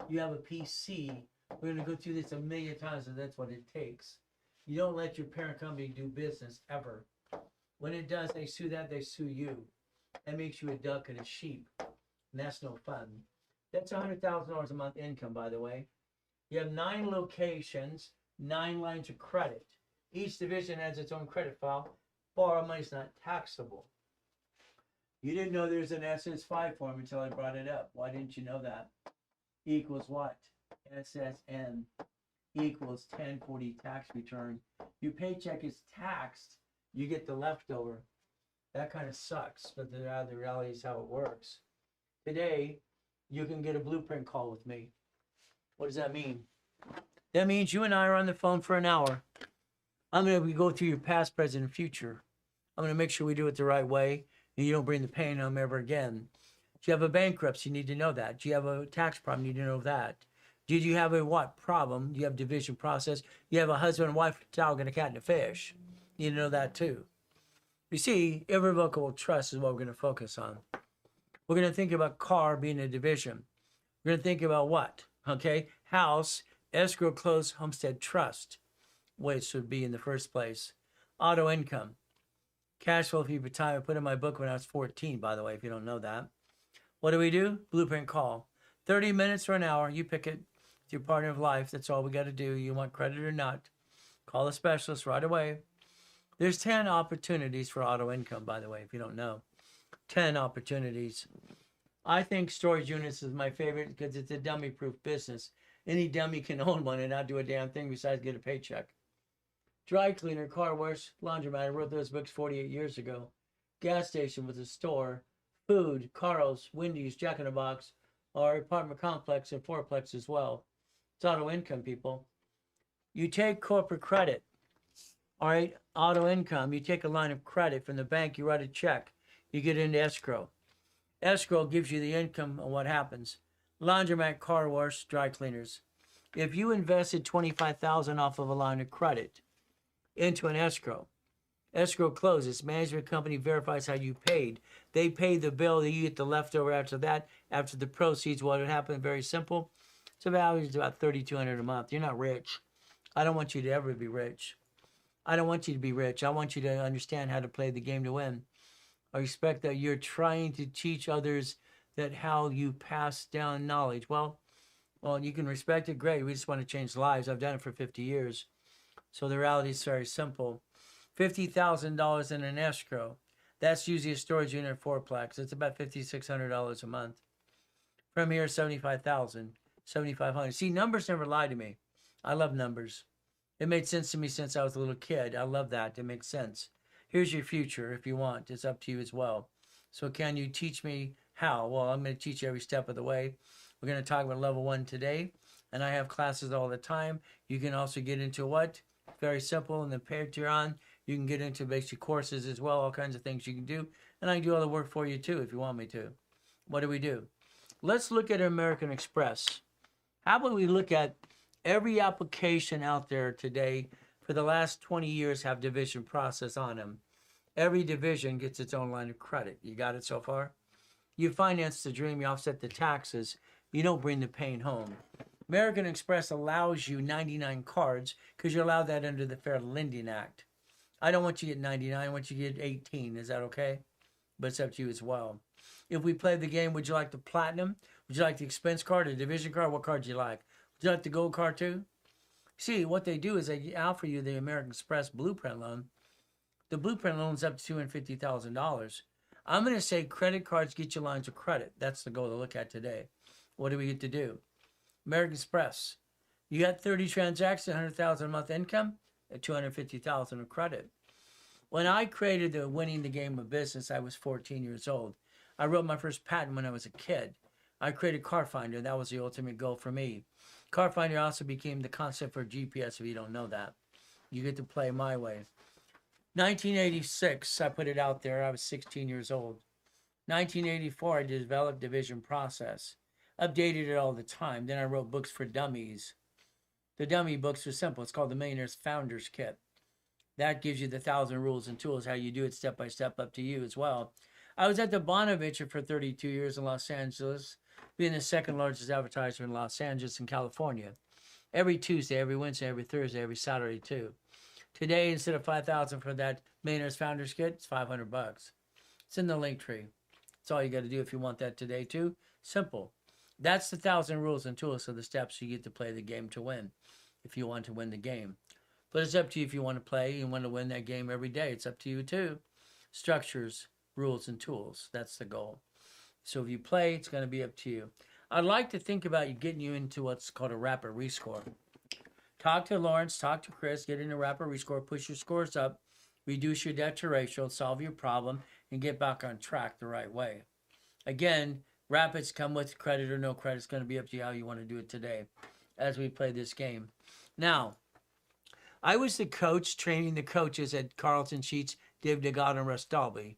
You have a PC. We're going to go through this a million times, and that's what it takes. You don't let your parent company do business ever. When it does, they sue you. That makes you a duck and a sheep. And that's no fun. That's $100,000 a month income, by the way. You have 9 locations, 9 lines of credit. Each division has its own credit file. Borrow money is not taxable. You didn't know there's an SS5 form until I brought it up. Why didn't you know that? Equals what? SSN equals 1040 tax return. Your paycheck is taxed. You get the leftover. That kind of sucks, but the reality is how it works. Today, you can get a blueprint call with me. What does that mean? That means you and I are on the phone for an hour. I'm going to go through your past, present, and future. I'm going to make sure we do it the right way and you don't bring the pain home ever again. Do you have a bankruptcy? You need to know that. Do you have a tax problem? You need to know that. Did you have a what problem? Do you have division process? You have a husband and wife, a dog, and a cat and a fish. You need to know that too. You see, irrevocable trust is what we're going to focus on. We're going to think about car being a division. We're going to think about what? Okay, house, escrow, close, homestead, trust. Way it should be in the first place. Auto income. Cash flow for retirement. I put in my book when I was 14, by the way, if you don't know that. What do? Blueprint call. 30 minutes or an hour. You pick it. It's your partner of life. That's all we got to do. You want credit or not. Call a specialist right away. There's 10 opportunities for auto income, by the way, if you don't know. 10 opportunities. I think storage units is my favorite because it's a dummy-proof business. Any dummy can own one and not do a damn thing besides get a paycheck. Dry cleaner, car wash, laundromat. I wrote those books 48 years ago. Gas station was a store. Food, Carl's, Wendy's, Jack in the Box, our apartment complex and fourplex as well. It's auto income, people. You take corporate credit. All right, auto income. You take a line of credit from the bank. You write a check. You get into escrow. Escrow gives you the income and what happens. Laundromat, car wash, dry cleaners. If you invested $25,000 off of a line of credit into an escrow closes. Management company verifies how you paid. They pay the bill. You get the leftover after that. After the proceeds, what would happen? Very simple. It's about $3,200 a month. You're not rich. I don't want you to ever be rich. I don't want you to be rich. I want you to understand how to play the game to win. I respect that you're trying to teach others that how you pass down knowledge. Well, you can respect it. Great. We just want to change lives. I've done it for 50 years. So the reality is very simple. $50,000 in an escrow. That's usually a storage unit fourplex. It's about $5,600 a month. From here, $75,000, $7,500. See, numbers never lie to me. I love numbers. It made sense to me since I was a little kid. I love that. It makes sense. Here's your future if you want. It's up to you as well. So can you teach me how? Well, I'm going to teach you every step of the way. We're going to talk about level 1 today. And I have classes all the time. You can also get into what? Very simple. And the page you're on, you can get into basic courses as well. All kinds of things you can do. And I can do all the work for you too if you want me to. What do? Let's look at American Express. How about we look at every application out there today for the last 20 years have division process on them. Every division gets its own line of credit. You got it so far? You finance the dream, you offset the taxes, you don't bring the pain home. American Express allows you 99 cards because you're allowed that under the Fair Lending Act. I don't want you to get 99, I want you to get 18. Is that okay? But it's up to you as well. If we play the game, would you like the platinum? Would you like the expense card, a division card? What card do you like? Would you like the gold card too? See, what they do is they offer you the American Express Blueprint loan. The Blueprint loan is up to $250,000. I'm going to say credit cards get you lines of credit. That's the goal to look at today. What do we get to do? American Express. You got 30 transactions, $100,000 a month income, at $250,000 of credit. When I created the Winning the Game of Business, I was 14 years old. I wrote my first patent when I was a kid. I created Car Finder. That was the ultimate goal for me. Car Finder also became the concept for GPS if you don't know that. You get to play my way. 1986, I put it out there. I was 16 years old. 1984, I developed Division Process. Updated it all the time. Then I wrote books for dummies. The dummy books are simple. It's called the Millionaire's Founders Kit. That gives you the 1,000 rules and tools, how you do it step by step, up to you as well. I was at the Bonaventure for 32 years in Los Angeles, being the second largest advertiser in Los Angeles and California. Every Tuesday, every Wednesday, every Thursday, every Saturday too. Today, instead of $5,000 for that Millionaire's Founders Kit, it's $500. It's in the link tree. That's all you got to do if you want that today too. Simple. That's the 1,000 rules and tools of the steps you get to play the game to win. if you want to win the game. But it's up to you if you want to play. You want to win that game every day. It's up to you too. Structures, rules, and tools. That's the goal. So if you play, it's going to be up to you. I'd like to think about getting you into what's called a rapid rescore. Talk to Lawrence, talk to Chris, get into rapid rescore, push your scores up, reduce your debt to ratio, solve your problem, and get back on track the right way. Again, rapids come with credit or no credit. It's going to be up to you how you want to do it today as we play this game. Now, I was the coach training the coaches at Carlton Sheets, Dave DeGotta, and Russ Dalby.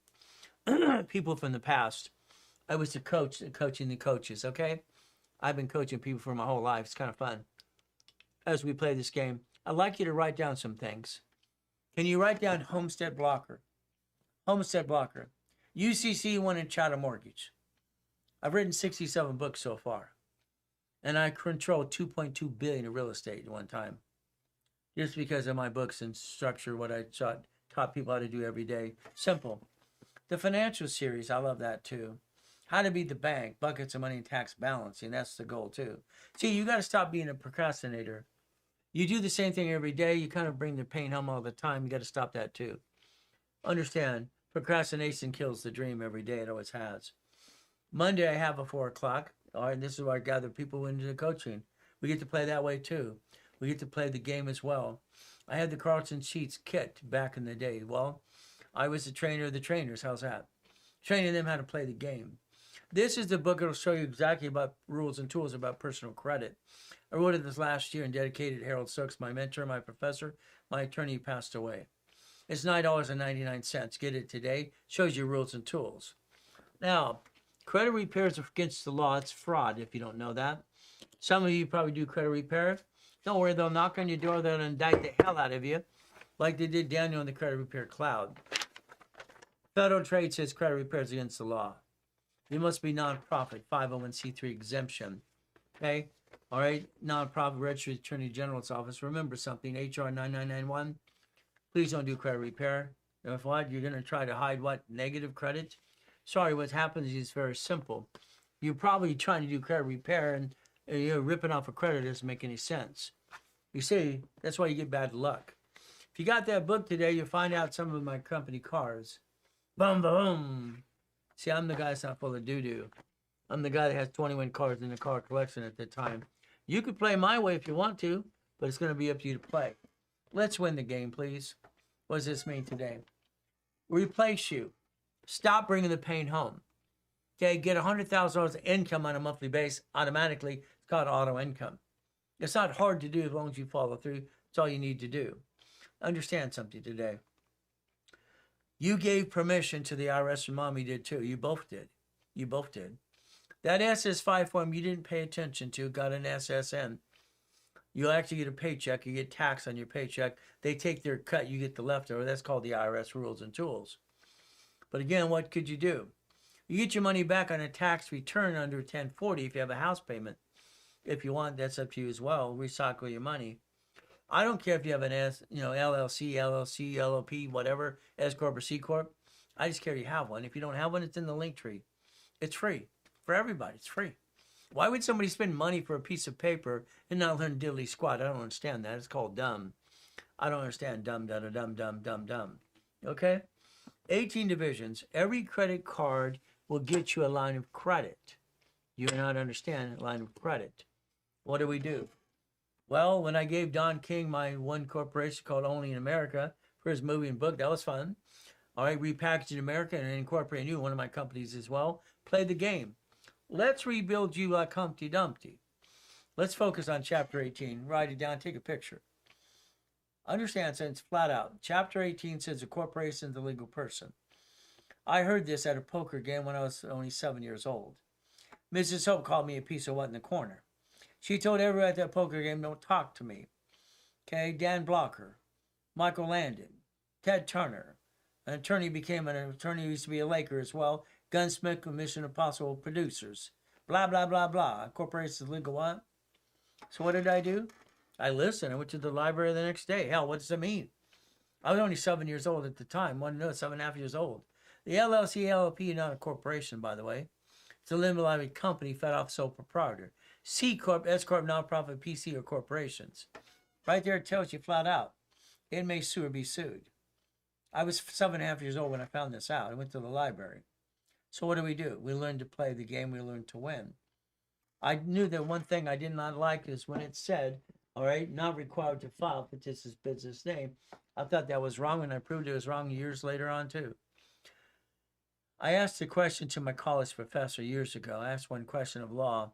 People from the past. I was the coach coaching the coaches, okay? I've been coaching people for my whole life. It's kind of fun. As we play this game, I'd like you to write down some things. Can you write down Homestead Blocker? Homestead Blocker. UCC One and Chatham Mortgage. I've written 67 books so far. And I control $2.2 billion in real estate at one time. Just because of my books and structure, what I taught people how to do every day. Simple. The financial series, I love that too. How to beat the bank, buckets of money and tax balancing. That's the goal too. See, you got to stop being a procrastinator. You do the same thing every day. You kind of bring the pain home all the time. You got to stop that too. Understand, procrastination kills the dream every day. It always has. Monday, I have a 4 o'clock. All right, this is where I gather people into the coaching. We get to play that way too. We get to play the game as well. I had the Carlton Sheets kit back in the day. Well, I was the trainer of the trainers. How's that? Training them how to play the game. This is the book that will show you exactly about rules and tools about personal credit. I wrote it this last year and dedicated to Harold Stokes, my mentor, my professor, my attorney who passed away. It's $9.99. Get it today. Shows you rules and tools. Now, credit repair is against the law. It's fraud if you don't know that. Some of you probably do credit repair. Don't worry, they'll knock on your door. They'll indict the hell out of you like they did Daniel in the credit repair cloud. Federal Trade says credit repair is against the law. You must be nonprofit, 501c3 exemption. Okay? All right? Nonprofit registered Attorney General's office. Remember something, HR 9991. Please don't do credit repair. If what? You're going to try to hide what? Negative credit? Sorry, what happens is very simple. You're probably trying to do credit repair and you're ripping off a credit. Doesn't make any sense. You see, that's why you get bad luck. If you got that book today, you'll find out some of my company cars. Boom, boom. See, I'm the guy that's not full of doo-doo. I'm the guy that has 21 cars in the car collection at the time. You could play my way if you want to, but it's going to be up to you to play. Let's win the game, please. What does this mean today? Replace you. Stop bringing the pain home. Okay, get $100,000 of income on a monthly base automatically. It's called auto income. It's not hard to do as long as you follow through. It's all you need to do. Understand something today. You gave permission to the IRS, and Mommy did too. You both did. You both did. That SS5 form you didn't pay attention to got an SSN. You actually get a paycheck. You get tax on your paycheck. They take their cut. You get the leftover. That's called the IRS rules and tools. But again, what could you do? You get your money back on a tax return under 1040 if you have a house payment. If you want, that's up to you as well. Recycle your money. I don't care if you have an LLC, LLP, whatever, S Corp or C Corp. I just care you have one. If you don't have one, it's in the link tree. It's free. For everybody, it's free. Why would somebody spend money for a piece of paper and not learn diddly squat? I don't understand that. It's called dumb. I don't understand dumb. Okay? 18 divisions. Every credit card will get you a line of credit. You do not understand a line of credit. What do we do? Well, when I gave Don King my one corporation called Only in America for his movie and book, that was fun. All right, repackaging America and incorporating you, one of my companies as well. Play the game. Let's rebuild you like Humpty Dumpty. Let's focus on Chapter 18. Write it down, take a picture. Understand, since flat out. Chapter 18 says a corporation is a legal person. I heard this at a poker game when I was only 7 years old. Mrs. Hope called me a piece of what in the corner. She told everybody at that poker game, don't talk to me. Okay, Dan Blocker, Michael Landon, Ted Turner. An attorney became an attorney who used to be a Laker as well. Gunsmith, Mission Impossible producers. Blah, blah, blah, blah. Corporation is legal what? So what did I do? I listened. I went to the library the next day. Hell, what does it mean? I was only 7 years old at the time. Wanted to know, 7.5 years old. The LLC, LLP is not a corporation, by the way. It's a limited liability company fed off sole proprietor. C Corp, S Corp, nonprofit, PC, or corporations. Right there it tells you flat out. It may sue or be sued. I was 7.5 years old when I found this out. I went to the library. So what do? We learned to play the game. We learned to win. I knew that one thing I did not like is when it said, all right, not required to file fictitious business name. I thought that was wrong, and I proved it was wrong years later on, too. I asked a question to my college professor years ago. I asked one question of law.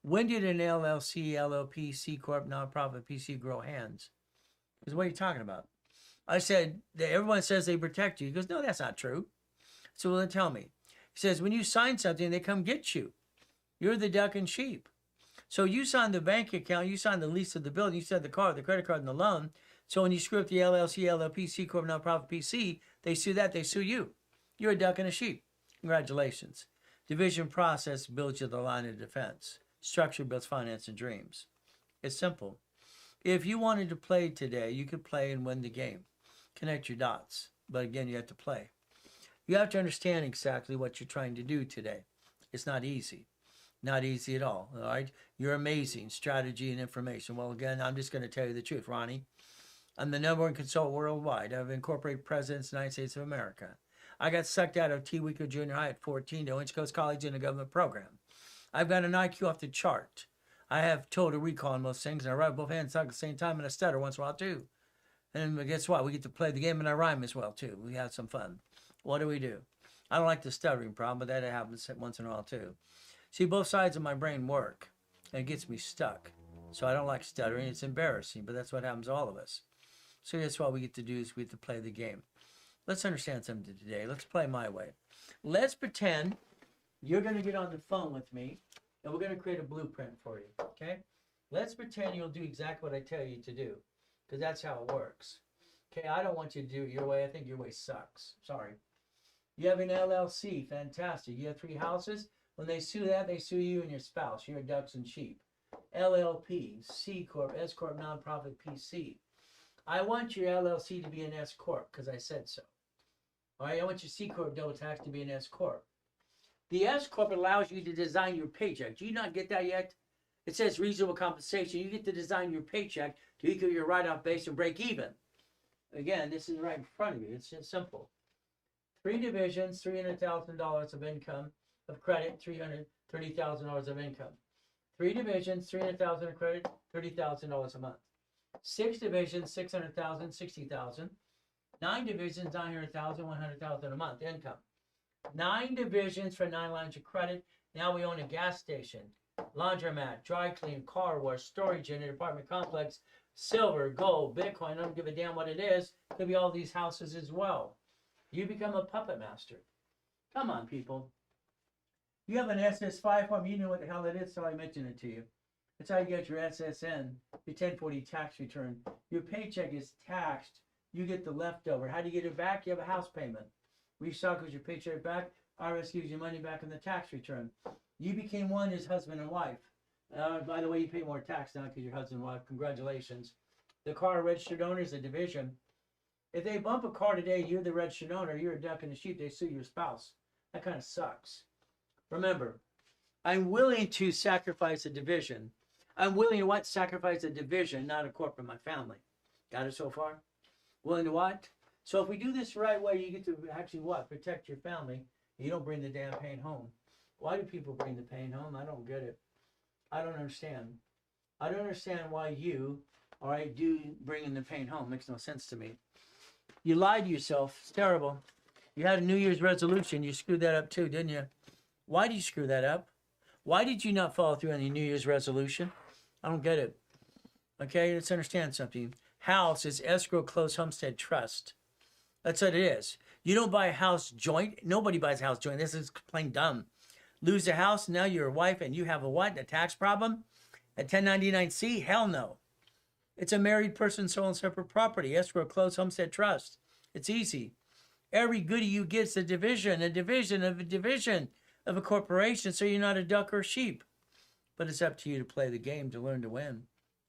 When did an LLC, LLP, C Corp, nonprofit, PC grow hands? Because what are you talking about? I said, everyone says they protect you. He goes, no, that's not true. So well, then tell me. He says, when you sign something, they come get you. You're the duck and sheep. So you sign the bank account, you sign the lease of the building, you sign the car, the credit card, and the loan. So when you screw up the LLC, LLP, C Corp, nonprofit, PC, they sue that, they sue you. You're a duck and a sheep. Congratulations. Division process builds you the line of defense. Structure builds finance and dreams. It's simple. If you wanted to play today, you could play and win the game. Connect your dots. But again, you have to play. You have to understand exactly what you're trying to do today. It's not easy. Not easy at all right? You're amazing. Strategy and information. Well, again, I'm just going to tell you the truth, Ronnie. I'm the #1 consultant worldwide. I've incorporated presidents of the United States of America. I got sucked out of Tewico Junior High at 14 to Orange Coast College in a government program. I've got an IQ off the chart. I have total recall on most things, and I write both hands at the same time, and I stutter once in a while, too. And guess what? We get to play the game, and I rhyme as well, too. We have some fun. What do? I don't like the stuttering problem, but that happens once in a while, too. See, both sides of my brain work, and it gets me stuck. So I don't like stuttering. It's embarrassing, but that's what happens to all of us. So that's what we get to do is we get to play the game. Let's understand something today. Let's play my way. Let's pretend you're going to get on the phone with me, and we're going to create a blueprint for you, okay? Let's pretend you'll do exactly what I tell you to do, because that's how it works. Okay, I don't want you to do it your way. I think your way sucks. Sorry. You have an LLC. Fantastic. You have 3 houses. When they sue that, they sue you and your spouse. You're ducks and sheep. LLP, C Corp, S Corp, nonprofit, PC. I want your LLC to be an S Corp because I said so. All right, I want your C Corp double tax to be an S Corp. The S Corp allows you to design your paycheck. Do you not get that yet? It says reasonable compensation. You get to design your paycheck to equal your write-off base and break even. Again, this is right in front of you. It's just simple. 3 divisions, $300,000 of income of credit, $330,000 of income. 3 divisions, $300,000 of credit, $30,000 a month. 6 divisions, $600,000, $60,000. 9 divisions, $900,000, $100,000 a month income. 9 divisions for 9 lines of credit. Now we own a gas station, laundromat, dry clean, car wash, storage unit, apartment complex, silver, gold, Bitcoin. I don't give a damn what it is. Could be all these houses as well. You become a puppet master. Come on, people. You have an SS5 form. You know what the hell it is, so I mentioned it to you. That's how you get your SSN, your 1040 tax return. Your paycheck is taxed. You get the leftover. How do you get it back? You have a house payment. Recycles your paycheck back. IRS gives you money back in the tax return. You became one as husband and wife. By the way, you pay more tax now because you're husband and wife. Congratulations. The car registered owner is a division. If they bump a car today, you're the registered owner, you're a duck and a sheep, they sue your spouse. That kind of sucks. Remember, I'm willing to sacrifice a division. I'm willing to what? Sacrifice a division, not a corporate, my family. Got it so far? Willing to what? So if we do this the right way, you get to actually what? Protect your family. You don't bring the damn pain home. Why do people bring the pain home? I don't get it. I don't understand. I don't understand why you, all right, do bring in the pain home. Makes no sense to me. You lied to yourself. It's terrible. You had a New Year's resolution. You screwed that up too, didn't you? Why did you screw that up? Why did you not follow through on your New Year's resolution? I don't get it. Okay, let's understand something. House is escrow closed homestead trust. That's what it is. You don't buy a house joint. Nobody buys a house joint. This is plain dumb. Lose a house, now you're a wife and you have a what? A tax problem? A 1099-C? Hell no. It's a married person sole and separate property. Escrow closed homestead trust. It's easy. Every goodie you get is a division of a corporation, so you're not a duck or sheep. But it's up to you to play the game, to learn to win.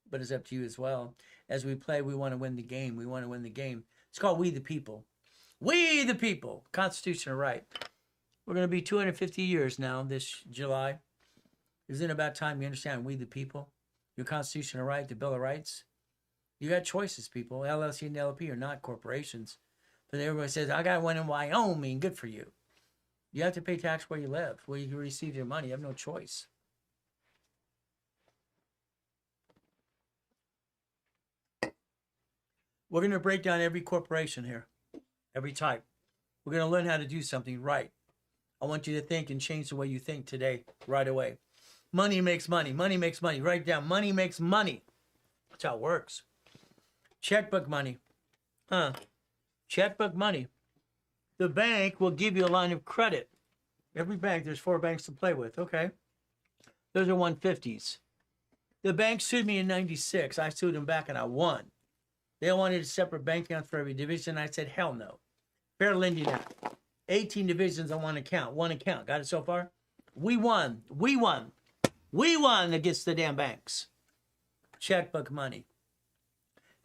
But it's up to you as well. As we play, we want to win the game. We want to win the game. It's called We the People. We the People. Constitutional right. We're going to be 250 years now this July. Isn't it about time you understand We the People? Your constitutional right, the Bill of Rights. You got choices, people. LLC and LLP are not corporations. But everybody says, I got one in Wyoming. Good for you. You have to pay tax where you live, where you receive your money. You have no choice. We're going to break down every corporation here, every type. We're going to learn how to do something right. I want you to think and change the way you think today, right away. Money makes money. Money makes money. Write it down. Money makes money. That's how it works. Checkbook money. Checkbook money. The bank will give you a line of credit. Every bank, there's 4 banks to play with. Okay. Those are 150s. The bank sued me in 96. I sued them back and I won. They wanted a separate bank account for every division. I said, hell no. Fair Lending Act. 18 divisions on one account. One account. Got it so far? We won. We won. We won against the damn banks. Checkbook money.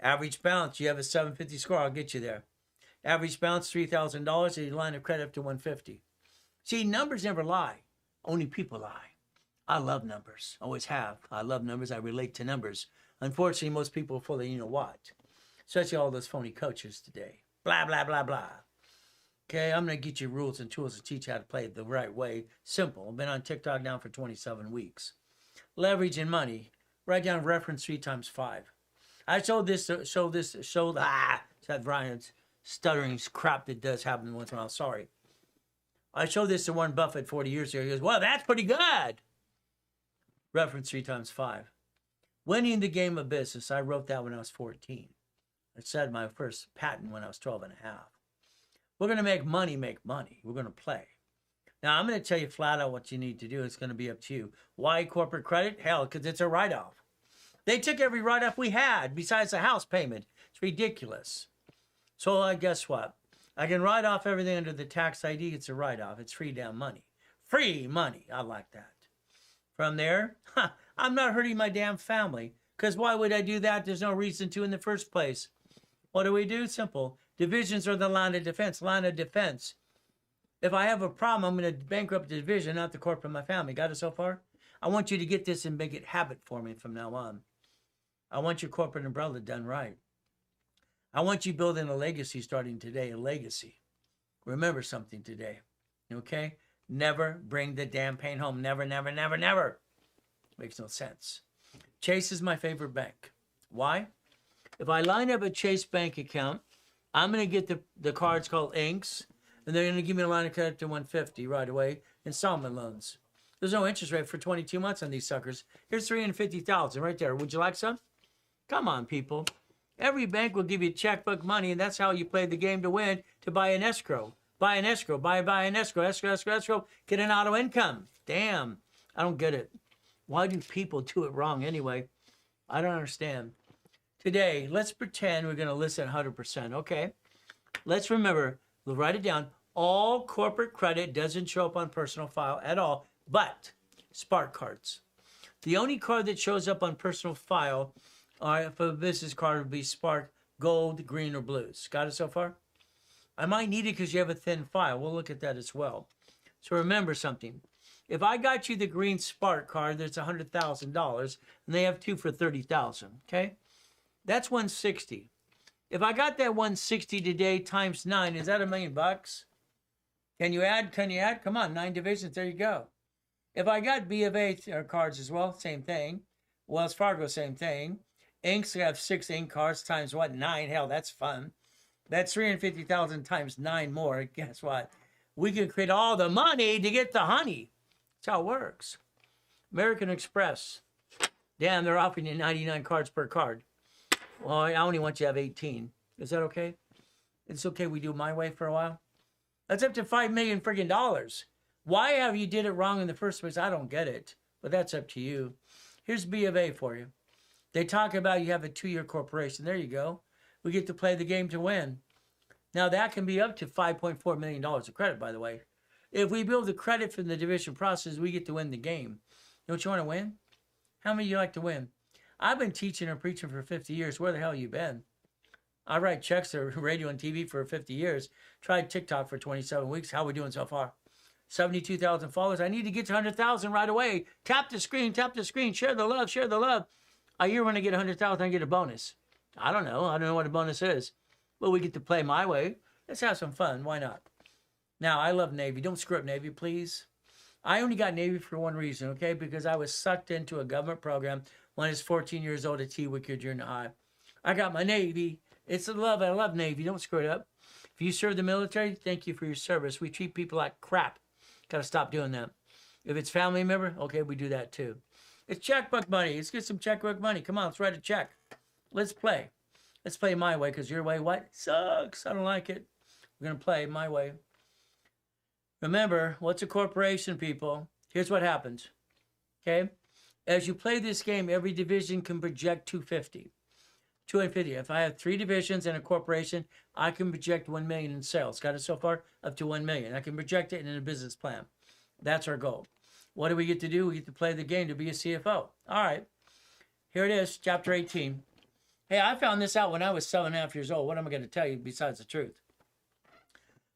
Average balance. You have a 750 score. I'll get you there. Average balance, $3,000. And your line of credit up to 150. See, numbers never lie. Only people lie. I love numbers. Always have. I love numbers. I relate to numbers. Unfortunately, most people are full of you know what. Especially all those phony coaches today. Blah, blah, blah, blah. Okay, I'm going to get you rules and tools to teach you how to play it the right way. Simple. I've been on TikTok now for 27 weeks. Leverage and money. Write down reference 3 times 5. I showed this, that Brian's stuttering crap that does happen once in a while. Sorry. I showed this to Warren Buffett 40 years ago. He goes, well, that's pretty good. Reference 3 times 5. Winning the game of business. I wrote that when I was 14. I said my first patent when I was 12 and a half. We're going to make money. We're going to play. Now, I'm going to tell you flat out what you need to do. It's going to be up to you. Why corporate credit? Hell, because it's a write-off. They took every write-off we had besides the house payment. It's ridiculous. So guess what? I can write off everything under the tax ID. It's a write-off. It's free damn money. Free money. I like that. From there, I'm not hurting my damn family. Because why would I do that? There's no reason to in the first place. What do we do? Simple. Divisions are the line of defense. Line of defense. If I have a problem, I'm going to bankrupt the division, not the corporate of my family. Got it so far? I want you to get this and make it habit for me from now on. I want your corporate umbrella done right. I want you building a legacy starting today, a legacy. Remember something today, okay? Never bring the damn pain home. Never, never, never, never. Makes no sense. Chase is my favorite bank. Why? If I line up a Chase bank account, I'm going to get the cards called Inks, and they're going to give me a line of credit to 150 right away, installment loans. There's no interest rate for 22 months on these suckers. Here's $350,000 right there. Would you like some? Come on, people. Every bank will give you checkbook money, and that's how you play the game to win, to buy an escrow. Buy an escrow. Buy an escrow. Escrow. Get an auto income. Damn. I don't get it. Why do people do it wrong anyway? I don't understand. Today, let's pretend we're going to listen 100%, okay? Let's remember, we'll write it down. All corporate credit doesn't show up on personal file at all, but Spark cards. The only card that shows up on personal file for a business card would be Spark Gold, Green, or Blues. Got it so far? I might need it because you have a thin file. We'll look at that as well. So remember something. If I got you the Green Spark card, that's $100,000, and they have 2 for $30,000, okay? That's 160. If I got that 160 today times 9, is that $1 million bucks? Can you add? Come on, 9 divisions, there you go. If I got B of A cards as well, same thing. Wells Fargo, same thing. Inks have 6 ink cards times what? 9. Hell, that's fun. That's 350,000 times 9 more. Guess what? We can create all the money to get the honey. That's how it works. American Express. Damn, they're offering you 99 cards per card. Well, I only want you to have 18. Is that okay? It's okay we do it my way for a while. That's up to $5 million friggin' dollars. Why have you did it wrong in the first place? I don't get it. But that's up to you. Here's B of A for you. They talk about you have a 2-year corporation. There you go. We get to play the game to win. Now, that can be up to $5.4 million of credit, by the way. If we build the credit from the division process, we get to win the game. Don't you want to win? How many of you like to win? I've been teaching or preaching for 50 years. Where the hell you been? I write checks to radio and TV for 50 years. Tried TikTok for 27 weeks. How are we doing so far? 72,000 followers. I need to get to 100,000 right away. Tap the screen. Share the love. A year when I get 100,000, I get a bonus. I don't know. I don't know what a bonus is. But we get to play my way. Let's have some fun. Why not? Now, I love Navy. Don't screw up Navy, please. I only got Navy for one reason, okay? Because I was sucked into a government program when I was 14 years old at T. Wickard Junior High. I got my Navy. It's a love. I love Navy. Don't screw it up. If you serve the military, thank you for your service. We treat people like crap. Got to stop doing that. If it's family member, okay, we do that too. It's checkbook money. Let's get some checkbook money. Come on, let's write a check. Let's play. Let's play my way, because your way, what? Sucks. I don't like it. We're going to play my way. Remember, what's a corporation, people? Here's what happens. Okay? As you play this game, every division can project 250. 250. If I have 3 divisions and a corporation, I can project 1 million in sales. Got it so far? Up to 1 million. I can project it in a business plan. That's our goal. What do we get to do? We get to play the game to be a CFO. All right. Here it is, chapter 18. Hey, I found this out when I was 7.5 years old. What am I going to tell you besides the truth?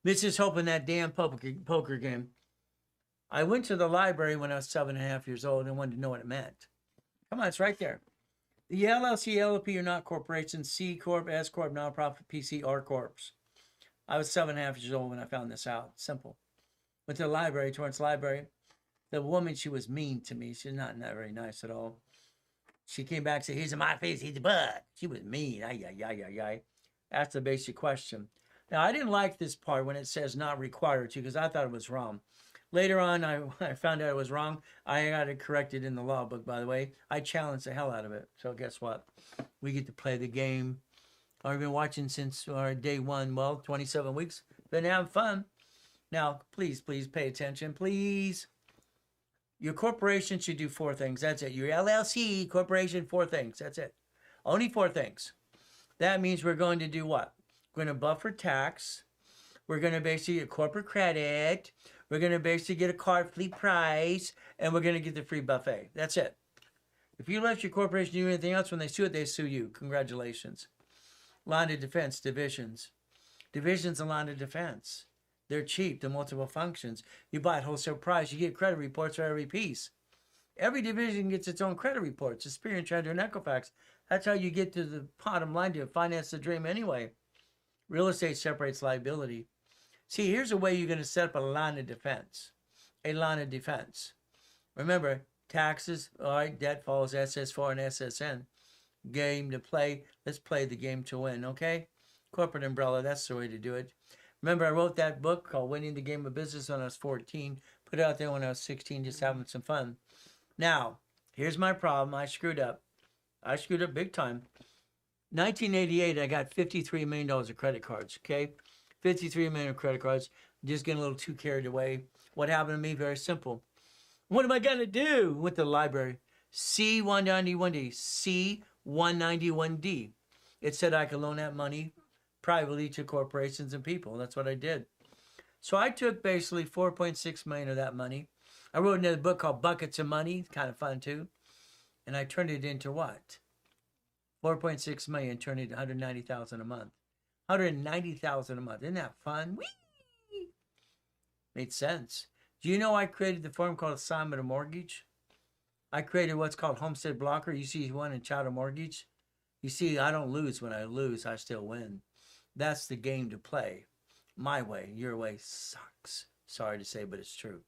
This is hoping that damn poker game. I went to the library when I was 7.5 years old and wanted to know what it meant. Come on, it's right there. The LLC, LLP are not corporations. C Corp, S Corp, nonprofit, PC, R Corps. I was 7.5 years old when I found this out. Simple. Went to the library, Torrance Library. The woman, she was mean to me. She's not very nice at all. She came back and said, here's my face, here's the butt. She was mean. Ay. That's the basic question. Now, I didn't like this part when it says not required to, because I thought it was wrong. Later on, I found out it was wrong. I got it corrected in the law book, by the way. I challenged the hell out of it. So guess what? We get to play the game. I've been watching since day one. Well, 27 weeks. Been having fun. Now, please pay attention. Please. Your corporation should do 4 things. That's it. Your LLC, corporation, 4 things. That's it. Only 4 things. That means we're going to do what? We're going to buffer tax. We're going to basically get corporate credit. We're going to basically get a card fleet price. And we're going to get the free buffet. That's it. If you let your corporation do anything else, when they sue it, they sue you. Congratulations. Line of defense, divisions. Divisions and line of defense. They're cheap, the multiple functions. You buy at wholesale price, you get credit reports for every piece. Every division gets its own credit reports, Experian, Treasury, and Equifax. That's how you get to the bottom line to finance the dream anyway. Real estate separates liability. See, here's a way you're going to set up a line of defense. A line of defense. Remember, taxes, all right, debt follows SS4 and SSN. Game to play. Let's play the game to win, okay? Corporate umbrella, that's the way to do it. Remember, I wrote that book called Winning the Game of Business when I was 14. Put it out there when I was 16, just having some fun. Now, here's my problem. I screwed up. I screwed up big time. 1988, I got $53 million of credit cards, okay? 53 million of credit cards. Just getting a little too carried away. What happened to me? Very simple. What am I going to do? Went to the library. C191D. C191D. It said I could loan that money privately to corporations and people. That's what I did. So I took basically 4.6 million of that money. I wrote another book called Buckets of Money, kind of fun too. And I turned it into what? 4.6 million turned into 190,000 a month. 190,000 a month. Isn't that fun? Whee! Made sense. Do you know I created the form called assignment of mortgage? I created what's called homestead blocker. You see one in chattel mortgage. You see, I don't lose. When I lose, I still win. That's the game to play. My way. Your way sucks. Sorry to say, but it's true.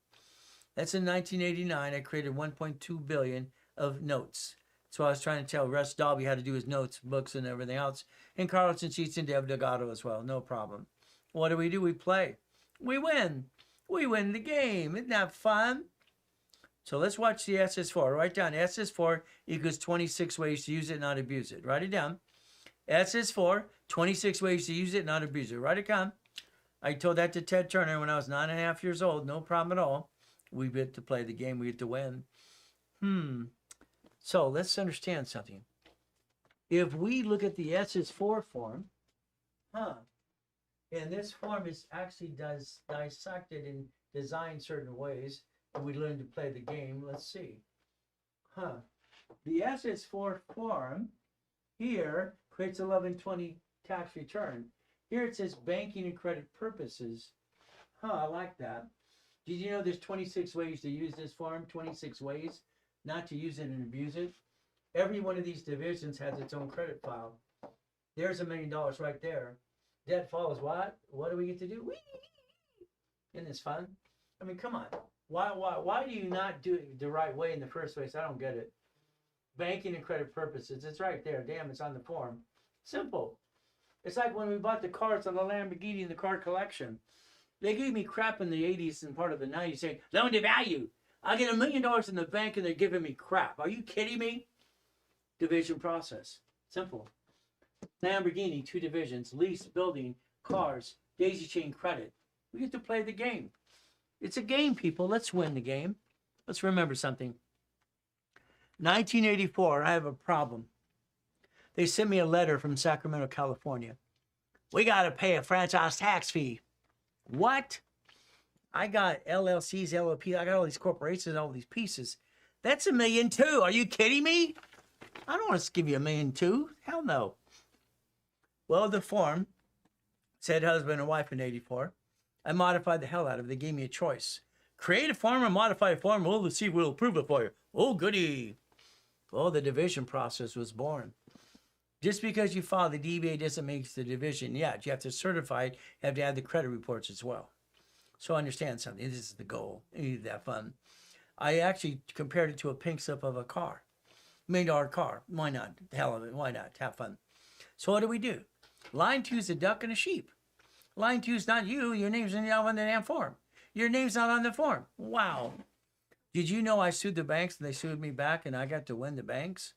That's in 1989. I created 1.2 billion of notes. So I was trying to tell Russ Dalby how to do his notes, books, and everything else. And Carlton Sheets and Dev Delgado as well. No problem. What do? We play. We win. We win the game. Isn't that fun? So let's watch the SS4. Write down SS4 equals 26 ways to use it, not abuse it. Write it down. SS4, 26 ways to use it, not abuse it. Write it down. I told that to Ted Turner when I was 9.5 years old. No problem at all. We get to play the game. We get to win. So let's understand something. If we look at the SS4 form, and this form is actually dissected and designed certain ways, and we learn to play the game. Let's see. The SS4 form here creates 1120 tax return. Here it says banking and credit purposes. I like that. Did you know there's 26 ways to use this form? 26 ways not to use it and abuse it. Every one of these divisions has its own credit file. There's $1 million right there. Debt follows what? What do we get to do? Whee! Isn't this fun? I mean, come on. Why do you not do it the right way in the first place? I don't get it. Banking and credit purposes. It's right there. Damn, it's on the form. Simple. It's like when we bought the cars on the Lamborghini in the car collection. They gave me crap in the 80s and part of the 90s saying, loan to value. I get $1 million in the bank and they're giving me crap. Are you kidding me? Division process. Simple. Lamborghini, 2 divisions, lease, building, cars, daisy chain credit. We get to play the game. It's a game, people. Let's win the game. Let's remember something. 1984, I have a problem. They sent me a letter from Sacramento, California. We got to pay a franchise tax fee. What? I got LLCs, LLP, I got all these corporations, all these pieces. That's $1 million too. Are you kidding me? I don't want to give you $1 million too. Hell no. Well, the form said husband and wife in 84. I modified the hell out of it. They gave me a choice. Create a form or modify a form. We'll see if we'll approve it for you. Oh, goody. Well, the division process was born. Just because you file the DBA doesn't make the division yet. You have to certify it. You have to add the credit reports as well. So understand something. This is the goal. You need that fun. I actually compared it to a pink slip of a car. $1 million car. Why not? The hell of it. Why not? Have fun. So what do? Line 2 is a duck and a sheep. Line 2 is not you. Your name's not on the damn form. Your name's not on the form. Wow. Did you know I sued the banks and they sued me back and I got to win the banks?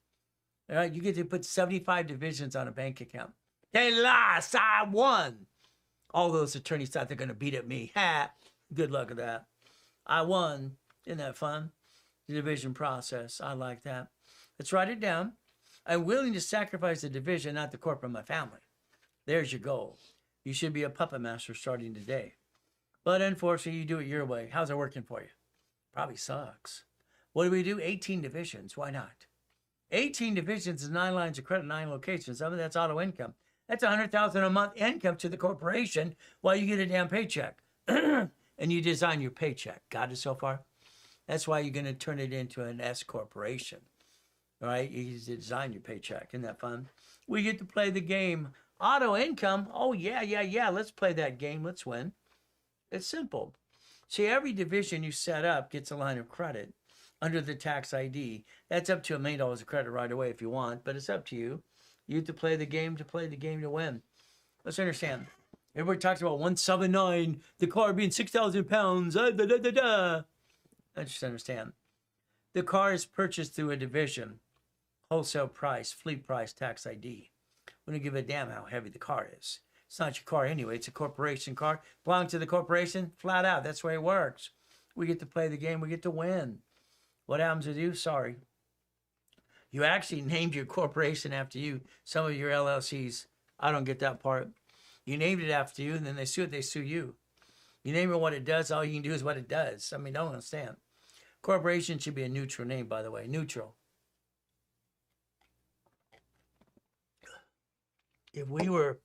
All right, you get to put 75 divisions on a bank account. They lost. I won. All those attorneys thought they're going to beat at me. Ha! Good luck with that. I won. Isn't that fun? The division process. I like that. Let's write it down. I'm willing to sacrifice the division, not the corporate of my family. There's your goal. You should be a puppet master starting today. But unfortunately, you do it your way. How's it working for you? Probably sucks. What do? 18 divisions. Why not? 18 divisions is 9 lines of credit, 9 locations. I mean, that's auto income. That's $100,000 a month income to the corporation while you get a damn paycheck. And you design your paycheck. Got it so far? That's why you're going to turn it into an S corporation. All right? You design your paycheck. Isn't that fun? We get to play the game. Auto income. Oh, yeah. Let's play that game. Let's win. It's simple. See, every division you set up gets a line of credit under the tax ID. That's up to $1 million of credit right away if you want, but it's up to you. You have to play the game to win. Let's understand. Everybody talks about 179, the car being 6,000 pounds. Let's just understand. The car is purchased through a division, wholesale price, fleet price, tax ID. We don't give a damn how heavy the car is. It's not your car anyway. It's a corporation car. Belongs to the corporation, flat out. That's the way it works. We get to play the game. We get to win. What happens with you? Sorry. You actually named your corporation after you. Some of your LLCs, I don't get that part. You named it after you, and then they sue you. You name it what it does, all you can do is what it does. I mean, don't understand. Corporation should be a neutral name, by the way. Neutral. If we were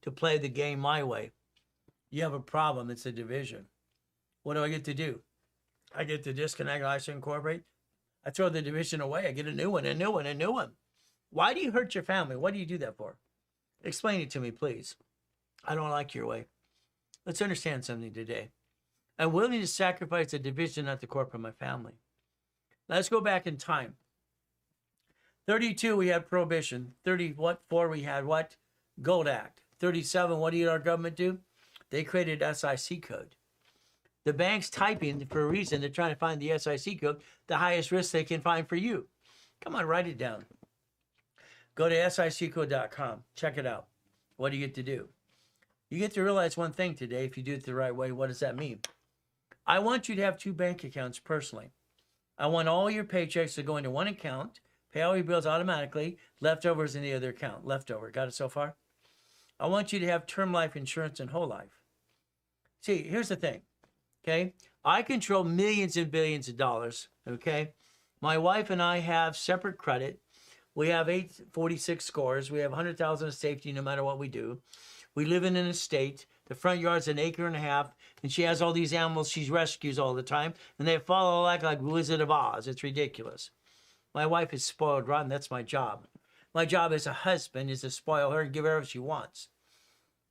to play the game my way, you have a problem. It's a division. What do I get to do? I get to disconnect, license, incorporate. I throw the division away. I get a new one. Why do you hurt your family? What do you do that for? Explain it to me, please. I don't like your way. Let's understand something today. I'm willing to sacrifice the division, not the corporate of my family. Let's go back in time. 32, we had prohibition. 4, we had what? Gold Act. 37, what did our government do? They created SIC code. The bank's typing for a reason. They're trying to find the SIC code, the highest risk they can find for you. Come on, write it down. Go to SICcode.com. Check it out. What do you get to do? You get to realize one thing today. If you do it the right way, what does that mean? I want you to have 2 bank accounts personally. I want all your paychecks to go into one account, pay all your bills automatically, leftovers in the other account. Leftover. Got it so far? I want you to have term life insurance and whole life. See, here's the thing. Okay? I control millions and billions of dollars. Okay? My wife and I have separate credit. We have 846 scores. We have 100,000 of safety no matter what we do. We live in an estate. The front yard's an acre and a half, and she has all these animals she rescues all the time, and they follow like Wizard of Oz. It's ridiculous. My wife is spoiled rotten. That's my job. My job as a husband is to spoil her and give her whatever she wants.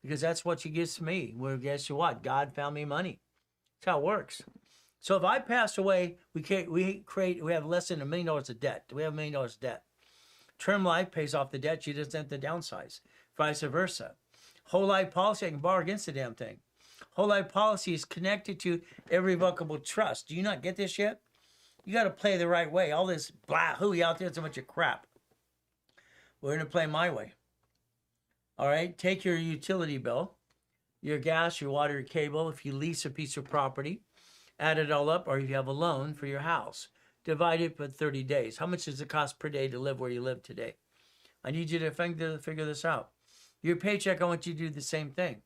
Because that's what she gives to me. Well, guess what? God found me money. That's how it works. So if I pass away, we have less than $1 million of debt. We have $1 million of debt. Term life pays off the debt. She doesn't have to downsize. Vice versa. Whole life policy, I can borrow against the damn thing. Whole life policy is connected to irrevocable trust. Do you not get this yet? You got to play the right way. All this blah hooey out there is a bunch of crap. We're going to play my way. All right? Take your utility bill, your gas, your water, your cable. If you lease a piece of property, add it all up, or if you have a loan for your house, divide it by 30 days. How much does it cost per day to live where you live today? I need you to figure this out. Your paycheck, I want you to do the same thing.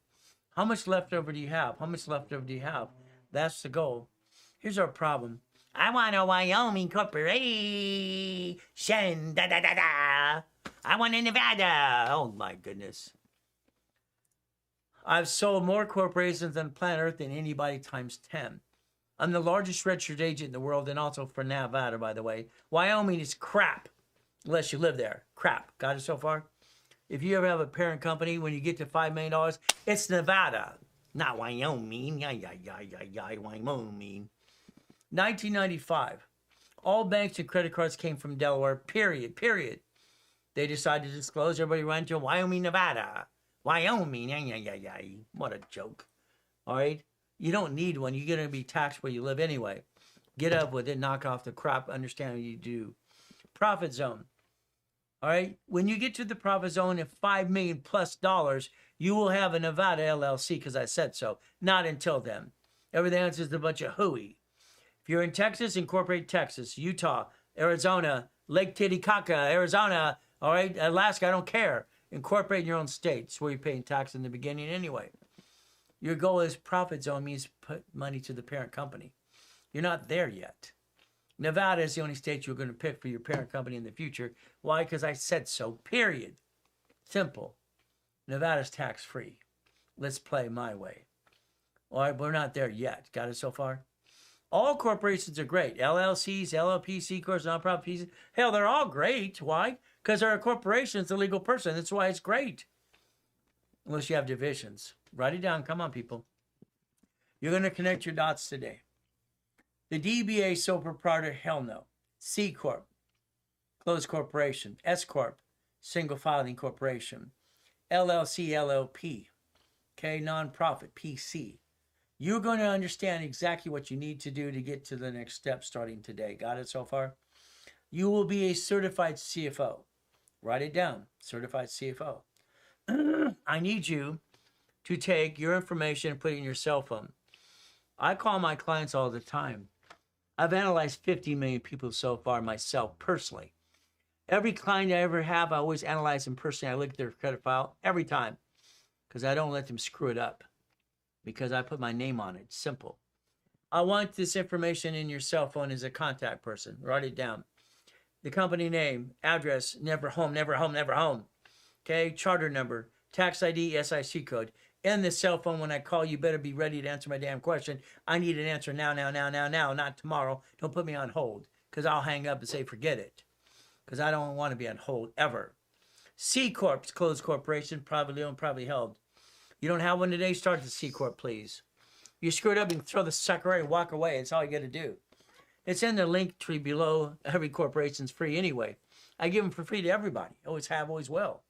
How much leftover do you have? How much leftover do you have? That's the goal. Here's our problem. I want a Wyoming corporation. Da, da, da, da. I want a Nevada. Oh, my goodness. I've sold more corporations on planet Earth than anybody times 10. I'm the largest registered agent in the world, and also for Nevada, by the way. Wyoming is crap, unless you live there. Crap. Got it so far? If you ever have a parent company, when you get to $5 million, it's Nevada, not Wyoming. Wyoming. 1995. All banks and credit cards came from Delaware, period. They decided to disclose. Everybody ran to Wyoming, Nevada. Wyoming. What a joke. All right? You don't need one. You're going to be taxed where you live anyway. Get up with it. Knock off the crap. Understand what you do. Profit zone. All right? When you get to the profit zone of $5 million plus, you will have a Nevada LLC because I said so. Not until then. Everything else is a bunch of hooey. If you're in Texas, incorporate Texas, Utah, Arizona, Lake Titicaca, Arizona, all right, Alaska, I don't care. Incorporate in your own state. It's where you're paying tax in the beginning anyway. Your goal is profit zone means put money to the parent company. You're not there yet. Nevada is the only state you're going to pick for your parent company in the future. Why? Because I said so, period. Simple. Nevada's tax-free. Let's play my way. All right, we're not there yet. Got it so far? All corporations are great. LLCs, LLPs, C corps, nonprofits. Hell, they're all great. Why? Because they're a corporation. It's a legal person. That's why it's great. Unless you have divisions. Write it down. Come on, people. You're going to connect your dots today. The DBA sole proprietor, hell no. C corp, closed corporation. S corp, single filing corporation. LLC, LLP. Okay, nonprofit, PC. You're going to understand exactly what you need to do to get to the next step starting today. Got it so far? You will be a certified CFO. Write it down. Certified CFO. I need you to take your information and put it in your cell phone. I call my clients all the time. I've analyzed 50 million people so far myself personally. Every client I ever have, I always analyze them personally. I look at their credit file every time because I don't let them screw it up because I put my name on it. Simple. I want this information in your cell phone as a contact person. Write it down. The company name, address, never home. Okay, charter number, tax ID, SIC code. In the cell phone, when I call, you better be ready to answer my damn question. I need an answer now, not tomorrow. Don't put me on hold because I'll hang up and say, forget it. Because I don't want to be on hold ever. C Corp, closed corporation, privately owned, privately held. You don't have one today? Start the C Corp, please. You screw it up and throw the sucker away and walk away. It's all you got to do. It's in the link tree below. Every corporation's free anyway. I give them for free to everybody. Always have, always will.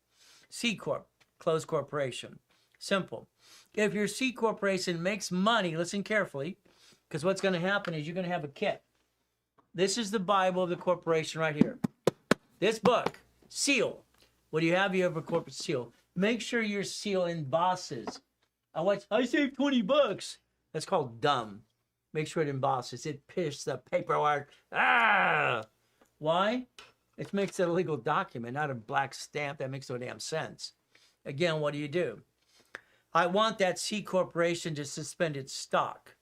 C Corp, closed corporation. Simple. If your C corporation makes money, listen carefully, because what's going to happen is you're going to have a kit. This is the Bible of the corporation right here. This book, seal. What do you have? You have a corporate seal. Make sure your seal embosses. I saved $20. That's called dumb. Make sure it embosses. It pisses the paperwork. Why? It makes it a legal document, not a black stamp. That makes no damn sense. Again, what do? I want that C corporation to suspend its stock.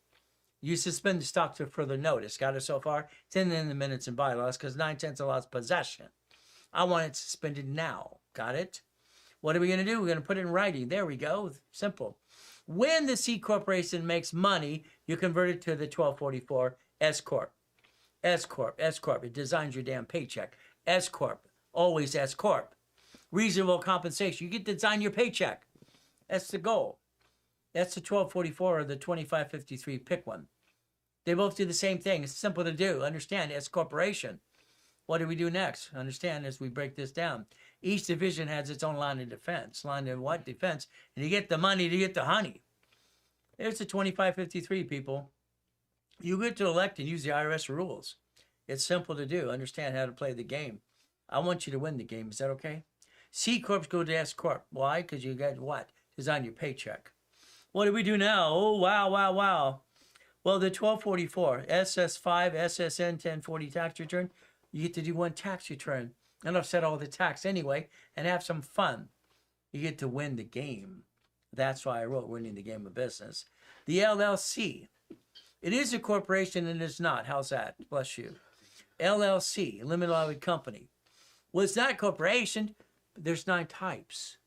You suspend the stock to further notice. Got it so far? It's in the minutes and bylaws because 9/10 of law is possession. I want it suspended now. Got it? What are we going to do? We're going to put it in writing. There we go. Simple. When the C corporation makes money, you convert it to the 1244 S corp. S corp. S corp. It designs your damn paycheck. S corp. Always S corp. reasonable compensation. You get to design your paycheck. That's the goal. That's the 1244 or the 2553. Pick one. They both do the same thing. It's simple to do. Understand, as a corporation. What do we do next? Understand as we break this down. Each division has its own line of defense. Line of what? Defense. And you get the money to get the honey. There's the 2553, people. You get to elect and use the IRS rules. It's simple to do. Understand how to play the game. I want you to win the game. Is that okay? C Corps go to S Corp. Why? Because you got what? Design your paycheck. What do we do now? Oh, wow, wow, wow. Well, the 1244, SS5, SSN 1040 tax return, you get to do one tax return and offset all the tax anyway and have some fun. You get to win the game. That's why I wrote Winning the Game of Business. The LLC. It is a corporation and it's not. How's that? Bless you. LLC, limited liability company. Well, it's not a corporation, but there's 9 types.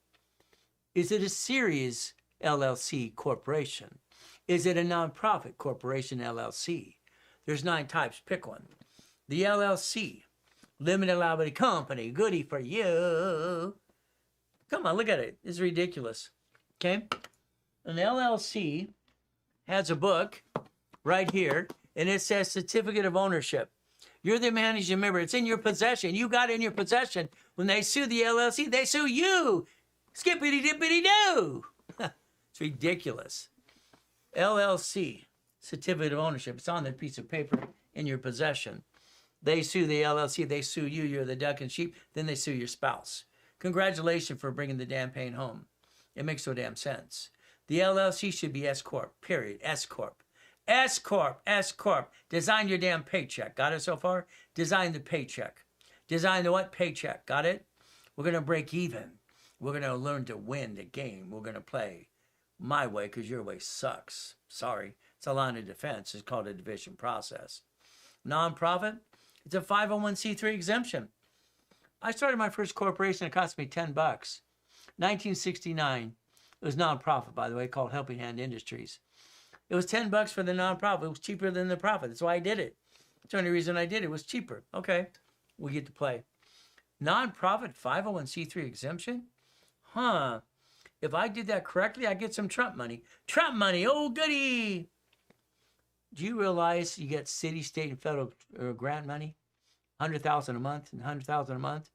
Is it a series LLC corporation? Is it a nonprofit corporation LLC? There's 9 types. Pick one. The LLC, limited liability company. Goody for you. Come on, look at it. It's ridiculous. Okay? An LLC has a book right here, and it says certificate of ownership. You're the managing member. It's in your possession. You got it in your possession. When they sue the LLC, they sue you. Skippity dippity doo. It's ridiculous. LLC, certificate of ownership. It's on that piece of paper in your possession. They sue the LLC. They sue you. You're the duck and sheep. Then they sue your spouse. Congratulations for bringing the damn pain home. It makes no damn sense. The LLC should be S Corp, period. S Corp. S Corp. S Corp. Design your damn paycheck. Got it so far? Design the paycheck. Design the what? Paycheck. Got it? We're going to break even. We're going to learn to win the game. We're going to play my way because your way sucks. Sorry. It's a line of defense. It's called a division process. Nonprofit. It's a 501c3 exemption. I started my first corporation. It cost me $10. 1969. It was nonprofit, by the way, called Helping Hand Industries. It was $10 for the nonprofit. It was cheaper than the profit. That's why I did it. That's the only reason I did it. It was cheaper. Okay, we get to play. Nonprofit 501c3 exemption? Huh. If I did that correctly, I get some Trump money. Trump money, oh goody. Do you realize you get city, state, and federal grant money? $100,000 a month and $100,000 a month.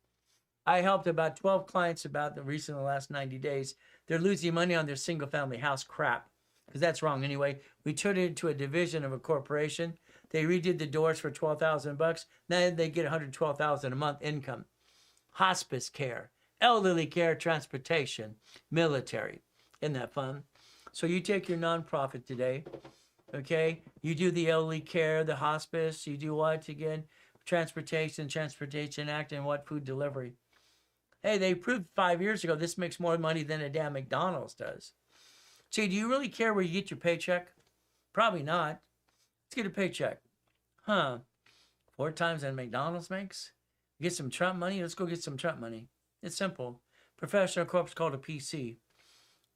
I helped about 12 clients about the recent last 90 days. They're losing money on their single family house crap. Because that's wrong anyway. We turned it into a division of a corporation. They redid the doors for $12,000. Now they get $112,000 a month income. Hospice care, elderly care, transportation, military. Isn't that fun? So you take your nonprofit today, okay? You do the elderly care, the hospice. You do what again? Transportation Act, and what? Food delivery. Hey, they proved 5 years ago this makes more money than a damn McDonald's does. See, do you really care where you get your paycheck? Probably not. Let's get a paycheck. Huh. 4 times than McDonald's makes? Get some Trump money? Let's go get some Trump money. It's simple. Professional corp is called a PC.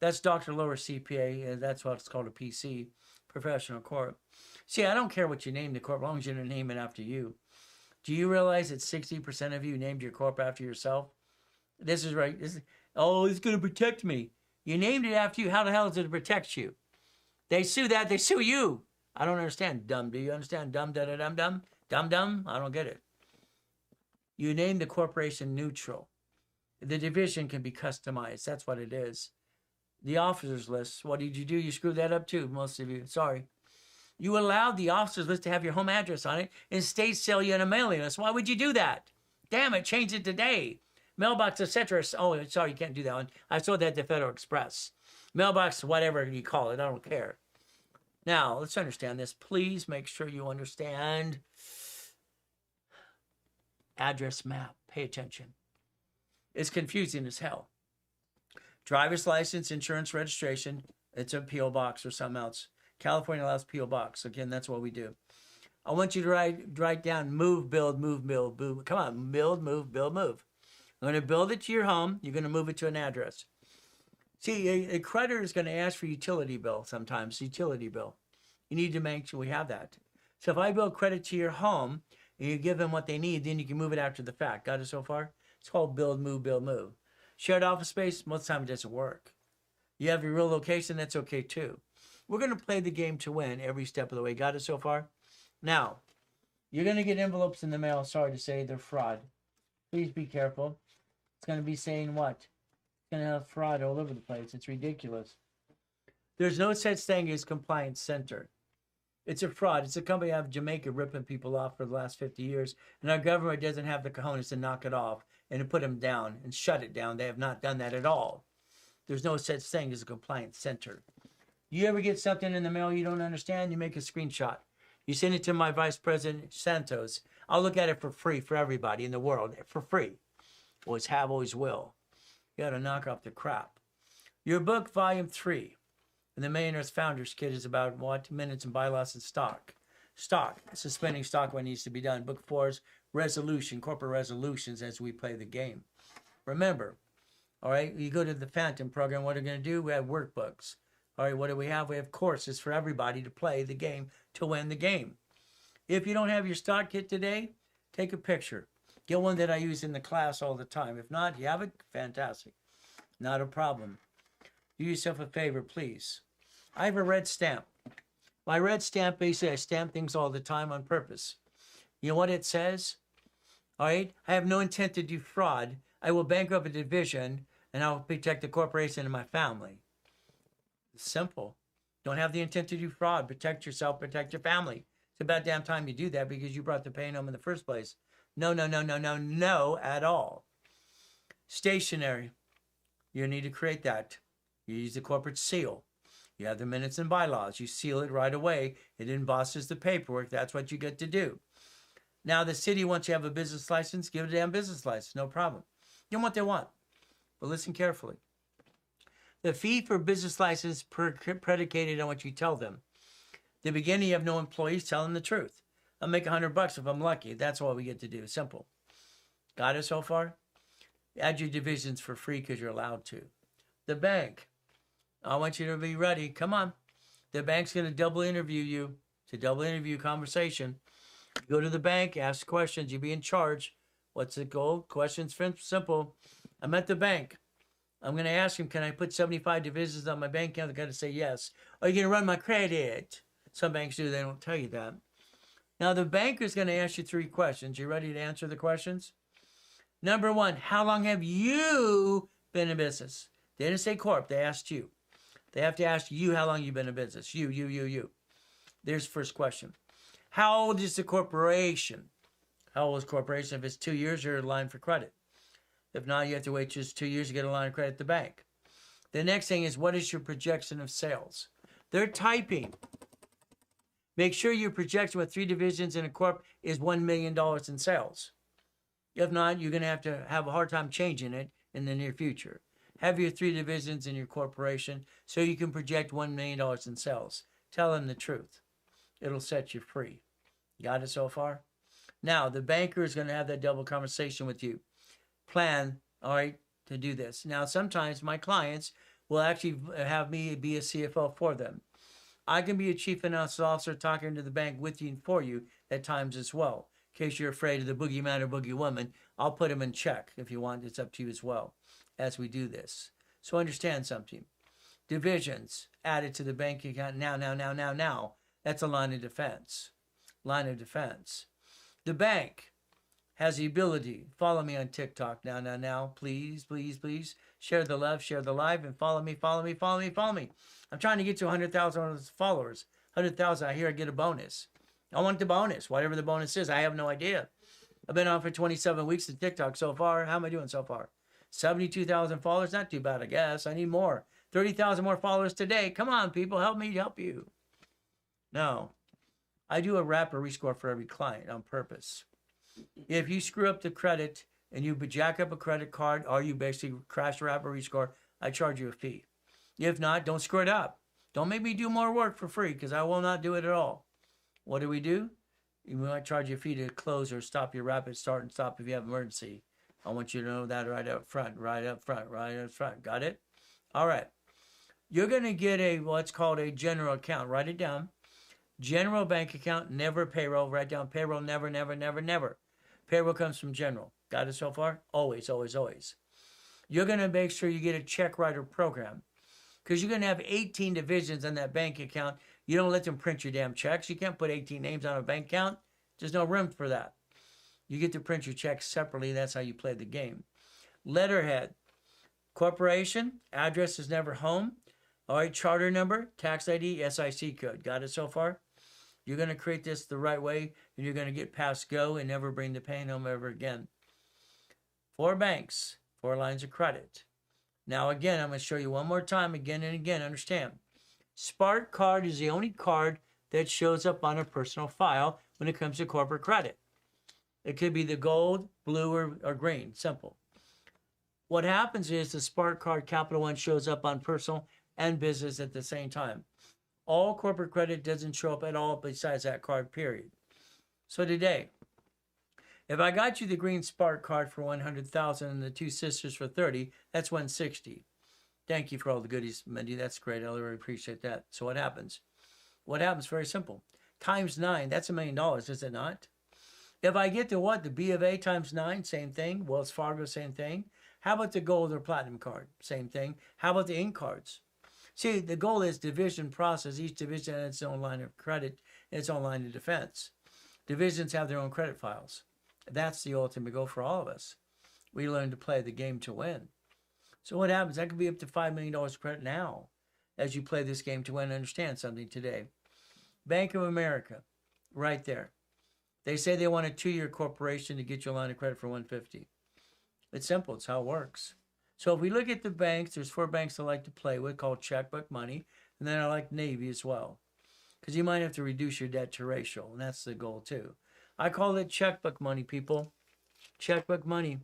That's Dr. Lower CPA. That's what it's called, a PC. Professional corp. See, I don't care what you name the corp, as long as you don't name it after you. Do you realize that 60% of you named your corp after yourself? This is right. Oh, it's going to protect me. You named it after you. How the hell is it to protect you? They sue that. They sue you. I don't understand. Dumb. Do you understand? Dumb, da-da-dum, dumb? Dumb? I don't get it. You name the corporation neutral. The division can be customized. That's what it is. The officers list. What did you do? You screwed that up too, most of you. Sorry. You allowed the officers list to have your home address on it and state sell you in a mailing list. Why would you do that? Damn it, change it today. Mailbox, etc. Oh, sorry, you can't do that one. I sold that to Federal Express. Mailbox, whatever you call it, I don't care. Now, let's understand this. Please make sure you understand. Address map. Pay attention. It's confusing as hell. Driver's license, insurance registration. It's a P.O. box or something else. California allows P.O. box. Again, that's what we do. I want you to write down move, build, move, build, move. Come on, build, move, build, move. I'm going to build it to your home. You're going to move it to an address. See, a creditor is going to ask for utility bill sometimes, utility bill. You need to make sure we have that. So if I build credit to your home and you give them what they need, then you can move it after the fact. Got it so far? It's called build, move, build, move. Shared office space, most of the time it doesn't work. You have your real location, that's okay too. We're going to play the game to win every step of the way. Got it so far? Now, you're going to get envelopes in the mail. Sorry to say, they're fraud. Please be careful. It's going to be saying what? It's going to have fraud all over the place. It's ridiculous. There's no such thing as Compliance Center. It's a fraud. It's a company out of Jamaica ripping people off for the last 50 years. And our government doesn't have the cojones to knock it off and to put them down and shut it down. They have not done that at all. There's no such thing as a Compliance Center. You ever get something in the mail you don't understand, you make a screenshot. You send it to my Vice President Santos. I'll look at it for free for everybody in the world, for free. Always have, always will. You got to knock off the crap. Your book, Volume 3, and the Millionaire's Founders Kit is about what? Minutes and bylaws and stock. Stock, suspending stock when it needs to be done. Book 4 is resolution, corporate resolutions as we play the game. Remember, all right, you go to the Phantom program, what are we going to do? We have workbooks. All right, what do we have? We have courses for everybody to play the game, to win the game. If you don't have your stock kit today, take a picture. Get one that I use in the class all the time. If not, you have it, fantastic. Not a problem. Do yourself a favor, please. I have a red stamp. My red stamp, basically, I stamp things all the time on purpose. You know what it says? All right, I have no intent to do fraud. I will bankrupt a division, and I will protect the corporation and my family. Simple. Don't have the intent to do fraud. Protect yourself, protect your family. It's about damn time you do that because you brought the pain home in the first place. No, no, no, no, no, no at all. Stationery. You need to create that. You use the corporate seal. You have the minutes and bylaws. You seal it right away. It embosses the paperwork. That's what you get to do. Now, the city wants you to have a business license. Give it a damn business license. No problem. Give them what they want. But listen carefully. The fee for business license predicated on what you tell them. The beginning, you have no employees, tell them the truth. I'll make $100 if I'm lucky. That's all we get to do. Simple. Got it so far? Add your divisions for free because you're allowed to. The bank. I want you to be ready. Come on. The bank's going to double interview you. It's a double interview conversation. You go to the bank, ask questions. You be in charge. What's the goal? Questions simple. I'm at the bank. I'm going to ask him, can I put 75 divisions on my bank account? They've got to say yes. Are you going to run my credit? Some banks do. They don't tell you that. Now, the banker's going to ask you 3 questions. You ready to answer the questions? Number 1, how long have you been in business? They didn't say corp. They asked you. They have to ask you how long you've been in business. You. There's the first question. How old is the corporation? How old is the corporation? If it's 2 years, you're in line for credit. If not, you have to wait just 2 years to get a line of credit at the bank. The next thing is, what is your projection of sales? They're typing. Make sure your projection with 3 divisions in a corp is $1 million in sales. If not, you're going to have a hard time changing it in the near future. Have your 3 divisions in your corporation so you can project $1 million in sales. Tell them the truth. It'll set you free. Got it so far? Now, the banker is going to have that double conversation with you. Plan, all right, to do this. Now, sometimes my clients will actually have me be a CFO for them. I can be a chief financial officer talking to the bank with you and for you at times as well. In case you're afraid of the boogeyman or boogie woman, I'll put them in check if you want. It's up to you as well as we do this. So understand something. Divisions added to the bank account now. That's a line of defense. Line of defense. The bank has the ability. Follow me on TikTok now. Please. Share the love, share the live, and follow me. I'm trying to get to 100,000 followers. 100,000, I hear I get a bonus. I want the bonus, whatever the bonus is. I have no idea. I've been on for 27 weeks at TikTok so far. How am I doing so far? 72,000 followers, not too bad, I guess. I need more. 30,000 more followers today. Come on, people, help me help you. No, I do a wrapper rescore for every client on purpose. If you screw up the credit and you jack up a credit card or you basically crash wrapper rescore, I charge you a fee. If not, don't screw it up. Don't make me do more work for free because I will not do it at all. What do? We might charge you a fee to close or stop your rapid start and stop if you have emergency. I want you to know that right up front. Got it? All right. You're going to get what's called a general account. Write it down. General bank account, never payroll. Write down payroll, never. Payroll comes from general. Got it so far? Always. you're going to make sure you get a check writer program because you're going to have 18 divisions in that bank account. You don't let them print your damn checks. You can't put 18 names on a bank account. There's no room for that. You get to print your checks separately. That's how you play the game. Letterhead. Corporation. Address is never home. All right. Charter number. Tax ID. SIC code. Got it so far? You're going to create this the right way, and you're going to get past go and never bring the pain home ever again. 4 banks. 4 lines of credit. Now, again, I'm going to show you one more time, again and again. Understand. Spark card is the only card that shows up on a personal file when it comes to corporate credit. It could be the gold, blue, or green. Simple. What happens is the Spark card Capital One shows up on personal and business at the same time. All corporate credit doesn't show up at all besides that card, period. So today, if I got you the green Spark card for $100,000 and the 2 sisters for $30,000, that's $160,000. Thank you for all the goodies, Mindy. That's great. I really appreciate that. So what happens? What happens? Very simple. Times 9, that's $1 million, is it not? If I get to what? The B of A times 9, same thing. Wells Fargo, same thing. How about the gold or platinum card? Same thing. How about the ink cards? See, the goal is division process. Each division has its own line of credit, its own line of defense. Divisions have their own credit files. That's the ultimate goal for all of us. We learn to play the game to win. So what happens? That could be up to $5 million credit now as you play this game to win and understand something today. Bank of America, right there. They say they want a 2-year corporation to get you a line of credit for $150,000. It's simple. It's how it works. So if we look at the banks, there's 4 banks I like to play with called Checkbook Money. And then I like Navy as well. Because you might have to reduce your debt to ratio. And that's the goal too. I call it Checkbook Money, people. Checkbook Money.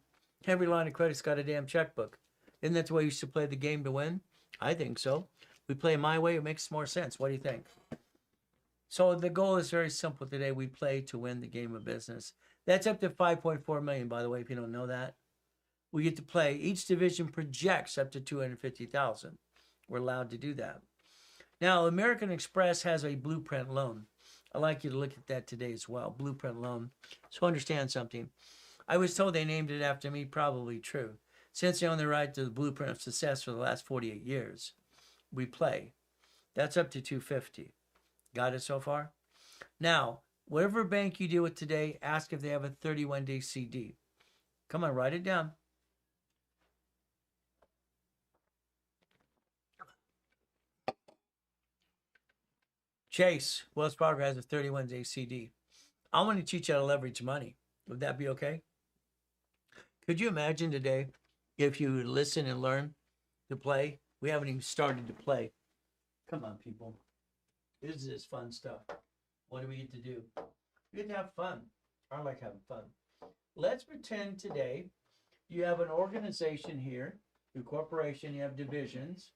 Every line of credit's got a damn checkbook. Isn't that the way you should play the game to win? I think so. We play my way, it makes more sense. What do you think? So the goal is very simple today. We play to win the game of business. That's up to $5.4 million, by the way, if you don't know that. We get to play. Each division projects up to $250,000. We're allowed to do that. Now, American Express has a blueprint loan. I'd like you to look at that today as well. Blueprint loan. So understand something. I was told they named it after me, probably true. Since they own the right to the blueprint of success for the last 48 years, we play. That's up to $250,000. Got it so far? Now, whatever bank you deal with today, ask if they have a 31-day CD. Come on, write it down. Chase, Wells Fargo has a 31-day CD. I want to teach you how to leverage money. Would that be okay? Could you imagine today if you listen and learn to play? We haven't even started to play. Come on, people. This is fun stuff. What do we get to do? We get to have fun. I like having fun. Let's pretend today you have an organization here, your corporation, you have divisions,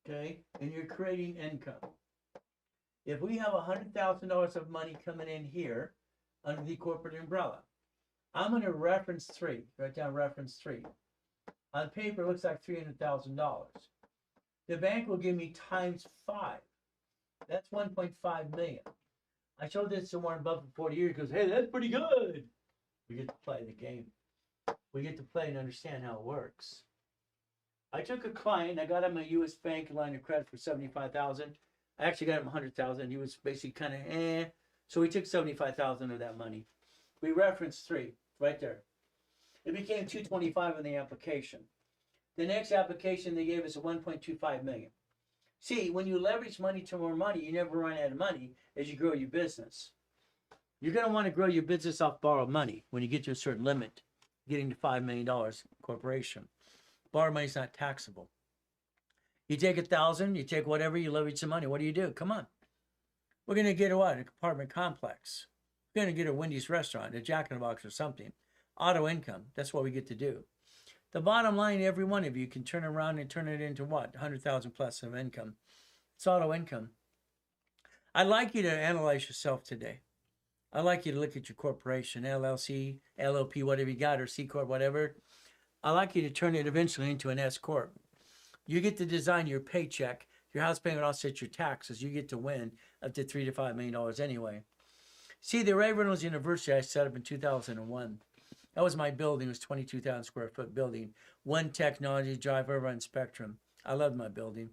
okay, and you're creating income. If we have $100,000 of money coming in here under the corporate umbrella, I'm going to reference 3. Write down reference 3. On paper, it looks like $300,000. The bank will give me times 5. That's $1.5 million. I showed this to Warren Buffett 40 years ago. He goes, hey, that's pretty good. We get to play the game. We get to play and understand how it works. I took a client. I got him a U.S. Bank line of credit for $75,000. I actually got him $100,000. He was basically kind of So we took $75,000 of that money. We referenced 3 right there. It became $225 in the application. The next application they gave us a $1.25 million. See, when you leverage money to more money, you never run out of money as you grow your business. You're going to want to grow your business off borrowed money when you get to a certain limit, getting to $5 million corporation. Borrowed money is not taxable. You take 1,000, you take whatever, you leverage some money. What do? Come on. We're going to get a what? An apartment complex. We're going to get a Wendy's restaurant, a Jack in the Box or something. Auto income. That's what we get to do. The bottom line, every one of you can turn around and turn it into what? 100,000 plus of income. It's auto income. I'd like you to analyze yourself today. I'd like you to look at your corporation, LLC, LLP, whatever you got, or C Corp, whatever. I'd like you to turn it eventually into an S Corp. You get to design your paycheck. Your house payment offsets your taxes. You get to win up to $3 to $5 million anyway. See, the Ray Reynolds University I set up in 2001. That was my building. It was 22,000 square foot building. One technology drive over on Spectrum. I loved my building.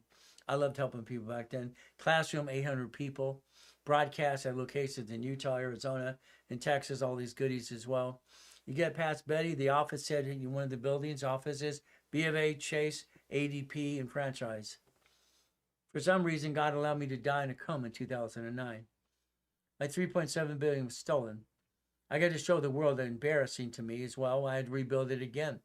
I loved helping people back then. Classroom, 800 people. Broadcast at locations in Utah, Arizona, and Texas, all these goodies as well. You get past Betty, the office said in one of the buildings, offices, B of A, Chase, ADP, and franchise. For some reason, God allowed me to die in a coma in 2009. My $3.7 billion was stolen. I got to show the world that embarrassing to me as well. I had to rebuild it again.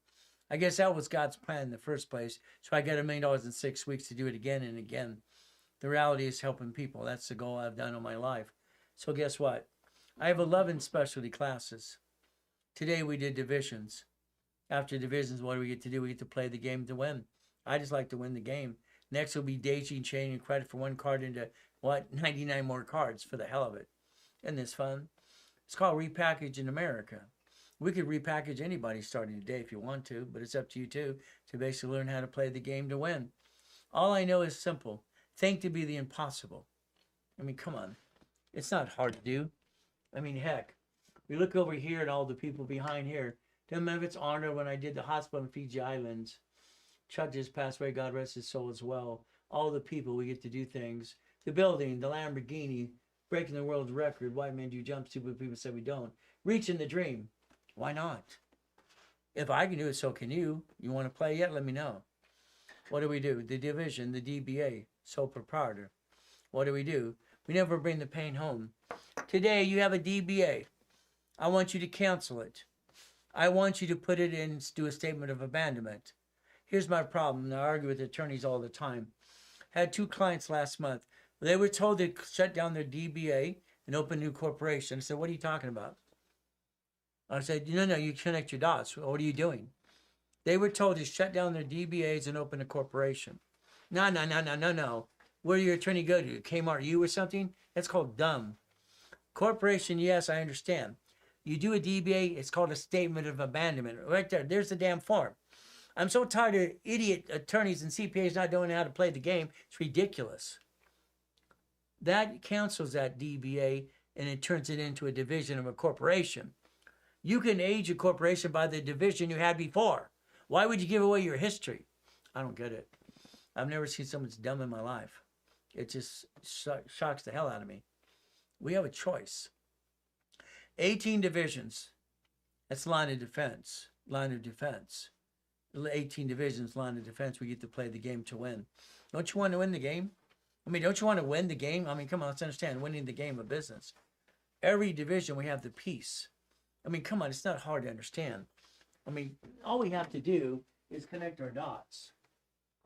I guess that was God's plan in the first place. So I got $1 million in 6 weeks to do it again and again. The reality is helping people. That's the goal I've done all my life. So guess what? I have 11 specialty classes. Today we did divisions. After divisions, what do we get to do? We get to play the game to win. I just like to win the game. Next will be daisy chaining credit for one card into, 99 more cards for the hell of it. Isn't this fun? It's called Repackage in America. We could repackage anybody starting today if you want to, but it's up to you too to basically learn how to play the game to win. All I know is simple. Think to be the impossible. I mean, come on. It's not hard to do. I mean, heck. We look over here at all the people behind here. Tim Evans honored when I did the hospital in Fiji Islands. Chuck just passed away, God rest his soul as well. All the people, we get to do things. The building, the Lamborghini, breaking the world record. White men do jumps, stupid people say we don't. Reaching the dream. Why not? If I can do it, so can you. You want to play yet? Let me know. What do? The division, the DBA, sole proprietor. What do? We never bring the pain home. Today, you have a DBA. I want you to cancel it. I want you to put it in, do a statement of abandonment. Here's my problem, and I argue with attorneys all the time. Had 2 clients last month. They were told to shut down their DBA and open a new corporation. I said, what are you talking about? I said, no, you connect your dots. What are you doing? They were told to shut down their DBAs and open a corporation. No. Where did your attorney go to? Kmart U or something? That's called dumb. Corporation, yes, I understand. You do a DBA, it's called a statement of abandonment. Right there, there's the damn form. I'm so tired of idiot attorneys and CPAs not knowing how to play the game. It's ridiculous. That cancels that DBA and it turns it into a division of a corporation. You can age a corporation by the division you had before. Why would you give away your history? I don't get it. I've never seen someone so dumb in my life. It just shocks the hell out of me. We have a choice. 18 divisions. That's line of defense. 18 divisions, line of defense. We get to play the game to win. Don't you want to win the game? I mean, don't you want to win the game? I mean, come on, let's understand winning the game of business. Every division, we have the piece. I mean, come on, it's not hard to understand. I mean, all we have to do is connect our dots.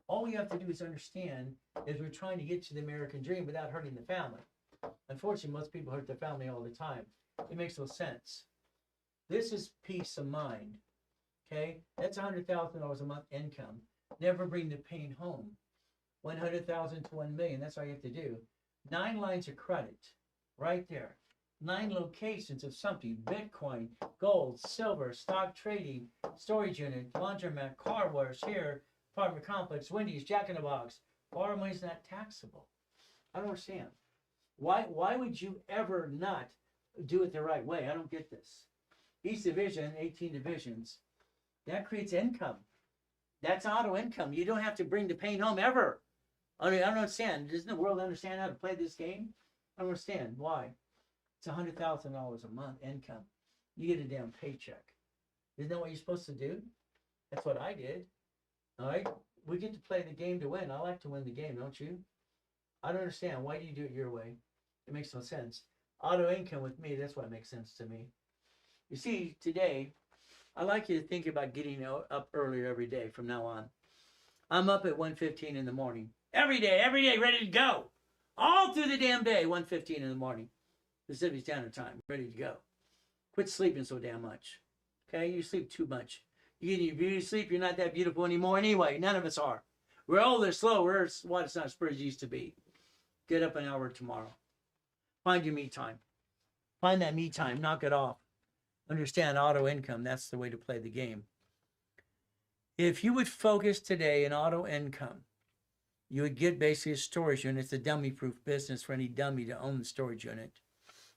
All we have to do is understand is we're trying to get to the American dream without hurting the family. Unfortunately, most people hurt their family all the time. It makes no sense. This is peace of mind. Okay? That's $100,000 a month income. Never bring the pain home. 100,000 to 1 million. That's all you have to do. 9 lines of credit. Right there. 9 locations of something. Bitcoin, gold, silver, stock trading, storage unit, laundromat, car wash here, apartment complex, Wendy's, Jack in the Box. Borrow money is not taxable. I don't understand. Why would you ever not do it the right way? I don't get this. Each division, 18 divisions, that creates income. That's auto income. You don't have to bring the pain home ever. I mean, I don't understand. Doesn't the world understand how to play this game? I don't understand. Why? It's $100,000 a month income. You get a damn paycheck. Isn't that what you're supposed to do? That's what I did. All right? We get to play the game to win. I like to win the game, don't you? I don't understand. Why do you do it your way? It makes no sense. Auto income with me, that's what makes sense to me. You see, today, I like you to think about getting up earlier every day from now on. I'm up at 1:15 in the morning. Every day, ready to go. All through the damn day, 1:15 in the morning. Pacific Standard Time, ready to go. Quit sleeping so damn much. Okay, you sleep too much. You get your beauty sleep, you're not that beautiful anymore anyway. None of us are. We're older, slower. It's not as pretty as it used to be. Get up an hour tomorrow. Find your me time. Find that me time. Knock it off. Understand auto income. That's the way to play the game. If you would focus today in auto income, you would get basically a storage unit. It's a dummy-proof business for any dummy to own the storage unit.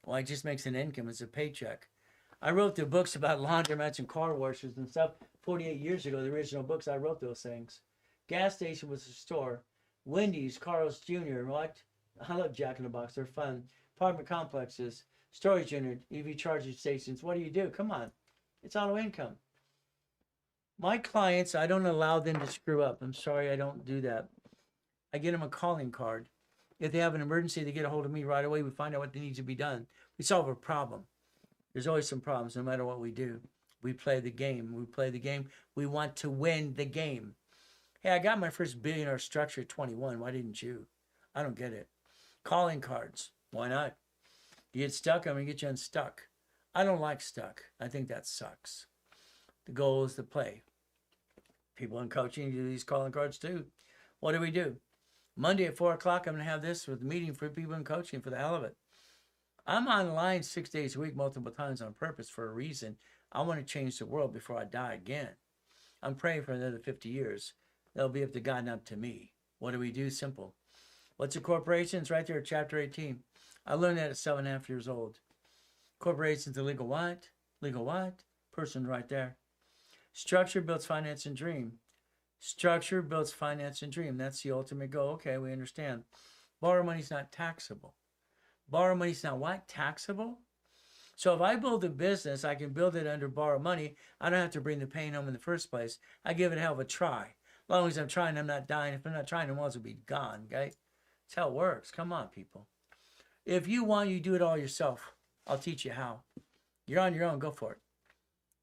Well, it just makes an income. It's a paycheck. I wrote the books about laundromats and car washes and stuff 48 years ago. The original books, I wrote those things. Gas station was a store. Wendy's, Carl's Jr. What? I love Jack in the Box. They're fun. Apartment complexes, storage unit, EV charging stations. What do? Come on. It's auto income. My clients, I don't allow them to screw up. I'm sorry, I don't do that. I get them a calling card. If they have an emergency, they get a hold of me right away. We find out what needs to be done. We solve a problem. There's always some problems no matter what we do. We play the game. We play the game. We want to win the game. Hey, I got my first billionaire structure at 21. Why didn't you? I don't get it. Calling cards. Why not? You get stuck, I'm going to get you unstuck. I don't like stuck. I think that sucks. The goal is to play. People in coaching do these calling cards too. What do? Monday at 4 o'clock, I'm going to have this with a meeting for people in coaching for the hell of it. I'm online 6 days a week, multiple times on purpose for a reason. I want to change the world before I die again. I'm praying for another 50 years. They'll be up to God and up to me. What do? Simple. What's a corporation? It's right there at chapter 18. I learned that at 7.5 years old. Corporation's a legal what? Legal what? Person right there. Structure builds finance and dream. Structure builds finance and dream. That's the ultimate goal. Okay, we understand. Borrow money's not taxable. Borrow money's not what? Taxable? So if I build a business, I can build it under borrow money. I don't have to bring the pain home in the first place. I give it a hell of a try. As long as I'm trying, I'm not dying. If I'm not trying, I might as well be gone, okay? That's how it works. Come on, people. If you want, you do it all yourself. I'll teach you how. You're on your own. Go for it.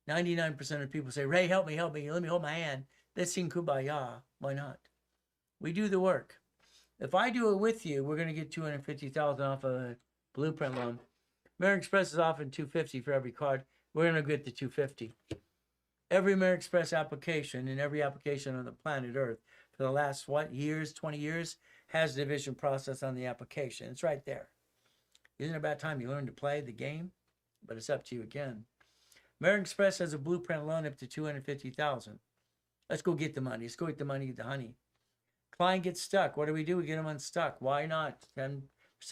99% of people say, Ray, help me. Let me hold my hand. Let's sing Kumbaya. Why not? We do the work. If I do it with you, we're going to get $250,000 off a blueprint loan. American Express is offering $250 for every card. We're going to get the $250. Every American Express application and every application on the planet Earth for the last, 20 years, has the division process on the application. It's right there. Isn't it about time you learn to play the game? But it's up to you again. American Express has a blueprint loan up to $250,000. Let's go get the money. Let's go get the money, get the honey. Client gets stuck. What do? We get them unstuck. Why not? 10%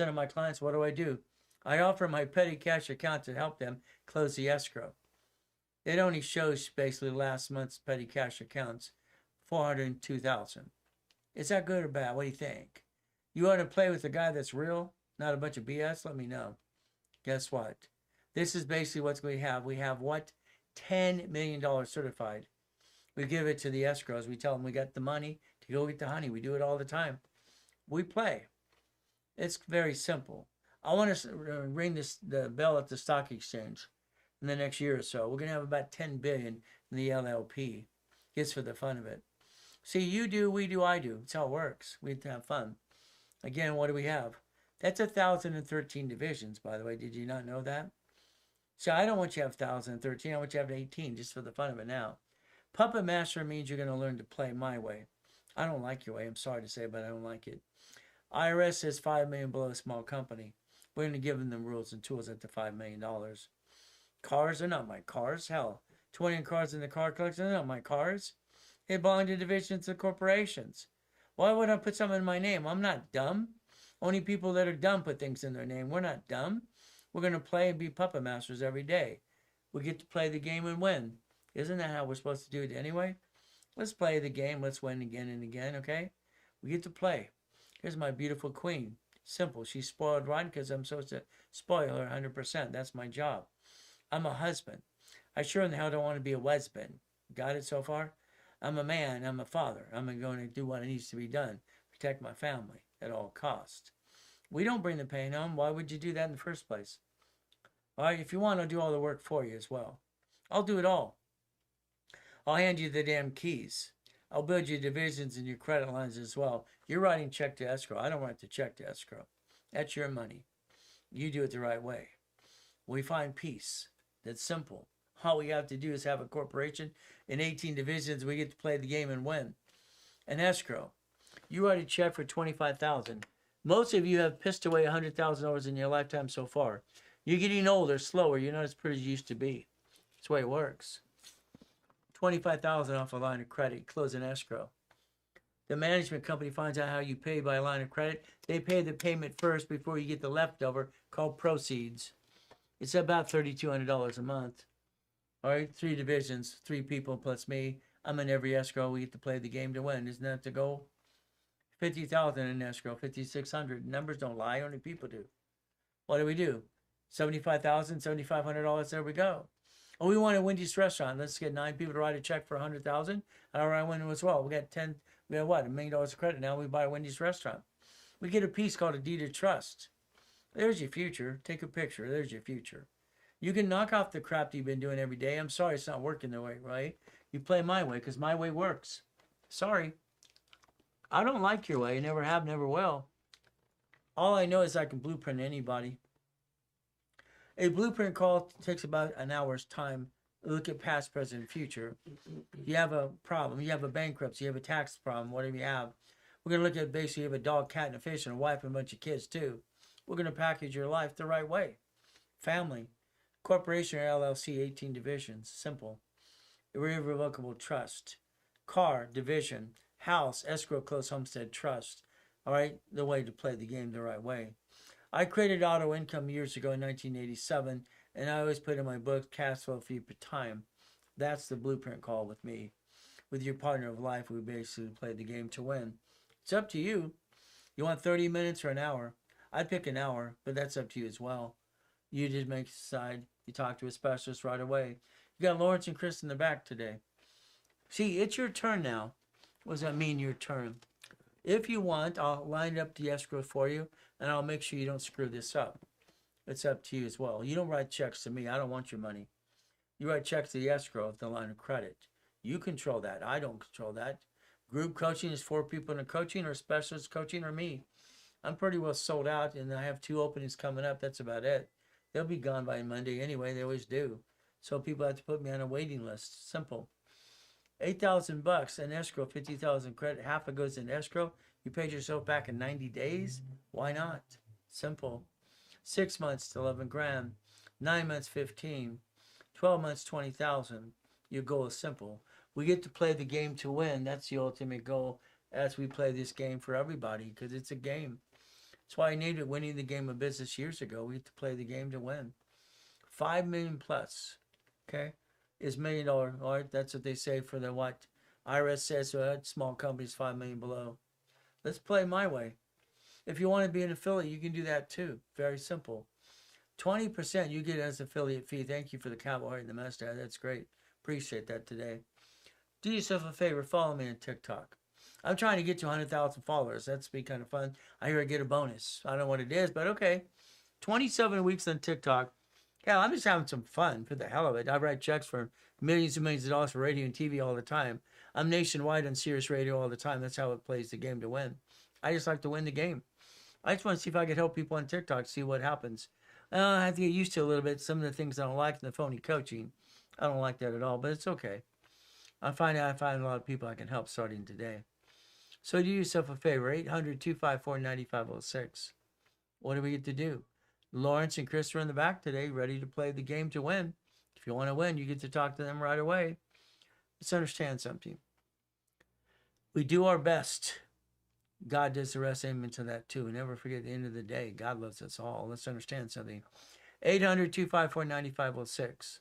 of my clients, what do? I offer my petty cash account to help them close the escrow. It only shows basically last month's petty cash accounts, $402,000. Is that good or bad? What do you think? You want to play with a guy that's real, not a bunch of BS? Let me know. Guess what? This is basically what we have. We have what? $10 million certified. We give it to the escrows. We tell them we got the money to go get the honey. We do it all the time. We play. It's very simple. I want to ring the bell at the stock exchange in the next year or so. We're going to have about $10 billion in the LLP. Just for the fun of it. See, you do, we do, I do. That's how it works. We have to have fun. Again, what do we have? That's 1,013 divisions, by the way. Did you not know that? So I don't want you to have 1,013. I want you to have 18 just for the fun of it now. Puppet Master means you're going to learn to play my way. I don't like your way. I'm sorry to say, but I don't like it. IRS says $5 million below a small company. We're going to give them the rules and tools at the $5 million. Cars are not my cars. Hell, 20 cars in the car collection are not my cars. They belong to divisions of corporations. Why would I put something in my name? I'm not dumb. Only people that are dumb put things in their name. We're not dumb. We're going to play and be puppet masters every day. We get to play the game and win. Isn't that how we're supposed to do it anyway? Let's play the game. Let's win again and again, okay? We get to play. Here's my beautiful queen. Simple. She's spoiled rotten because I'm supposed to spoil her 100%. That's my job. I'm a husband. I sure in the hell don't want to be a husband. Got it so far? I'm a man. I'm a father. I'm going to do what needs to be done. Protect my family at all costs. We don't bring the pain home. Why would you do that in the first place? All right, if you want, I'll do all the work for you as well. I'll do it all. I'll hand you the damn keys. I'll build your divisions and your credit lines as well. You're writing check to escrow. I don't write the check to escrow. That's your money. You do it the right way. We find peace. That's simple. All we have to do is have a corporation in 18 divisions. We get to play the game and win. An escrow. You write a check for $25,000. Most of you have pissed away $100,000 in your lifetime so far. You're getting older, slower. You're not as pretty as you used to be. That's the way it works. $25,000 off a line of credit. Close an escrow. The management company finds out how you pay by a line of credit. They pay the payment first before you get the leftover called proceeds. It's about $3,200 a month. All right, 3 divisions, 3 people plus me. I'm in every escrow. We get to play the game to win. Isn't that the goal? 50,000 in escrow, 5,600. Numbers don't lie. Only people do. What do? $75,000, $7,500. There we go. Oh, we want a Wendy's restaurant. Let's get 9 people to write a check for $100,000. All right, win as well. We got 10. We have what? $1 million of credit now. We buy a Wendy's restaurant. We get a piece called a deed of trust. There's your future. Take a picture. There's your future. You can knock off the crap that you've been doing every day. I'm sorry it's not working the way, right? You play my way because my way works. Sorry. I don't like your way. Never have, never will. All I know is I can blueprint anybody. A blueprint call takes about an hour's time. Look at past, present, future. You have a problem. You have a bankruptcy. You have a tax problem. Whatever you have. We're going to look at basically you have a dog, cat, and a fish, and a wife, and a bunch of kids too. We're going to package your life the right way. Family. Corporation or LLC, 18 divisions. Simple. Irrevocable trust. Car, division. House, escrow, close homestead, trust. All right, the way to play the game the right way. I created auto income years ago in 1987, and I always put in my book, cash flow fee per time. That's the blueprint call with me. With your partner of life, we basically play the game to win. It's up to you. You want 30 minutes or an hour? I'd pick an hour, but that's up to you as well. You just make decide. You talk to a specialist right away. You got Lawrence and Chris in the back today. See, it's your turn now. What does that mean, your turn? If you want, I'll line up the escrow for you, and I'll make sure you don't screw this up. It's up to you as well. You don't write checks to me. I don't want your money. You write checks to the escrow of the line of credit. You control that. I don't control that. Group coaching is 4 people in a coaching, or specialist coaching, or me. I'm pretty well sold out, and I have 2 openings coming up. That's about it. They'll be gone by Monday anyway. They always do. So people have to put me on a waiting list. Simple. $8,000 in escrow, 50,000 credit. Half it goes in escrow. You paid yourself back in 90 days. Why not? Simple. 6 months, 11 grand. 9 months, 15. 12 months, 20,000. Your goal is simple. We get to play the game to win. That's the ultimate goal as we play this game for everybody, because it's a game. That's why I named it Winning the Game of Business years ago. We get to play the game to win. 5 million plus. Okay? Is $1 million. All right, that's what they say for the what IRS says. Small companies, 5 million below. Let's play my way. If you want to be an affiliate, you can do that too. Very simple. 20% you get as affiliate fee. Thank you for the cowboy and the mustache. That's great. Appreciate that today. Do yourself a favor. Follow me on TikTok. I'm trying to get to 100,000 followers. That's be kind of fun. I hear I get a bonus. I don't know what it is, but okay. 27 weeks on TikTok. Yeah, I'm just having some fun for the hell of it. I write checks for millions and millions of dollars for radio and TV all the time. I'm nationwide on Sirius Radio all the time. That's how it plays the game to win. I just like to win the game. I just want to see if I could help people on TikTok, see what happens. I have to get used to a little bit. Some of the things I don't like in the phony coaching. I don't like that at all, but it's okay. I find a lot of people I can help starting today. So do yourself a favor, 800-254-9506. What do we get to do? Lawrence and Chris are in the back today, ready to play the game to win. If you want to win, you get to talk to them right away. Let's understand something. We do our best. God does the rest. Amen to that too. Never forget, at the end of the day, God loves us all. Let's understand something. 800-254-9506.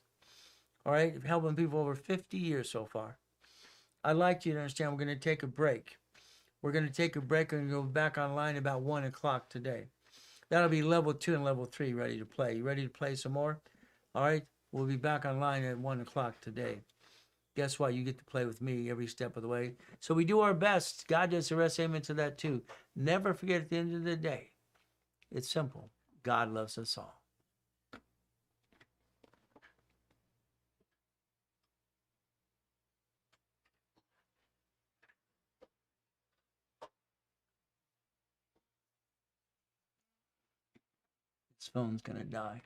All right, helping people over 50 years so far. I'd like you to understand we're going to take a break. We're going to take a break and go back online about 1 o'clock today. That'll be level 2 and level 3 ready to play. You ready to play some more? All right, we'll be back online at 1 o'clock today. Guess what? You get to play with me every step of the way. So we do our best. God does the rest. Amen to that too. Never forget, at the end of the day, it's simple. God loves us all. This phone's gonna die.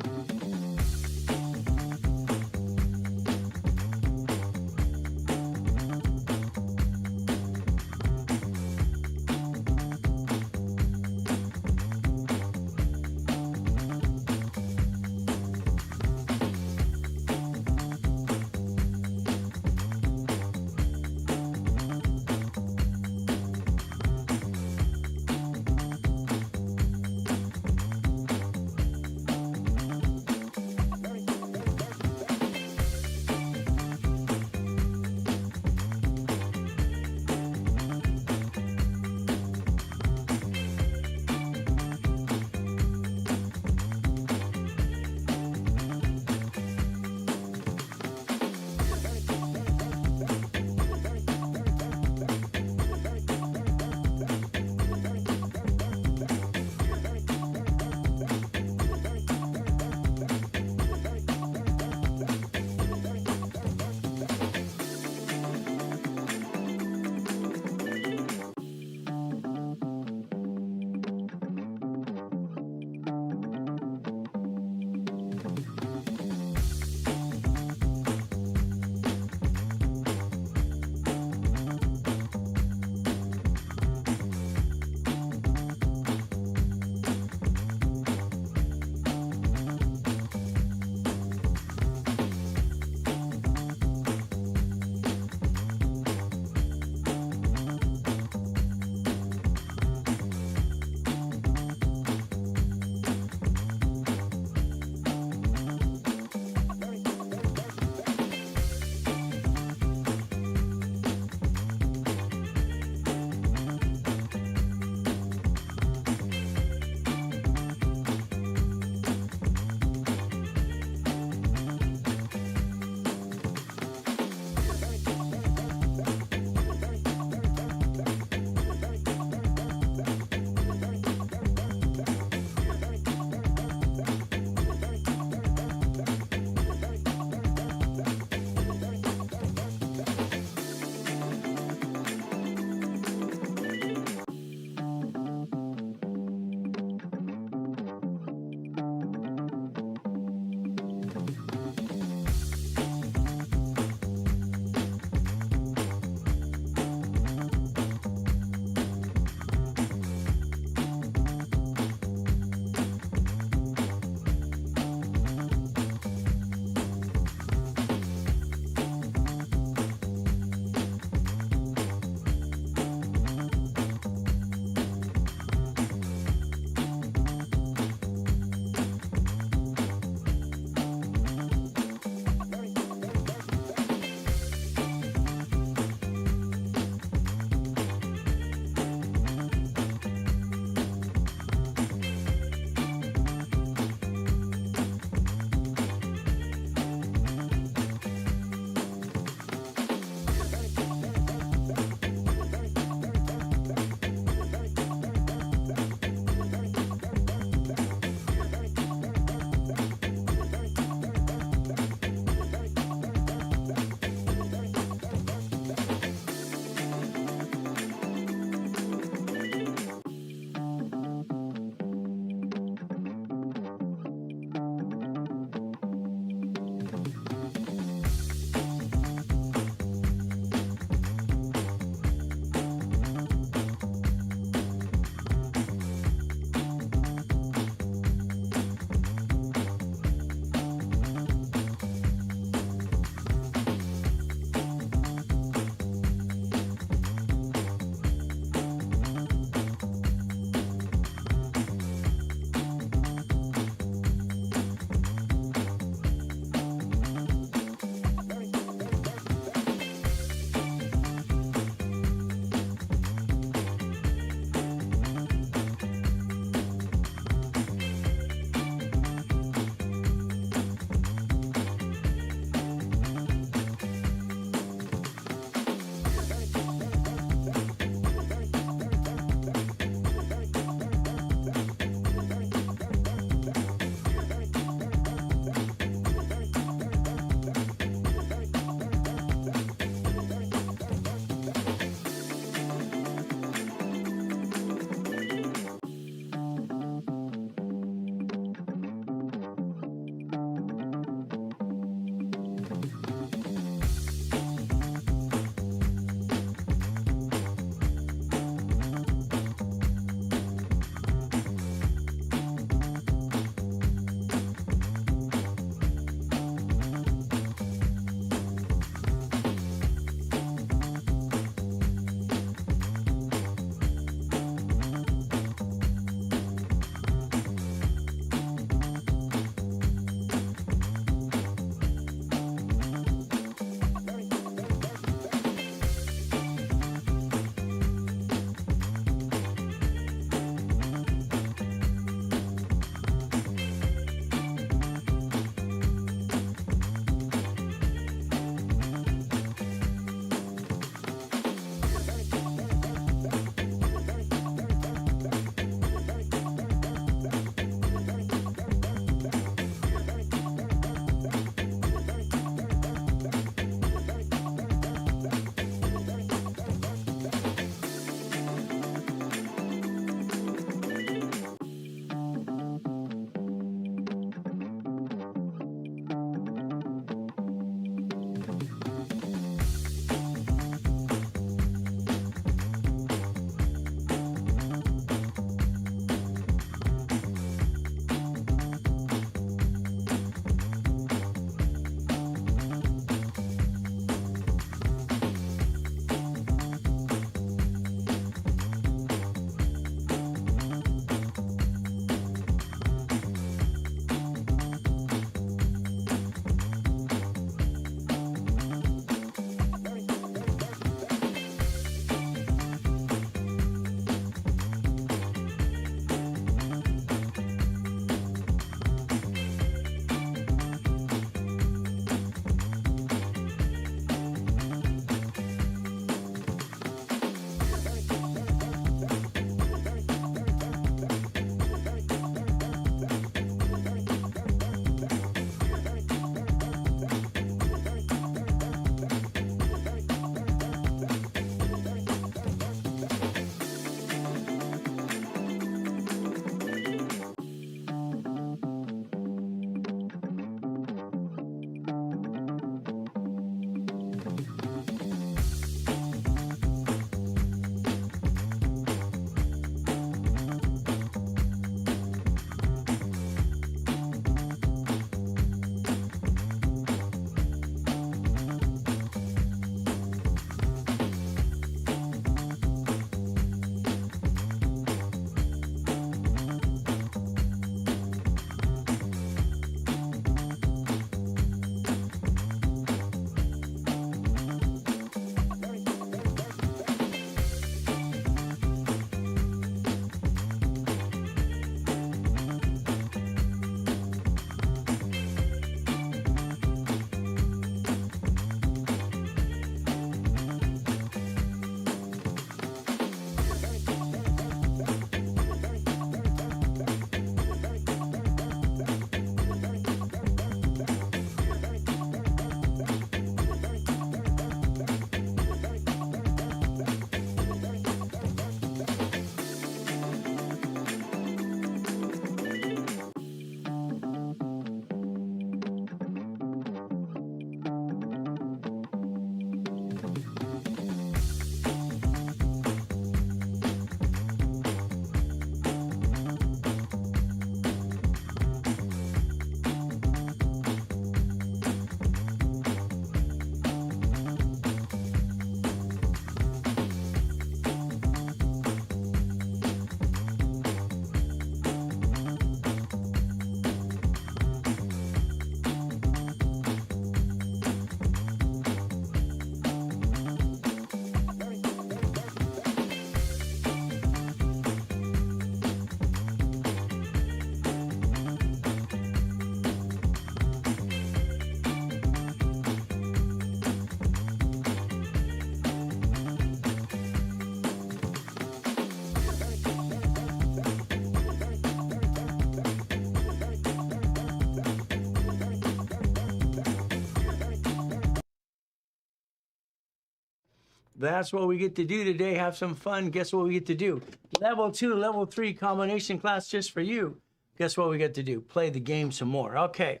That's what we get to do today. Have some fun. Guess what we get to do? Level 2, level 3 combination class just for you. Guess what we get to do? Play the game some more. Okay,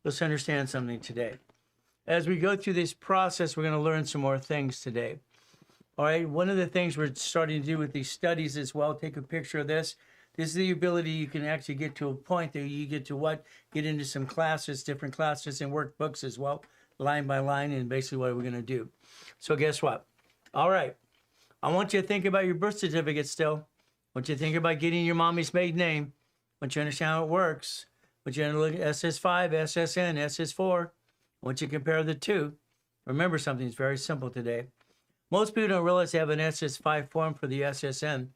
let's understand something today. As we go through this process, we're going to learn some more things today. All right, one of the things we're starting to do with these studies as well, take a picture of this. This is the ability you can actually get to a point that you get to what? Get into some classes, different classes and workbooks as well, line by line, and basically what we're going to do. So guess what? All right, I want you to think about your birth certificate still. I want you to think about getting your mommy's maiden name. I want you to understand how it works. I want you to look at SS5, SSN, SS4. I want you to compare the two. Remember something, it's very simple today. Most people don't realize they have an SS5 form for the SSN,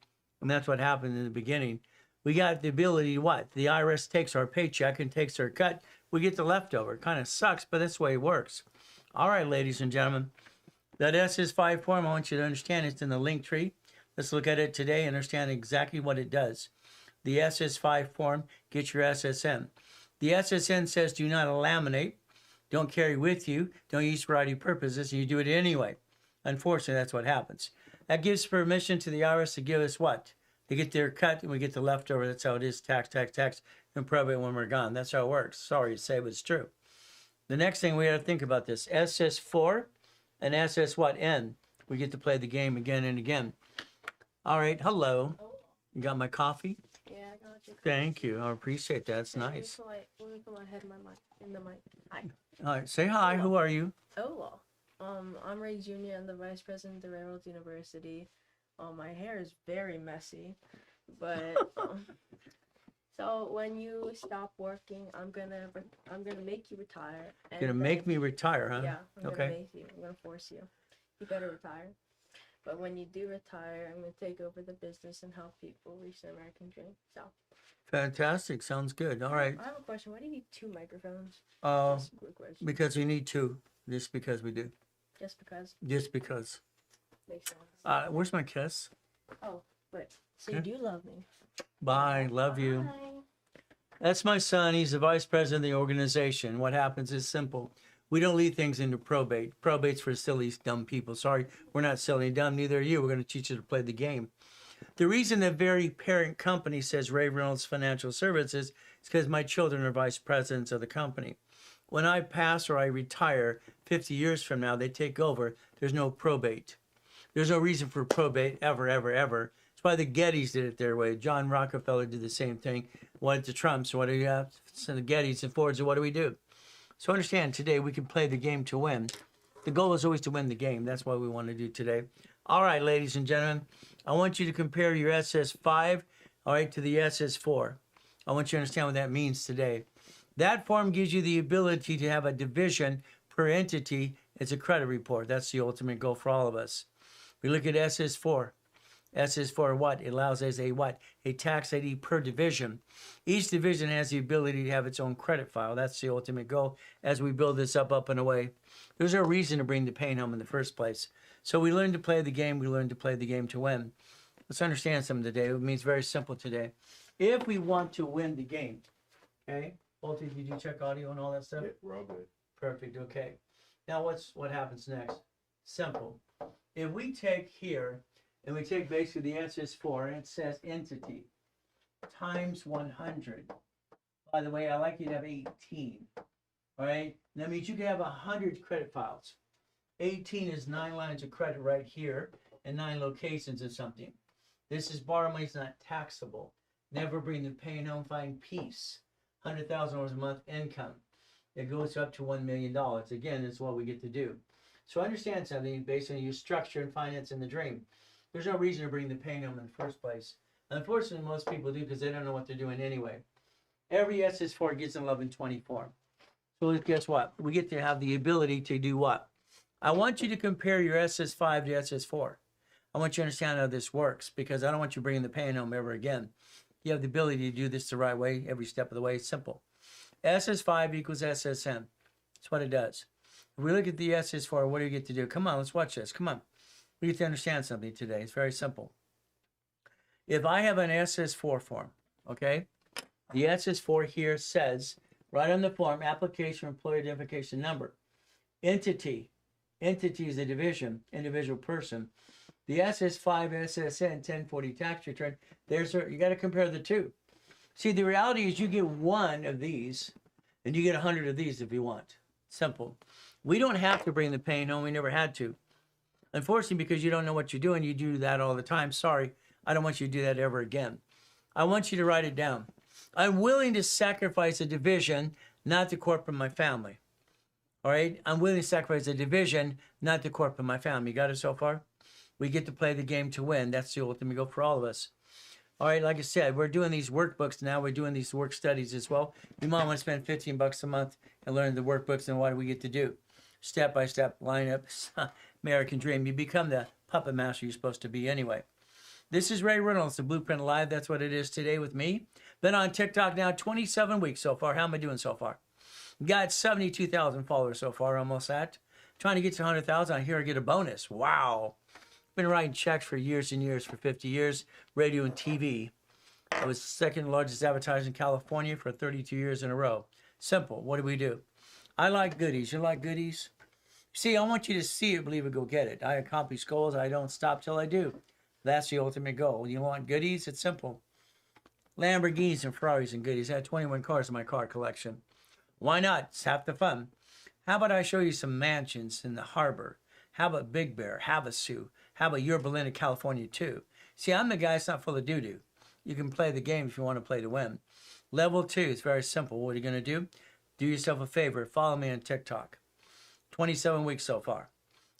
and that's what happened in the beginning. We got the ability to what? The IRS takes our paycheck and takes our cut. We get the leftover. Kind of sucks, but that's the way it works. All right, ladies and gentlemen, that SS5 form, I want you to understand it's in the link tree. Let's look at it today and understand exactly what it does. The SS5 form gets your SSN. The SSN says do not laminate, don't carry with you, don't use for ID purposes, and you do it anyway. Unfortunately, that's what happens. That gives permission to the IRS to give us what? They get their cut and we get the leftover. That's how it is, tax, and probate when we're gone. That's how it works. Sorry to say, but it's true. The next thing we got to think about this, SS4 and SS what? N. We get to play the game again and again. All right, hello. You got my coffee? Yeah, I got you. Thank you. I appreciate that. It's nice. Let me put my head in the mic. Hi. All right, say hi. Who are you? Oh, well. I'm Ray Jr. I'm the vice president of the Railroad University. My hair is very messy, but so when you stop working, I'm gonna make you retire. You're gonna make me retire, huh? Yeah, I'm Okay. gonna make you. I'm gonna force you. You better retire. But when you do retire, I'm gonna take over the business and help people reach their American dream. So. Fantastic. Sounds good. All right. I have a question. Why do you need 2 microphones? Uh, Just a quick question. because we need to. Just because we do. Just because. Just because. Makes sense. Where's my kiss? Oh, but so Okay. you do love me. Bye. Love you. Bye. That's my son. He's the vice president of the organization. What happens is simple. We don't leave things into probate. Probate's for silly, dumb people. Sorry, we're not silly and dumb. Neither are you. We're going to teach you to play the game. The reason the very parent company says Ray Reynolds Financial Services is because my children are vice presidents of the company. When I pass or I retire 50 years from now, they take over. There's no probate. There's no reason for probate ever, ever, ever. That's why the Gettys did it their way. John Rockefeller did the same thing. What the Trumps? What do you have? So the Gettys and Fords. What do we do? So understand, today we can play the game to win. The goal is always to win the game. That's what we want to do today. All right, ladies and gentlemen, I want you to compare your SS5, all right, to the SS4. I want you to understand what that means today. That form gives you the ability to have a division per entity. It's a credit report. That's the ultimate goal for all of us. We look at SS4. SS4 what? It allows us a what? A tax ID per division. Each division has the ability to have its own credit file. That's the ultimate goal as we build this up and away. There's no reason to bring the pain home in the first place. So we learn to play the game. We learn to play the game to win. Let's understand something today. It means very simple today. If we want to win the game, okay? Bolty, did you check audio and all that stuff? Yeah, we're all good. Perfect, okay. Now what happens next? Simple. If we take here, and we take basically the SS4, and it says entity times 100. By the way, I like you to have 18. All right? That means you can have 100 credit files. 18 is 9 lines of credit right here, and 9 locations of something. This is borrow money, it's not taxable. Never bring the pain home, find peace. $100,000 a month income. It goes up to $1 million. Again, it's what we get to do. So understand something based on your structure and finance in the dream. There's no reason to bring the pain home in the first place. Unfortunately, most people do because they don't know what they're doing anyway. Every SS4 gets an 1120 form. So guess what? We get to have the ability to do what? I want you to compare your SS5 to SS4. I want you to understand how this works because I don't want you bringing the pain home ever again. You have the ability to do this the right way every step of the way. It's simple. SS5 equals SSN. That's what it does. If we look at the SS4, what do you get to do? Come on, let's watch this. Come on. We get to understand something today. It's very simple. If I have an SS4 form, okay, the SS4 here says, right on the form, application employee identification number, entity, Entity is a division, individual person. The SS5, SSN, 1040 tax return, you got to compare the two. See, the reality is you get one of these and you get 100 of these if you want. Simple. We don't have to bring the pain home. We never had to. Unfortunately, because you don't know what you're doing, you do that all the time. Sorry, I don't want you to do that ever again. I want you to write it down. I'm willing to sacrifice a division, not the corp of my family. All right? I'm willing to sacrifice a division, not the corp of my family. You got it so far? We get to play the game to win. That's the ultimate goal for all of us. All right, like I said, we're doing these workbooks now. We're doing these work studies as well. You might want to spend $15 a month and learn the workbooks, and what do we get to do? Step by step, lineup, American Dream. You become the puppet master you're supposed to be anyway. This is Ray Reynolds, the Blueprint Live. That's what it is today with me. Been on TikTok now 27 weeks so far. How am I doing so far? Got 72,000 followers so far, almost at. Trying to get to 100,000. I hear I get a bonus. Wow. Been writing checks for years and years, for 50 years, radio and TV. I was second largest advertiser in California for 32 years in a row. Simple. What do? I like goodies. You like goodies? See, I want you to see it, believe it, go get it. I accomplish goals. I don't stop till I do. That's the ultimate goal. You want goodies? It's simple. Lamborghinis and Ferraris and goodies. I had 21 cars in my car collection. Why not? It's half the fun. How about I show you some mansions in the harbor? How about Big Bear, Havasu? How about Yorba Linda, California, too? See, I'm the guy that's not full of doo-doo. You can play the game if you want to play to win. Level 2 is very simple. What are you going to do? Do yourself a favor. Follow me on TikTok. 27 weeks so far.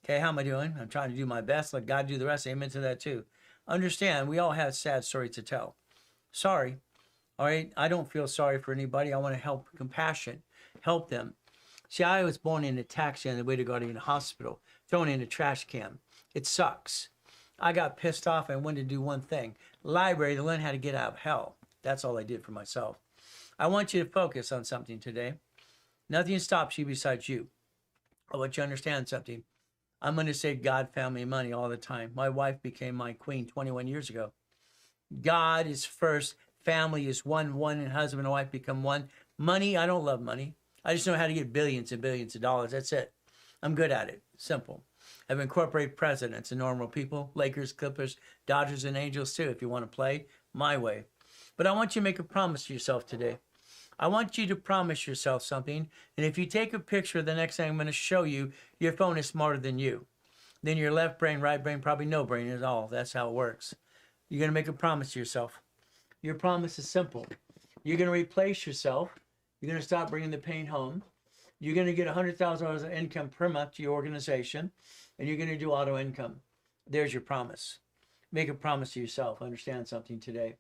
Okay, how am I doing? I'm trying to do my best. Let God do the rest. Amen to that, too. Understand, we all have sad stories to tell. Sorry. All right? I don't feel sorry for anybody. I want to help, compassion. Help them. See, I was born in a taxi on the way to go to the hospital, thrown in a trash can. It sucks. I got pissed off and wanted to do one thing. Library to learn how to get out of hell. That's all I did for myself. I want you to focus on something today. Nothing stops you besides you. I want you to understand something. I'm going to say God, family, and money all the time. My wife became my queen 21 years ago. God is first. Family is one, and husband and wife become one. Money, I don't love money. I just know how to get billions and billions of dollars. That's it. I'm good at it. Simple. I've incorporated presidents and normal people, Lakers, Clippers, Dodgers, and Angels too, if you want to play my way. But I want you to make a promise to yourself today. I want you to promise yourself something. And if you take a picture of the next thing I'm going to show you, your phone is smarter than you. Then your left brain, right brain, probably no brain at all. That's how it works. You're going to make a promise to yourself. Your promise is simple. You're going to replace yourself. You're going to stop bringing the pain home. You're going to get $100,000 of income per month to your organization, and you're going to do auto income. There's your promise. Make a promise to yourself. Understand something today.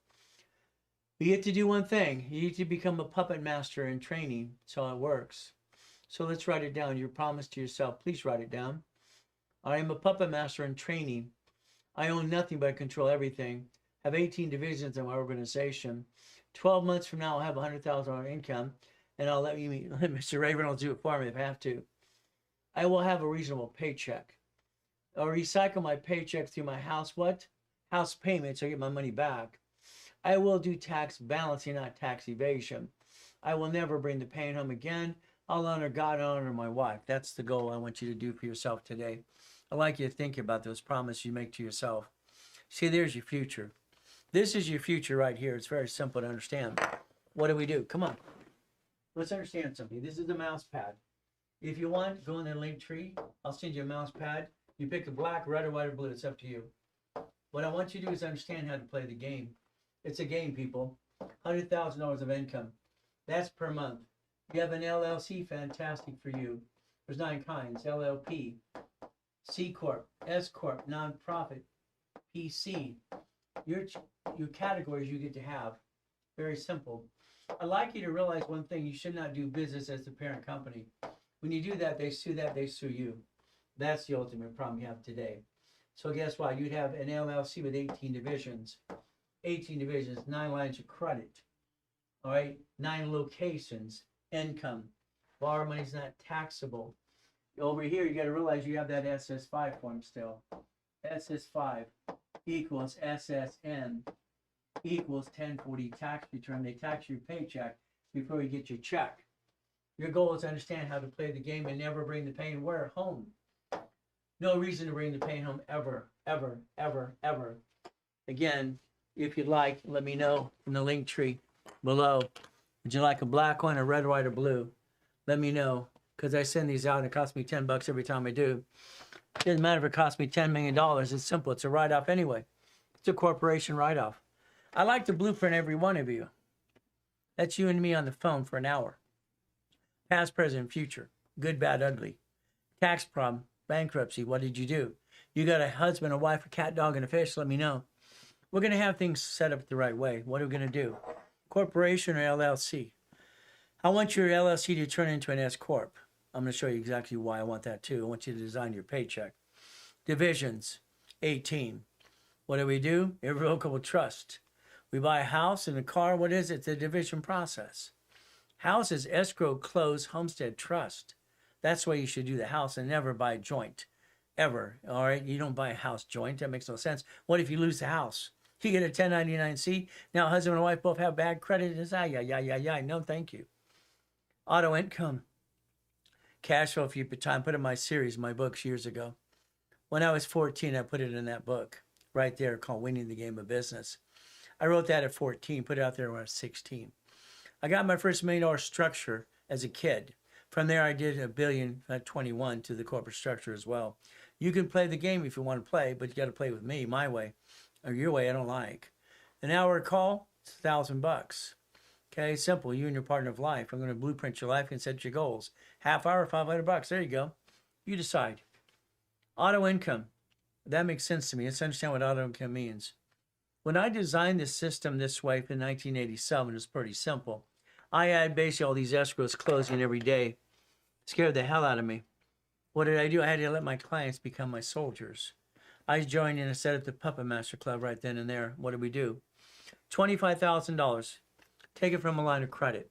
You get to do one thing. You need to become a puppet master in training. That's how it works. So let's write it down. Your promise to yourself. Please write it down. I am a puppet master in training. I own nothing but control everything. Have 18 divisions in my organization. 12 months from now, I'll have $100,000 income, and I'll let Mr. Ray Reynolds do it for me if I have to. I will have a reasonable paycheck. I'll recycle my paycheck through my house payments so I get my money back. I will do tax balancing, not tax evasion. I will never bring the pain home again. I'll honor God and honor my wife. That's the goal I want you to do for yourself today. I'd like you to think about those promises you make to yourself. See, there's your future. This is your future right here. It's very simple to understand. What do? Come on. Let's understand something. This is the mouse pad. If you want, go in the link tree. I'll send you a mouse pad. You pick a black, red, or white, or blue. It's up to you. What I want you to do is understand how to play the game. It's a game, people. $100,000 of income. That's per month. You have an LLC, fantastic for you. There's 9 kinds. LLP, C Corp, S Corp, nonprofit, PC. Your categories you get to have. Very simple. I'd like you to realize one thing. You should not do business as the parent company. When you do that, they sue you. That's the ultimate problem you have today. So guess what? You'd have an LLC with 18 divisions. 18 divisions, 9 lines of credit. All right? 9 locations, income. Borrow money is not taxable. Over here, you got to realize you have that SS5 form still. SS5 equals SSN equals 1040 tax return. They tax your paycheck before you get your check. Your goal is to understand how to play the game and never bring the pain where? Home. No reason to bring the paint home ever, ever, ever, ever. Again, if you'd like, let me know in the link tree below. Would you like a black one, a red, white, or blue? Let me know, because I send these out and it costs me $10 every time I do. It doesn't matter if it costs me $10 million. It's simple. It's a write-off anyway. It's a corporation write-off. I like to blueprint every one of you. That's you and me on the phone for an hour. Past, present, future. Good, bad, ugly. Tax problem. Bankruptcy. What did you do? You got a husband, a wife, a cat, dog, and a fish? Let me know. We're going to have things set up the right way. What are we going to do? Corporation or LLC? I want your LLC to turn into an S Corp. I'm going to show you exactly why I want that too. I want you to design your paycheck. Divisions, 18. What do? Irrevocable trust. We buy a house and a car. What is it? It's a division process. House is escrow, close, homestead, trust. That's why you should do the house and never buy a joint. Ever. All right? You don't buy a house joint. That makes no sense. What if you lose the house? You get a 1099-C. Now husband and wife both have bad credit. It's no thank you. Auto income. Cash flow, if you put time, put in my series, my books years ago. When I was 14, I put it in that book right there called Winning the Game of Business. I wrote that at 14, put it out there when I was 16. I got my first $1 million structure as a kid. From there, I did $1 billion at 21 to the corporate structure as well. You can play the game if you want to play, but you got to play with me, my way, or your way I don't like. An hour call, it's $1,000. Okay, simple. You and your partner of life. I'm going to blueprint your life and set your goals. Half hour, $500. There you go. You decide. Auto income. That makes sense to me. Let's understand what auto income means. When I designed this system this way in 1987, it was pretty simple. I had basically all these escrows closing every day. Scared the hell out of me. What did I do? I had to let my clients become my soldiers. I joined in and set up the Puppet Master Club right then and there. What did we do? $25,000. Take it from a line of credit.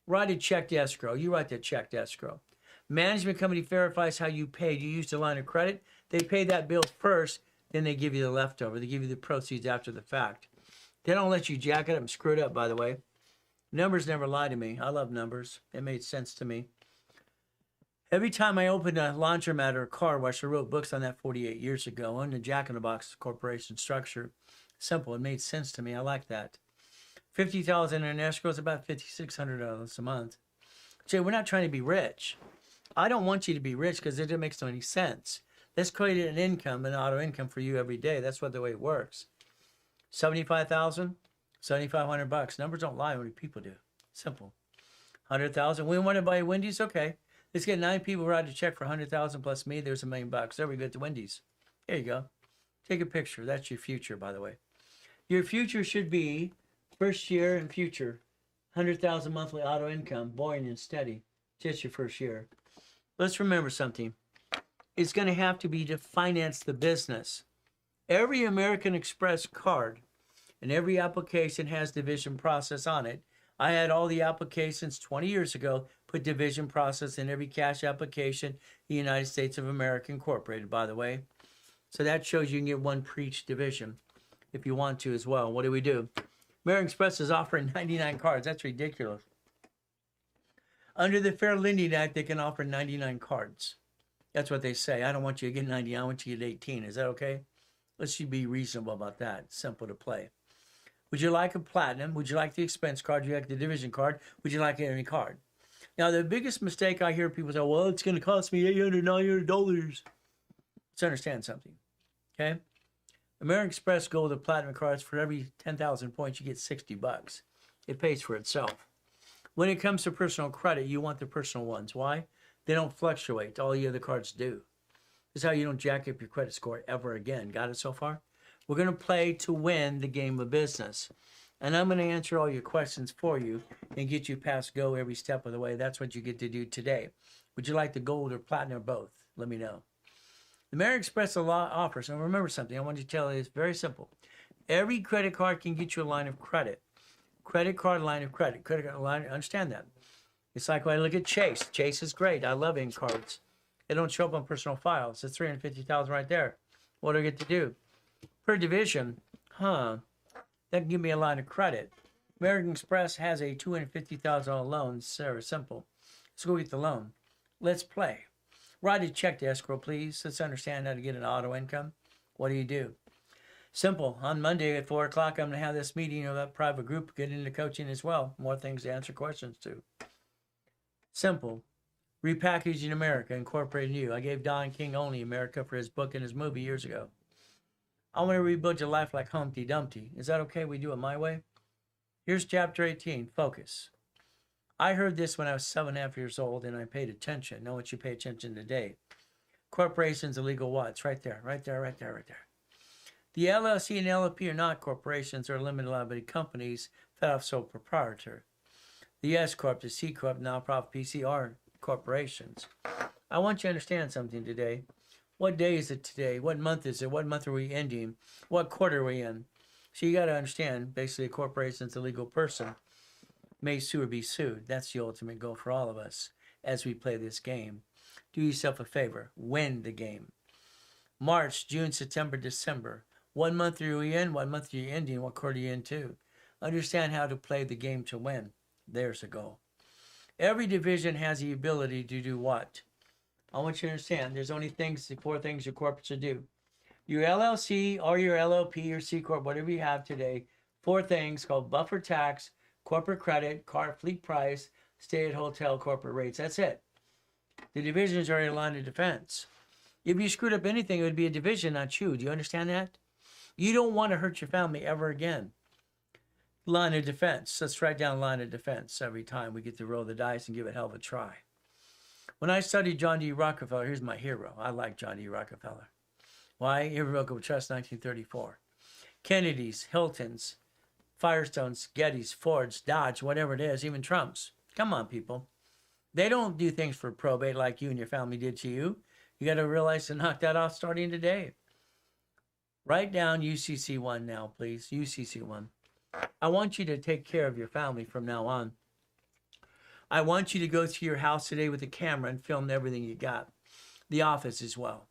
Write a check to escrow. You write that check to escrow. Management company verifies how you paid. You used a line of credit. They pay that bill first, then they give you the leftover. They give you the proceeds after the fact. They don't let you jack it up and screw it up, by the way. Numbers never lie to me. I love numbers. It made sense to me. Every time I opened a laundromat or a car wash, I wrote books on that 48 years ago on the Jack in the Box corporation structure. Simple. It made sense to me. I like that. $50,000 in escrow is about $5,600 a month. Jay, we're not trying to be rich. I don't want you to be rich because it doesn't make any sense. Let's create an income, an auto income for you every day. That's what the way it works. $75,000, $7,500. Numbers don't lie when people do. Simple. $100,000. We want to buy Wendy's? Okay. Let's get 9 people write a check for $100,000 plus me. There's $1 million. There we go to Wendy's. There you go. Take a picture. That's your future, by the way. Your future should be first year and future. 100,000 monthly auto income, boring and steady. Just your first year. Let's remember something. It's going to have to be to finance the business. Every American Express card and every application has division process on it. I had all the applications 20 years ago, put division process in every cash application, the United States of America Incorporated, by the way. So that shows you can get one per each division if you want to as well. What do? American Express is offering 99 cards. That's ridiculous. Under the Fair Lending Act, they can offer 99 cards. That's what they say. I don't want you to get 90. I want you to get 18. Is that okay? Let's be reasonable about that. It's simple to play. Would you like a platinum? Would you like the expense card? Would you like the division card? Would you like any card? Now, the biggest mistake I hear people say, well, it's going to cost me $800, $900. Let's understand something. Okay? American Express Gold or Platinum cards, for every 10,000 points, you get $60. It pays for itself. When it comes to personal credit, you want the personal ones. Why? They don't fluctuate. All the other cards do. This is how you don't jack up your credit score ever again. Got it so far? We're going to play to win the game of business. And I'm going to answer all your questions for you and get you past go every step of the way. That's what you get to do today. Would you like the gold or platinum or both? Let me know. The American Express offers, and remember something I want you to tell you, it's very simple. Every credit card can get you a line of credit. Credit card, line of credit. Credit card, line, understand that. It's like when I look at Chase. Chase is great. I love ink cards. They don't show up on personal files. It's $350,000 right there. What do I get to do? Per division, that can give me a line of credit. American Express has a $250,000 loan. It's very simple. Let's go get the loan. Let's play. Write a check to escrow, please. Let's understand how to get an auto income. What do? Simple. On Monday at 4 o'clock, I'm going to have this meeting of that private group, get into coaching as well. More things to answer questions to. Simple. Repackaging America, incorporating you. I gave Don King only America for his book and his movie years ago. I want to rebuild your life like Humpty Dumpty. Is that okay? We do it my way? Here's chapter 18. Focus. I heard this when I was 7.5 years old, and I paid attention. I want you to pay attention today. Corporations, illegal what? It's right there, right there, right there, right there. The LLC and LLP are not corporations or limited liability companies that are sole proprietor. The S Corp, the C Corp, nonprofit PC are corporations. I want you to understand something today. What day is it today? What month is it? What month are we ending? What quarter are we in? So you got to understand, basically, a corporation is a legal person. May sue or be sued. That's the ultimate goal for all of us as we play this game. Do yourself a favor. Win the game. March, June, September, December. What month are you in? What month are you ending? What quarter are you into? Understand how to play the game to win. There's a goal. Every division has the ability to do what? I want you to understand. There's only four things your corporates should do. Your LLC or your LLP or C Corp, whatever you have today, 4 things called buffer tax, corporate credit, car fleet price, stay at hotel, corporate rates. That's it. The divisions are in line of defense. If you screwed up anything, it would be a division, not you. Do you understand that? You don't want to hurt your family ever again. Line of defense. Let's write down line of defense every time we get to roll the dice and give it hell of a try. When I studied John D. Rockefeller, here's my hero. I like John D. Rockefeller. Why? Irrevocable Trust, 1934. Kennedy's, Hilton's, Firestone's, Getty's, Ford's, Dodge, whatever it is, even Trump's. Come on, people. They don't do things for probate like you and your family did to you. You got to realize to knock that off starting today. Write down UCC1 now, please. UCC1. I want you to take care of your family from now on. I want you to go to your house today with a camera and film everything you got. The office as well.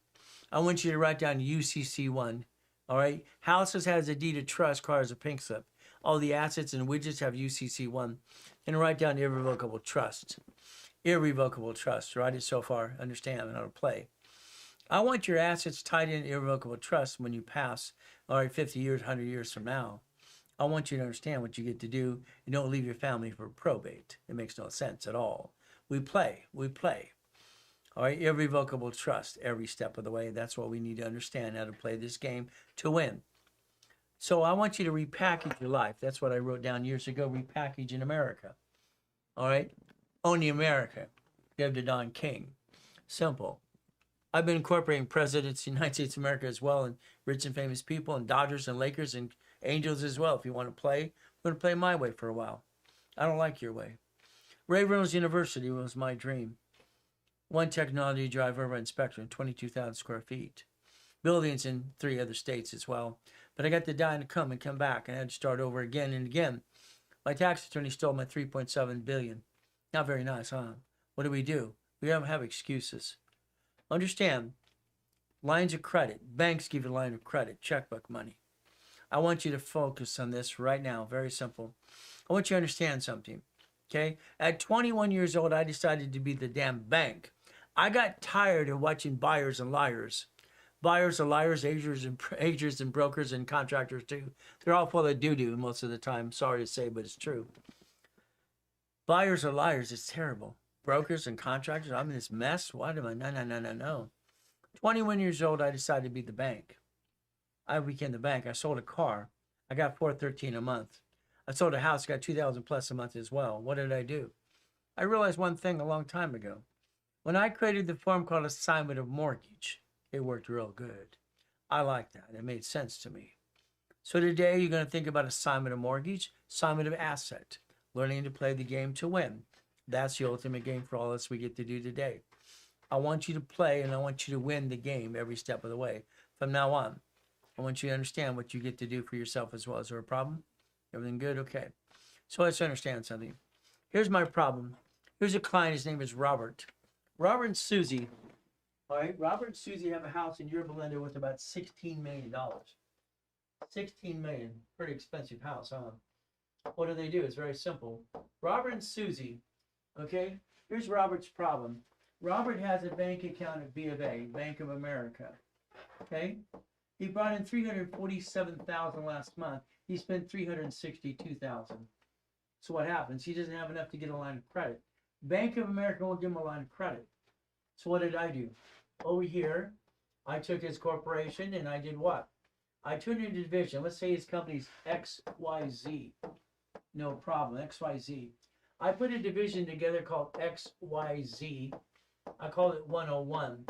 I want you to write down UCC1. All right? Houses has a deed of trust, cars a pink slip. All the assets and widgets have UCC1. And write down irrevocable trust. Irrevocable trust. Write it so far. Understand how to play. I want your assets tied in irrevocable trust when you pass, all right, 50 years, 100 years from now. I want you to understand what you get to do and don't leave your family for probate. It makes no sense at all. We play. All right, irrevocable trust every step of the way. That's what we need to understand, how to play this game to win. So I want you to repackage your life. That's what I wrote down years ago, repackage in America. All right, only America. Give to Don King. Simple. I've been incorporating presidents of the United States of America as well, and rich and famous people, and Dodgers and Lakers and Angels as well. If you want to play, I'm going to play my way for a while. I don't like your way. Ray Reynolds University was my dream. One technology drive over in Spectrum, 22,000 square feet. Buildings in 3 other states as well. But I got to die and come back, and I had to start over again and again. My tax attorney stole my $3.7 billion. Not very nice, huh? What do? We don't have excuses. Understand, lines of credit. Banks give you a line of credit, checkbook money. I want you to focus on this right now. Very simple. I want you to understand something. Okay? At 21 years old, I decided to be the damn bank. I got tired of watching buyers and liars. Buyers are liars, agents and brokers and contractors too. They're all full of doo-doo most of the time. Sorry to say, but it's true. Buyers are liars. It's terrible. Brokers and contractors, I'm in this mess. Why am I? No. 21 years old, I decided to be the bank. I became the bank. I sold a car. I got $413 a month. I sold a house. Got $2,000 plus a month as well. What did I do? I realized one thing a long time ago. When I created the form called assignment of mortgage, it worked real good. I like that. It made sense to me. So today you're going to think about assignment of mortgage, assignment of asset, learning to play the game to win. That's the ultimate game for all of us we get to do today. I want you to play and I want you to win the game every step of the way. From now on, I want you to understand what you get to do for yourself as well. Is there a problem? Everything good? Okay. So let's understand something. Here's my problem. Here's a client. His name is Robert. Robert and Susie. All right. Robert and Susie have a house in Yorba Linda worth about $16 million. $16 million. Pretty expensive house, huh? What do? It's very simple. Robert and Susie. Okay, here's Robert's problem. Robert has a bank account at B of A, Bank of America. Okay? He brought in $347,000 last month. He spent $362,000. So what happens? He doesn't have enough to get a line of credit. Bank of America won't give him a line of credit. So what did I do? Over here, I took his corporation and I did what? I turned it into a division. Let's say his company's XYZ. No problem, XYZ. I put a division together called XYZ. I call it 101.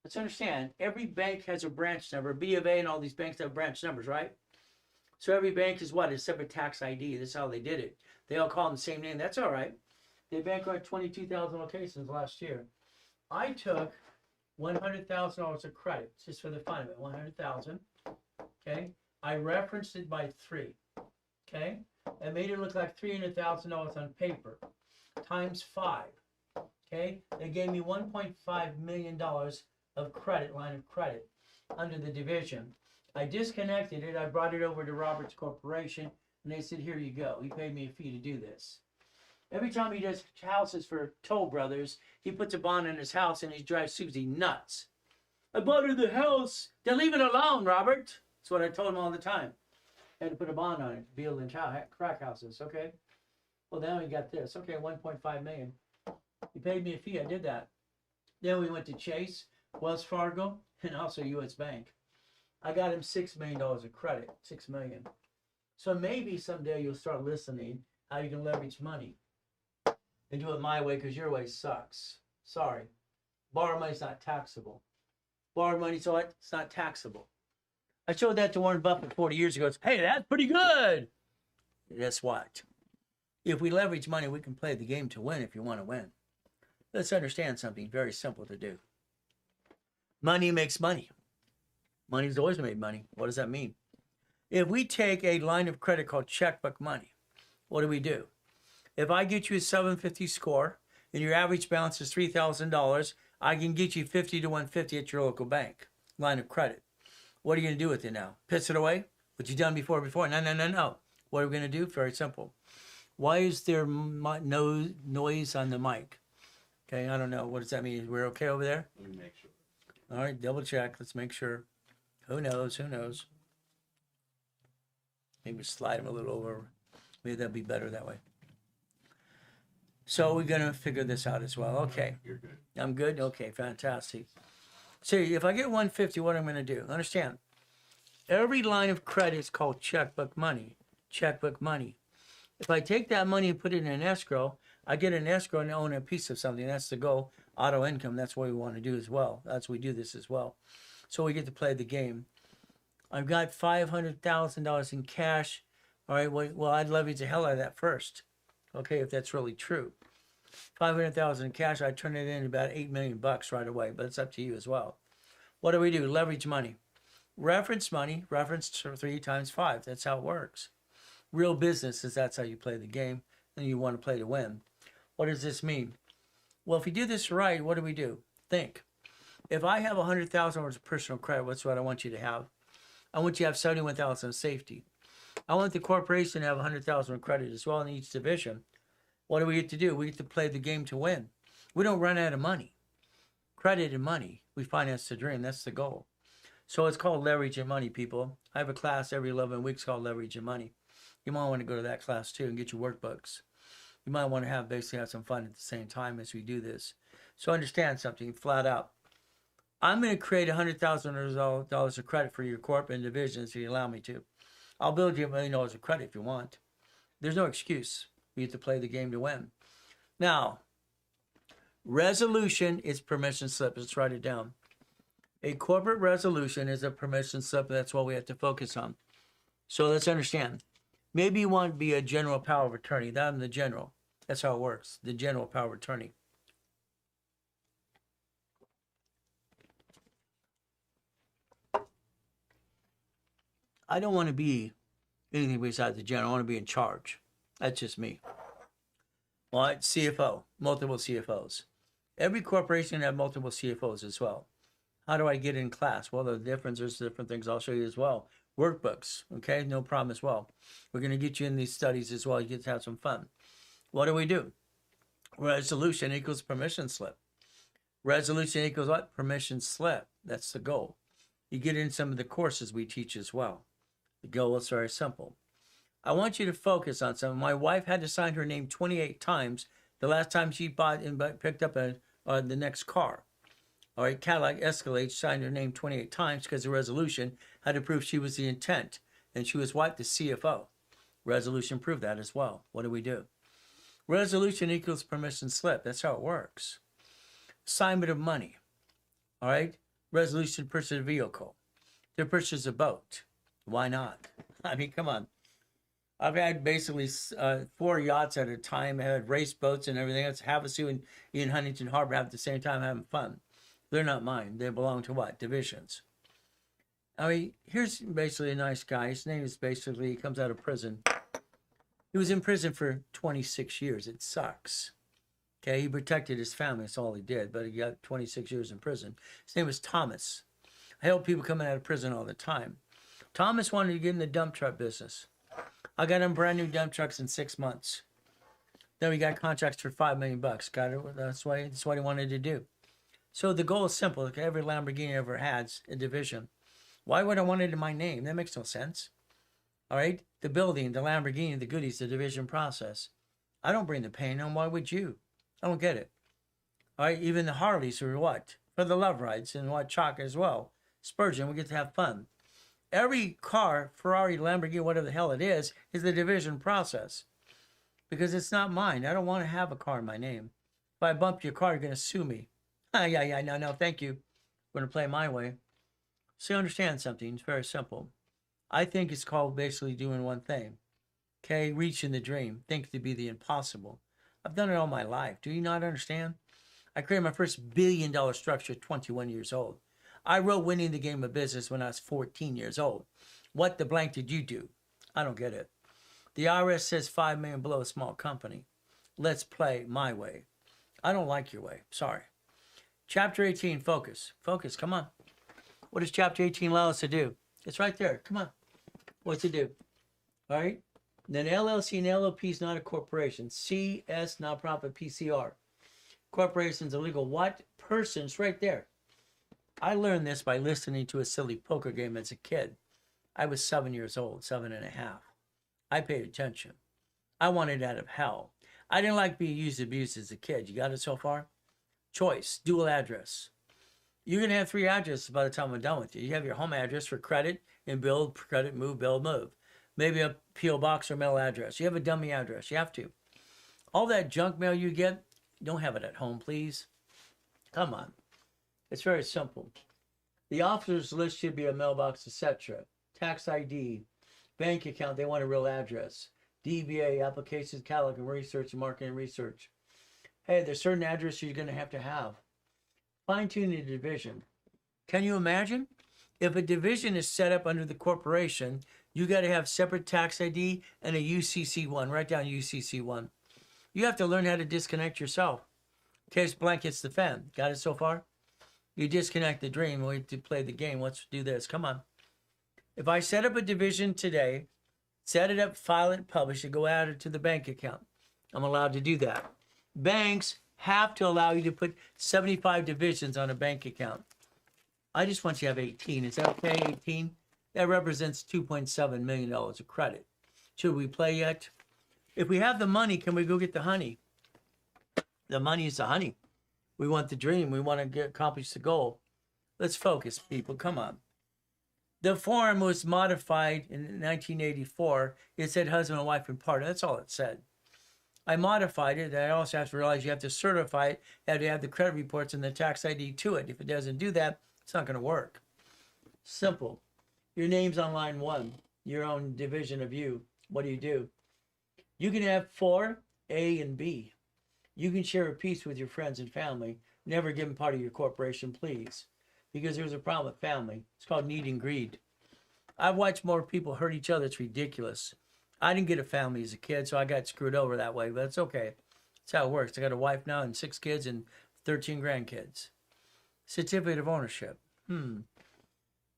Let's understand, every bank has a branch number. B of A and all these banks have branch numbers, right? So every bank is what? A separate tax ID. That's how they did it. They all call them the same name. That's all right. They bankrupt 22,000 locations last year. I took $100,000 of credit, just for the fun of it, 100,000. Okay, I referenced it by 3. Okay, I made it look like $300,000 on paper, times 5. Okay, they gave me $1.5 million of credit, line of credit, under the division. I disconnected it. I brought it over to Robert's corporation, and they said, "Here you go." He paid me a fee to do this. Every time he does houses for Toll Brothers, he puts a bond on his house and he drives Susie nuts. "I bought her the house." Then leave it alone, Robert. That's what I told him all the time. I had to put a bond on it, building crack houses, okay? Well, now we got this. Okay, $1.5 million. He paid me a fee. I did that. Then we went to Chase, Wells Fargo, and also U.S. Bank. I got him $6 million of credit. $6 million. So maybe someday you'll start listening how you can leverage money. And do it my way, because your way sucks. Sorry. Borrowed money's not taxable. Borrowed money's what? It's not taxable. I showed that to Warren Buffett 40 years ago. It's, "Hey, that's pretty good." Guess what? If we leverage money, we can play the game to win if you want to win. Let's understand something very simple to do. Money makes money. Money's always made money. What does that mean? If we take a line of credit called checkbook money, what do? If I get you a 750 score and your average balance is $3,000, I can get you 50 to 150 at your local bank. Line of credit. What are you going to do with it now? Piss it away? What you done before? No. What are we going to do? Very simple. Why is there no noise on the mic? Okay, I don't know. What does that mean? We're okay over there? Let me make sure. All right, double check. Let's make sure. Who knows? Maybe slide them a little over. Maybe that'll be better that way. So we're going to figure this out as well. Okay. You're good. I'm good? Okay, fantastic. So if I get 150, what I'm going to do? Understand, every line of credit is called checkbook money. Checkbook money. If I take that money and put it in an escrow, I get an escrow and own a piece of something. That's the goal. Auto income, that's what we want to do as well. That's why we do this as well. So we get to play the game. I've got $500,000 in cash. All right, well, I'd leverage the hell out of that first. Okay, if that's really true. $500,000 in cash, I turn it in about $8 million right away, but it's up to you as well. What do? Leverage money. Reference money, reference 3 times 5. That's how it works. Real business is that's how you play the game, and you want to play to win. What does this mean? Well, if you do this right, what do? Think. If I have $100,000 of personal credit, what's what I want you to have? I want you to have $71,000 of safety. I want the corporation to have $100,000 of credit as well in each division. What do we get to do? We get to play the game to win. We don't run out of money. Credit and money. We finance the dream. That's the goal. So it's called Leveraging Money, people. I have a class every 11 weeks called Leveraging Money. You might want to go to that class too and get your workbooks. You might want to basically have some fun at the same time as we do this. So understand something flat out. I'm going to create $100,000 of credit for your corporate and divisions if you allow me to. I'll build you $1 million of credit if you want. There's no excuse. We have to play the game to win. Now, resolution is permission slip. Let's write it down. A corporate resolution is a permission slip. That's what we have to focus on. So let's understand. Maybe you want to be a general power of attorney. I'm the general. That's how it works. The general power of attorney. I don't want to be anything besides the general. I want to be in charge. That's just me. All right, CFO, multiple CFOs. Every corporation have multiple CFOs as well. How do I get in class? Well, the difference is different things I'll show you as well. Workbooks, okay, no problem as well. We're going to get you in these studies as well. You get to have some fun. What do? Resolution equals permission slip. Resolution equals what? Permission slip. That's the goal. You get in some of the courses we teach as well. The goal is very simple. I want you to focus on something. My wife had to sign her name 28 times the last time she bought and picked up the next car. All right, Cadillac Escalade signed her name 28 times because the resolution had to prove she was the intent. And she was what? The CFO. Resolution proved that as well. What do? Resolution equals permission slip. That's how it works. Assignment of money. All right? Resolution to purchase a vehicle. To purchase a boat. Why not? I mean, come on. I've had basically 4 yachts at a time. I had race boats and everything else. Havasu and in Huntington Harbor at the same time having fun. They're not mine. They belong to what? Divisions. I mean, here's basically a nice guy. His name is basically, he comes out of prison. He was in prison for 26 years. It sucks. Okay, he protected his family. That's all he did. But he got 26 years in prison. His name was Thomas. I help people coming out of prison all the time. Thomas wanted to get in the dump truck business. I got him brand new dump trucks in 6 months. Then we got contracts for $5 million. Got it. That's what he wanted to do. So the goal is simple. Like every Lamborghini ever has a division. Why would I want it in my name? That makes no sense. All right? The building, the Lamborghini, the goodies, the division process. I don't bring the pain on. Why would you? I don't get it. All right? Even the Harleys are what? For the love rides and what? Chalk as well. Spurgeon, we get to have fun. Every car, Ferrari, Lamborghini, whatever the hell it is the division process. Because it's not mine. I don't want to have a car in my name. If I bump your car, you're going to sue me. Yeah, no, thank you. I'm going to play my way. So you understand something. It's very simple. I think it's called basically doing one thing. Okay, reaching the dream. Think to be the impossible. I've done it all my life. Do you not understand? I created my first billion-dollar structure at 21 years old. I wrote Winning the Game of Business when I was 14 years old. What the blank did you do? I don't get it. The IRS says $5 million below a small company. Let's play my way. I don't like your way. Sorry. Chapter 18, focus. Focus, come on. What does Chapter 18 allow us to do? It's right there. Come on. What's it do? All right. Then LLC and LLP is not a corporation. CS, nonprofit, PCR. Corporation's a legal what? Person's right there. I learned this by listening to a silly poker game as a kid. I was 7 years old, 7.5. I paid attention. I wanted out of hell. I didn't like being used and abused as a kid. You got it so far? Choice, dual address. You're going to have 3 addresses by the time I'm done with you. You have your home address for credit and build, credit, move, build, move. Maybe a P.O. box or mail address. You have a dummy address. You have to. All that junk mail you get, don't have it at home, please. Come on. It's very simple. The officer's list should be a mailbox, etc. Tax ID, bank account, they want a real address. DBA, applications, catalog, and research, and marketing research. Hey, there's certain addresses you're going to have. Fine-tune the division. Can you imagine? If a division is set up under the corporation, you got to have separate tax ID and a UCC1. Write down UCC1. You have to learn how to disconnect yourself. In case blank hits the fan. Got it so far? You disconnect the dream, wait to play the game. Let's do this. Come on. If I set up a division today, set it up, file it, publish it, go add it to the bank account. I'm allowed to do that. Banks have to allow you to put 75 divisions on a bank account. I just want you to have 18. Is that okay, 18? That represents $2.7 million of credit. Should we play yet? If we have the money, can we go get the honey? The money is the honey. We want the dream. We want to accomplish the goal. Let's focus, people. Come on. The form was modified in 1984. It said husband and wife and partner. That's all it said. I modified it. I also have to realize you have to certify it. You have to have the credit reports and the tax ID to it. If it doesn't do that, it's not going to work. Simple. Your name's on line 1. Your own division of you. What do? You can have 4, A and B. You can share a piece with your friends and family. Never give them part of your corporation, please. Because there's a problem with family. It's called need and greed. I've watched more people hurt each other. It's ridiculous. I didn't get a family as a kid, so I got screwed over that way, but it's okay. That's how it works. I got a wife now and 6 kids and 13 grandkids. Certificate of ownership.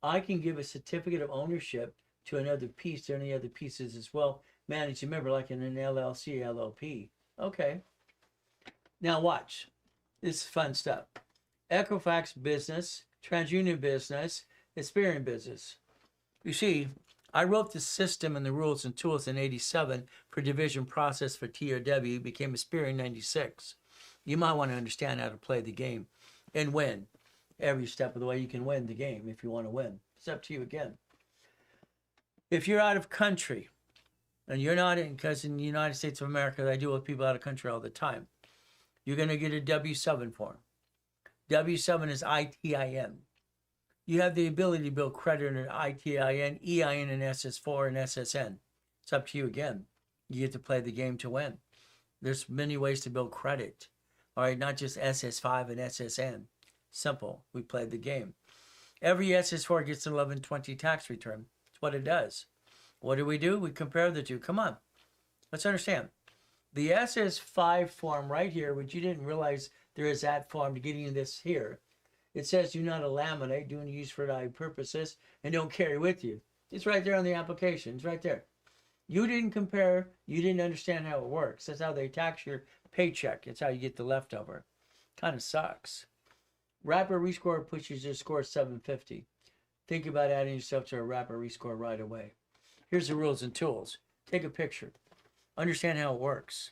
I can give a certificate of ownership to another piece, to any other pieces as well. Manage a member like in an LLC, LLP. Okay. Now watch. This is fun stuff. Equifax business, TransUnion business, Experian business. You see, I wrote the system and the rules and tools in 87 for division process for TRW, became Experian in 96. You might want to understand how to play the game and win. Every step of the way you can win the game if you want to win. It's up to you again. If you're out of country, and you're not in, because in the United States of America, I deal with people out of country all the time, you're going to get a W-7 form. W-7 is ITIN. You have the ability to build credit in an ITIN, EIN, and SS4 and SSN. It's up to you again. You get to play the game to win. There's many ways to build credit. All right, not just SS5 and SSN. Simple. We played the game. Every SS4 gets an 1120 tax return. That's what it does. What do? We compare the two. Come on. Let's understand. The SS5 form right here, which you didn't realize there is that form to get you this here. It says do not laminate, do not use for any purposes, and don't carry with you. It's right there on the application. It's right there. You didn't compare. You didn't understand how it works. That's how they tax your paycheck. It's how you get the leftover. Kind of sucks. Rapid Rescore pushes your score 750. Think about adding yourself to a Rapid Rescore right away. Here's the rules and tools. Take a picture. Understand how it works.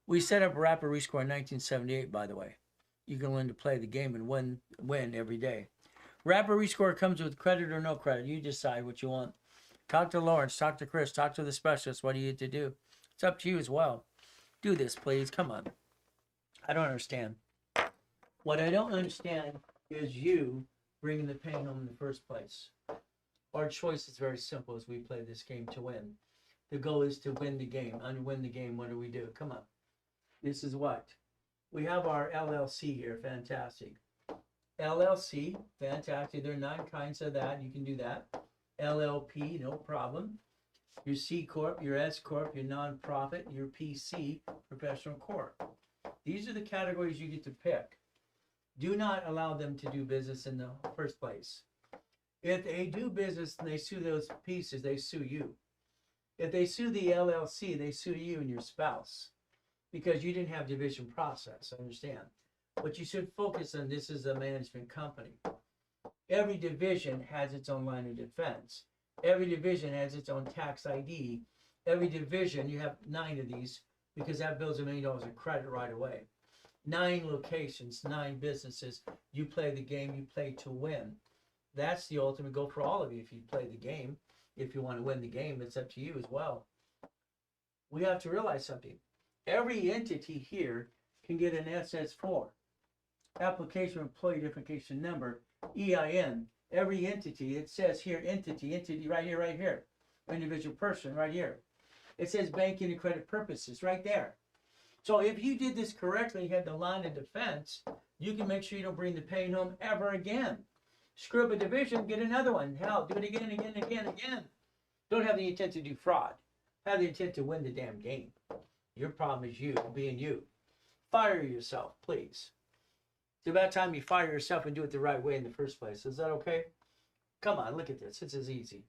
We set up Rapid Rescore in 1978, by the way. You can learn to play the game and win every day. Rapid Rescore comes with credit or no credit. You decide what you want. Talk to Lawrence, talk to Chris, talk to the specialist. What do you need to do? It's up to you as well. Do this, please. Come on. I don't understand. What I don't understand is you bringing the pain home in the first place. Our choice is very simple as we play this game to win. The goal is to win the game. And win the game, what do? Come on. This is what? We have our LLC here. Fantastic. LLC, fantastic. There are 9 kinds of that. You can do that. LLP, no problem. Your C Corp, your S Corp, your nonprofit, your PC, professional corp. These are the categories you get to pick. Do not allow them to do business in the first place. If they do business and they sue those pieces, they sue you. If they sue the LLC, they sue you and your spouse because you didn't have division process. Understand? But you should focus on this is a management company. Every division has its own line of defense. Every division has its own tax ID. Every division, you have 9 of these because that builds $1 million of credit right away. 9 locations, 9 businesses. You play the game, you play to win. That's the ultimate goal for all of you if you play the game. If you want to win the game, it's up to you as well. We have to realize something. Every entity here can get an SS4. Application Employee Identification Number, EIN. Every entity, it says here, entity, right here. Individual person, right here. It says banking and credit purposes, right there. So if you did this correctly, you had the line of defense, you can make sure you don't bring the pain home ever again. Screw up a division, get another one. Hell, do it again. Don't have the intent to do fraud. Have the intent to win the damn game. Your problem is you, being you. Fire yourself, please. It's about time you fire yourself and do it the right way in the first place. Is that okay? Come on, look at this. This is easy.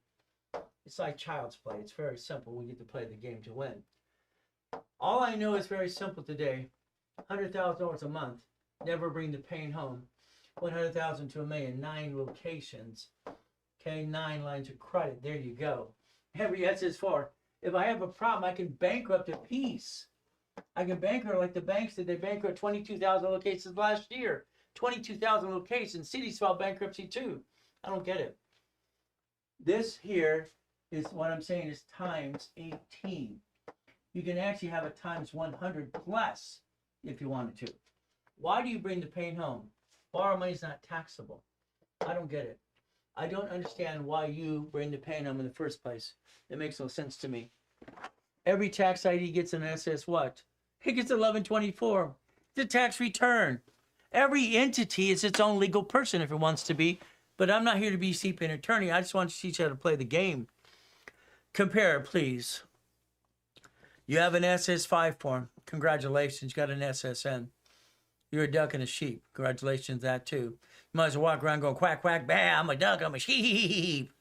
It's like child's play. It's very simple. We get to play the game to win. All I know is very simple today. $100,000 a month. Never bring the pain home. 100,000 to $1 million. 9 locations. Okay, 9 lines of credit. There you go. Every SS4. If I have a problem, I can bankrupt a piece. I can bankrupt like the banks did. They bankrupt 22,000 locations last year. 22,000 locations. Cities filed bankruptcy too. I don't get it. This here is what I'm saying is times 18. You can actually have it times 100 plus if you wanted to. Why do you bring the pain home? Borrow money is not taxable. I don't get it. I don't understand why you bring the pain home in the first place. It makes no sense to me. Every tax ID gets an SS what? It gets 1124. The tax return. Every entity is its own legal person if it wants to be. But I'm not here to be CPA attorney. I just want to teach you how to play the game. Compare, please. You have an SS5 form. Congratulations, you got an SSN. You're a duck and a sheep. Congratulations, that too. You might as well walk around going quack, quack, bah, I'm a duck, I'm a sheep.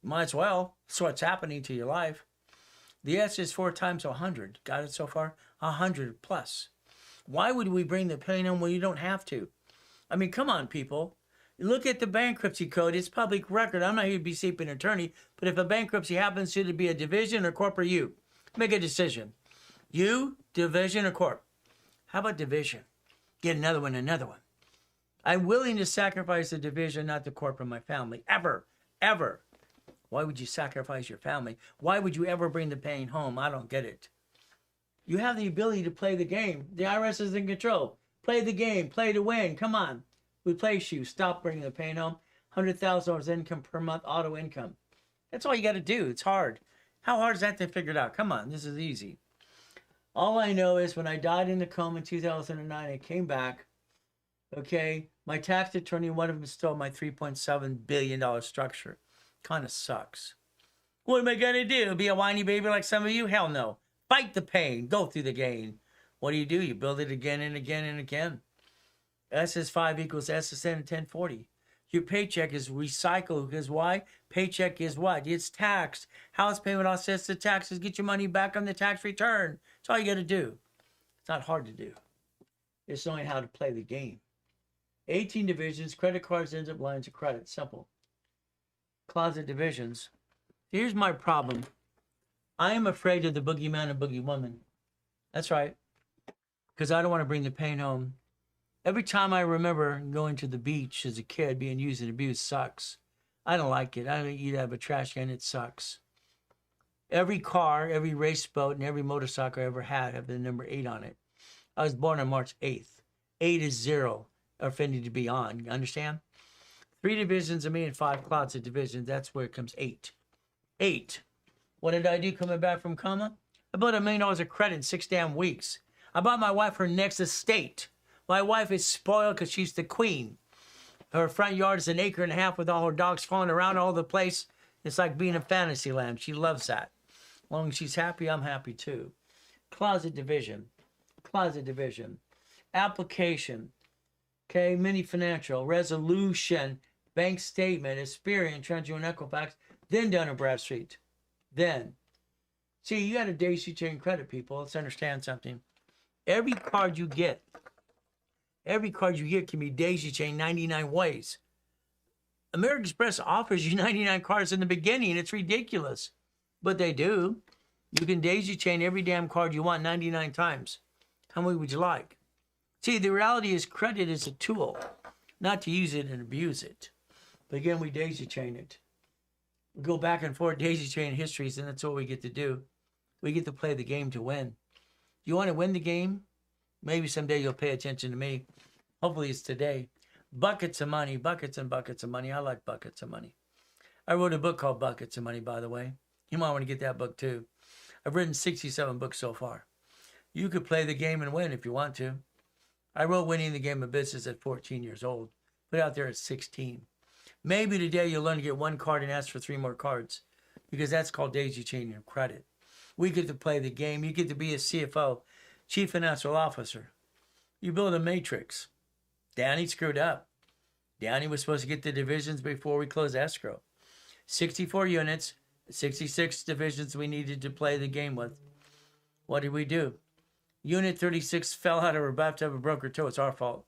Might as well. That's what's happening to your life. The S is 4 times 100. Got it so far? 100 plus. Why would we bring the pain home when you don't have to? I mean, come on, people. Look at the bankruptcy code. It's public record. I'm not here to be seeping attorney, but if a bankruptcy happens, should it be a division or corp or you? Make a decision. You, division, or corp? How about division? Get another one, another one. I'm willing to sacrifice the division, not the corp of my family. Ever. Ever. Why would you sacrifice your family? Why would you ever bring the pain home? I don't get it. You have the ability to play the game. The IRS is in control. Play the game. Play to win. Come on. We place you. Stop bringing the pain home. $100,000 income per month, auto income. That's all you got to do. It's hard. How hard is that to figure it out? Come on. This is easy. All I know is when I died in the coma in 2009, I came back. Okay. My tax attorney, one of them stole my $3.7 billion structure. Kind of sucks. What am I going to do? Be a whiny baby like some of you? Hell no. Fight the pain. Go through the gain. What do? You build it again and again and again. S is 5 equals S is 10 and 1040. Your paycheck is recycled because why? Paycheck is what? It's taxed. House payment offsets the taxes. Get your money back on the tax return. That's all you got to do. It's not hard to do. It's knowing how to play the game. 18 divisions. Credit cards ends up lines of credit. Simple. Closet divisions. Here's my problem. I am afraid of the boogeyman and boogeywoman. That's right. Because I don't want to bring the pain home. Every time I remember going to the beach as a kid, being used and abused sucks. I don't like it. I don't eat out of a trash can. It sucks. Every car, every race boat, and every motorcycle I ever had have the number 8 on it. I was born on March 8th. 8 is 0, offending to be on. You understand? 3 divisions of me and 5 closet divisions. That's where it comes 8. 8. What did I do coming back from coma? I bought $1 million of credit in 6 damn weeks. I bought my wife her next estate. My wife is spoiled because she's the queen. Her front yard is 1.5 acres with all her dogs falling around all the place. It's like being in fantasy land. She loves that. As long as she's happy, I'm happy too. Closet division. Closet division. Application. Okay, mini financial. Resolution. Bank statement. Experian. TransUnion Equifax. Then Dun & Bradstreet. Then. See, you got a daisy chain credit, people. Let's understand something. Every card you get can be daisy chain 99 ways. American Express offers you 99 cards in the beginning. It's ridiculous. But they do. You can daisy chain every damn card you want 99 times. How many would you like? See, the reality is credit is a tool, not to use it and abuse it. But again, we daisy chain it. We go back and forth daisy chain histories, and that's what we get to do. We get to play the game to win. You want to win the game? Maybe someday you'll pay attention to me. Hopefully it's today. Buckets of money, buckets and buckets of money. I like buckets of money. I wrote a book called Buckets of Money, by the way. You might want to get that book too. I've written 67 books so far. You could play the game and win if you want to. I wrote Winning the Game of Business at 14 years old. Put it out there at 16. Maybe today you'll learn to get 1 card and ask for 3 more cards. Because that's called daisy chaining of credit. We get to play the game. You get to be a CFO, Chief Financial Officer. You build a matrix. Danny screwed up. Danny was supposed to get the divisions before we closed escrow. 64 units, 66 divisions we needed to play the game with. What did we do? Unit 36 fell out of her bathtub and broke her toe. It's our fault.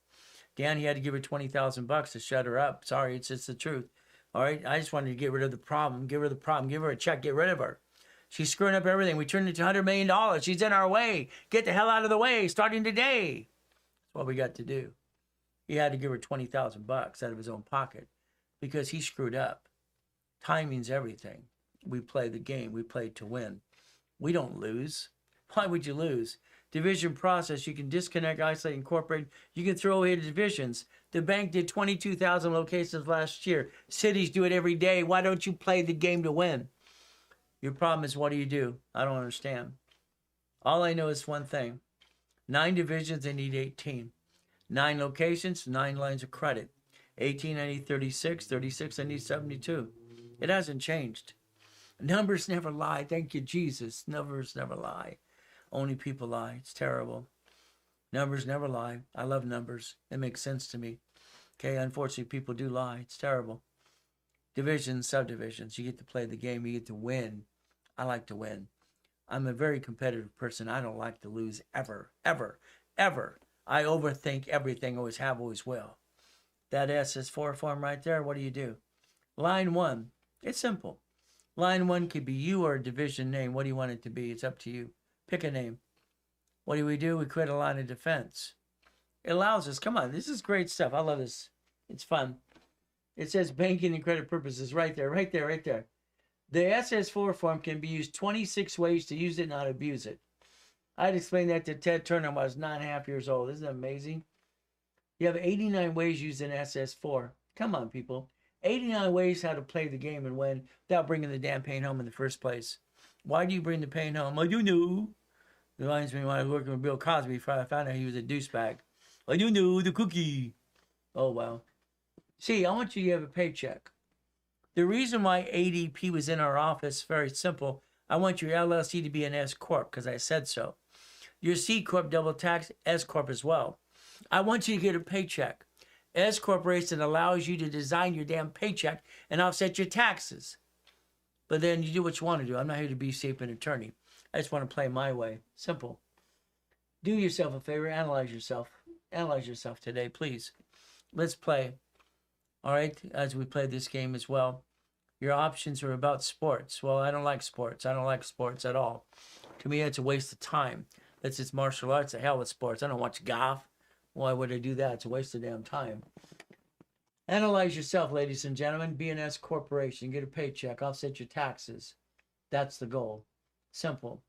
Danny had to give her $20,000 to shut her up. Sorry, it's the truth. All right, I just wanted to get rid of the problem. Give her the problem. Give her a check. Get rid of her. She's screwing up everything. We turned it to $100 million. She's in our way. Get the hell out of the way starting today. That's what we got to do. He had to give her $20,000 out of his own pocket because he screwed up. Timing's everything. We play the game. We play to win. We don't lose. Why would you lose? Division process. You can disconnect, isolate, incorporate. You can throw away the divisions. The bank did 22,000 locations last year. Cities do it every day. Why don't you play the game to win? Your problem is, what do? I don't understand. All I know is one thing. 9 divisions, I need 18. 9 locations, 9 lines of credit. 18, I need 36. 36, I need 72. It hasn't changed. Numbers never lie. Thank you, Jesus. Numbers never lie. Only people lie. It's terrible. Numbers never lie. I love numbers. It makes sense to me. Okay, unfortunately, people do lie. It's terrible. Divisions, subdivisions. You get to play the game. You get to win. I like to win. I'm a very competitive person. I don't like to lose ever, ever, ever. I overthink everything. Always have, always will. that SS4 form right there, what do? Line 1, it's simple. Line 1 could be you or a division name. What do you want it to be? It's up to you. Pick a name. What do? We create a line of defense. It allows us, come on, this is great stuff. I love this. It's fun. It says banking and credit purposes right there, right there, right there. The SS4 form can be used 26 ways to use it, not abuse it. I'd explained that to Ted Turner when I was 9.5 years old. Isn't that amazing? You have 89 ways using SS4. Come on, people. 89 ways how to play the game and win without bringing the damn pain home in the first place. Why do you bring the pain home? I do know. It reminds me when I was working with Bill Cosby, I found out he was a douchebag. I do know the cookie. Oh, well. See, I want you to have a paycheck. The reason why ADP was in our office, very simple. I want your LLC to be an S Corp because I said so. Your C Corp double tax, S Corp as well. I want you to get a paycheck. S Corporation allows you to design your damn paycheck and offset your taxes. But then you do what you want to do. I'm not here to be safe an attorney. I just want to play my way. Simple. Do yourself a favor. Analyze yourself. Analyze yourself today, please. Let's play. All right, as we play this game as well. Your options are about sports. Well, I don't like sports. I don't like sports at all. To me, it's a waste of time. That's just martial arts. The hell with sports. I don't watch golf. Why would I do that? It's a waste of damn time. Analyze yourself, ladies and gentlemen. Be an S corporation. Get a paycheck. Offset your taxes. That's the goal. Simple.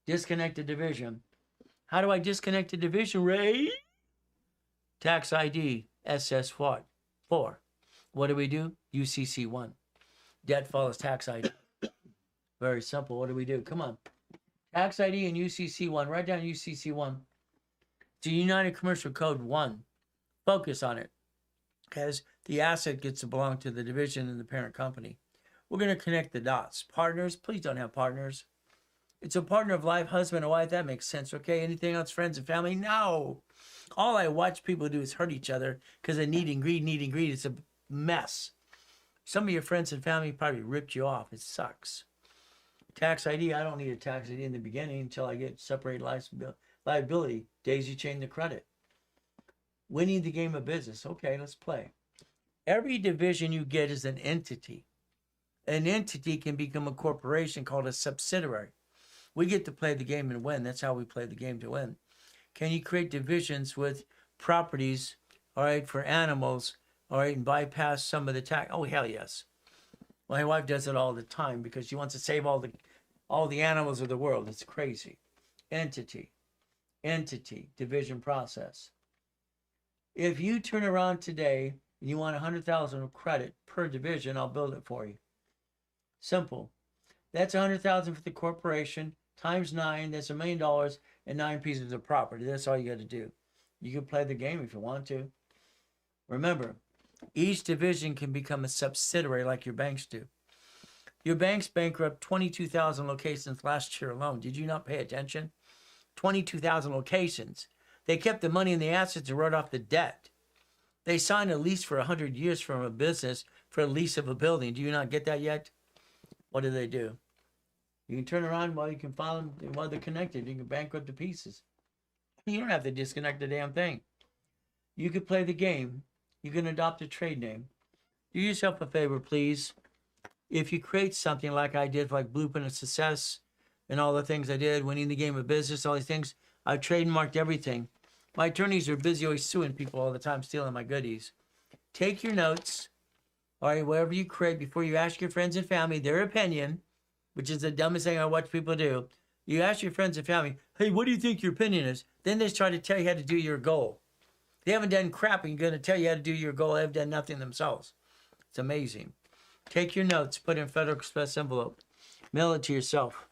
Disconnect the division. How do I disconnect the division, Ray? Tax ID, SS4. What do? UCC1. Debt follows tax ID. Very simple. What do? Come on. Tax ID and UCC1. Write down UCC1. It's a United Commercial Code 1. Focus on it. Because the asset gets to belong to the division and the parent company. We're going to connect the dots. Partners, please don't have partners. It's a partner of life, husband or wife. That makes sense, okay? Anything else, friends and family? No. All I watch people do is hurt each other because of need and greed. It's a mess. Some of your friends and family probably ripped you off. It sucks. Tax ID, I don't need a tax ID in the beginning until I get separated liability. Daisy chain the credit. Winning the game of business. Okay, let's play. Every division you get is an entity. An entity can become a corporation called a subsidiary. We get to play the game and win. That's how we play the game to win. Can you create divisions with properties, all right, for animals, all right, and bypass some of the tax? Oh, hell yes. My wife does it all the time because she wants to save all the animals of the world. It's crazy. Entity, division process. If you turn around today and you want 100,000 of credit per division, I'll build it for you. Simple. That's 100,000 for the corporation times 9. That's $1 million and 9 pieces of property. That's all you got to do. You can play the game if you want to. Remember, each division can become a subsidiary like your banks do. Your banks bankrupt 22,000 locations last year alone. Did you not pay attention? 22,000 locations. They kept the money and the assets and wrote off the debt. They signed a lease for 100 years from a business for a lease of a building. Do you not get that yet? What do? You can turn around while you can file them while they're connected. You can bankrupt the pieces. You don't have to disconnect the damn thing. You can play the game. You can adopt a trade name. Do yourself a favor, please. If you create something like I did, like Blueprint of Success and all the things I did, winning the game of business, all these things, I've trademarked everything. My attorneys are busy always suing people all the time, stealing my goodies. Take your notes, all right, whatever you create, before you ask your friends and family their opinion, which is the dumbest thing I watch people do. You ask your friends and family, hey, what do you think your opinion is? Then they try to tell you how to do your goal. They haven't done crap and you're going to tell you how to do your goal. They have done nothing themselves. It's amazing. Take your notes, put it in Federal Express envelope. Mail it to yourself.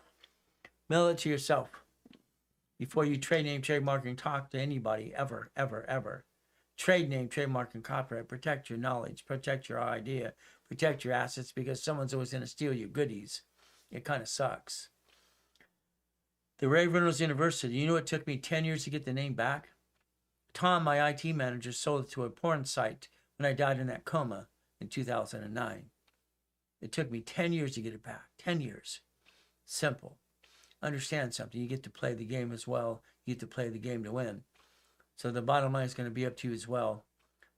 Mail it to yourself. Before you trade name, trademark, and talk to anybody, ever, ever, ever. Trade name, trademark, and copyright. Protect your knowledge. Protect your idea. Protect your assets because someone's always going to steal your goodies. It kind of sucks. The Ray Reynolds University, you know it took me 10 years to get the name back? Tom, my IT manager, sold it to a porn site when I died in that coma in 2009. It took me 10 years to get it back. 10 years. Simple. Understand something. You get to play the game as well. You get to play the game to win. So the bottom line is going to be up to you as well.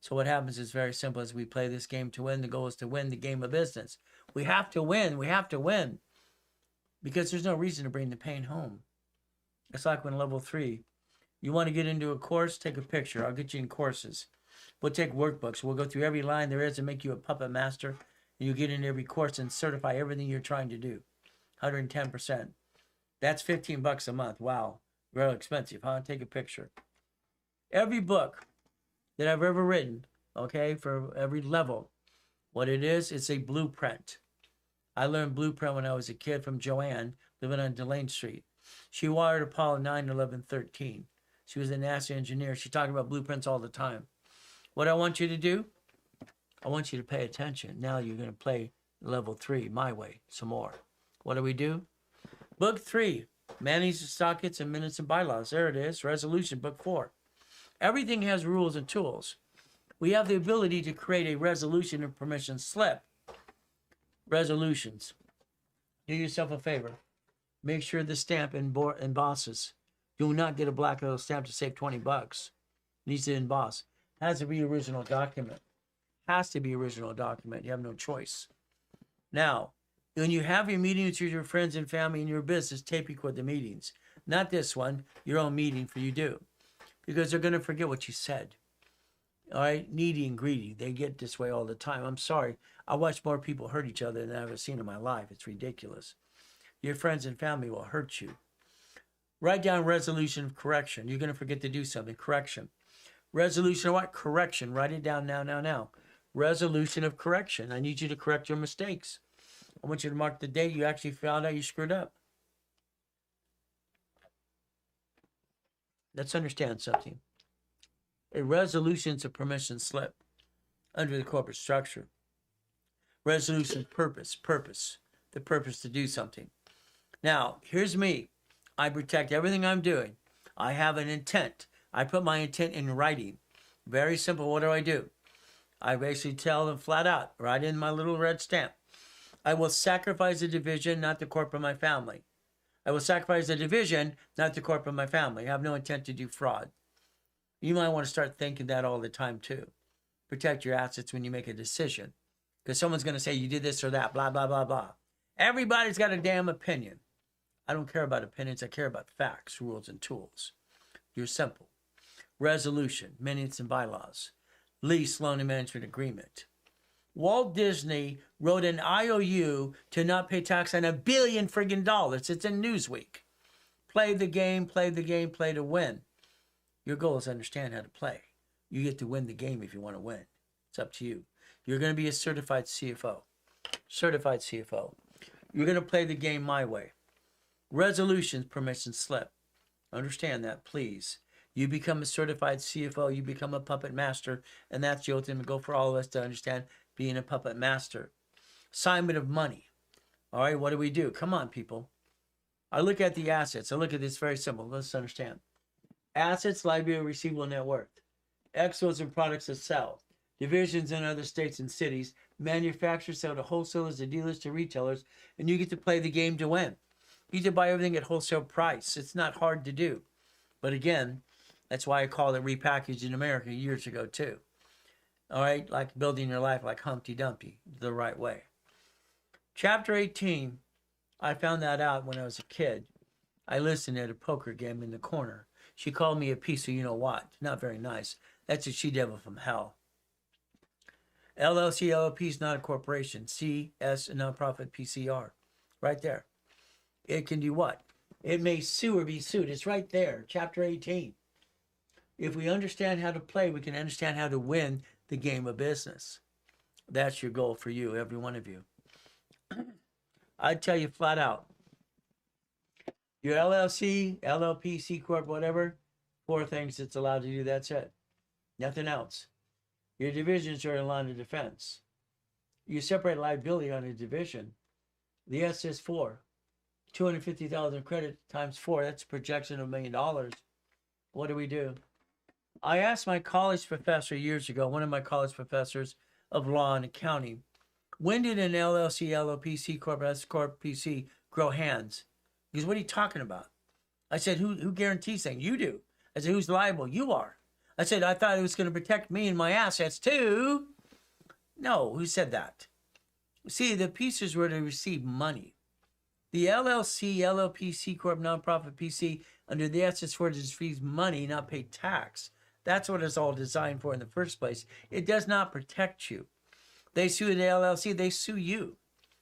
So what happens is very simple. As we play this game to win, the goal is to win the game of business. We have to win. We have to win. Because there's no reason to bring the pain home. It's like when level 3, you want to get into a course, take a picture. I'll get you in courses. We'll take workbooks. We'll go through every line there is and make you a puppet master. And you get into every course and certify everything you're trying to do. 110%. That's $15 a month. Wow. Real expensive, huh? Take a picture. Every book that I've ever written, okay, for every level, what it is, it's a blueprint. I learned blueprint when I was a kid from Joanne, living on Delane Street. She wired Apollo 9, 11, 13. She was a NASA engineer. She talked about blueprints all the time. What I want you to do, I want you to pay attention. Now you're going to play level 3, my way, some more. What do? Book 3, Managing Sockets and Minutes and Bylaws. There it is, resolution, book 4. Everything has rules and tools. We have the ability to create a resolution and permission slip. Resolutions. Do yourself a favor. Make sure the stamp embosses. Do not get a black little stamp to save $20. Needs to emboss. Has to be original document. Has to be original document. You have no choice. Now, when you have your meetings with your friends and family in your business, tape record the meetings. Not this one, your own meeting for you do. Because they're going to forget what you said. All right? Needy and greedy. They get this way all the time. I'm sorry. I watch more people hurt each other than I've ever seen in my life. It's ridiculous. Your friends and family will hurt you. Write down resolution of correction. You're going to forget to do something. Correction. Resolution of what? Correction. Write it down now. Resolution of correction. I need you to correct your mistakes. I want you to mark the date you actually found out you screwed up. Let's understand something. A resolution is a permission slip under the corporate structure. Resolution, purpose. The purpose to do something. Now, here's me. I protect everything I'm doing. I have an intent. I put my intent in writing. Very simple. What do? I basically tell them flat out, right in my little red stamp. I will sacrifice the division, not the corporate of my family. I will sacrifice the division, not the corporate of my family. I have no intent to do fraud. You might want to start thinking that all the time too. Protect your assets when you make a decision. Because someone's going to say you did this or that, blah, blah, blah, blah. Everybody's got a damn opinion. I don't care about opinions. I care about facts, rules, and tools. You're simple. Resolution, minutes and bylaws. Lease, loan, and management agreement. Walt Disney wrote an IOU to not pay tax on $1 billion friggin' dollars. It's in Newsweek. Play the game, play to win. Your goal is to understand how to play. You get to win the game if you want to win. It's up to you. You're going to be a certified CFO. Certified CFO. You're going to play the game my way. Resolutions, permission slip. Understand that, please. You become a certified CFO. You become a puppet master. And that's the ultimate goal for all of us to understand being a puppet master. Assignment of money. All right, what do? Come on, people. I look at the assets. I look at this very simple. Let's understand. Assets, liability, receivable, net worth. Exports and products that sell. Divisions in other states and cities. Manufacturers sell to wholesalers, to dealers, to retailers. And you get to play the game to win. You get to buy everything at wholesale price. It's not hard to do. But again, that's why I called it repackaged in America years ago too. All right, like building your life like Humpty Dumpty, the right way. Chapter 18, I found that out when I was a kid. I listened at a poker game in the corner. She called me a piece of you-know-what. Not very nice. That's a she-devil from hell. LLC, LLP is not a corporation. CS, a nonprofit PCR. Right there. It can do what? It may sue or be sued. It's right there, chapter 18. If we understand how to play, we can understand how to win the game of business. That's your goal for you, every one of you. I tell you flat out, your LLC, LLP, C Corp, whatever, 4 things it's allowed to do, that's it. Nothing else. Your divisions are in line of defense. You separate liability on a division. The S is 4. 250,000 credit times 4, that's a projection of $1 million. What do? I asked my college professor years ago, one of my college professors of law and accounting, when did an LLC, LLP, C Corp, S Corp, PC grow hands? He goes, what are you talking about? I said, who guarantees things? You do. I said, who's liable? You are. I said, I thought it was going to protect me and my assets too. No, who said that? See, the pieces were to receive money. The LLC, LLP, C Corp, nonprofit, PC, under the SS4 to receive money, not pay tax. That's what it's all designed for in the first place. It does not protect you. They sue the LLC, they sue you.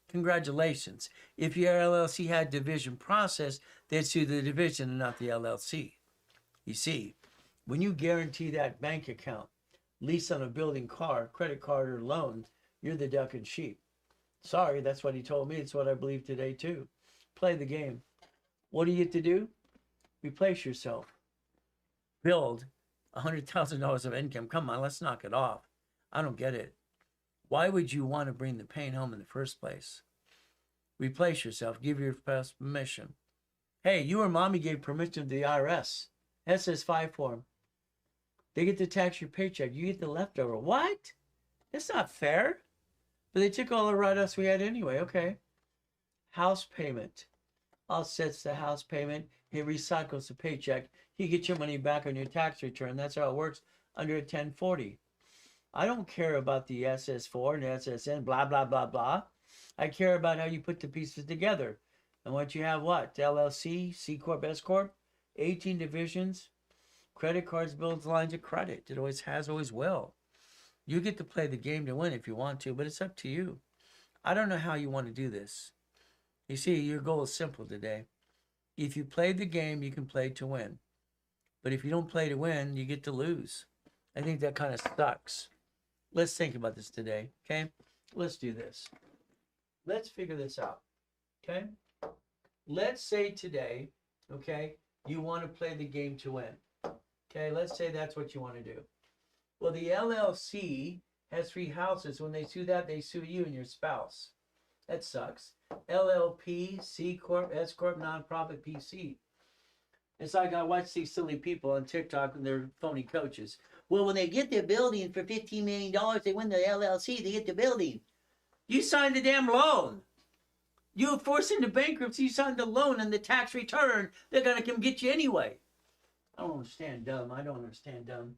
Congratulations. If your LLC had division process, they'd sue the division and not the LLC. You see, when you guarantee that bank account, lease on a building, car, credit card, or loan, you're the duck and sheep. Sorry, that's what he told me. It's what I believe today too. Play the game. What do you get to do? Replace yourself. Build $100,000 of income. Come on, let's knock it off. I don't get it. Why would you want to bring the pain home in the first place? Replace yourself. Give your spouse permission. Hey, you or mommy gave permission to the IRS. SS5 form. They get to tax your paycheck. You get the leftover. What? That's not fair. But they took all the write-offs we had anyway. Okay. House payment. Offsets the house payment. It recycles the paycheck. You get your money back on your tax return. That's how it works under a 1040. I don't care about the SS4 and SSN, blah, blah, blah, blah. I care about how you put the pieces together. And what you have, what? LLC, C Corp, S Corp, 18 divisions, credit cards, bills, lines of credit. It always has, always will. You get to play the game to win if you want to, but it's up to you. I don't know how you want to do this. You see, your goal is simple today. If you play the game, you can play to win. But if you don't play to win, you get to lose. I think that kind of sucks. Let's think about this today, okay? Let's do this. Let's figure this out, okay? Let's say today, okay, you want to play the game to win. Okay, let's say that's what you want to do. Well, the LLC has 3 houses. When they sue that, they sue you and your spouse. That sucks. LLP, C Corp, S Corp, nonprofit, PC. It's like I watch these silly people on TikTok and they're phony coaches. Well, when they get the building for $15 million, they win the LLC, they get the building. You signed the damn loan. You were forced into bankruptcy, you signed the loan and the tax return. They're going to come get you anyway. I don't understand dumb. I don't understand dumb.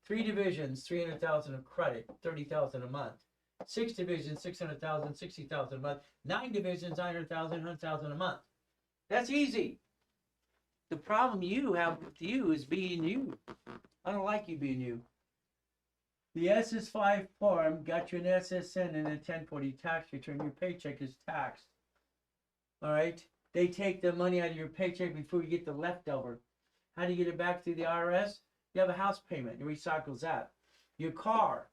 3 divisions, $300,000 of credit, $30,000 a month. 6 divisions, $600,000, $60,000 a month. 9 divisions, $900,000, $100,000 a month. That's easy. The problem you have with you is being you. I don't like you being you. The SS5 form got you an SSN and a 1040 tax return. Your paycheck is taxed. All right? They take the money out of your paycheck before you get the leftover. How do you get it back through the IRS? You have a house payment. It recycles that. Your car.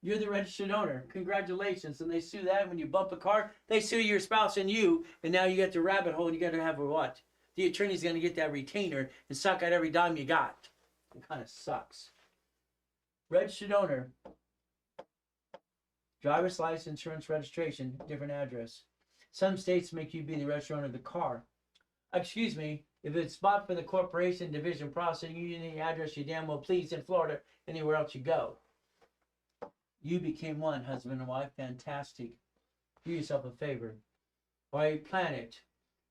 You're the registered owner. Congratulations. And they sue that when you bump a car. They sue your spouse and you. And now you got the rabbit hole. You got to have a what? The attorney's going to get that retainer and suck out every dime you got. It kind of sucks. Registered owner. Driver's license, insurance, registration, different address. Some states make you be the registered owner of the car. Excuse me, if it's bought for the corporation division processing, you need the address you damn well please in Florida, anywhere else you go. You became one, husband and wife. Fantastic. Do yourself a favor. All right, plan it.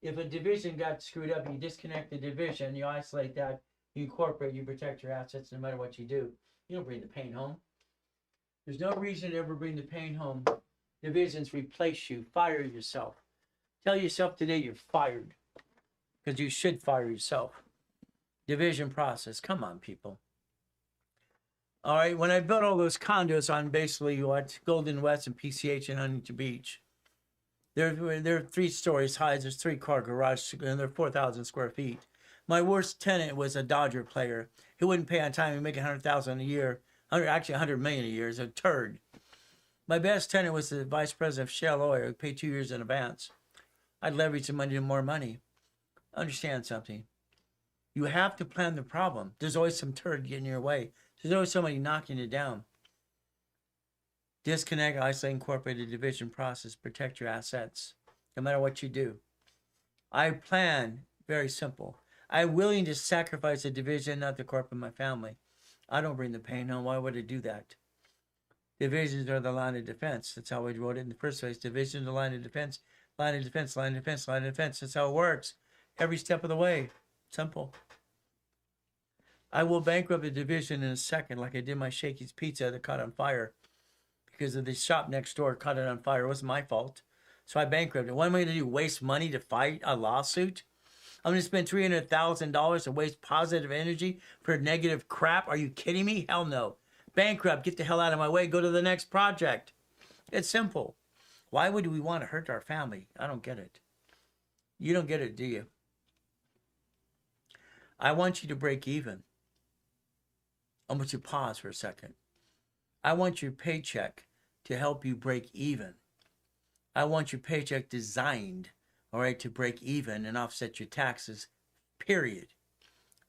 If a division got screwed up, you disconnect the division, you isolate that, you incorporate, you protect your assets no matter what you do. You don't bring the pain home. There's no reason to ever bring the pain home. Divisions replace you. Fire yourself. Tell yourself today you're fired. Because you should fire yourself. Division process. Come on, people. All right, when I built all those condos on basically what Golden West and PCH and Huntington Beach, they're 3 stories high. There's 3-car garage, and they're 4,000 square feet. My worst tenant was a Dodger player. He wouldn't pay on time. He'd make $100,000 a year. Actually, $100 million a year. Is a turd. My best tenant was the vice president of Shell Oil. Who paid 2 years in advance. I'd leverage the money to more money. Understand something. You have to plan the problem. There's always some turd getting in your way. There's always somebody knocking you down. Disconnect, isolate, incorporate a division process. Protect your assets, no matter what you do. I plan, very simple. I'm willing to sacrifice a division, not the corp of my family. I don't bring the pain home. Why would I do that? Divisions are the line of defense. That's how we wrote it in the first place. Division, the line of defense, line of defense, line of defense, line of defense. That's how it works. Every step of the way. Simple. I will bankrupt a division in a second, like I did my Shakey's Pizza that caught on fire because of the shop next door caught it on fire. It wasn't my fault. So I bankrupted. What am I going to do? Waste money to fight a lawsuit? I'm going to spend $300,000 to waste positive energy for negative crap? Are you kidding me? Hell no. Bankrupt. Get the hell out of my way. Go to the next project. It's simple. Why would we want to hurt our family? I don't get it. You don't get it, do you? I want you to break even. I want you to pause for a second. I want your paycheck to help you break even. I want your paycheck designed, all right, to break even and offset your taxes, period.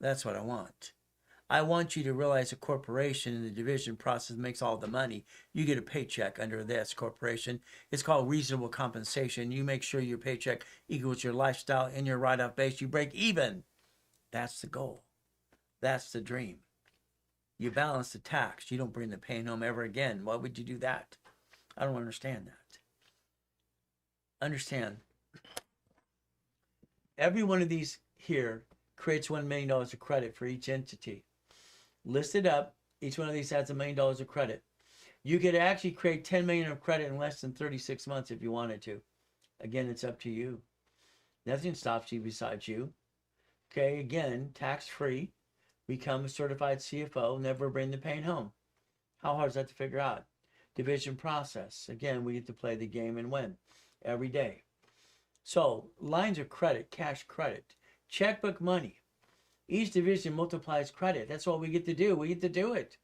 That's what I want. I want you to realize a corporation in the division process makes all the money. You get a paycheck under this corporation. It's called reasonable compensation. You make sure your paycheck equals your lifestyle and your write-off base. You break even. That's the goal. That's the dream. You balance the tax. You don't bring the pain home ever again. Why would you do that? I don't understand that. Understand. Every one of these here creates $1 million of credit for each entity. List it up. Each one of these adds $1 million of credit. You could actually create $10 million of credit in less than 36 months if you wanted to. Again, it's up to you. Nothing stops you besides you. Okay, again, tax-free. Become a certified CFO. Never bring the pain home. How hard is that to figure out? Division process. Again, we get to play the game and win every day. So, lines of credit, cash credit, checkbook money. Each division multiplies credit. That's what we get to do. We get to do it.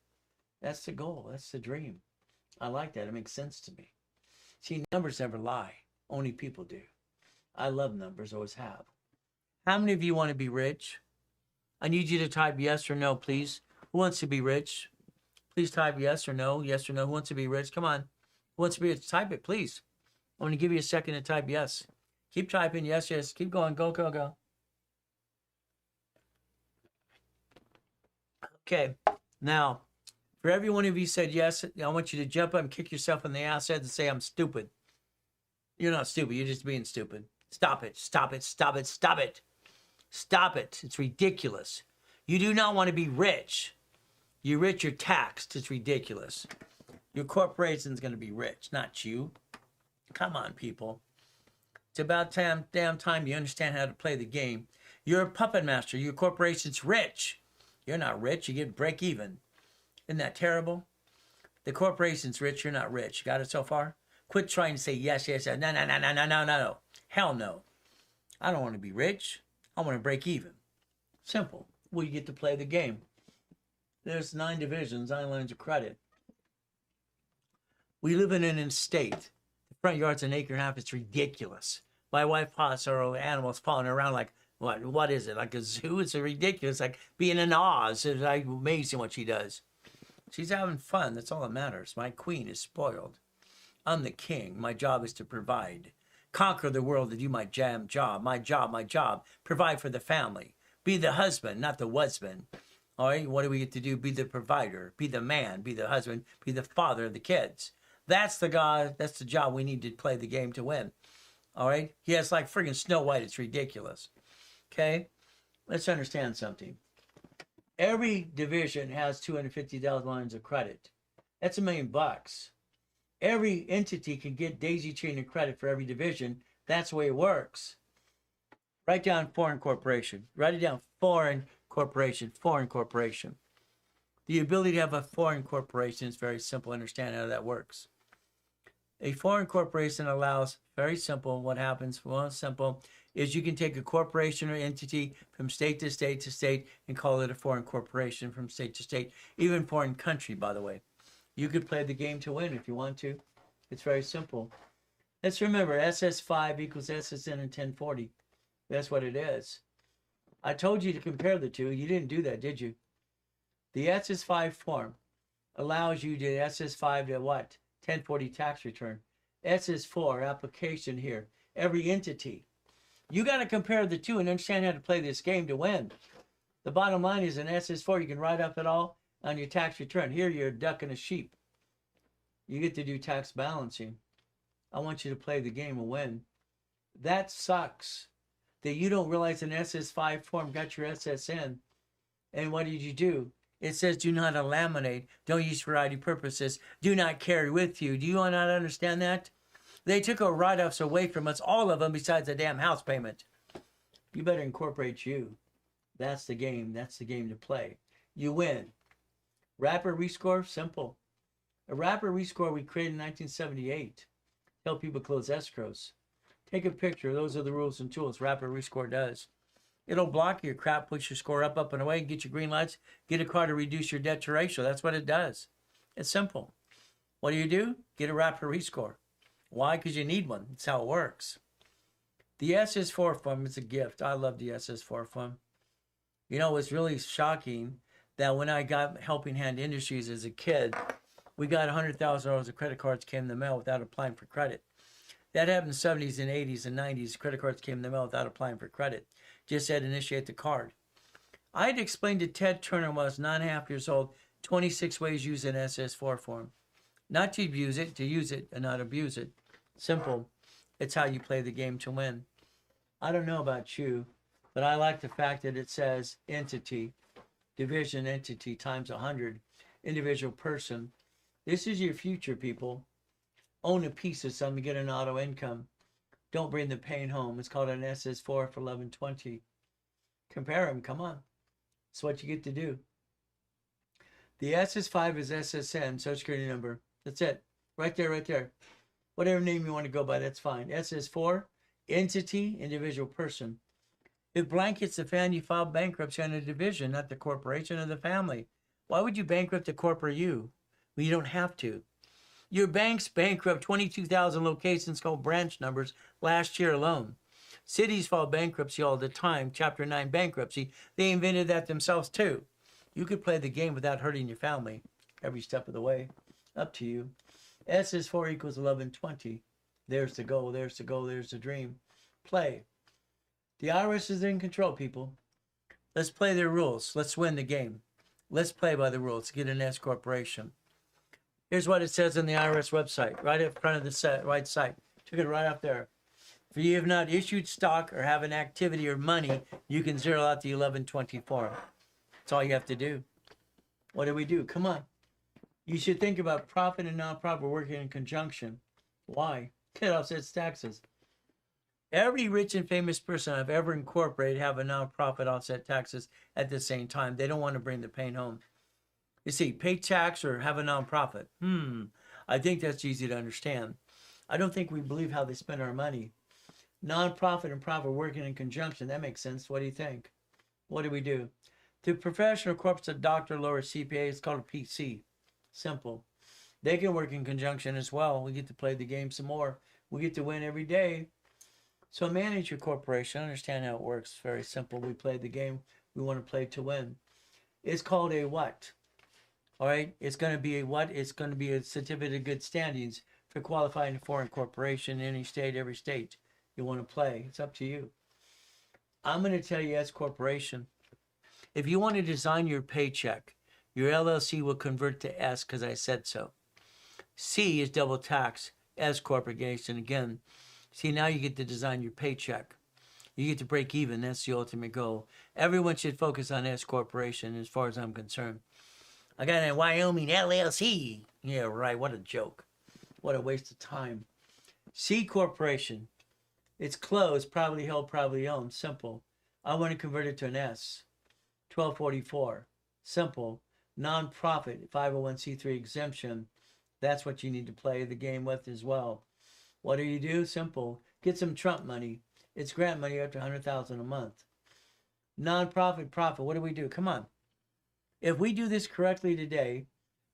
That's the goal. That's the dream. I like that. It makes sense to me. See, numbers never lie. Only people do. I love numbers, always have. How many of you want to be rich? I need you to type yes or no, please. Who wants to be rich? Please type yes or no. Yes or no. Who wants to be rich? Come on. Who wants to be rich? Type it, please. I'm going to give you a second to type yes. Keep typing. Yes, yes. Keep going. Go, go, go. Okay. Now, for every one of you said yes, I want you to jump up and kick yourself in the ass and say, I'm stupid. You're not stupid. You're just being stupid. Stop it. Stop it. Stop it. Stop it. Stop it. It's ridiculous. You do not want to be rich. You're rich, you're taxed. It's ridiculous. Your corporation's going to be rich, not you. Come on, people. It's about damn time you understand how to play the game. You're a puppet master. Your corporation's rich. You're not rich. You get break even. Isn't that terrible? The corporation's rich. You're not rich. Got it so far? Quit trying to say yes, yes, yes. No, no, no, no, no, no, no. Hell no. I don't want to be rich. I want to break even. Simple. We get to play the game. There's 9 divisions, 9 lines of credit. We live in an estate. The front yard's an acre and a half. It's ridiculous. My wife pots our animals following around like, what is it? Like a zoo? It's ridiculous. Like being in Oz. It's like amazing what she does. She's having fun. That's all that matters. My queen is spoiled. I'm the king. My job is to provide. Conquer the world to do my job. My job. Provide for the family. Be the husband, not the husband. All right, what do we get to do? Be the provider, be the man, be the husband, be the father of the kids. That's the God, that's the job we need to play the game to win. All right? Yeah, it's like friggin' Snow White. It's ridiculous. Okay? Let's understand something. Every division has 250,000 lines of credit. That's $1 million. Every entity can get daisy chain of credit for every division. That's the way it works. Write down foreign corporation. Write it down, foreign corporation, foreign corporation. The ability to have a foreign corporation is very simple. Understand how that works. A foreign corporation allows, very simple, what happens, well, simple, is you can take a corporation or entity from state to state to state and call it a foreign corporation from state to state, even foreign country, by the way. You could play the game to win if you want to. It's very simple. Let's remember, SS5 equals SSN in 1040. That's what it is. I told you to compare the two. You didn't do that, did you? The SS5 form allows you to SS5 to what? 1040 tax return. SS4 application here. Every entity. You got to compare the two and understand how to play this game to win. The bottom line is in SS4, you can write up it all on your tax return. Here, you're a duck and a sheep. You get to do tax balancing. I want you to play the game and win. That sucks. That you don't realize an SS5 form got your SSN. And what did you do? It says do not laminate, don't use for ID purposes, do not carry with you. Do you not understand that? They took our write-offs away from us, all of them, besides the damn house payment. You better incorporate you. That's the game. That's the game to play. You win. Rapid rescore, simple. A rapid rescore we created in 1978. Help people close escrows. Take a picture. Those are the rules and tools rapid rescore does. It'll block your crap, push your score up and away, get your green lights, get a car to reduce your debt to ratio. That's what it does. It's simple. What do? Get a rapid rescore. Why? Because you need one. That's how it works. The SS4 form is a gift. I love the SS4 form. You know, it's really shocking that when I got Helping Hand Industries as a kid, we got $100,000 of credit cards came in the mail without applying for credit. That happened in the 70s and 80s and 90s. Credit cards came in the mail without applying for credit. Just had to initiate the card. I had explained to Ted Turner when I was 9.5 years old, 26 ways to use an SS4 form. Not to abuse it, to use it and not abuse it. Simple. It's how you play the game to win. I don't know about you, but I like the fact that it says entity, division entity times 100, individual person. This is your future, people. Own a piece of something, get an auto income. Don't bring the pain home. It's called an SS4 for 1120. Compare them, come on. That's what you get to do. The SS5 is SSN, Social Security number. That's it. Right there, right there. Whatever name you want to go by, that's fine. SS4, entity, individual person. If blankets the fan, you file bankruptcy on a division, not the corporation or the family. Why would you bankrupt the corporate you? Well, you don't have to. Your banks bankrupt 22,000 locations called branch numbers last year alone. Cities file bankruptcy all the time, Chapter 9 bankruptcy. They invented that themselves too. You could play the game without hurting your family every step of the way. Up to you. SS4 equals 1120. There's the goal, there's the goal, there's the dream. Play. The IRS is in control, people. Let's play their rules. Let's win the game. Let's play by the rules. Get an S corporation. Here's what it says on the IRS website, right up front of the right site. Took it right up there. If you have not issued stock or have an activity or money, you can zero out the 1120 form. That's all you have to do. What do we do? Come on. You should think about profit and nonprofit working in conjunction. Why? It offsets taxes. Every rich and famous person I've ever incorporated have a nonprofit offset taxes at the same time. They don't want to bring the pain home. You see, pay tax or have a nonprofit. I think that's easy to understand. I don't think we believe how they spend our money. Nonprofit and profit working in conjunction, that makes sense. What do you think? What do we do? The professional corporates, a doctor, lawyer, CPA, it's called a PC. Simple. They can work in conjunction as well. We get to play the game some more. We get to win every day. So manage your corporation. Understand how it works. It's very simple. We play the game we want to play to win. It's called a what? All right. It's going to be a what? It's going to be a certificate of good standings for qualifying for a corporation in any state, every state you want to play. It's up to you. I'm going to tell you as corporation, if you want to design your paycheck, your LLC will convert to S because I said so. C is double tax, S corporation. Again, see, now you get to design your paycheck. You get to break even. That's the ultimate goal. Everyone should focus on S corporation as far as I'm concerned. I got a Wyoming LLC. Yeah, right. What a joke. What a waste of time. C corporation. It's closed, probably held, probably owned. Simple. I want to convert it to an S. 1244. Simple. Non-profit, 501c3 exemption. That's what you need to play the game with as well. What do you do? Simple. Get some Trump money. It's grant money up to $100,000 a month. Non-profit, profit. What do we do? Come on. If we do this correctly today,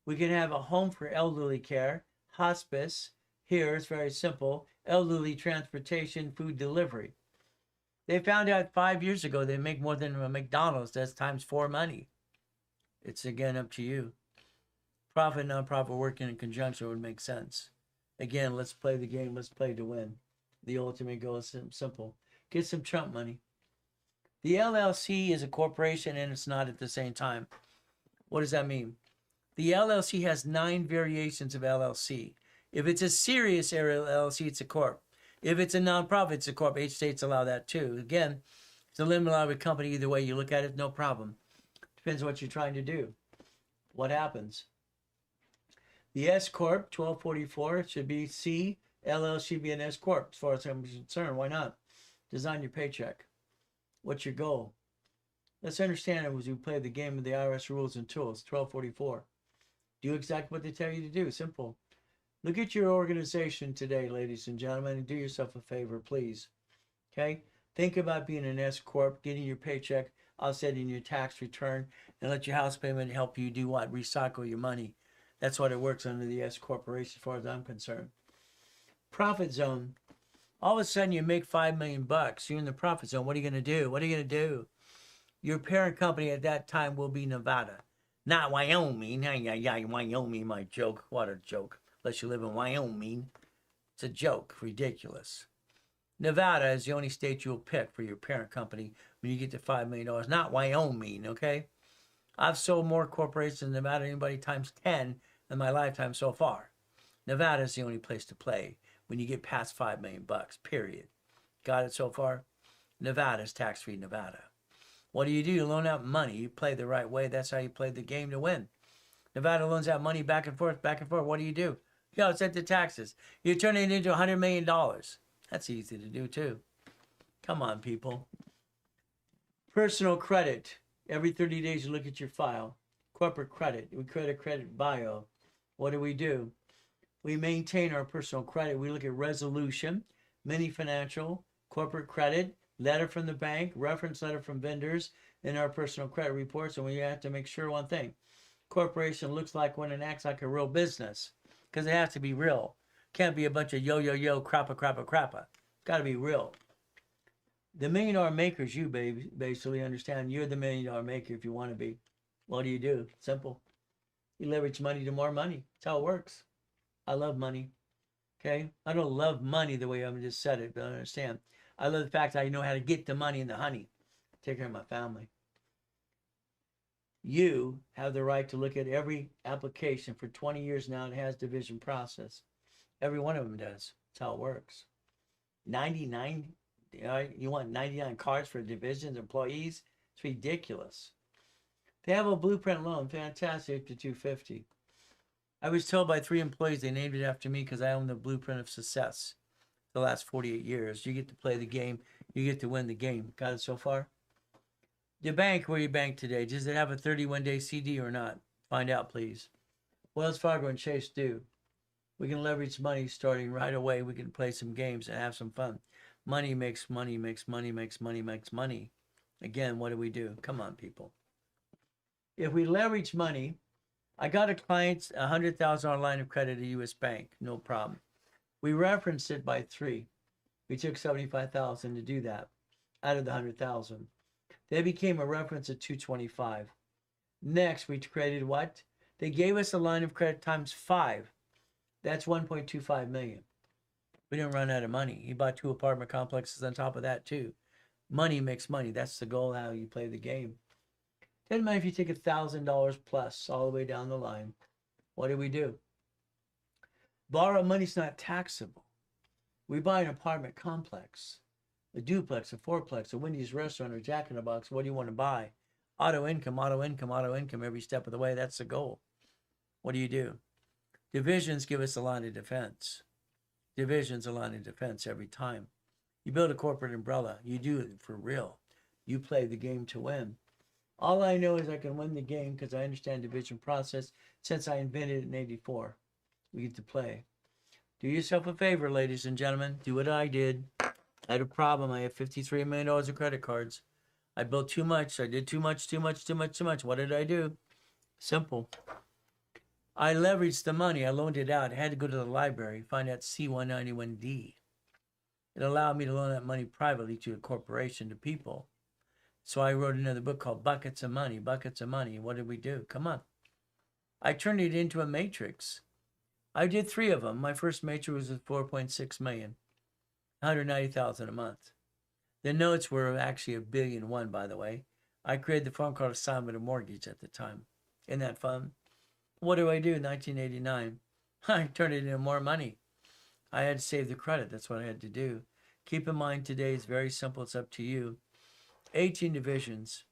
we can have a home for elderly care, hospice. Here, it's very simple. Elderly transportation, food delivery. They found out 5 years ago they make more than a McDonald's. That's times 4 money. It's again up to you. Profit, non-profit working in conjunction would make sense. Again, let's play the game. Let's play to win. The ultimate goal is simple. Get some Trump money. The LLC is a corporation and it's not at the same time. What does that mean? The LLC has 9 variations of LLC. If it's a serious LLC, it's a corp. If it's a nonprofit, it's a corp. 8 states allow that too. Again, it's a limited liability company. Either way you look at it, no problem. Depends what you're trying to do. What happens? The S Corp 1244 should be C. LL should be an S Corp as far as I'm concerned. Why not? Design your paycheck. What's your goal? Let's understand it as we play the game of the IRS rules and tools. 1244. Do exactly what they tell you to do. Simple. Look at your organization today, ladies and gentlemen, and do yourself a favor, please. Okay? Think about being an S Corp, getting your paycheck, offsetting your tax return, and let your house payment help you do what? Recycle your money. That's what it works under the S Corporation as far as I'm concerned. Profit zone. All of a sudden you make $5 million. You're in the profit zone. What are you going to do? What are you going to do? Your parent company at that time will be Nevada, not Wyoming. Yeah, Wyoming, my joke. What a joke. Unless you live in Wyoming. It's a joke. Ridiculous. Nevada is the only state you'll pick for your parent company when you get to $5 million, not Wyoming, okay? I've sold more corporations in Nevada than anybody times 10 in my lifetime so far. Nevada is the only place to play when you get past $5 million, period. Got it so far? Nevada is tax-free Nevada. What do? You loan out money. You play the right way. That's how you play the game to win. Nevada loans out money back and forth, back and forth. What do? You offset the taxes. You turn it into $100 million. That's easy to do too. Come on, people. Personal credit. Every 30 days you look at your file. Corporate credit. We create a credit bio. What do? We maintain our personal credit. We look at resolution, mini financial, corporate credit, letter from the bank, reference letter from vendors, and our personal credit reports. And we have to make sure one thing. Corporation looks like when it acts like a real business. Because it has to be real. Can't be a bunch of yo, crappa. It's got to be real. The $1 million makers, you basically understand you're the $1 million maker if you want to be. What do? Simple. You leverage money to more money. That's how it works. I love money. Okay? I don't love money the way I just said it, but I understand. I love the fact that I know how to get the money and the honey. Take care of my family. You have the right to look at every application. For 20 years now, it has division process. Every one of them does. That's how it works. 99, you want 99 cards for divisions, employees? It's ridiculous. They have a blueprint loan. Fantastic, to $250. I was told by 3 employees they named it after me because I own the blueprint of success. The last 48 years. You get to play the game. You get to win the game. Got it so far? The bank, where you bank today, does it have a 31-day CD or not? Find out, please. Wells Fargo and Chase do. We can leverage money starting right away. We can play some games and have some fun. Money makes money, makes money, makes money, makes money. Again, what do? Come on, people. If we leverage money, I got a client a $100,000 line of credit at a U.S. bank. No problem. We referenced it by 3. We took $75,000 to do that out of the $100,000. They became a reference at $225,000. Next, we created what? They gave us a line of credit times 5. That's $1.25 million. We didn't run out of money. He bought 2 apartment complexes on top of that too. Money makes money. That's the goal, how you play the game. Doesn't matter if you take $1,000 plus all the way down the line. What do? Borrowed money's not taxable. We buy an apartment complex, a duplex, a fourplex, a Wendy's restaurant, or Jack in the Box. What do you want to buy? Auto income every step of the way. That's the goal. What do? Divisions give us a line of defense. Divisions a line of defense every time. You build a corporate umbrella. You do it for real. You play the game to win. All I know is I can win the game because I understand division process since I invented it in '84. We get to play. Do yourself a favor, ladies and gentlemen. Do what I did. I had a problem. I had $53 million of credit cards. I built too much. I did too much. What did I do? Simple. I leveraged the money. I loaned it out. I had to go to the library, find out C-191D. It allowed me to loan that money privately to a corporation, to people. So I wrote another book called Buckets of Money. Buckets of Money. What did we do? Come on. I turned it into a matrix. I did 3 of them. My first matrix was at $4.6 million, $190,000 a month. The notes were actually $1.1 billion, by the way. I created the fund called assignment of mortgage at the time. Isn't that fun? What do I do in 1989? I turned it into more money. I had to save the credit. That's what I had to do. Keep in mind today is very simple. It's up to you. 18 divisions.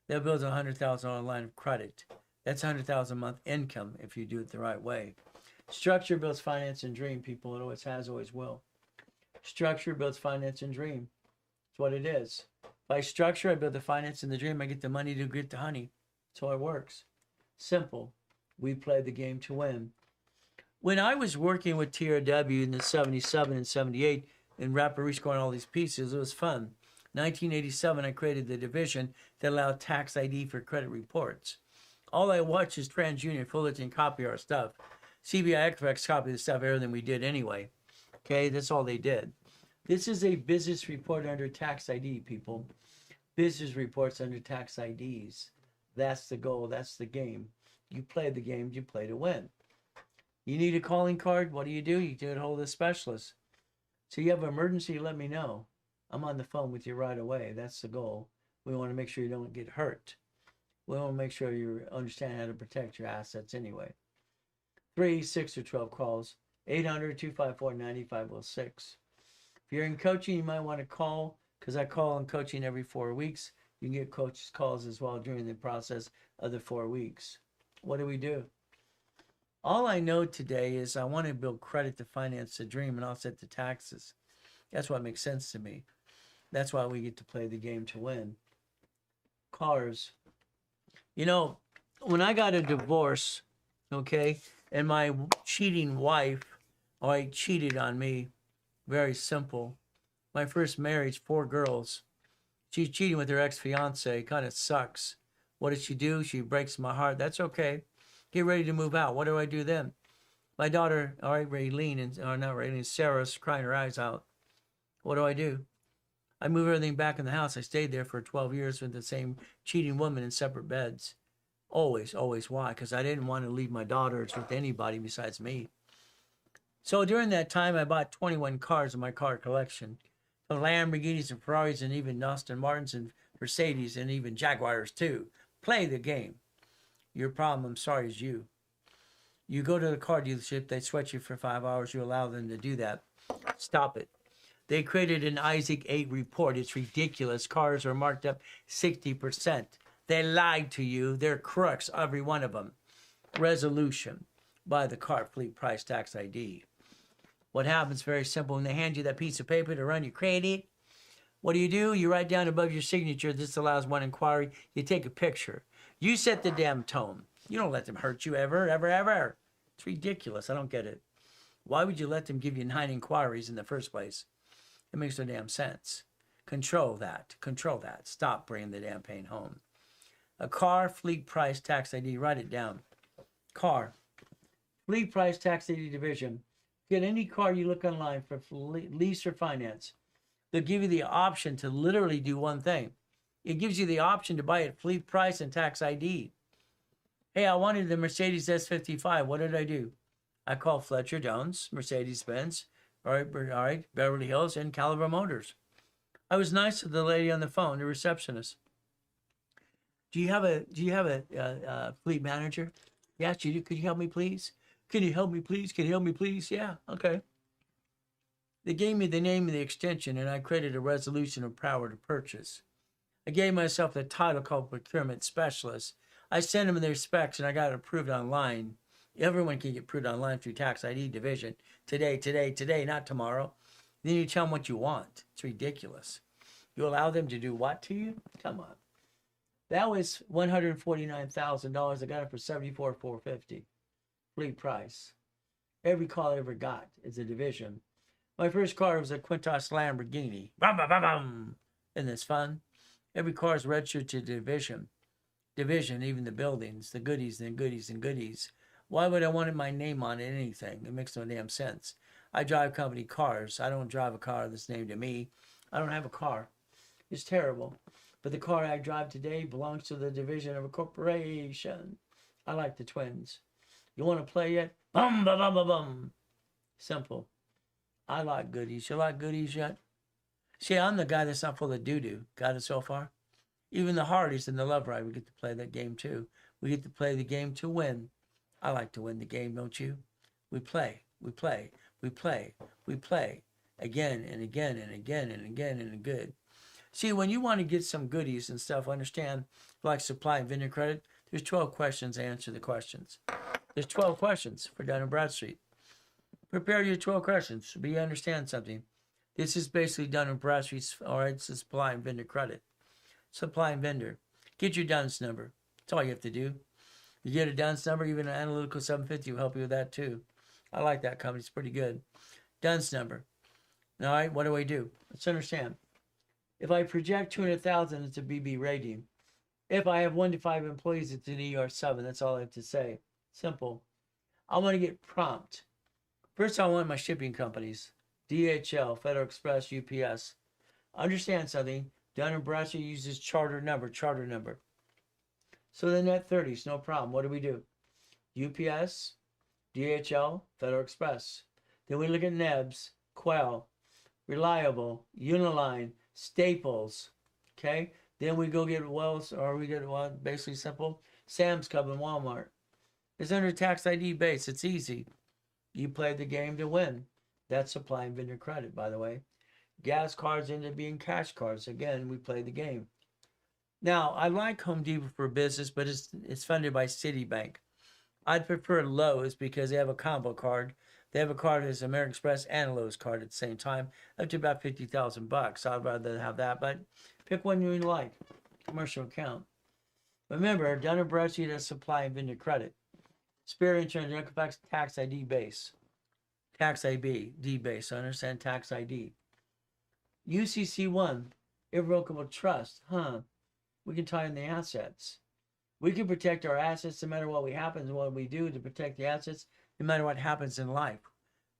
They'll build a $100,000 line of credit. That's $100,000 a month income if you do it the right way. Structure builds finance and dream, people. It always has, always will. Structure builds finance and dream. That's what it is. By structure, I build the finance and the dream. I get the money to get the honey. That's how it works. Simple. We play the game to win. When I was working with TRW in the 77 and 78 and Rapid scoring all these pieces, it was fun. 1987, I created the division that allowed tax ID for credit reports. All I watch is TransUnion, Fullerton copy our stuff. CBI Equifax copy the stuff, everything we did anyway. Okay, that's all they did. This is a business report under tax ID, people. Business reports under tax IDs. That's the goal. That's the game. You play the game. You play to win. You need a calling card. What do? You get hold of the specialist. So you have an emergency, let me know. I'm on the phone with you right away. That's the goal. We want to make sure you don't get hurt. We want to make sure you understand how to protect your assets anyway. 3, 6, or 12 calls. 800-254-9506. If you're in coaching, you might want to call, because I call in coaching every 4 weeks. You can get coach calls as well during the process of the 4 weeks. What do we do? All I know today is I want to build credit to finance the dream and offset the taxes. That's what makes sense to me. That's why we get to play the game to win. Cars. You know, when I got a divorce, okay, and my cheating wife, cheated on me, very simple. My first marriage, 4 girls. She's cheating with her ex-fiance. Kind of sucks. What did she do? She breaks my heart. That's okay. Get ready to move out. What do I do then? My daughter, Sarah's crying her eyes out. What do? I move everything back in the house. I stayed there for 12 years with the same cheating woman in separate beds. Always. Why? Because I didn't want to leave my daughters with anybody besides me. So during that time, I bought 21 cars in my car collection. The Lamborghinis and Ferraris and even Aston Martins and Mercedes and even Jaguars too. Play the game. Your problem, I'm sorry, is you. You go to the car dealership, they sweat you for 5 hours, you allow them to do that. Stop it. They created an Isaac 8 report. It's ridiculous. Cars are marked up 60%. They lied to you. They're crooks, every one of them. Resolution. Buy the car, fleet price, tax ID. What happens, very simple, when they hand you that piece of paper to run your credit, what do? You write down above your signature, this allows one inquiry. You take a picture. You set the damn tone. You don't let them hurt you ever. It's ridiculous. I don't get it. Why would you let them give you 9 inquiries in the first place? It makes no damn sense. Control that. Stop bringing the damn pain home. A car, fleet price, tax ID. Write it down. Car. Fleet price, tax ID division. Get any car you look online for lease or finance. They'll give you the option to literally do one thing. It gives you the option to buy it fleet price and tax ID. Hey, I wanted the Mercedes S55. What did I do? I called Fletcher Jones, Mercedes-Benz, all right, Beverly Hills, and Caliber Motors. I was nice to the lady on the phone, the receptionist. Do you have a fleet manager? Yes, you do. Could you help me, please? Can you help me, please? Yeah, okay. They gave me the name of the extension, and I created a resolution of power to purchase. I gave myself the title called Procurement Specialist. I sent them their specs, and I got it approved online. Everyone can get approved online through Tax ID Division. Today, not tomorrow. Then you tell them what you want. It's ridiculous. You allow them to do what to you? Come on. That was $149,000. I got it for $74,450. Fleet price. Every car I ever got is a division. My first car was a Quintos Lamborghini. Bum, bum, bum, bum. Isn't this fun? Every car is registered to division. Division, even the buildings, the goodies and goodies and goodies. Why would I want my name on anything? It makes no damn sense. I drive company cars. I don't drive a car that's named to me. I don't have a car. It's terrible. But the car I drive today belongs to the division of a corporation. I like the twins. You want to play yet? Bum, bum, bum, bum, bum. Simple. I like goodies. You like goodies yet? See, I'm the guy that's not full of doo-doo. Got it so far? Even the Hardys and the Love Ride, we get to play that game too. We get to play the game to win. I like to win the game, don't you? We play. Again and again and again and again and good. See, when you want to get some goodies and stuff, understand, like supply and vendor credit, there's 12 questions to answer the questions. There's 12 questions for Dun & Bradstreet. Prepare your 12 questions, but you understand something. This is basically Dun & Bradstreet's, all right, it's supply and vendor credit. Supply and vendor. Get your DUNS number. That's all you have to do. You get a DUNS number, even an Analytical 750 will help you with that too. I like that company. It's pretty good. DUNS number. All right, what do? Let's understand. If I project 200,000, it's a BB rating. If I have 1 to 5 employees, it's an ER7. That's all I have to say. Simple. I want to get prompt. First, I want my shipping companies. DHL, Federal Express, UPS. Understand something. Dun & Bradstreet uses charter number. So the net 30s, no problem. What do? UPS, DHL, Federal Express. Then we look at NEBS, Quell, Reliable, Uniline, Staples. Okay? Then we go get Wells, or we get, well, basically simple, Sam's Club and Walmart. It's under tax ID base. It's easy. You play the game to win. That's supply and vendor credit, by the way. Gas cards end up being cash cards. Again, we play the game. Now, I like Home Depot for business, but it's funded by Citibank. I'd prefer Lowe's because they have a combo card. They have a card that's American Express and a Lowe's card at the same time, up to about $50,000. I'd rather have that, but pick one you like. Commercial account. Remember, Dun & Bradstreet has supply and vendor credit. Spirit Insurance, Equifax tax ID base. Tax ID base. I understand tax ID. UCC1, irrevocable trust. We can tie in the assets. We can protect our assets no matter what happens, what we do to protect the assets, no matter what happens in life.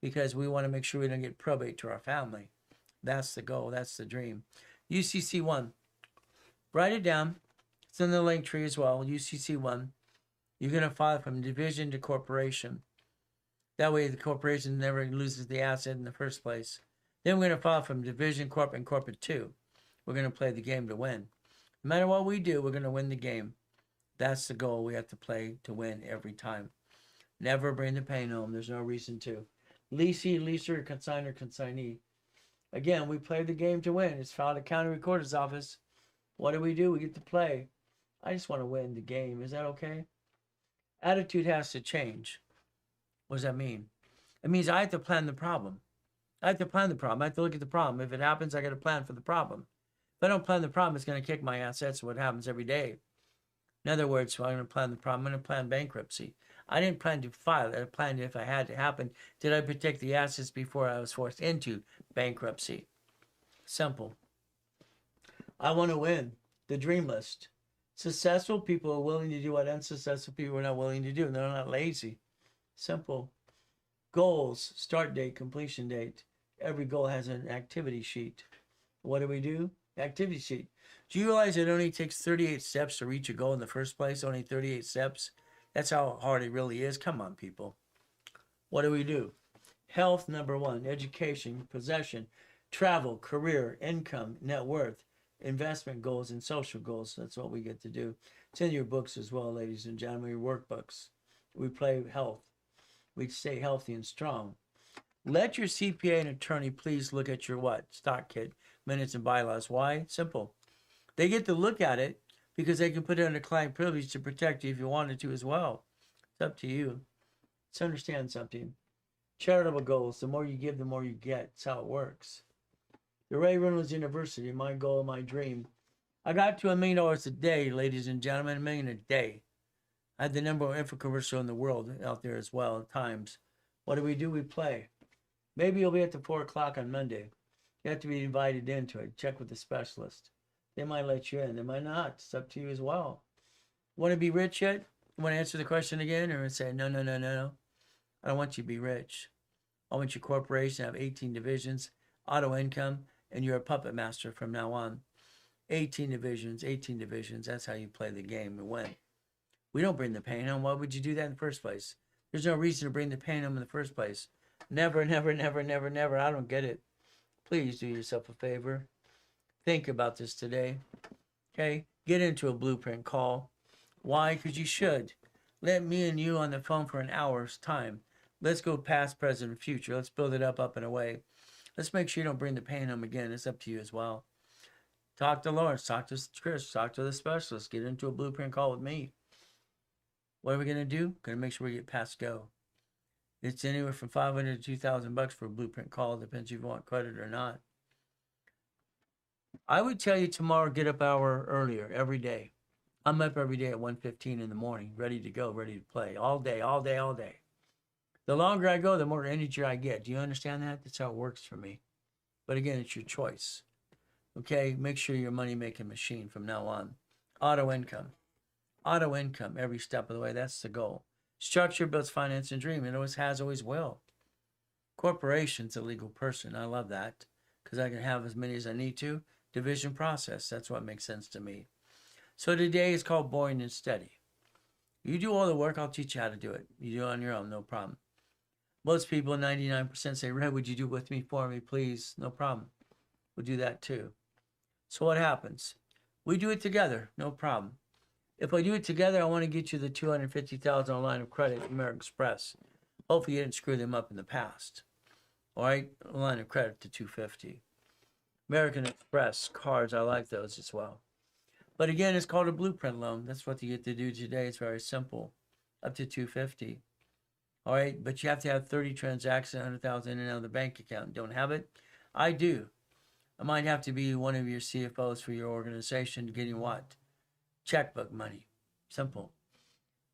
Because we want to make sure we don't get probate to our family. That's the goal. That's the dream. UCC1. Write it down. It's in the link tree as well. UCC1. You're going to file from division to corporation. That way the corporation never loses the asset in the first place. Then we're going to file from division, corporate, and corporate 2. We're going to play the game to win. No matter what we do, we're going to win the game. That's the goal we have to play to win every time. Never bring the pain home. There's no reason to. Leasee, leaser, consignor, consignee. Again, we play the game to win. It's filed at county recorder's office. What do? We get to play. I just want to win the game. Is that okay? Attitude has to change. What does that mean? It means I have to plan the problem. I have to plan the problem. I have to look at the problem. If it happens, I got to plan for the problem. If I don't plan the problem, it's going to kick my assets. What happens every day. In other words, I'm going to plan the problem. I'm going to plan bankruptcy. I didn't plan to file it. I planned if I had to happen, did I protect the assets before I was forced into bankruptcy? Simple. I want to win. The dream list. Successful people are willing to do what unsuccessful people are not willing to do. They're not lazy. Simple. Goals, start date, completion date. Every goal has an activity sheet. What do? Activity sheet. Do you realize it only takes 38 steps to reach a goal in the first place? Only 38 steps? That's how hard it really is. Come on, people. What do? Health, number 1. Education, possession, travel, career, income, net worth, investment goals, and social goals. That's what we get to do. It's in your books as well, ladies and gentlemen, your workbooks. We play health. We stay healthy and strong. Let your CPA and attorney please look at your what? Stock kit, minutes, and bylaws. Why? Simple. They get to look at it because they can put it under client privilege to protect you if you wanted to as well. It's up to you. Let's understand something. Charitable goals. The more you give, the more you get. That's how it works. The Ray Reynolds University, my goal, my dream. I got to $1 million a day, ladies and gentlemen, $1 million a day. I had the number one info commercial in the world out there as well at times. What do? We play. Maybe you'll be at the 4 o'clock on Monday. You have to be invited into it. Check with the specialist. They might let you in. They might not. It's up to you as well. Want to be rich yet? You want to answer the question again or say, no. I don't want you to be rich. I want your corporation to have 18 divisions, auto income, and you're a puppet master from now on. 18 divisions. That's how you play the game and win. We don't bring the pain home. Why would you do that in the first place? There's no reason to bring the pain home in the first place. Never. I don't get it. Please do yourself a favor. Think about this today. Okay? Get into a blueprint call. Why? Because you should. Let me and you on the phone for an hour's time. Let's go past, present, and future. Let's build it up and away. Let's make sure you don't bring the pain home again. It's up to you as well. Talk to Lawrence, talk to Chris, talk to the specialist, get into a blueprint call with me. What are we gonna do? Gonna make sure we get past go. It's anywhere from $500 to $2,000 for a blueprint call. Depends if you want credit or not. I would tell you tomorrow, get up an hour earlier every day. I'm up every day at 1:15 in the morning, ready to go, ready to play all day, all day, all day. The longer I go, the more energy I get. Do you understand that? That's how it works for me. But again, it's your choice. Okay, make sure you're a money-making machine from now on. Auto income. Auto income every step of the way. That's the goal. Structure builds finance and dream. It always has, always will. Corporation's a legal person. I love that because I can have as many as I need to. Division process. That's what makes sense to me. So today is called boring and steady. You do all the work. I'll teach you how to do it. You do it on your own. No problem. Most people, 99% say, Red, would you do it with me, for me, please? No problem. We'll do that too. So what happens? We do it together. No problem. If I do it together, I want to get you the $250,000 line of credit at American Express. Hopefully you didn't screw them up in the past. All right, a line of credit to $250. American Express cards, I like those as well. But again, it's called a blueprint loan. That's what you get to do today. It's very simple, up to $250. All right, but you have to have 30 transactions, 100,000 in and out of the bank account. Don't have it? I do. I might have to be one of your CFOs for your organization getting what? Checkbook money. Simple.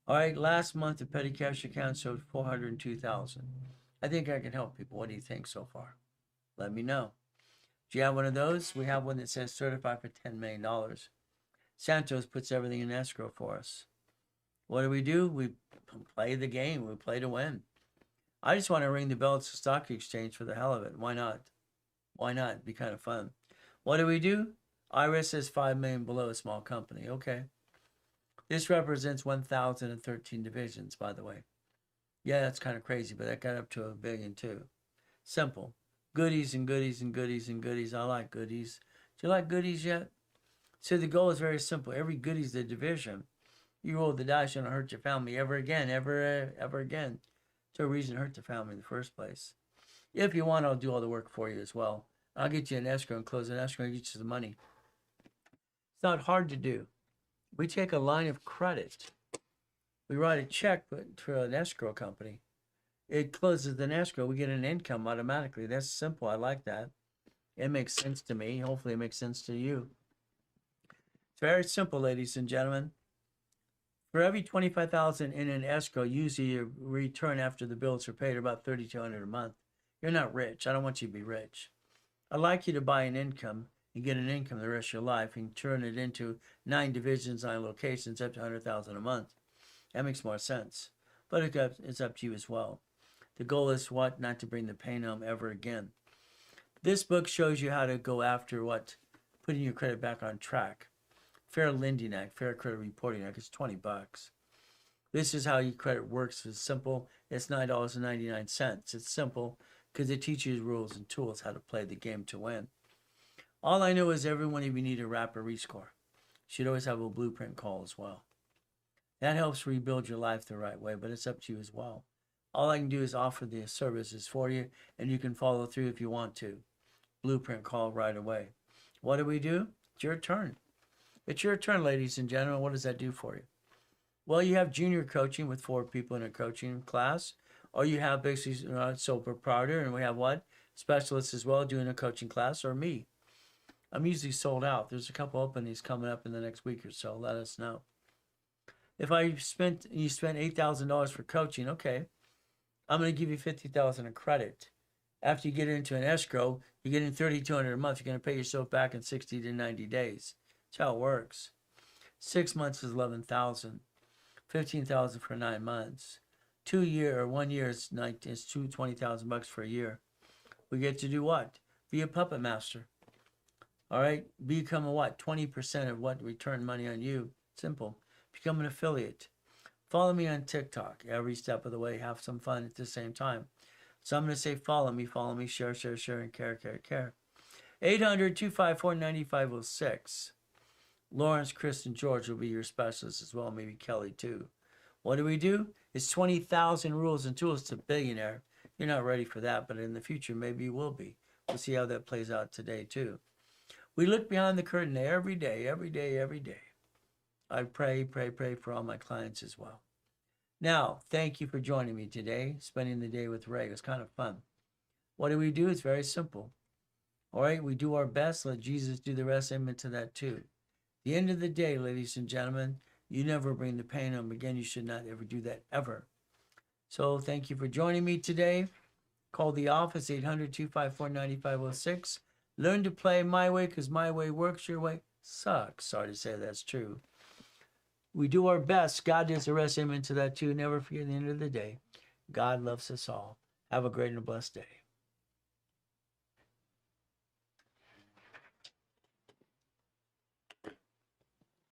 All right, last month the petty cash account showed $402,000. I think I can help people. What do you think so far? Let me know. Do you have one of those? We have one that says certified for $10 million. Santos puts everything in escrow for us. What do? We play the game. We play to win. I just want to ring the bell at the stock exchange for the hell of it. Why not? Why not? It'd be kind of fun. What do? IRS says $5 million below a small company. Okay. This represents 1,013 divisions, by the way. Yeah, that's kind of crazy, but that got up to $1 billion too. Simple. Goodies and goodies and goodies and goodies. I like goodies. Do you like goodies yet? So the goal is very simple. Every goodie's the division. You roll the dice, you don't hurt your family ever again, ever again. There's no reason to hurt the family in the first place. If you want, I'll do all the work for you as well. I'll get you an escrow and close an escrow and get you the money. It's not hard to do. We take a line of credit. We write a check for an escrow company. It closes an escrow. We get an income automatically. That's simple. I like that. It makes sense to me. Hopefully it makes sense to you. It's very simple, ladies and gentlemen. For every $25,000 in an escrow, usually your return after the bills are paid are about $3,200 a month. You're not rich. I don't want you to be rich. I'd like you to buy an income and get an income the rest of your life and turn it into 9 divisions, 9 locations, up to $100,000 a month. That makes more sense. But it's up to you as well. The goal is what? Not to bring the pain home ever again. This book shows you how to go after what? Putting your credit back on track. Fair Lending Act, Fair Credit Reporting Act. It's $20. This is how your credit works. It's simple. It's $9.99. It's simple because it teaches you rules and tools how to play the game to win. All I know is every one of you need a rapid rescore. You should always have a blueprint call as well. That helps rebuild your life the right way, but it's up to you as well. All I can do is offer the services for you, and you can follow through if you want to. Blueprint call right away. What do? It's your turn. It's your turn, ladies and gentlemen. What does that do for you? Well, you have junior coaching with 4 people in a coaching class, or you have basically sole proprietor, and we have what? Specialists as well doing a coaching class, or me. I'm usually sold out. There's a couple openings coming up in the next week or so. Let us know. If you spent $8,000 for coaching, okay, I'm going to give you $50,000 in credit. After you get into an escrow, you get in $3,200 a month. You're going to pay yourself back in 60 to 90 days. That's how it works. 6 months is $11,000. $15,000 for 9 months. 1 year is $20,000 for a year. We get to do what? Be a puppet master. All right, become a what? 20% of what return money on you. Simple. Become an affiliate. Follow me on TikTok every step of the way. Have some fun at the same time. So I'm going to say follow me, share, and care. 800-254-9506. Lawrence, Chris, and George will be your specialists as well. Maybe Kelly too. What do? It's 20,000 rules and tools to billionaire. You're not ready for that, but in the future, maybe you will be. We'll see how that plays out today too. We look behind the curtain every day, every day, every day. I pray for all my clients as well. Now, thank you for joining me today, spending the day with Ray. It was kind of fun. What do? It's very simple. All right, we do our best. Let Jesus do the rest. Amen to that too. At the end of the day, ladies and gentlemen, you never bring the pain on them again. You should not ever do that, ever. So thank you for joining me today. Call the office, 800-254-9506. Learn to play my way, because my way works, your way sucks. Sorry to say that's true. We do our best. God does the rest. Amen to that too. Never forget, at the end of the day, God loves us all. Have a great and blessed day.